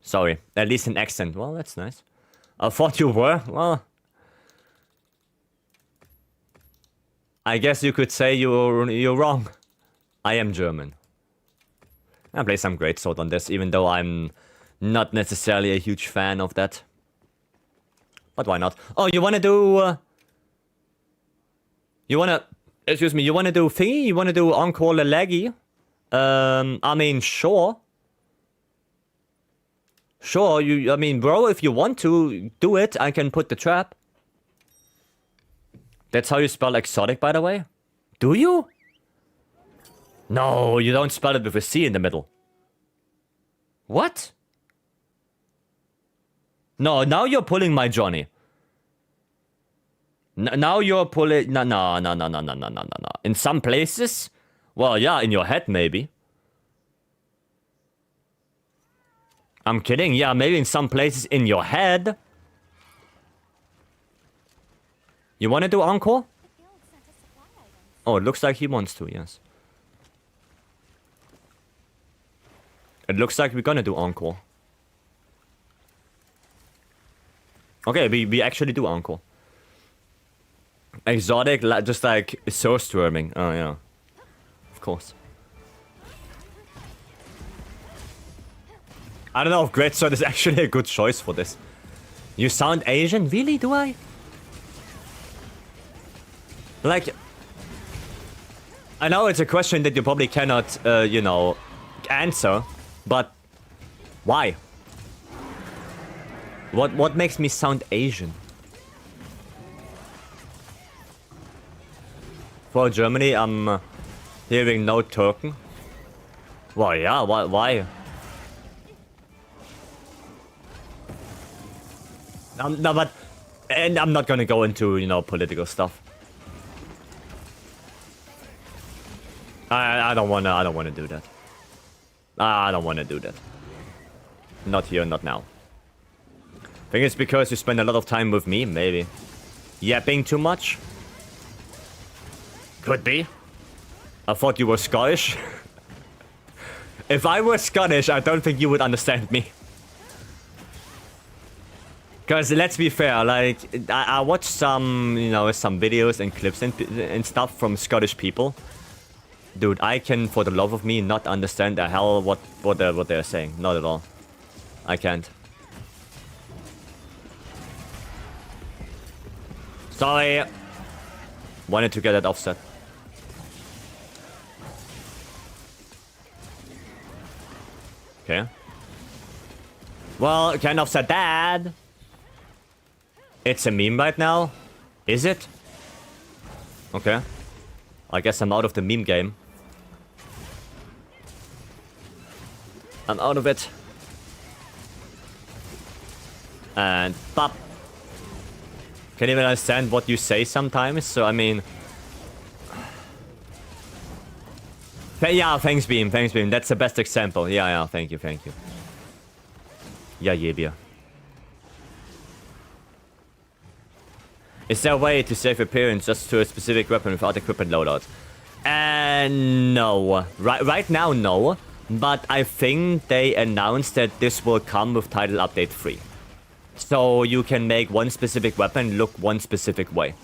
Sorry, at least an accent. Well, that's nice. I thought you were. Well, I guess you could say you're wrong. I am German. I play some greatsword on this, even though I'm not necessarily a huge fan of that. But why not? Oh, you wanna do... Excuse me, you wanna do thingy? You wanna do Encore Le Leggy? I mean, sure. Sure, I mean, bro, if you want to do it, I can put the trap. That's how you spell exotic, by the way? Do you? No, you don't spell it with a C in the middle. What? No, now you're pulling my Johnny. Now you're pulling... No. In some places? Well, yeah, in your head, maybe. I'm kidding. Yeah, maybe in some places in your head. You want to do Encore? Oh, it looks like he wants to, yes. It looks like we're gonna do Encore. Okay, we actually do Encore. Exotic, just like so swarming. Oh, yeah. Of course. I don't know if Greatsword is actually a good choice for this. You sound Asian? Really? Do I? Like... I know it's a question that you probably cannot, you know, answer. But... why? What makes me sound Asian? For Germany, I'm hearing no Turken. Well, yeah, why? No, but... and I'm not gonna go into, you know, political stuff. I don't wanna do that. I don't wanna do that. Not here, not now. I think it's because you spend a lot of time with me, maybe. Yapping too much? Could be. I thought you were Scottish. If I were Scottish, I don't think you would understand me. Because let's be fair, like, I watched some, you know, some videos and clips and stuff from Scottish people. Dude, I can, for the love of me, not understand the hell what they're saying. Not at all. I can't. Sorry. Wanted to get that offset. Okay. Well, can't offset that. It's a meme right now? Is it? Okay. I guess I'm out of the meme game. I'm out of it. And pop. Can't even understand what you say sometimes, so I mean... yeah, thanks Beam, that's the best example. Yeah, thank you. Yeah, beer. Is there a way to save appearance just to a specific weapon without equipment loadout? No. Right now, no. But I think they announced that this will come with Title Update 3. So you can make one specific weapon look one specific way.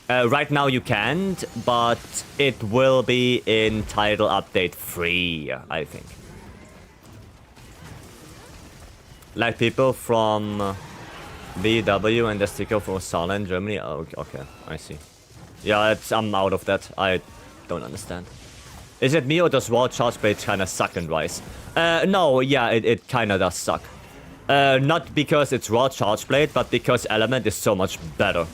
Right now you can't, but it will be in Title Update 3, I think. Like people from VW and the sticker for Saarland, Germany. Oh, okay, I see. Yeah, I'm out of that. I don't understand. Is it me or does Raw Charge Blade kinda suck in Rise? No, yeah, it kinda does suck. Not because it's Raw Charge Blade, but because Element is so much better.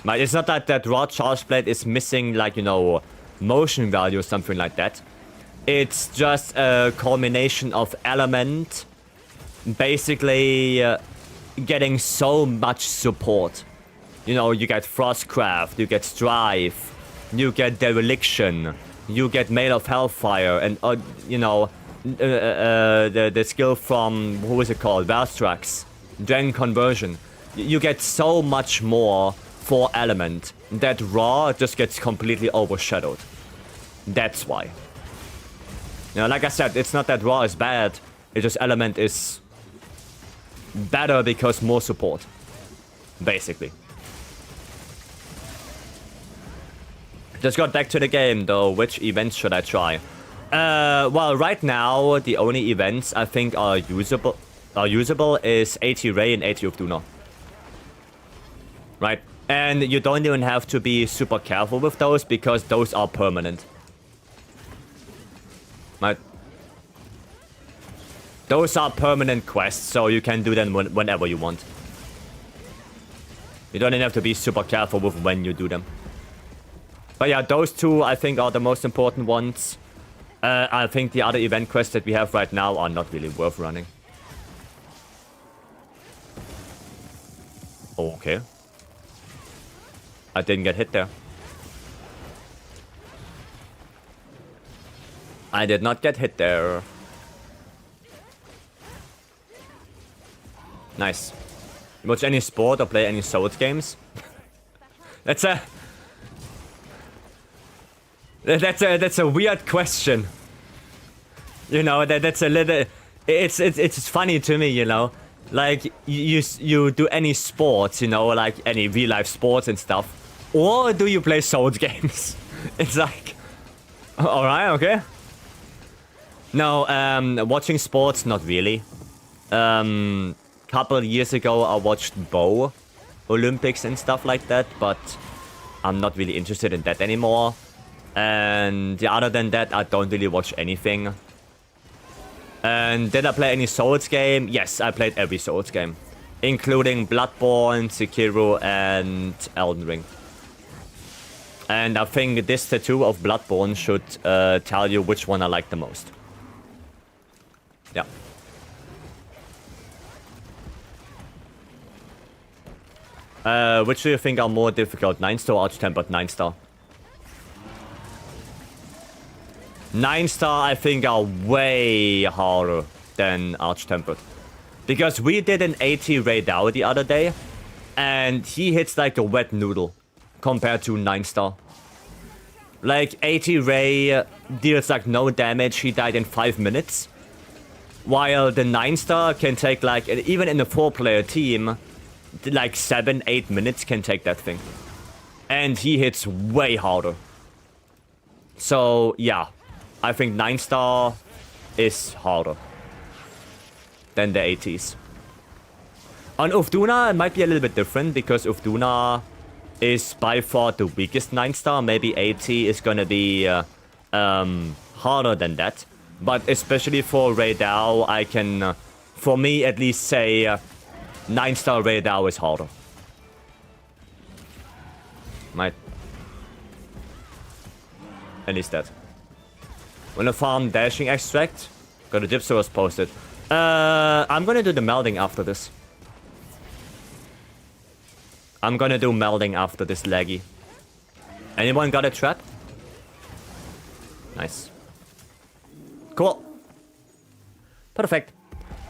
It's not that Raw Charge Blade is missing, like, you know, motion value or something like that. It's just a culmination of Element basically getting so much support. You know, you get Frostcraft, you get Strife, you get Dereliction, you get Mail of Hellfire, and, you know, the skill from, who is it called? Valstrax, Dragon Conversion. You get so much more for Element that Raw just gets completely overshadowed. That's why. You know, like I said, it's not that Raw is bad. It's just Element is better because more support, basically. Just got back to the game though. Which events should I try? Well, right now the only events I think are usable is AT Ray and AT of Duna. Right? And you don't even have to be super careful with those because those are permanent. Right? Those are permanent quests, so you can do them whenever you want. You don't even have to be super careful with when you do them. But yeah, those two I think are the most important ones. I think the other event quests that we have right now are not really worth running. Okay. I didn't get hit there. I did not get hit there. Nice. You watch any sport or play any Souls games? That's a weird question. You know, that's a little... It's funny to me, you know. Like, you do any sports, you know, like any real-life sports and stuff. Or do you play Souls games? It's like... Alright, okay. No, watching sports, not really. Couple of years ago, I watched Bow Olympics and stuff like that, but I'm not really interested in that anymore. And yeah, other than that, I don't really watch anything. And did I play any Souls game? Yes, I played every Souls game, including Bloodborne, Sekiro, and Elden Ring. And I think this tattoo of Bloodborne should tell you which one I like the most. Yeah. Which do you think are more difficult, 9-star or Arch-Tempered 9-star? 9-star, I think, are way harder than Arch-Tempered. Because we did an AT Ray Dao the other day, and he hits like a wet noodle compared to 9-star. Like, AT Ray deals like no damage, he died in 5 minutes. While the 9-star can take like, even in a 4-player team, like 7-8 minutes can take that thing. And he hits way harder. So, yeah. I think 9-star is harder than the ATs. On Ufduna, it might be a little bit different because Ufduna is by far the weakest 9-star. Maybe AT is gonna be harder than that. But especially for Ray Dao, I can, for me at least, say 9-star Ray Dao is harder. Might. At least that. Wanna farm dashing extract? Got a dip source posted. I'm gonna do the melding after this. I'm gonna do melding after this laggy. Anyone got a trap? Nice. Cool. Perfect.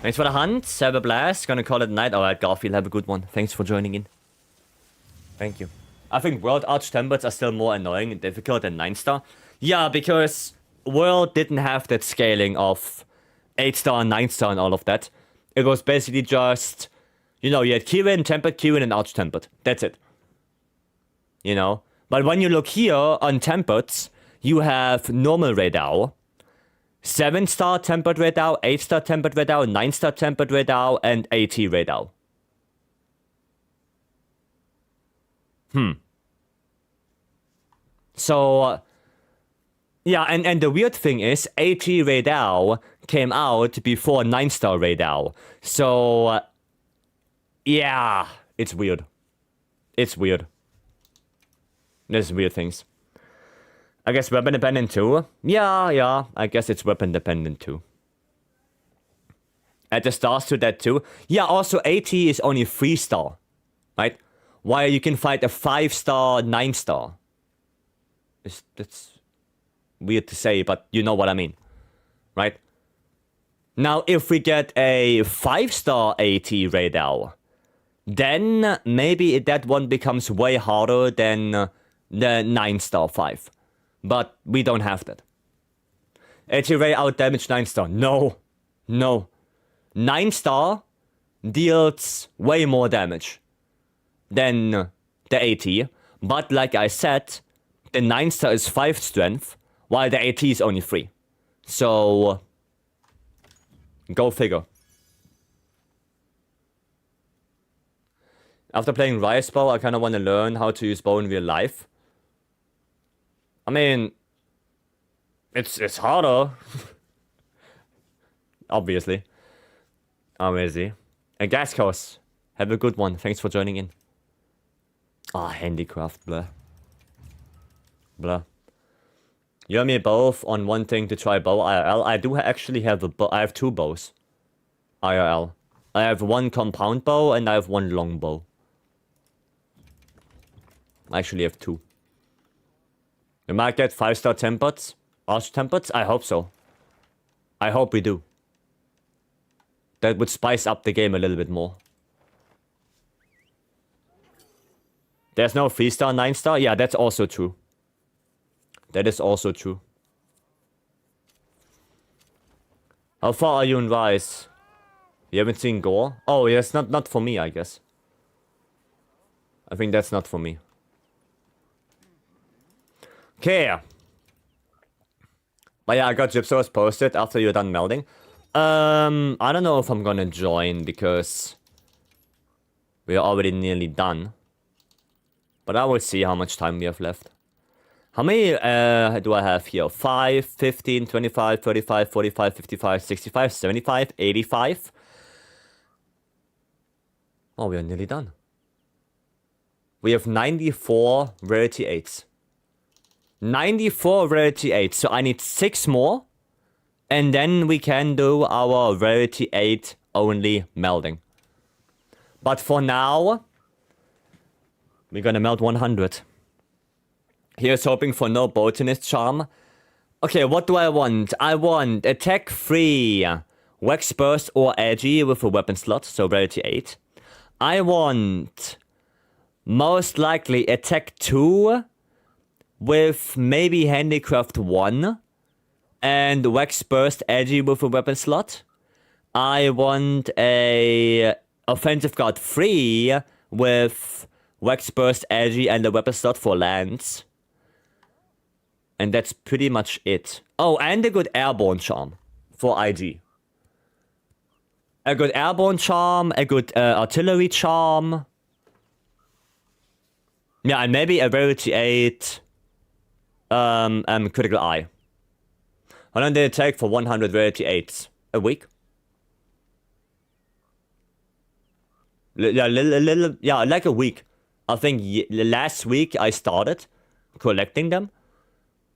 Thanks for the hunt. Have a blast. Gonna call it night. Alright, Garfield, have a good one. Thanks for joining in. Thank you. I think World Arch-Tempered are still more annoying and difficult than 9-star. Yeah, because World didn't have that scaling of 8-star, 9-star and all of that. It was basically just, you know, you had Kirin, Tempered Kirin, and Arch-Tempered. That's it. You know? But when you look here on Tempered, you have normal Ray Dao, 7-star Tempered Ray Dao, 8-star Tempered Ray Dao, 9-star Tempered Ray Dao, and AT Ray Dao. So, yeah, and the weird thing is, AT Ray Dao came out before 9-star Ray Dao. So, yeah, it's weird. It's weird. There's weird things. I guess weapon dependent too? Yeah, I guess it's weapon dependent too. Add the stars to that too? Yeah, also AT is only 3-star, right? While you can fight a 5-star, 9-star. That's weird to say, but you know what I mean, right? Now, if we get a 5-star AT Ray Dao, then maybe that one becomes way harder than the 9-star 5. But we don't have that. AT Ray out damage 9-star. No. No. 9-star deals way more damage than the AT. But like I said, the 9-star is 5 strength, while the AT is only 3. So, go figure. After playing Rice Bow, I kind of want to learn how to use bow in real life. I mean, it's harder. Obviously. Amazing. And Gas Coast, have a good one. Thanks for joining in. Handicraft, blah. Blah. You and me both on wanting to try bow IRL. I do actually have a bow. I have 2 bows. IRL. I have 1 compound bow and I have 1 long bow. I actually have 2. We might get 5-star tempered. Arch tempered? I hope so. I hope we do. That would spice up the game a little bit more. There's no 3-star, 9-star? Yeah, that's also true. That is also true. How far are you in Rise? You haven't seen Gore? Oh, yes, not for me, I guess. I think that's not for me. Okay. But yeah, I got Gypsos posted after you're done melding. I don't know if I'm gonna join because we're already nearly done. But I will see how much time we have left. How many do I have here? 5, 15, 25, 35, 45, 55, 65, 75, 85. Oh, we are nearly done. We have 94 rarity 8s. 94 rarity 8s. So I need 6 more. And then we can do our rarity 8 only melding. But for now, we're gonna meld 100. Here's hoping for no botanist charm. Okay, what do I want? I want attack 3, wax burst or edgy with a weapon slot, so rarity 8. I want most likely attack 2 with maybe handicraft 1 and wax burst edgy with a weapon slot. I want a offensive guard 3 with wax burst edgy and a weapon slot for lands. And that's pretty much it. Oh, and a good airborne charm for IG. A good airborne charm, a good artillery charm. Yeah, and maybe a rarity 8 critical eye. How long did it take for 100 rarity 8s? A week? Yeah, like a week. I think last week I started collecting them.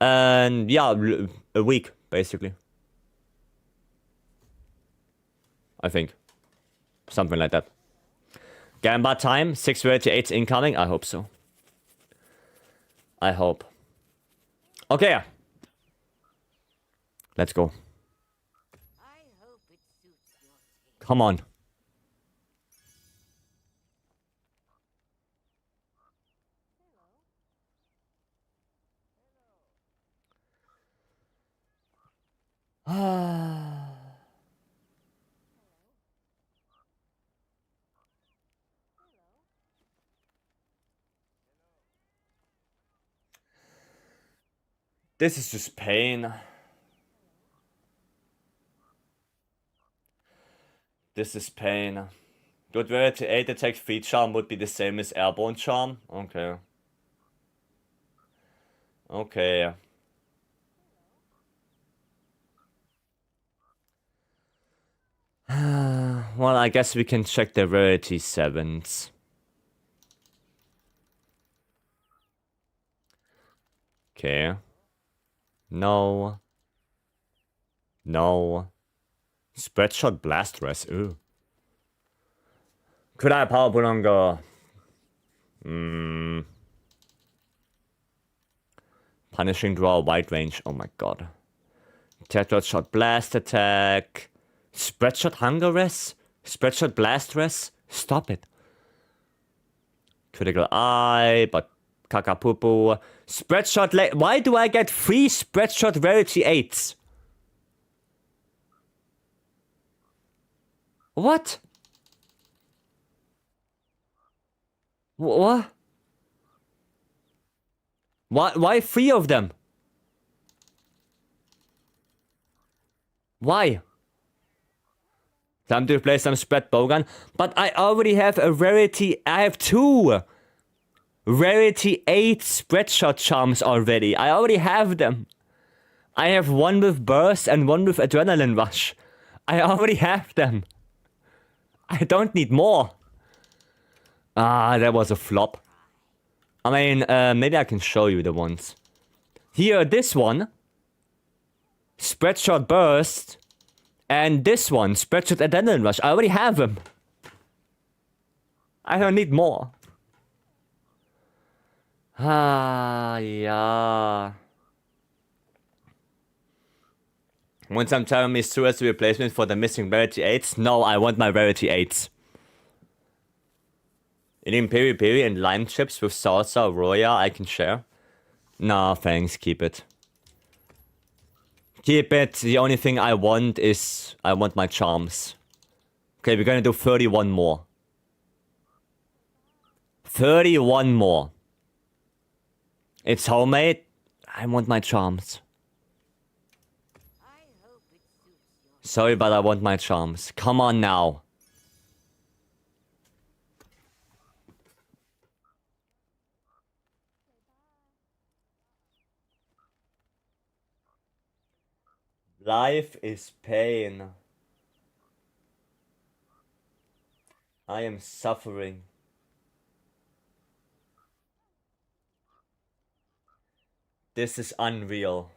And yeah, a week, basically. I think. Something like that. Gamba time, 6 rarity 8s incoming? I hope so. I hope. Okay. Let's go. Come on. This is just pain. This is pain. Good rarity 8 attack 3 charm would be the same as airborne charm? Okay. Okay. Well, I guess we can check the rarity 7s. Okay. No. No. Spreadshot blast rest. Ooh. Could I power pull on go? Punishing draw wide range. Oh my god. Tetrad shot blast attack. Spreadshot hunger rest? Spreadshot blast rest? Stop it. Critical eye, but kakapupu. Spreadshot why do I get 3 spreadshot rarity 8s? What? What? Why 3 of them? Why? Time to play some spread bowgun. But I already have a rarity. I have 2 rarity 8 spread shot charms already. I already have them. I have 1 with burst and 1 with adrenaline rush. I already have them. I don't need more. Ah, that was a flop. I mean, maybe I can show you the ones. Here, this one. Spread shot burst. And this one, spread shot adrenaline rush. I already have them. I don't need more. Ah, yeah. Want some tiramisu as a replacement for the missing rarity 8s? No, I want my rarity 8s. Eating peri-peri and lime chips with salsa or roya I can share? Nah, thanks, keep it. Keep it. The only thing I want is... I want my charms. Okay, we're gonna do 31 more. 31 more. It's homemade. I want my charms. Sorry, but I want my charms. Come on now. Life is pain. I am suffering. This is unreal.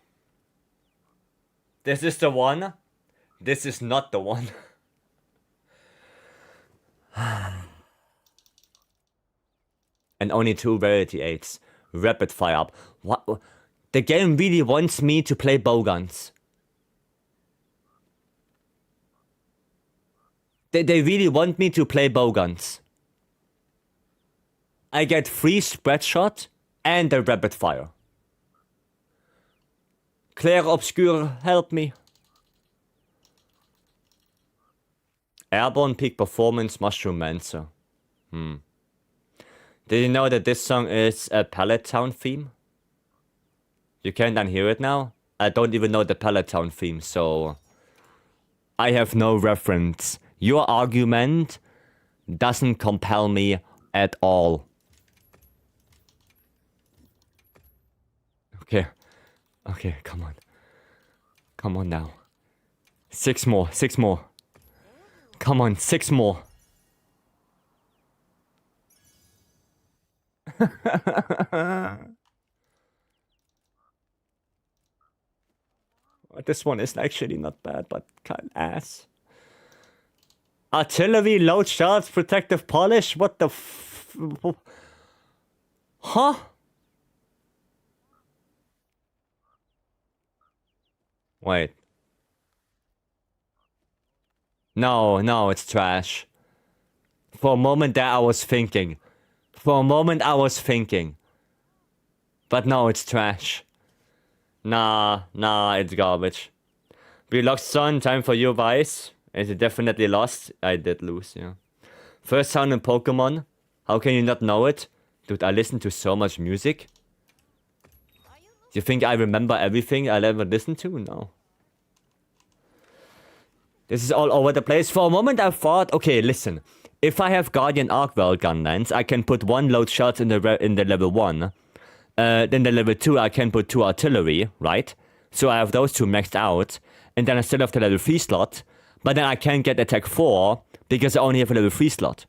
This is the one. This is not the one. And only 2 rarity 8s. Rapid fire up. What? The game really wants me to play bowguns. They really want me to play bowguns. I get 3 spread shot and a rapid fire. Claire Obscure, help me. Airborne Peak Performance Mushroom Mancer. Did you know that this song is a Pallet Town theme? You can't unhear it now? I don't even know the Pallet Town theme, so... I have no reference. Your argument doesn't compel me at all. Okay. Okay, come on. Come on now. 6 more, 6 more. Come on, 6 more. This one is actually not bad, but kind of ass. Artillery, load shards, protective polish? What the Huh? Wait. No, it's trash. For a moment there I was thinking. But no, it's trash. Nah, it's garbage. We lost son, time for you, Vice. Is it definitely lost? I did lose, yeah. First sound in Pokemon? How can you not know it? Dude, I listen to so much music. Do you think I remember everything I'll ever listen to? No. This is all over the place. For a moment I thought, okay, listen. If I have Guardian Arcwell Gunlance, I can put 1 load shot in the level 1. Then the level 2 I can put 2 artillery, right? So I have those 2 maxed out. And then I still have the level 3 slot. But then I can't get attack 4 because I only have a level 3 slot.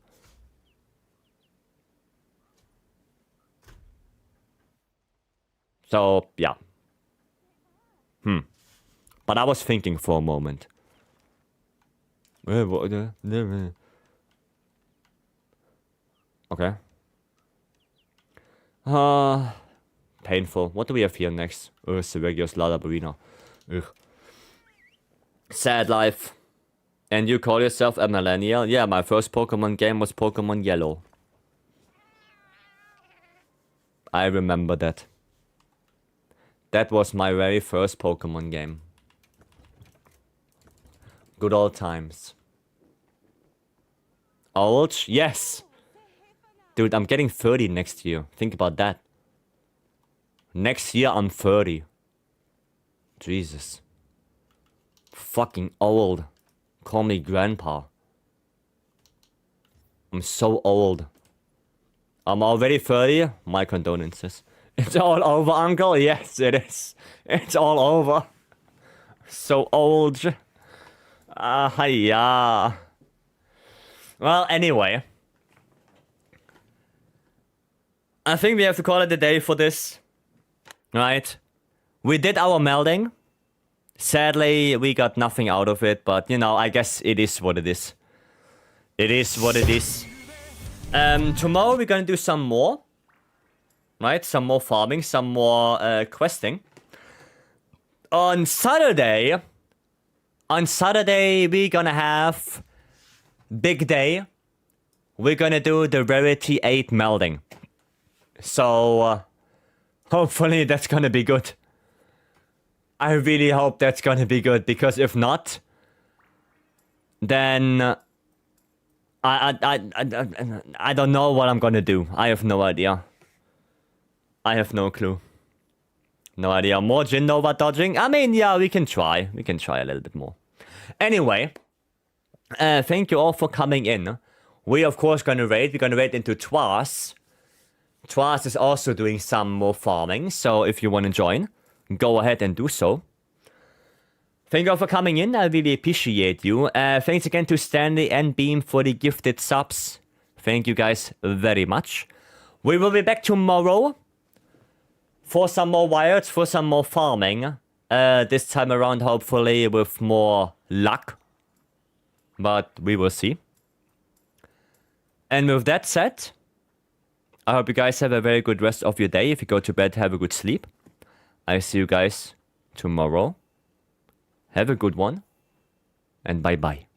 So, yeah. But I was thinking for a moment. Okay. Painful. What do we have here next? Sevegios Lalabarina. Ugh. Sad life. And you call yourself a millennial? Yeah, my first Pokemon game was Pokemon Yellow. I remember that. That was my very first Pokemon game. Good old times. old? Yes. Dude, I'm getting 30 next year. Think about that. Next year, I'm 30. Jesus. Fucking old. Call me grandpa. I'm so old. I'm already 30. My condolences. It's all over, uncle? Yes, it is. It's all over. So old. Yeah. Well, anyway. I think we have to call it a day for this. Right? We did our melding. Sadly, we got nothing out of it, but, you know, I guess it is what it is. It is what it is. Tomorrow we're gonna do some more. Right? Some more farming, some more questing. On Saturday, we're gonna have big day. We're gonna do the Rarity 8 melding. So, hopefully that's gonna be good. I really hope that's gonna be good, because if not, then I don't know what I'm gonna do. I have no idea. I have no clue. No idea. More Jin Nova dodging? I mean, yeah, we can try. We can try a little bit more. Anyway, thank you all for coming in. We, of course, gonna raid. We're gonna raid into Twas. Twas is also doing some more farming, so if you want to join, go ahead and do so. Thank you all for coming in. I really appreciate you. Thanks again to Stanley and Beam for the gifted subs. Thank you guys very much. We will be back tomorrow for some more wilds, for some more farming. This time around, hopefully, with more luck. But we will see. And with that said, I hope you guys have a very good rest of your day. If you go to bed, have a good sleep. I see you guys tomorrow. Have a good one. And bye-bye.